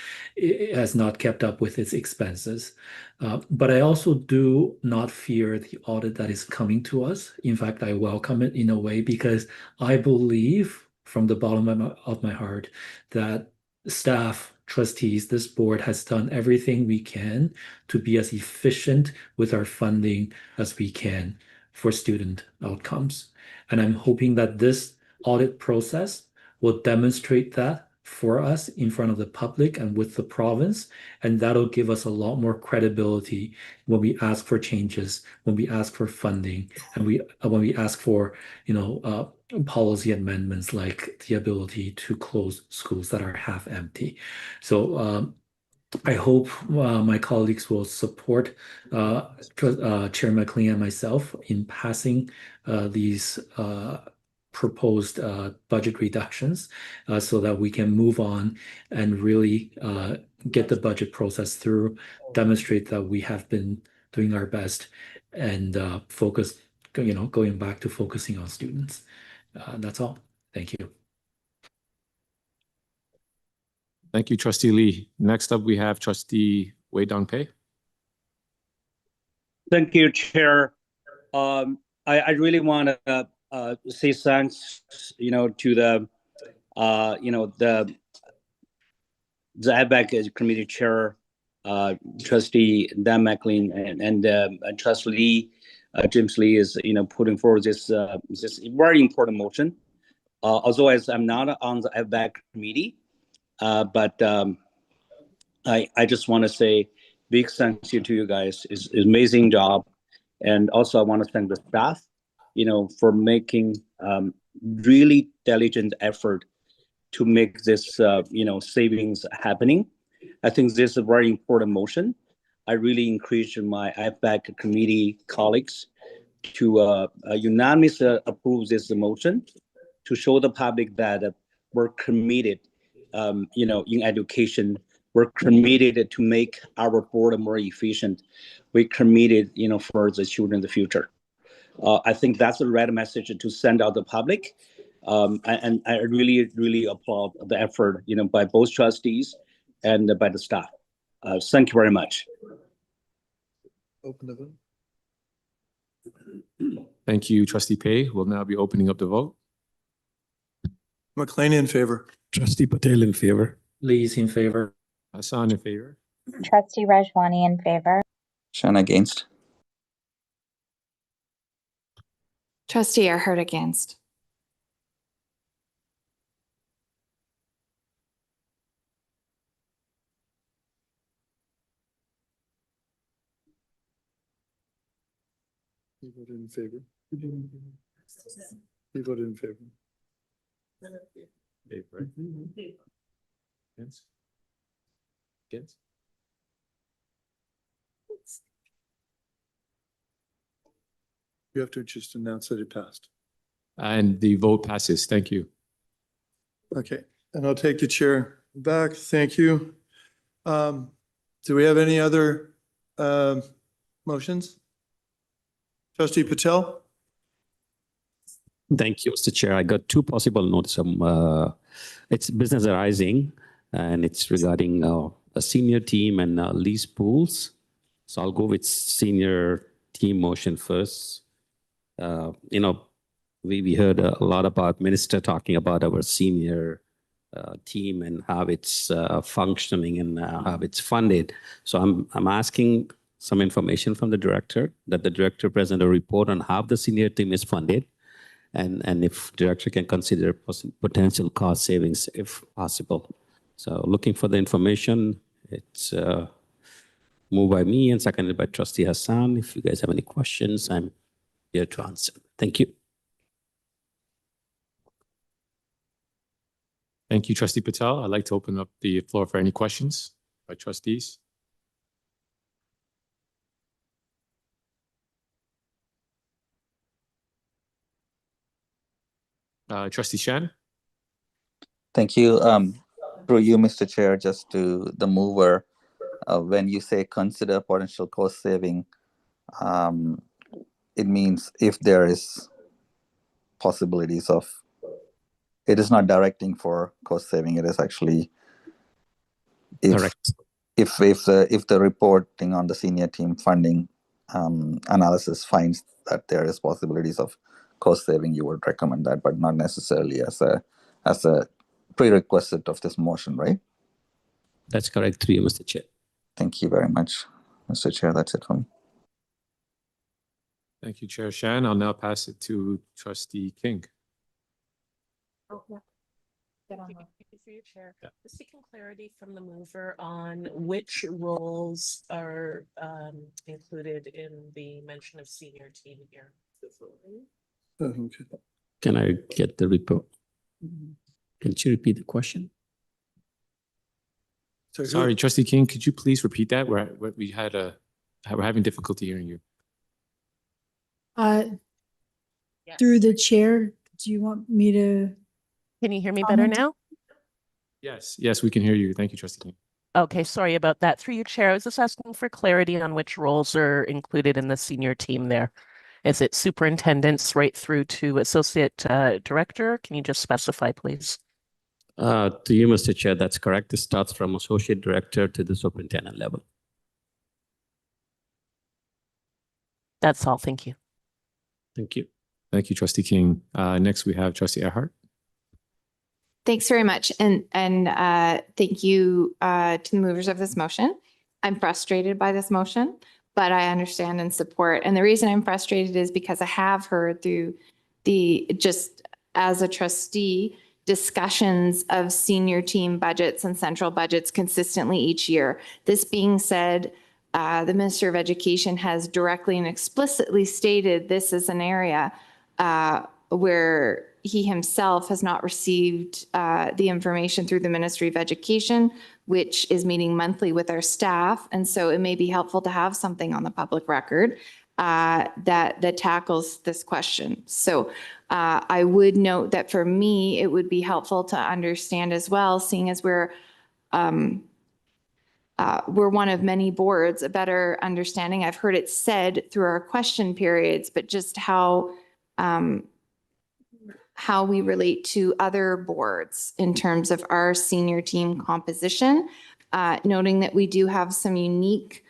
has not kept up with its expenses. But I also do not fear the audit that is coming to us. In fact, I welcome it in a way because I believe from the bottom of my heart that staff, trustees, this board has done everything we can to be as efficient with our funding as we can for student outcomes. And I'm hoping that this audit process will demonstrate that for us in front of the public and with the province, and that'll give us a lot more credibility when we ask for changes, when we ask for funding, and when we ask for policy amendments like the ability to close schools that are half empty. So I hope my colleagues will support Chair McLean and myself in passing these proposed budget reductions so that we can move on and really get the budget process through, demonstrate that we have been doing our best, and focus, going back to focusing on students. That's all. Thank you. Thank you, Trustee Lee. Next up, we have Trustee Wei Dong Pei. Thank you, Chair. I really want to say thanks, to the ABAC committee chair, Trustee Dan McLean, and Trustee Lee, James Lee is putting forward this very important motion. Although as I'm not on the ABAC committee, but I just want to say big thank you to you guys. It's an amazing job, and also I want to thank the staff, for making really diligent effort to make this, savings happening. I think this is a very important motion. I really encourage my IFAC committee colleagues to unanimously approve this motion to show the public that we're committed, in education. We're committed to make our board more efficient. We're committed, for the children in the future. I think that's the right message to send out the public. And I really, really applaud the effort, by both trustees and by the staff. Thank you very much. Open the vote. Thank you, Trustee Pei. We'll now be opening up the vote. McLean in favor. Trustee Patel in favor. Lee's in favor. Hassan in favor. Trustee Rajwani in favor. Shan against. Trustee Erhard against. You voted in favor. You voted in favor. Against? Against? You have to just announce that it passed. And the vote passes. Thank you. Okay, and I'll take the chair back. Thank you. Do we have any other motions? Trustee Patel? Thank you, Mr. Chair. I got two possible notes. It's business arising, and it's regarding a senior team and lease pools. So I'll go with senior team motion first. We heard a lot about minister talking about our senior team and how it's functioning and how it's funded. So I'm asking some information from the director, that the director present a report on how the senior team is funded, and if director can consider potential cost savings if possible. So looking for the information. It's moved by me and seconded by Trustee Hassan. If you guys have any questions, I'm here to answer. Thank you. Thank you, Trustee Patel. I'd like to open up the floor for any questions by trustees. Trustee Shan? Thank you. Through you, Mr. Chair, just to the mover, when you say consider potential cost saving, it means if there is possibilities of, it is not directing for cost saving, it is actually Correct. If the reporting on the senior team funding analysis finds that there is possibilities of cost saving, you would recommend that, but not necessarily as a prerequisite of this motion, right? That's correct. Through you, Mr. Chair. Thank you very much, Mr. Chair. That's it for me. Thank you, Chair Shan. I'll now pass it to Trustee King. Oh, yeah. Thank you for your chair. Just seeking clarity from the mover on which roles are included in the mention of senior team here. Okay. Can I get the report? Can you repeat the question? Sorry, Trustee King, could you please repeat that? We're having difficulty hearing you. Through the chair, do you want me to? Can you hear me better now? Yes, we can hear you. Thank you, Trustee King. Okay, sorry about that. Through you, Chair, I was just asking for clarity on which roles are included in the senior team there. Is it superintendents right through to associate director? Can you just specify, please? To you, Mr. Chair, that's correct. It starts from associate director to the superintendent level. That's all. Thank you. Thank you. Thank you, Trustee King. Next, we have Trustee Erhardt. Thanks very much. And thank you to the movers of this motion. I'm frustrated by this motion, but I understand and support. And the reason I'm frustrated is because I have heard through just as a trustee, discussions of senior team budgets and central budgets consistently each year. This being said, the Minister of Education has directly and explicitly stated this is an area where he himself has not received the information through the Ministry of Education, which is meeting monthly with our staff. And so it may be helpful to have something on the public record that tackles this question. So I would note that for me, it would be helpful to understand as well, seeing as we're one of many boards, a better understanding. I've heard it said through our question periods, but just how we relate to other boards in terms of our senior team composition, noting that we do have some unique,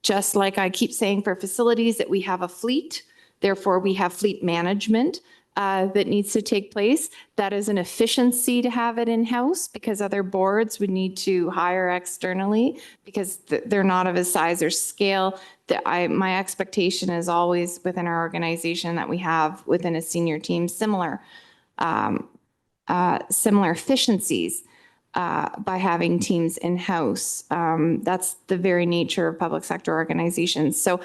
just like I keep saying for facilities, that we have a fleet, therefore we have fleet management that needs to take place. That is an efficiency to have it in-house because other boards would need to hire externally because they're not of a size or scale. My expectation is always within our organization that we have within a senior team similar efficiencies by having teams in-house. That's the very nature of public sector organizations. So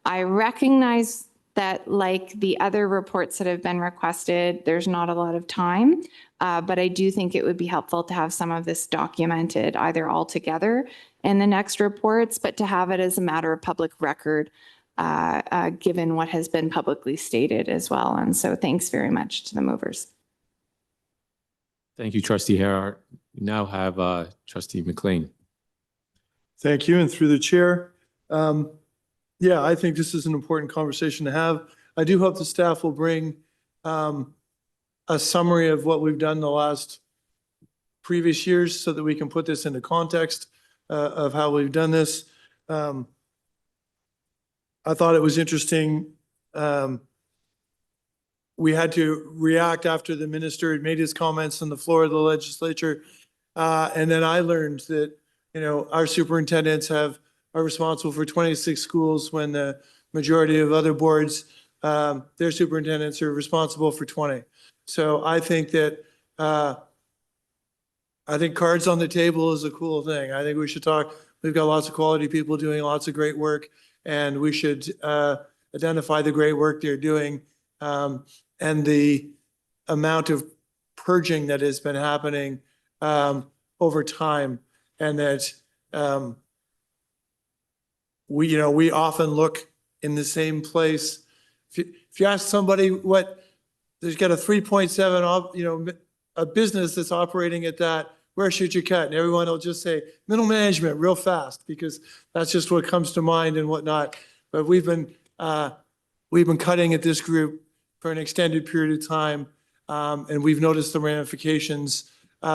I recognize that, like the other reports that have been requested, there's not a lot of time, but I do think it would be helpful to have some of this documented either all together in the next reports, but to have it as a matter of public record, given what has been publicly stated as well. And so thanks very much to the movers. Thank you, Trustee Harrar. We now have Trustee McLean. Thank you. And through the chair, yeah, I think this is an important conversation to have. I do hope the staff will bring a summary of what we've done the last previous years so that we can put this into context of how we've done this. I thought it was interesting. We had to react after the minister had made his comments on the floor of the legislature. And then I learned that, you know, our superintendents are responsible for 26 schools when the majority of other boards, their superintendents are responsible for 20. So I think that, I think cards on the table is a cool thing. I think we should talk. We've got lots of quality people doing lots of great work, and we should identify the great work they're doing and the amount of purging that has been happening over time, and that we often look in the same place. If you ask somebody what there's got a 3.7, a business that's operating at that, where should you cut? And everyone will just say middle management real fast, because that's just what comes to mind and whatnot. But we've been cutting at this group for an extended period of time, and we've noticed the ramifications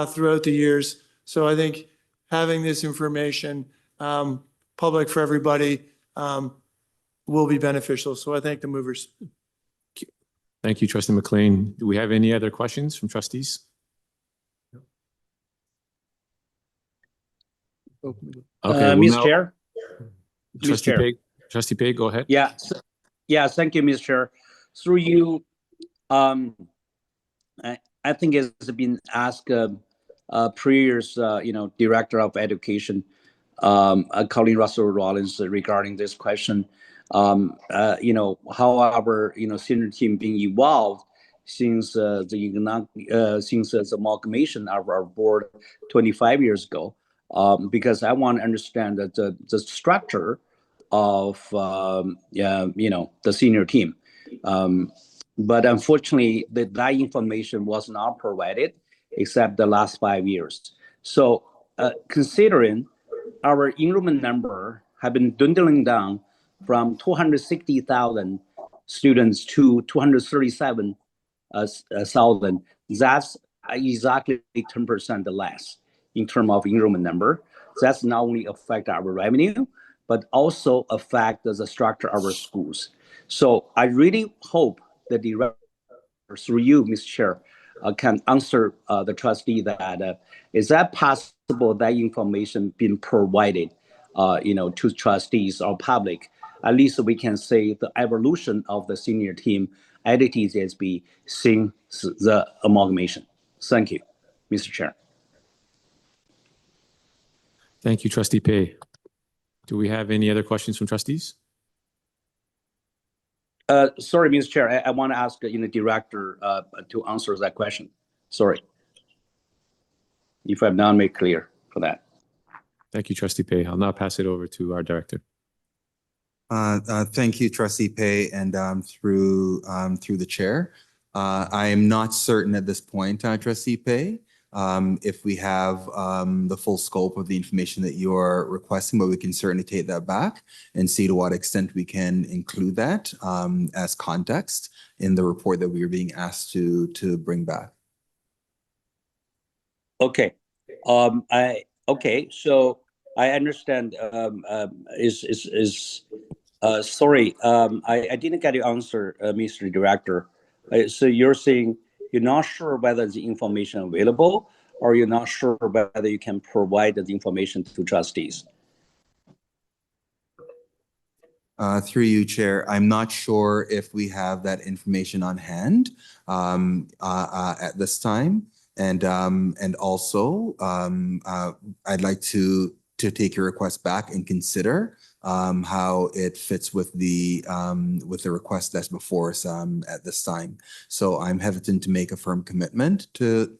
throughout the years. So I think having this information public for everybody will be beneficial. So I thank the movers. Thank you, Trustee McLean. Do we have any other questions from trustees? Okay, Mr. Chair. Trustee Pei, go ahead. Yeah, thank you, Mr. Chair. Through you, I think it's been asked previous, Director of Education, Colleen Russell Rollins, regarding this question. How our senior team being evolved since the amalgamation of our board 25 years ago. Because I want to understand that the structure of the senior team. But unfortunately, that information was not provided except the last 5 years. So considering our enrollment number have been dwindling down from 260,000 students to 237,000, that's exactly 10% less in terms of enrollment number. That's not only affect our revenue, but also affect the structure of our schools. So I really hope that the director, through you, Mr. Chair, can answer the trustee that is that possible that information being provided, to trustees or public? At least we can say the evolution of the senior team at TCSB since the amalgamation. Thank you, Mr. Chair. Thank you, Trustee Pei. Do we have any other questions from trustees? Sorry, Mr. Chair, I want to ask the director to answer that question. Sorry, if I've not made clear for that. Thank you, Trustee Pei. I'll now pass it over to our director. Thank you, Trustee Pei, and through the chair. I am not certain at this point, Trustee Pei, if we have the full scope of the information that you're requesting, but we can certainly take that back and see to what extent we can include that as context in the report that we are being asked to bring back. Okay. So I understand. Sorry, I didn't get your answer, Mr. Director. So you're saying you're not sure whether the information available, or you're not sure whether you can provide the information to trustees? Through you, Chair, I'm not sure if we have that information on hand at this time, and also I'd like to take your request back and consider how it fits with the request that's before us at this time. So I'm hesitant to make a firm commitment to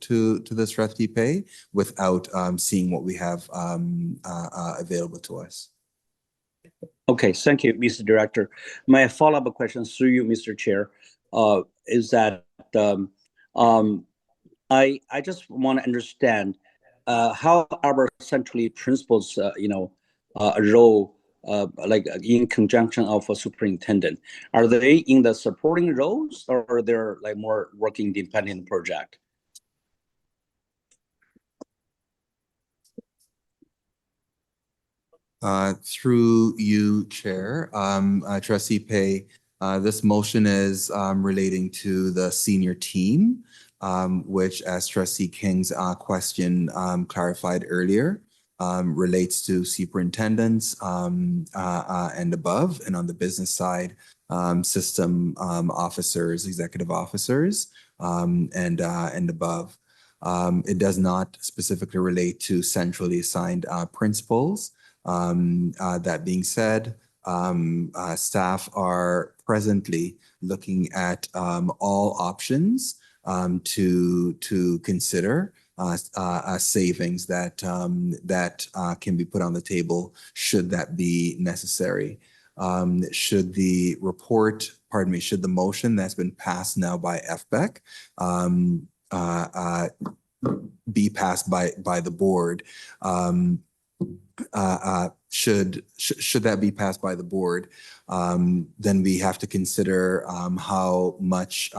this trustee pay without seeing what we have available to us. Okay, thank you, Mr. Director. My follow-up question through you, Mr. Chair, is that I just want to understand how our centrally principals, role, like in conjunction of a superintendent, are they in the supporting roles or they're like more working independent project? Through you, Chair, Trustee Pay, this motion is relating to the senior team, which, as Trustee King's question clarified earlier, relates to superintendents and above, and on the business side, system officers, executive officers, and above. It does not specifically relate to centrally assigned principals. That being said, staff are presently looking at all options to consider savings that can be put on the table should that be necessary. Should the motion that's been passed now by FBEC be passed by the board, should that be passed by the board, then we have to consider how much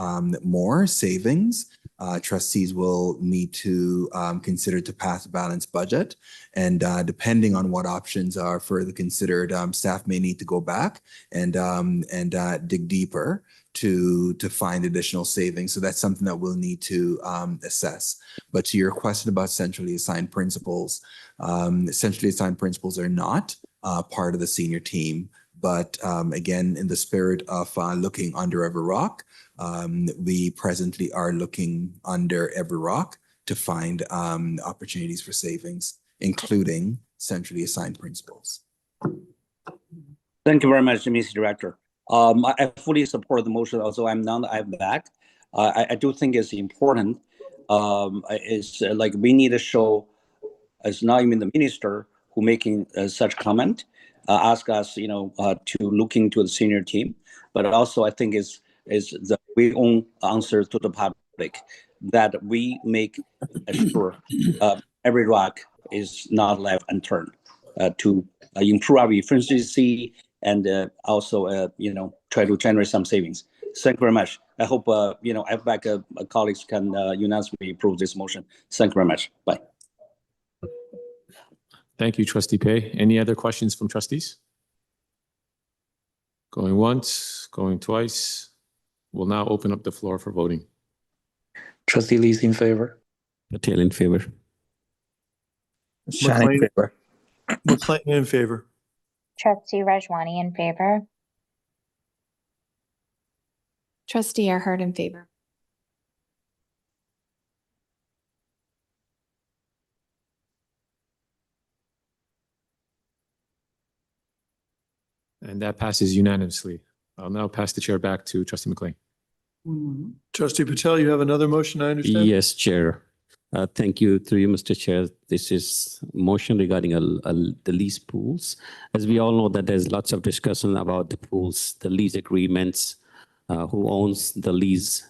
more savings trustees will need to consider to pass a balanced budget. And depending on what options are further considered, staff may need to go back and dig deeper to find additional savings. So that's something that we'll need to assess. But to your question about centrally assigned principals are not part of the senior team. But again, in the spirit of looking under every rock, we presently are looking under every rock to find opportunities for savings, including centrally assigned principals. Thank you very much, Mr. Director. I fully support the motion, although I'm back. I do think it's important. It's like we need to show, it's not even the minister who making such comment, ask us, to look into the senior team, but also I think is the we own answer to the public that we make sure every rock is not left unturned to improve our efficiency and also try to generate some savings. Thank you very much. I hope FBAC colleagues can unanimously approve this motion. Thank you very much. Bye. Thank you, Trustee Pay. Any other questions from trustees? Going once, going twice. We'll now open up the floor for voting. Trustee Lee's in favor. Patel in favor. Shine in favor. McClayton in favor. Trustee Rajwani in favor. Trustee Earhart in favor. And that passes unanimously. I'll now pass the chair back to Trustee McLean. Trustee Patel, you have another motion, I understand? Yes, Chair. Thank you through you, Mr. Chair. This is motion regarding the lease pools. As we all know that there's lots of discussion about the pools, the lease agreements, who owns the lease,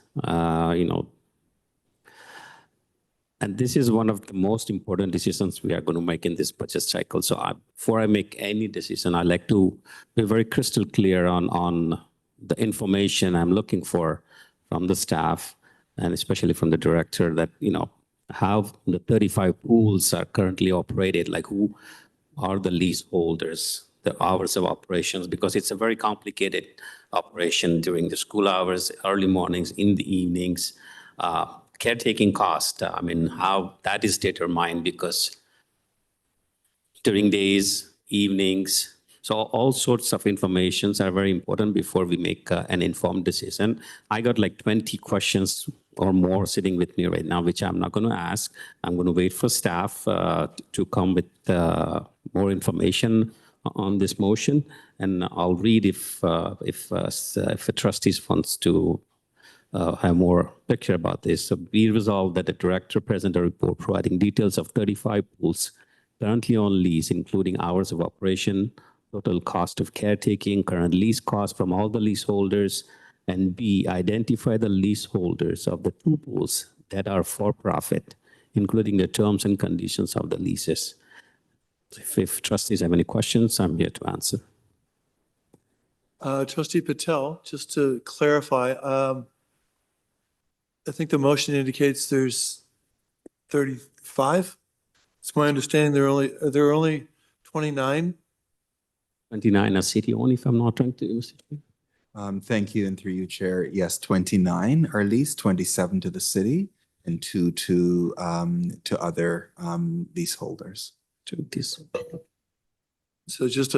And this is one of the most important decisions we are going to make in this budget cycle. So before I make any decision, I'd like to be very crystal clear on the information I'm looking for from the staff and especially from the director that, how the 35 pools are currently operated, like who are the leaseholders, the hours of operations, because it's a very complicated operation during the school hours, early mornings, in the evenings, caretaking cost, how that is determined, because during days, evenings, So all sorts of informations are very important before we make an informed decision. I got like 20 questions or more sitting with me right now, which I'm not going to ask. I'm going to wait for staff to come with more information on this motion, and I'll read if the trustees wants to have more picture about this. So be resolved that the director present a report providing details of 35 pools currently on lease, including hours of operation, total cost of caretaking, current lease cost from all the leaseholders, and B, identify the leaseholders of the 2 pools that are for profit, including the terms and conditions of the leases. If trustees have any questions, I'm here to answer. Trustee Patel, just to clarify, I think the motion indicates there's 35. It's my understanding there are only 29. 29 are city only, if I'm not wrong, to Mr. Chair. Thank you, and through you, Chair. Yes, 29 are leased, 27 to the city, and 2 to other leaseholders. So just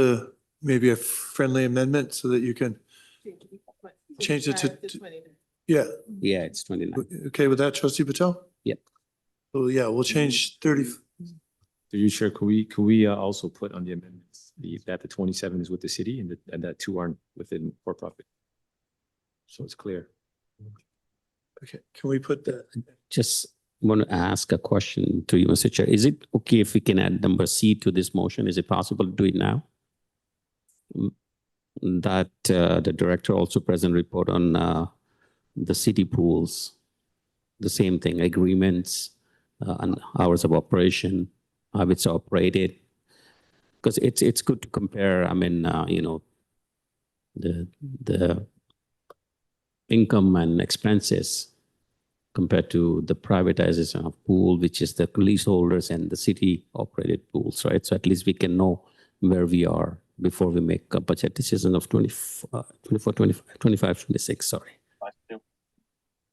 maybe a friendly amendment so that you can change it to yeah. Yeah, it's 29. Okay with that, Trustee Patel? Yep. Well, yeah, we'll change 30. Through you, Chair, could we also put on the amendments that the 27 is with the city and that 2 aren't within for profit? So it's clear. Okay, can we put that? Just want to ask a question to you, Mr. Chair. Is it okay if we can add number C to this motion? Is it possible to do it now? That the director also present report on the city pools, the same thing, agreements and hours of operation, how it's operated. Because it's good to compare, I mean, you know, the income and expenses compared to the privatization of pool, which is the leaseholders and the city operated pools, right? So at least we can know where we are before we make a budget decision of 24, 25, 26, sorry.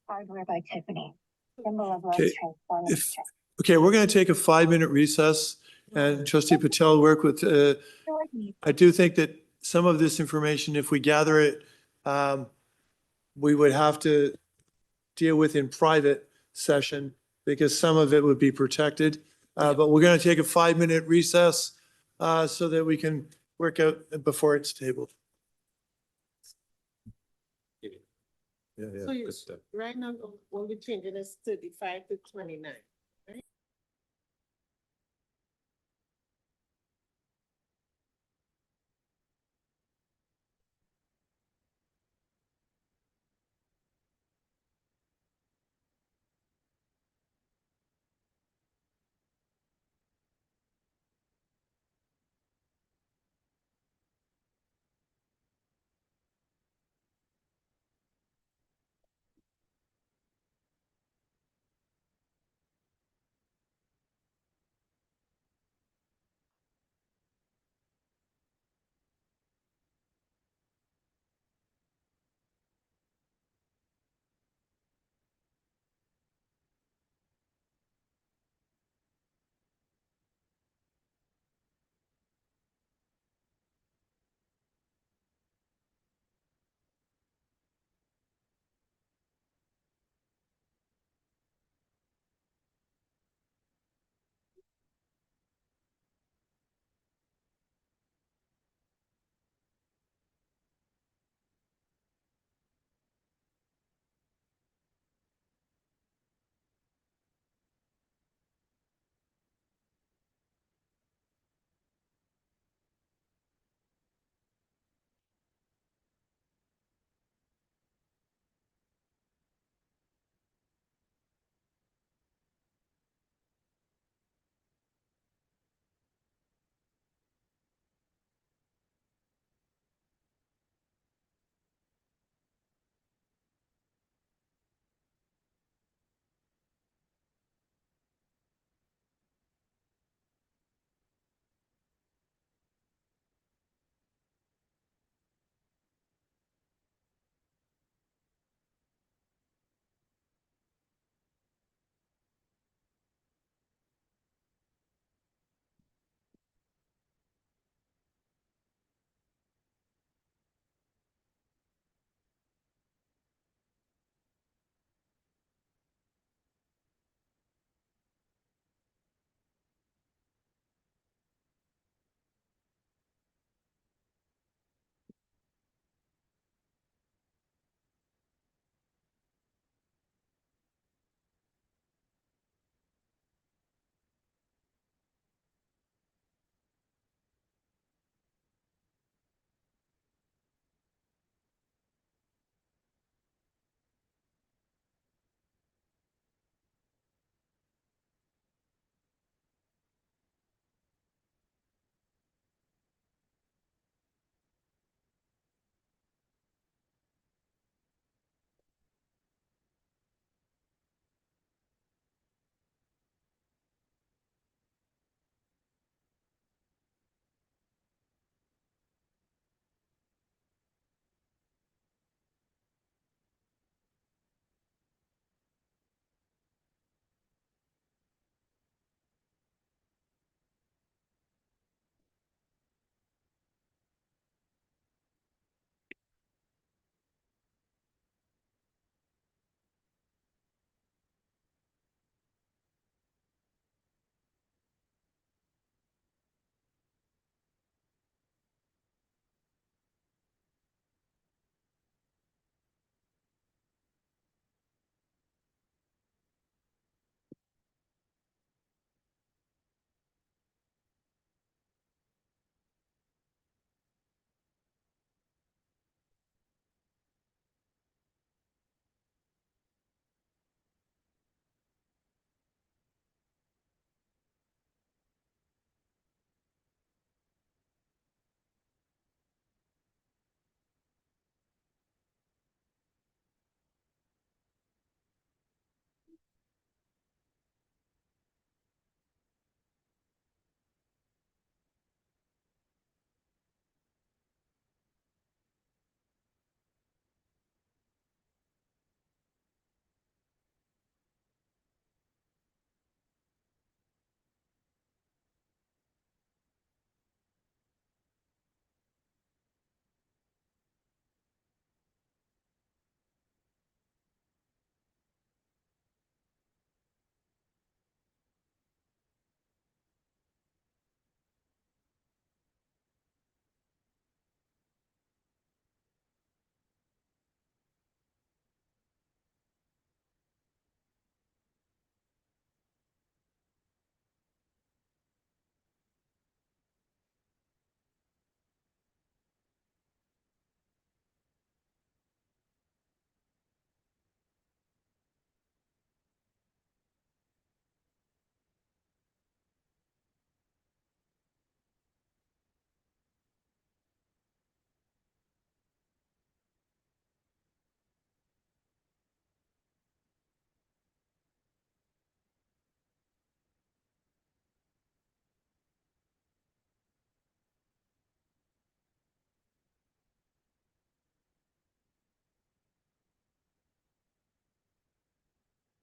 Hardware by Tiffany. Symbol of Okay. less transformative. Okay, we're going to take a 5-minute recess, and Trustee Patel work with, I do think that some of this information, if we gather it, we would have to deal with in private session because some of it would be protected. But we're going to take a 5-minute recess so that we can work out before it's tabled. Yeah, So you, right now, when we change it, it's 35 to 29.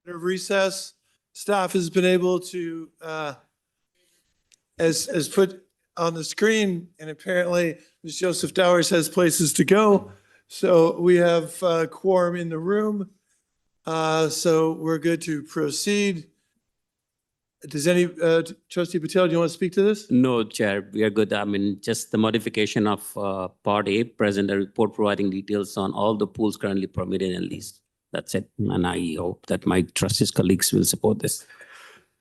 recess. Staff has been able to, as put on the screen, and apparently Ms. Joseph Dowers has places to go. So we have quorum in the room. So we're good to proceed. Does any, Trustee Patel, do you want to speak to this? No, Chair, we are good. I mean, just the modification of Part A, present a report providing details on all the pools currently permitted and leased. That's it. And I hope that my trustees colleagues will support this.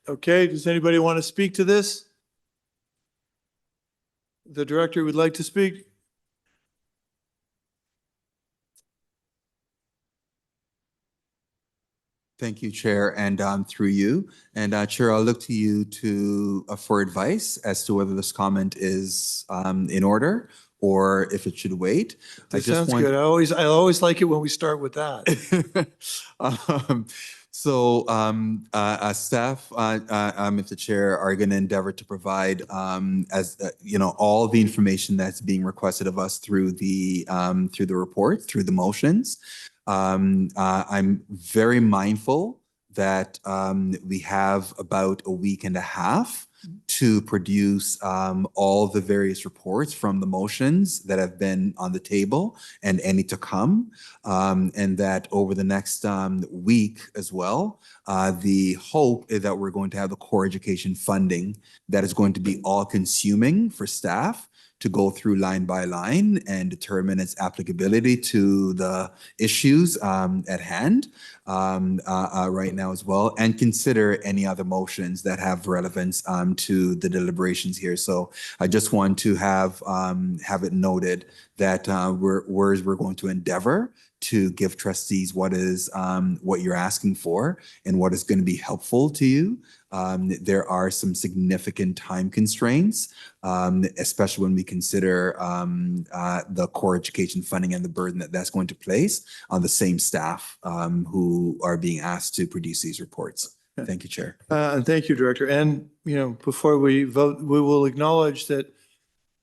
Okay, does anybody want to speak to this? The director would like to speak. Thank you, Chair, and through you. And Chair, I'll look to you to for advice as to whether this comment is in order or if it should wait. That sounds good. I always like it when we start with that. Staff, if the chair, are going to endeavor to provide all the information that's being requested of us through the report, through the motions. I'm very mindful that we have about a week and a half to produce all the various reports from the motions that have been on the table and any to come. And that over the next week as well, the hope is that we're going to have the core education funding that is going to be all consuming for staff to go through line by line and determine its applicability to the issues at hand right now as well, and consider any other motions that have relevance to the deliberations here. So I just want to have it noted that we're going to endeavor to give trustees what you're asking for and what is going to be helpful to you. There are some significant time constraints, especially when we consider the core education funding and the burden that's going to place on the same staff who are being asked to produce these reports. Thank you, Chair. And thank you, Director. And, before we vote, we will acknowledge that,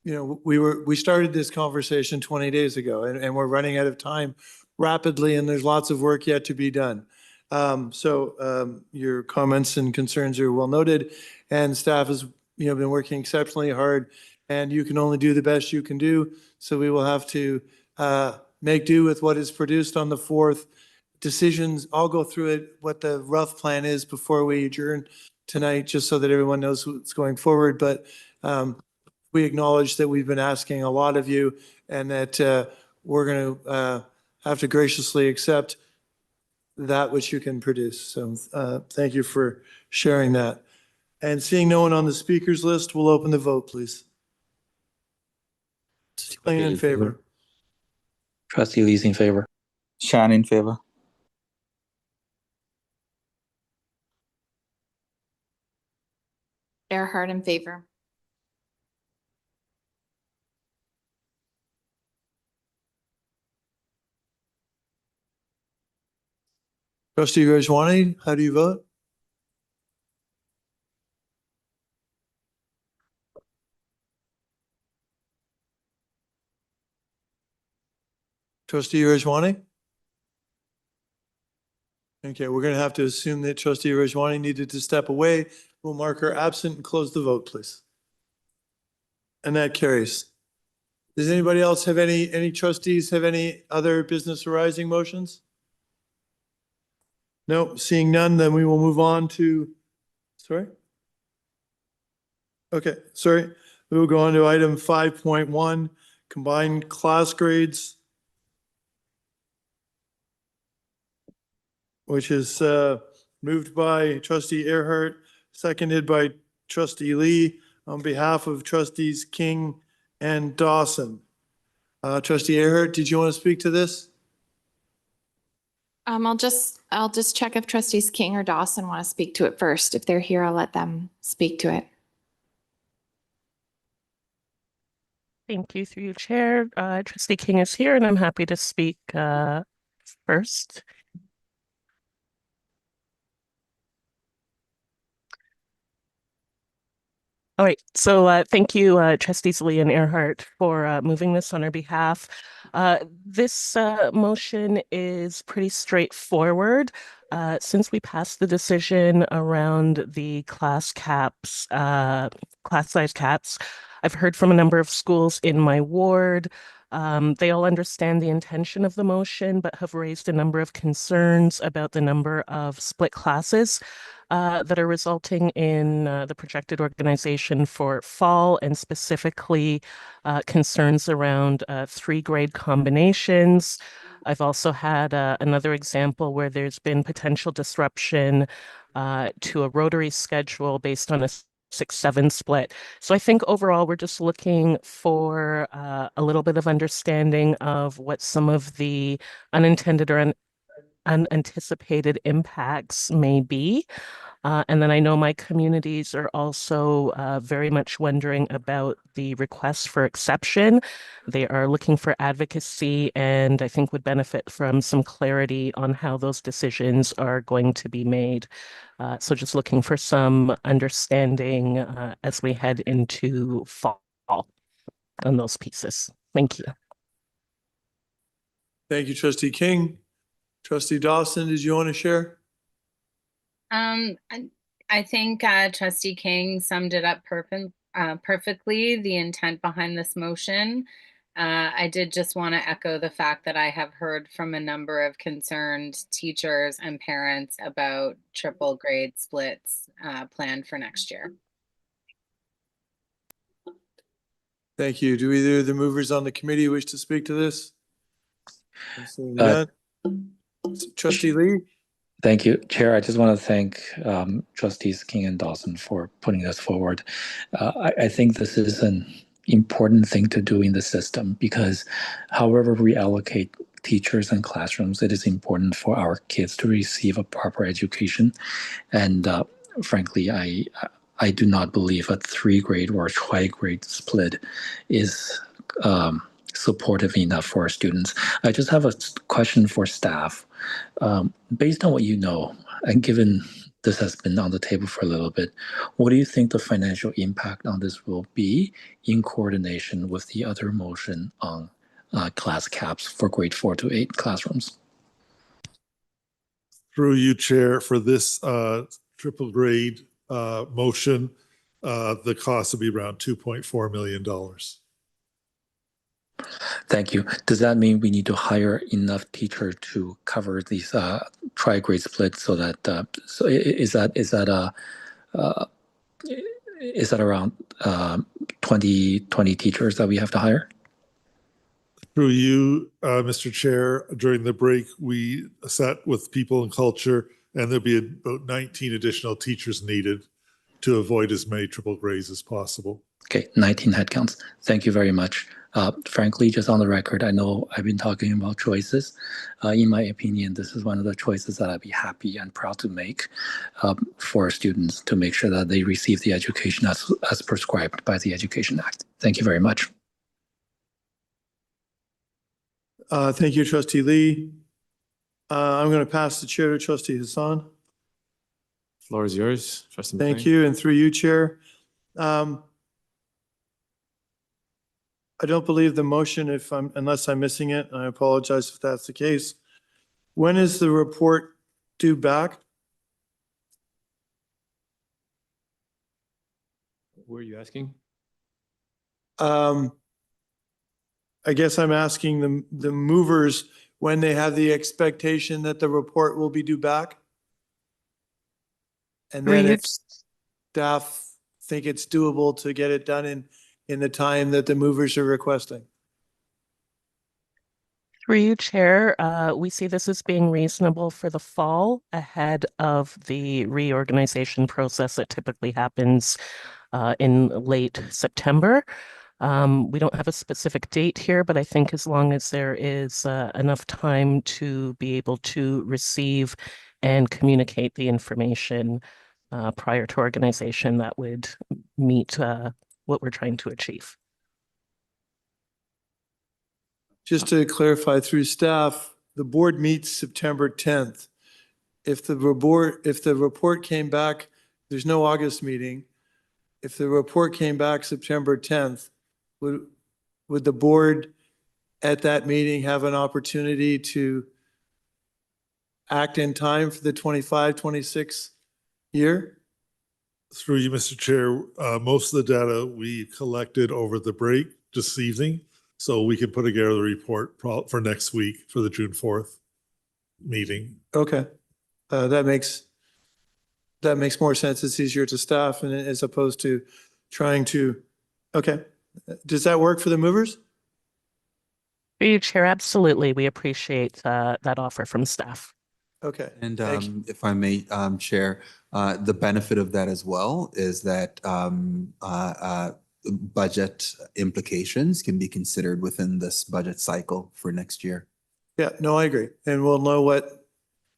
we started this conversation 20 days ago and we're running out of time rapidly and there's lots of work yet to be done. Your comments and concerns are well noted, and staff has been working exceptionally hard, and you can only do the best you can do. So we will have to make do with what is produced on the 4th. Decisions, I'll go through it, what the rough plan is before we adjourn tonight, just so that everyone knows what's going forward. But we acknowledge that we've been asking a lot of you, and that we're going to have to graciously accept that which you can produce. So thank you for sharing that. And seeing no one on the speakers list, we'll open the vote, please. Plain in favor. Trustee Lee's in favor. Shan in favor. Earhart in favor. Trustee Rajwani, how do you vote? Trustee Rajwani? Okay, we're going to have to assume that Trustee Rajwani needed to step away. We'll mark her absent and close the vote, please. And that carries. Does anybody else have any trustees have any other business arising motions? No, seeing none, then we will move on to, sorry? Okay, sorry. We will go on to item 5.1, combined class grades, which is moved by Trustee Earhart, seconded by Trustee Lee on behalf of Trustees King and Dawson. Trustee Earhart, did you want to speak to this? I'll just check if trustees King or Dawson want to speak to it first. If they're here, I'll let them speak to it. Thank you through you, Chair. Trustee King is here and I'm happy to speak first. All right, so thank you, Trustees Lee and Earhart, for moving this on our behalf. This motion is pretty straightforward. Since we passed the decision around the class size caps, I've heard from a number of schools in my ward. They all understand the intention of the motion, but have raised a number of concerns about the number of split classes that are resulting in the projected organization for fall, and specifically concerns around 3-grade combinations. I've also had another example where there's been potential disruption to a rotary schedule based on a 6-7 split. So I think overall we're just looking for a little bit of understanding of what some of the unintended or unanticipated impacts may be. And then I know my communities are also very much wondering about the request for exception. They are looking for advocacy and I think would benefit from some clarity on how those decisions are going to be made. So just looking for some understanding as we head into fall on those pieces. Thank you. Thank you, Trustee King. Trustee Dawson, did you want to share? I think Trustee King summed it up perfectly, the intent behind this motion. I did just want to echo the fact that I have heard from a number of concerned teachers and parents about triple grade splits planned for next year. Thank you. Do either of the movers on the committee wish to speak to this? Trustee Lee? Thank you, Chair. I just want to thank Trustees King and Dawson for putting this forward. I think this is an important thing to do in the system because however we allocate teachers and classrooms, it is important for our kids to receive a proper education. And frankly, I do not believe a 3-grade or a tri-grade split is supportive enough for our students. I just have a question for staff. Based on what you know, and given this has been on the table for a little bit, what do you think the financial impact on this will be in coordination with the other motion on class caps for grade 4 to 8 classrooms? Through you, Chair, for this triple grade motion, the cost will be around $2.4 million. Thank you. Does that mean we need to hire enough teacher to cover these tri-grade splits so that so is that around 20 teachers that we have to hire? Through you, Mr. Chair, during the break, we sat with people in culture and there'll be about 19 additional teachers needed to avoid as many triple grades as possible. Okay, 19 headcounts. Thank you very much. Frankly, just on the record, I know I've been talking about choices. In my opinion, this is one of the choices that I'd be happy and proud to make for students to make sure that they receive the education as prescribed by the Education Act. Thank you very much. Thank you, Trustee Lee. I'm going to pass the chair to Trustee Hassan. Floor is yours, Trustee. Thank you, and through you, Chair. I don't believe the motion unless I'm missing it, and I apologize if that's the case. When is the report due back? Who are you asking? I guess I'm asking the movers when they have the expectation that the report will be due back. And then if staff think it's doable to get it done in the time that the movers are requesting. Through you, Chair, we see this as being reasonable for the fall ahead of the reorganization process that typically happens in late September. We don't have a specific date here, but I think as long as there is enough time to be able to receive and communicate the information prior to organization, that would meet what we're trying to achieve. Just to clarify through staff, the board meets September 10th. If the report came back, there's no August meeting. if the report came back September 10th, would the board at that meeting have an opportunity to act in time for the 25-26 year? Through you, Mr. Chair, most of the data we collected over the break this evening, so we can put together the report for next week for the June 4th meeting. Okay, that makes more sense. It's easier to staff and as opposed to trying to, okay. Does that work for the movers? Through you, Chair, absolutely. We appreciate that offer from staff. Okay. And thank you. if I may, Chair, the benefit of that as well is that budget implications can be considered within this budget cycle for next year. Yeah, no, I agree. And we'll know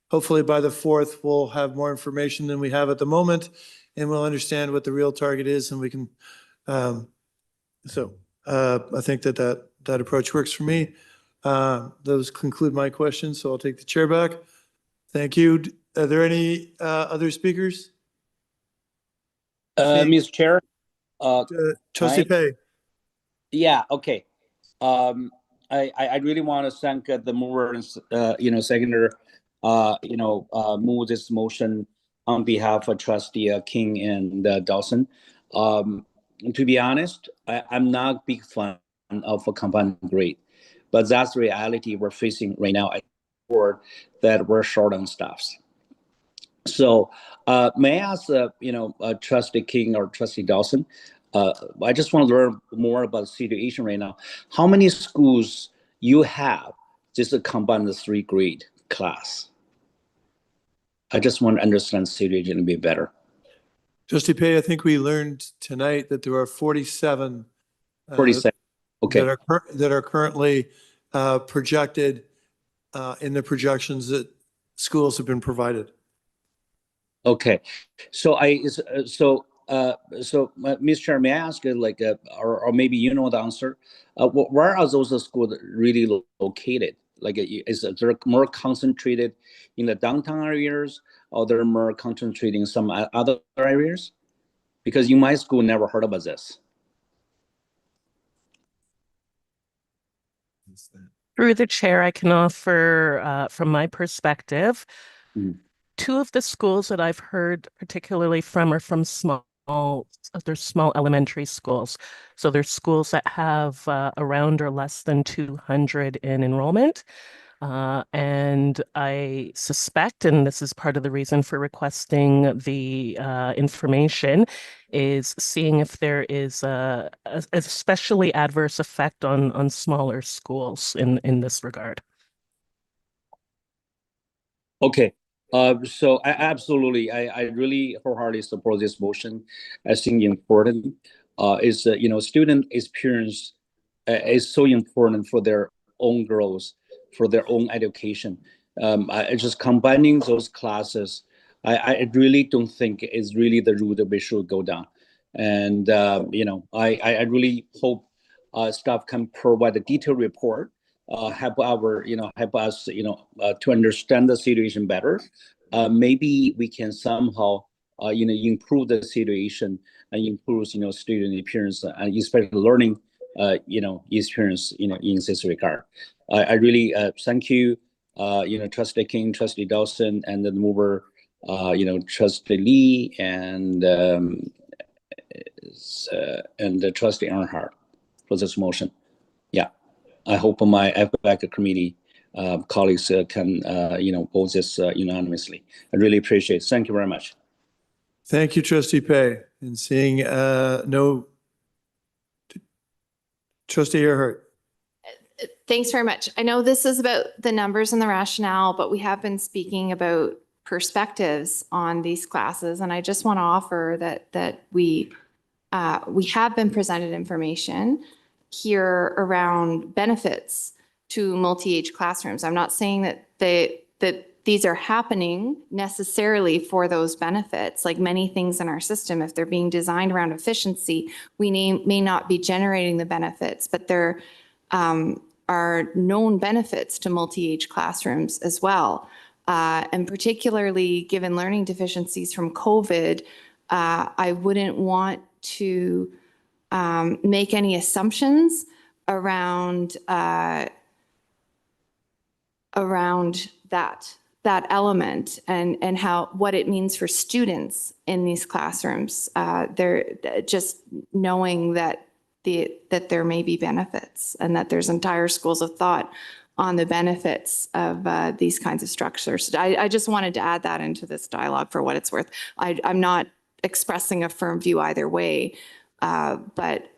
hopefully by the 4th, we'll have more information than we have at the moment, and we'll understand what the real target is, and we can, I think that approach works for me. Those conclude my questions, so I'll take the chair back. Thank you. Are there any other speakers? Mr. Chair. Trustee Pei. Yeah, okay. I really want to thank the mover and seconder, move this motion on behalf of Trustee King and Dawson. To be honest, I'm not a big fan of a compound grade, but that's the reality we're facing right now at the board, that we're short on staffs. So may I ask, Trustee King or Trustee Dawson, I just want to learn more about the situation right now. How many schools you have just to combine the 3 grade class? I just want to understand the situation a bit better. Trustee Pei, I think we learned tonight that there are 47. 47. Okay. That are currently projected in the projections that schools have been provided. Okay. So Mr. Chair, may I ask, or maybe you know the answer, where are those schools really located? Like, is there more concentrated in the downtown areas, or they're more concentrated in some other areas? Because in my school, never heard about this. Through the chair, I can offer, from my perspective, 2 of the schools that I've heard particularly from are from they're small elementary schools. So they're schools that have around or less than 200 in enrollment. And I suspect, and this is part of the reason for requesting the information, is seeing if there is a especially adverse effect on smaller schools in this regard. Okay. So absolutely, I really wholeheartedly support this motion. I think important is student experience is so important for their own growth, for their own education. I just combining those classes, I really don't think is really the route that we should go down. And I really hope staff can provide a detailed report. Help us, to understand the situation better. Maybe we can somehow, improve the situation and improve, student appearance and especially learning, experience, in this regard. I really thank you, Trustee King, Trustee Dawson, and the mover, Trustee Lee, and the Trustee Earnhardt for this motion. Yeah. I hope my FBAC committee colleagues can, vote this unanimously. I really appreciate it. Thank you very much. Thank you, Trustee Pei. And seeing no, Trustee Earnhardt. Thanks very much. I know this is about the numbers and the rationale, but we have been speaking about perspectives on these classes. And I just want to offer that we have been presented information here around benefits to multi-age classrooms. I'm not saying that these are happening necessarily for those benefits. Like many things in our system, if they're being designed around efficiency, we may not be generating the benefits, but there are known benefits to multi-age classrooms as well. And particularly given learning deficiencies from COVID, I wouldn't want to make any assumptions around that element and what it means for students in these classrooms. They're just knowing that there may be benefits and that there's entire schools of thought on the benefits of these kinds of structures. I just wanted to add that into this dialogue for what it's worth. I'm not expressing a firm view either way, but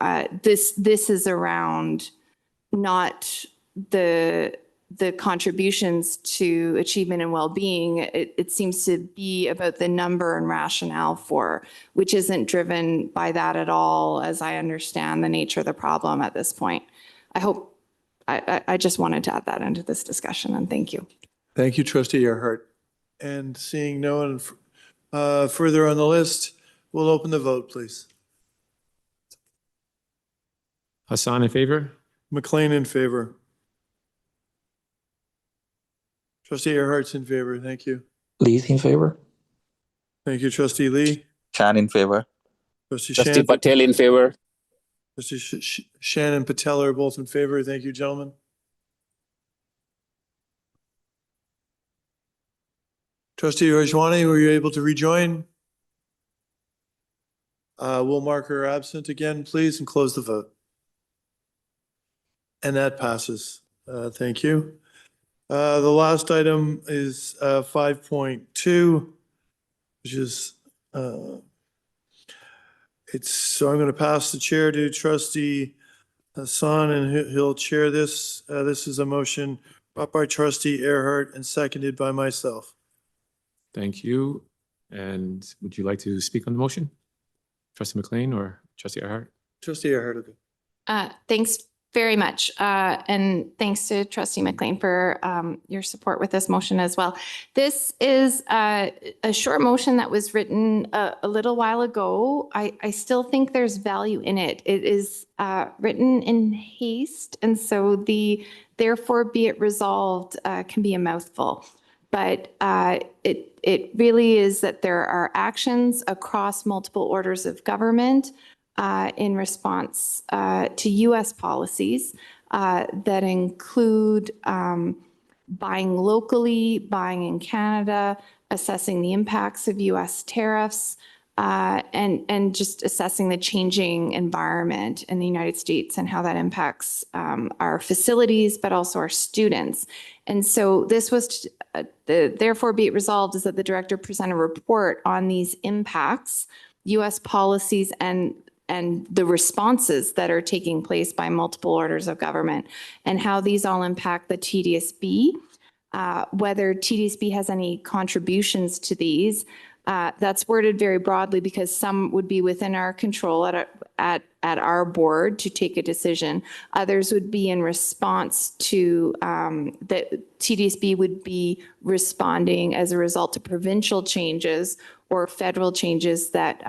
this is around not the contributions to achievement and well-being. It seems to be about the number and rationale for, which isn't driven by that at all, as I understand the nature of the problem at this point. I just wanted to add that into this discussion, and thank you. Thank you, Trustee Earhart. And seeing no one further on the list, we'll open the vote, please. Hassan in favor? McLean in favor. Trustee Earhart's in favor. Thank you. Lee's in favor. Thank you, Trustee Lee. Chan in favor. Trustee Trustee Patel in favor. Trustee Shannon Patel are both in favor. Thank you, gentlemen. Trustee Rajwani, were you able to rejoin? We'll mark her absent again, please, and close the vote. And that passes. Thank you. The last item is 5.2, which is so I'm going to pass the chair to Trustee Hassan, and he'll chair this. This is a motion brought by Trustee Earhart and seconded by myself. Thank you. And would you like to speak on the motion? Trustee McLean or Trustee Earhart? Trustee Earhart. Thanks very much. And thanks to Trustee McLean for your support with this motion as well. This is a short motion that was written a little while ago. I still think there's value in it. It is written in haste, and so the therefore be it resolved can be a mouthful. But it really is that there are actions across multiple orders of government in response to U.S. policies that include buying locally, buying in Canada, assessing the impacts of U.S. tariffs, and just assessing the changing environment in the United States and how that impacts our facilities, but also our students. And so this was, therefore be it resolved, is that the director present a report on these impacts, U.S. policies, and the responses that are taking place by multiple orders of government, and how these all impact the TDSB, whether TDSB has any contributions to these. That's worded very broadly because some would be within our control at our board to take a decision. Others would be in response to that TDSB would be responding as a result of provincial changes or federal changes that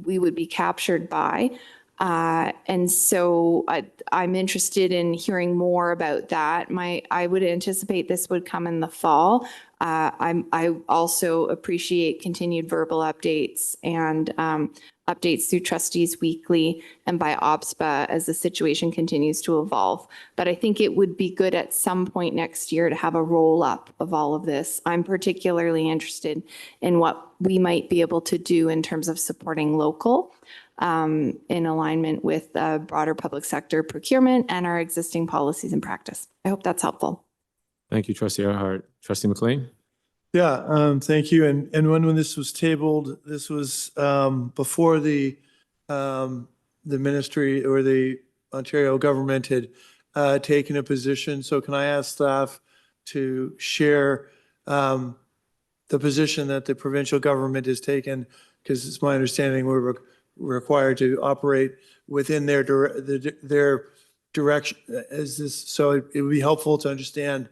we would be captured by. And so I'm interested in hearing more about that. I would anticipate this would come in the fall. I also appreciate continued verbal updates and updates through Trustees Weekly and by OPSPA as the situation continues to evolve. But I think it would be good at some point next year to have a roll-up of all of this. I'm particularly interested in what we might be able to do in terms of supporting local in alignment with broader public sector procurement and our existing policies and practice. I hope that's helpful. Thank you, Trustee Earhart. Trustee McLean? Yeah, thank you. And when this was tabled, this was before the ministry or the Ontario government had taken a position. So can I ask staff to share the position that the provincial government has taken? Because it's my understanding we're required to operate within their direction. So it would be helpful to understand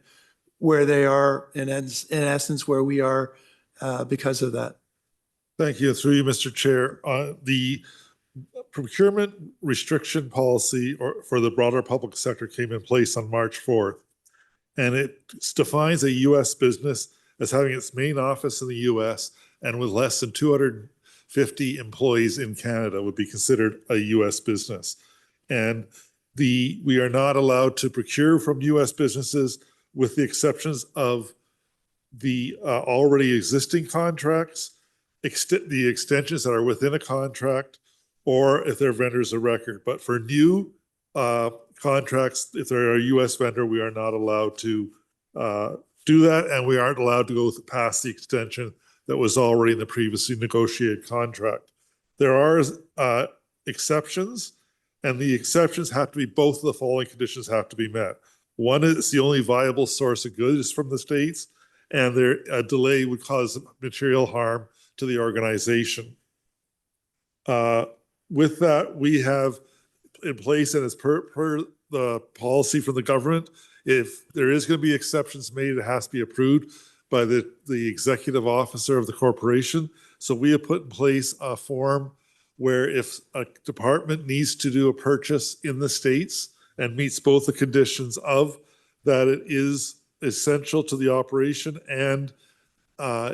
where they are and in essence where we are because of that. Thank you. Through you, Mr. Chair. The procurement restriction policy for the broader public sector came in place on March 4th. And it defines a U.S. business as having its main office in the U.S. and with less than 50 employees in Canada would be considered a US business. And we are not allowed to procure from US businesses with the exceptions of the already existing contracts, the extensions that are within a contract, or if they're vendors of record. But for new contracts, if they're a US vendor, we are not allowed to do that, and we aren't allowed to go past the extension that was already in the previously negotiated contract. There are exceptions, and the exceptions have to be both of the following conditions have to be met. One is the only viable source of goods from the States, and a delay would cause material harm to the organization. With that, we have in place, and as per the policy from the government, if there is going to be exceptions made, it has to be approved by the executive officer of the corporation. So we have put in place a form where if a department needs to do a purchase in the States and meets both the conditions of that it is essential to the operation and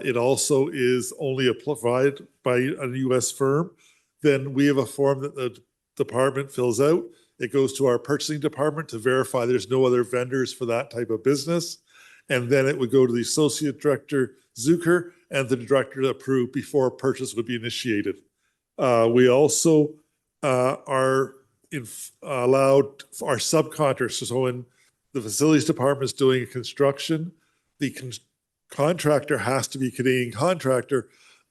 it also is only provided by a US firm, then we have a form that the department fills out. It goes to our purchasing department to verify there's no other vendors for that type of business. And then it would go to the associate director, Zucker, and the director to approve before purchase would be initiated. We also are allowed our subcontractors. So when the facilities department is doing a construction, the contractor has to be a Canadian contractor.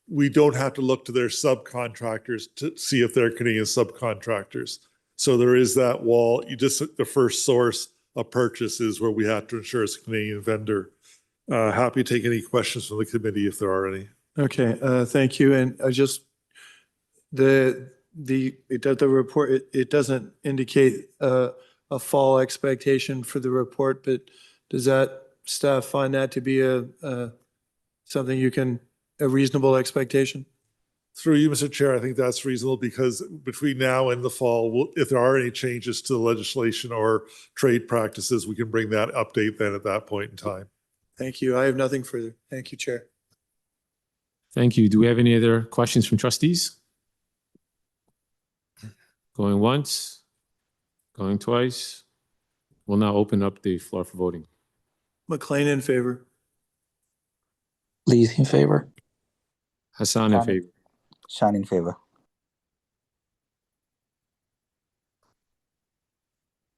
We don't have to look to their subcontractors to see if they're Canadian subcontractors. So there is that wall. The first source of purchase is where we have to ensure it's a Canadian vendor. Happy to take any questions from the committee if there are any. Okay, thank you. And the report, it doesn't indicate a fall expectation for the report, but does that staff find that to be something a reasonable expectation? Through you, Mr. Chair, I think that's reasonable because between now and the fall, if there are any changes to the legislation or trade practices, we can bring that update then at that point in time. Thank you. I have nothing further. Thank you, Chair. Thank you. Do we have any other questions from trustees? Going once, going twice. We'll now open up the floor for voting. McLean in favor. Lee's in favor. Hassan in favor. Shan in favor.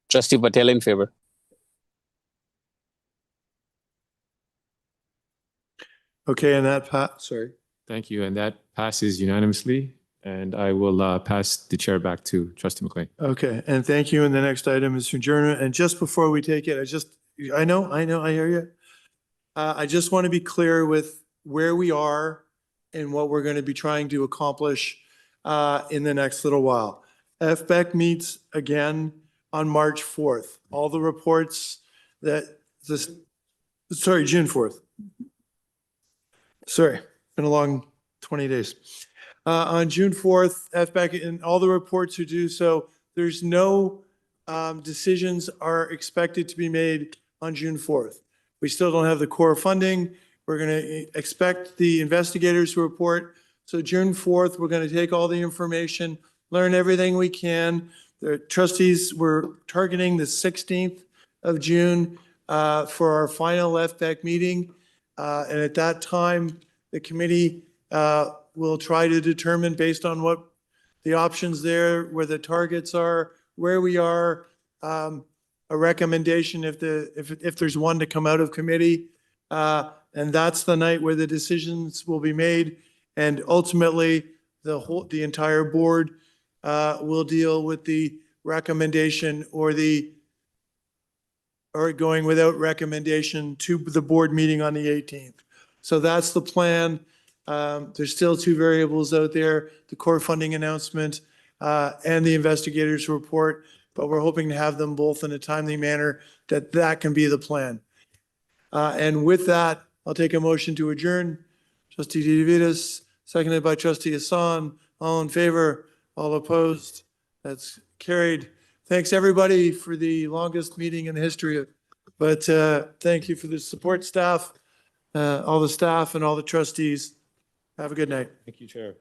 Trustee Patel in favor. Okay, and sorry. Thank you. And that passes unanimously. And I will pass the chair back to Trustee McLean. Okay, and thank you. And the next item is adjournment. And just before we take it, I know, I hear you. I just want to be clear with where we are and what we're going to be trying to accomplish in the next little while. FBEC meets again on March 4th. All the reports June 4th. Sorry, been a long 20 days. On June 4th, FBEC and all the reports are due. So there's no decisions are expected to be made on June 4th. We still don't have the core funding. We're going to expect the investigators to report. So June 4th, we're going to take all the information, learn everything we can. The trustees were targeting the 16th of June for our final FBEC meeting. And at that time, the committee will try to determine based on what the options there, where the targets are, where we are, a recommendation if there's one to come out of committee. And that's the night where the decisions will be made. And ultimately, the entire board will deal with the recommendation or going without recommendation to the board meeting on the 18th. So that's the plan. There's still two variables out there, the core funding announcement and the investigators report, but we're hoping to have them both in a timely manner that can be the plan. And with that, I'll take a motion to adjourn. Trustee DeVitas, seconded by Trustee Hassan. All in favor, all opposed. That's carried. Thanks everybody for the longest meeting in the history. But thank you for the support staff, all the staff and all the trustees. Have a good night. Thank you, Chair.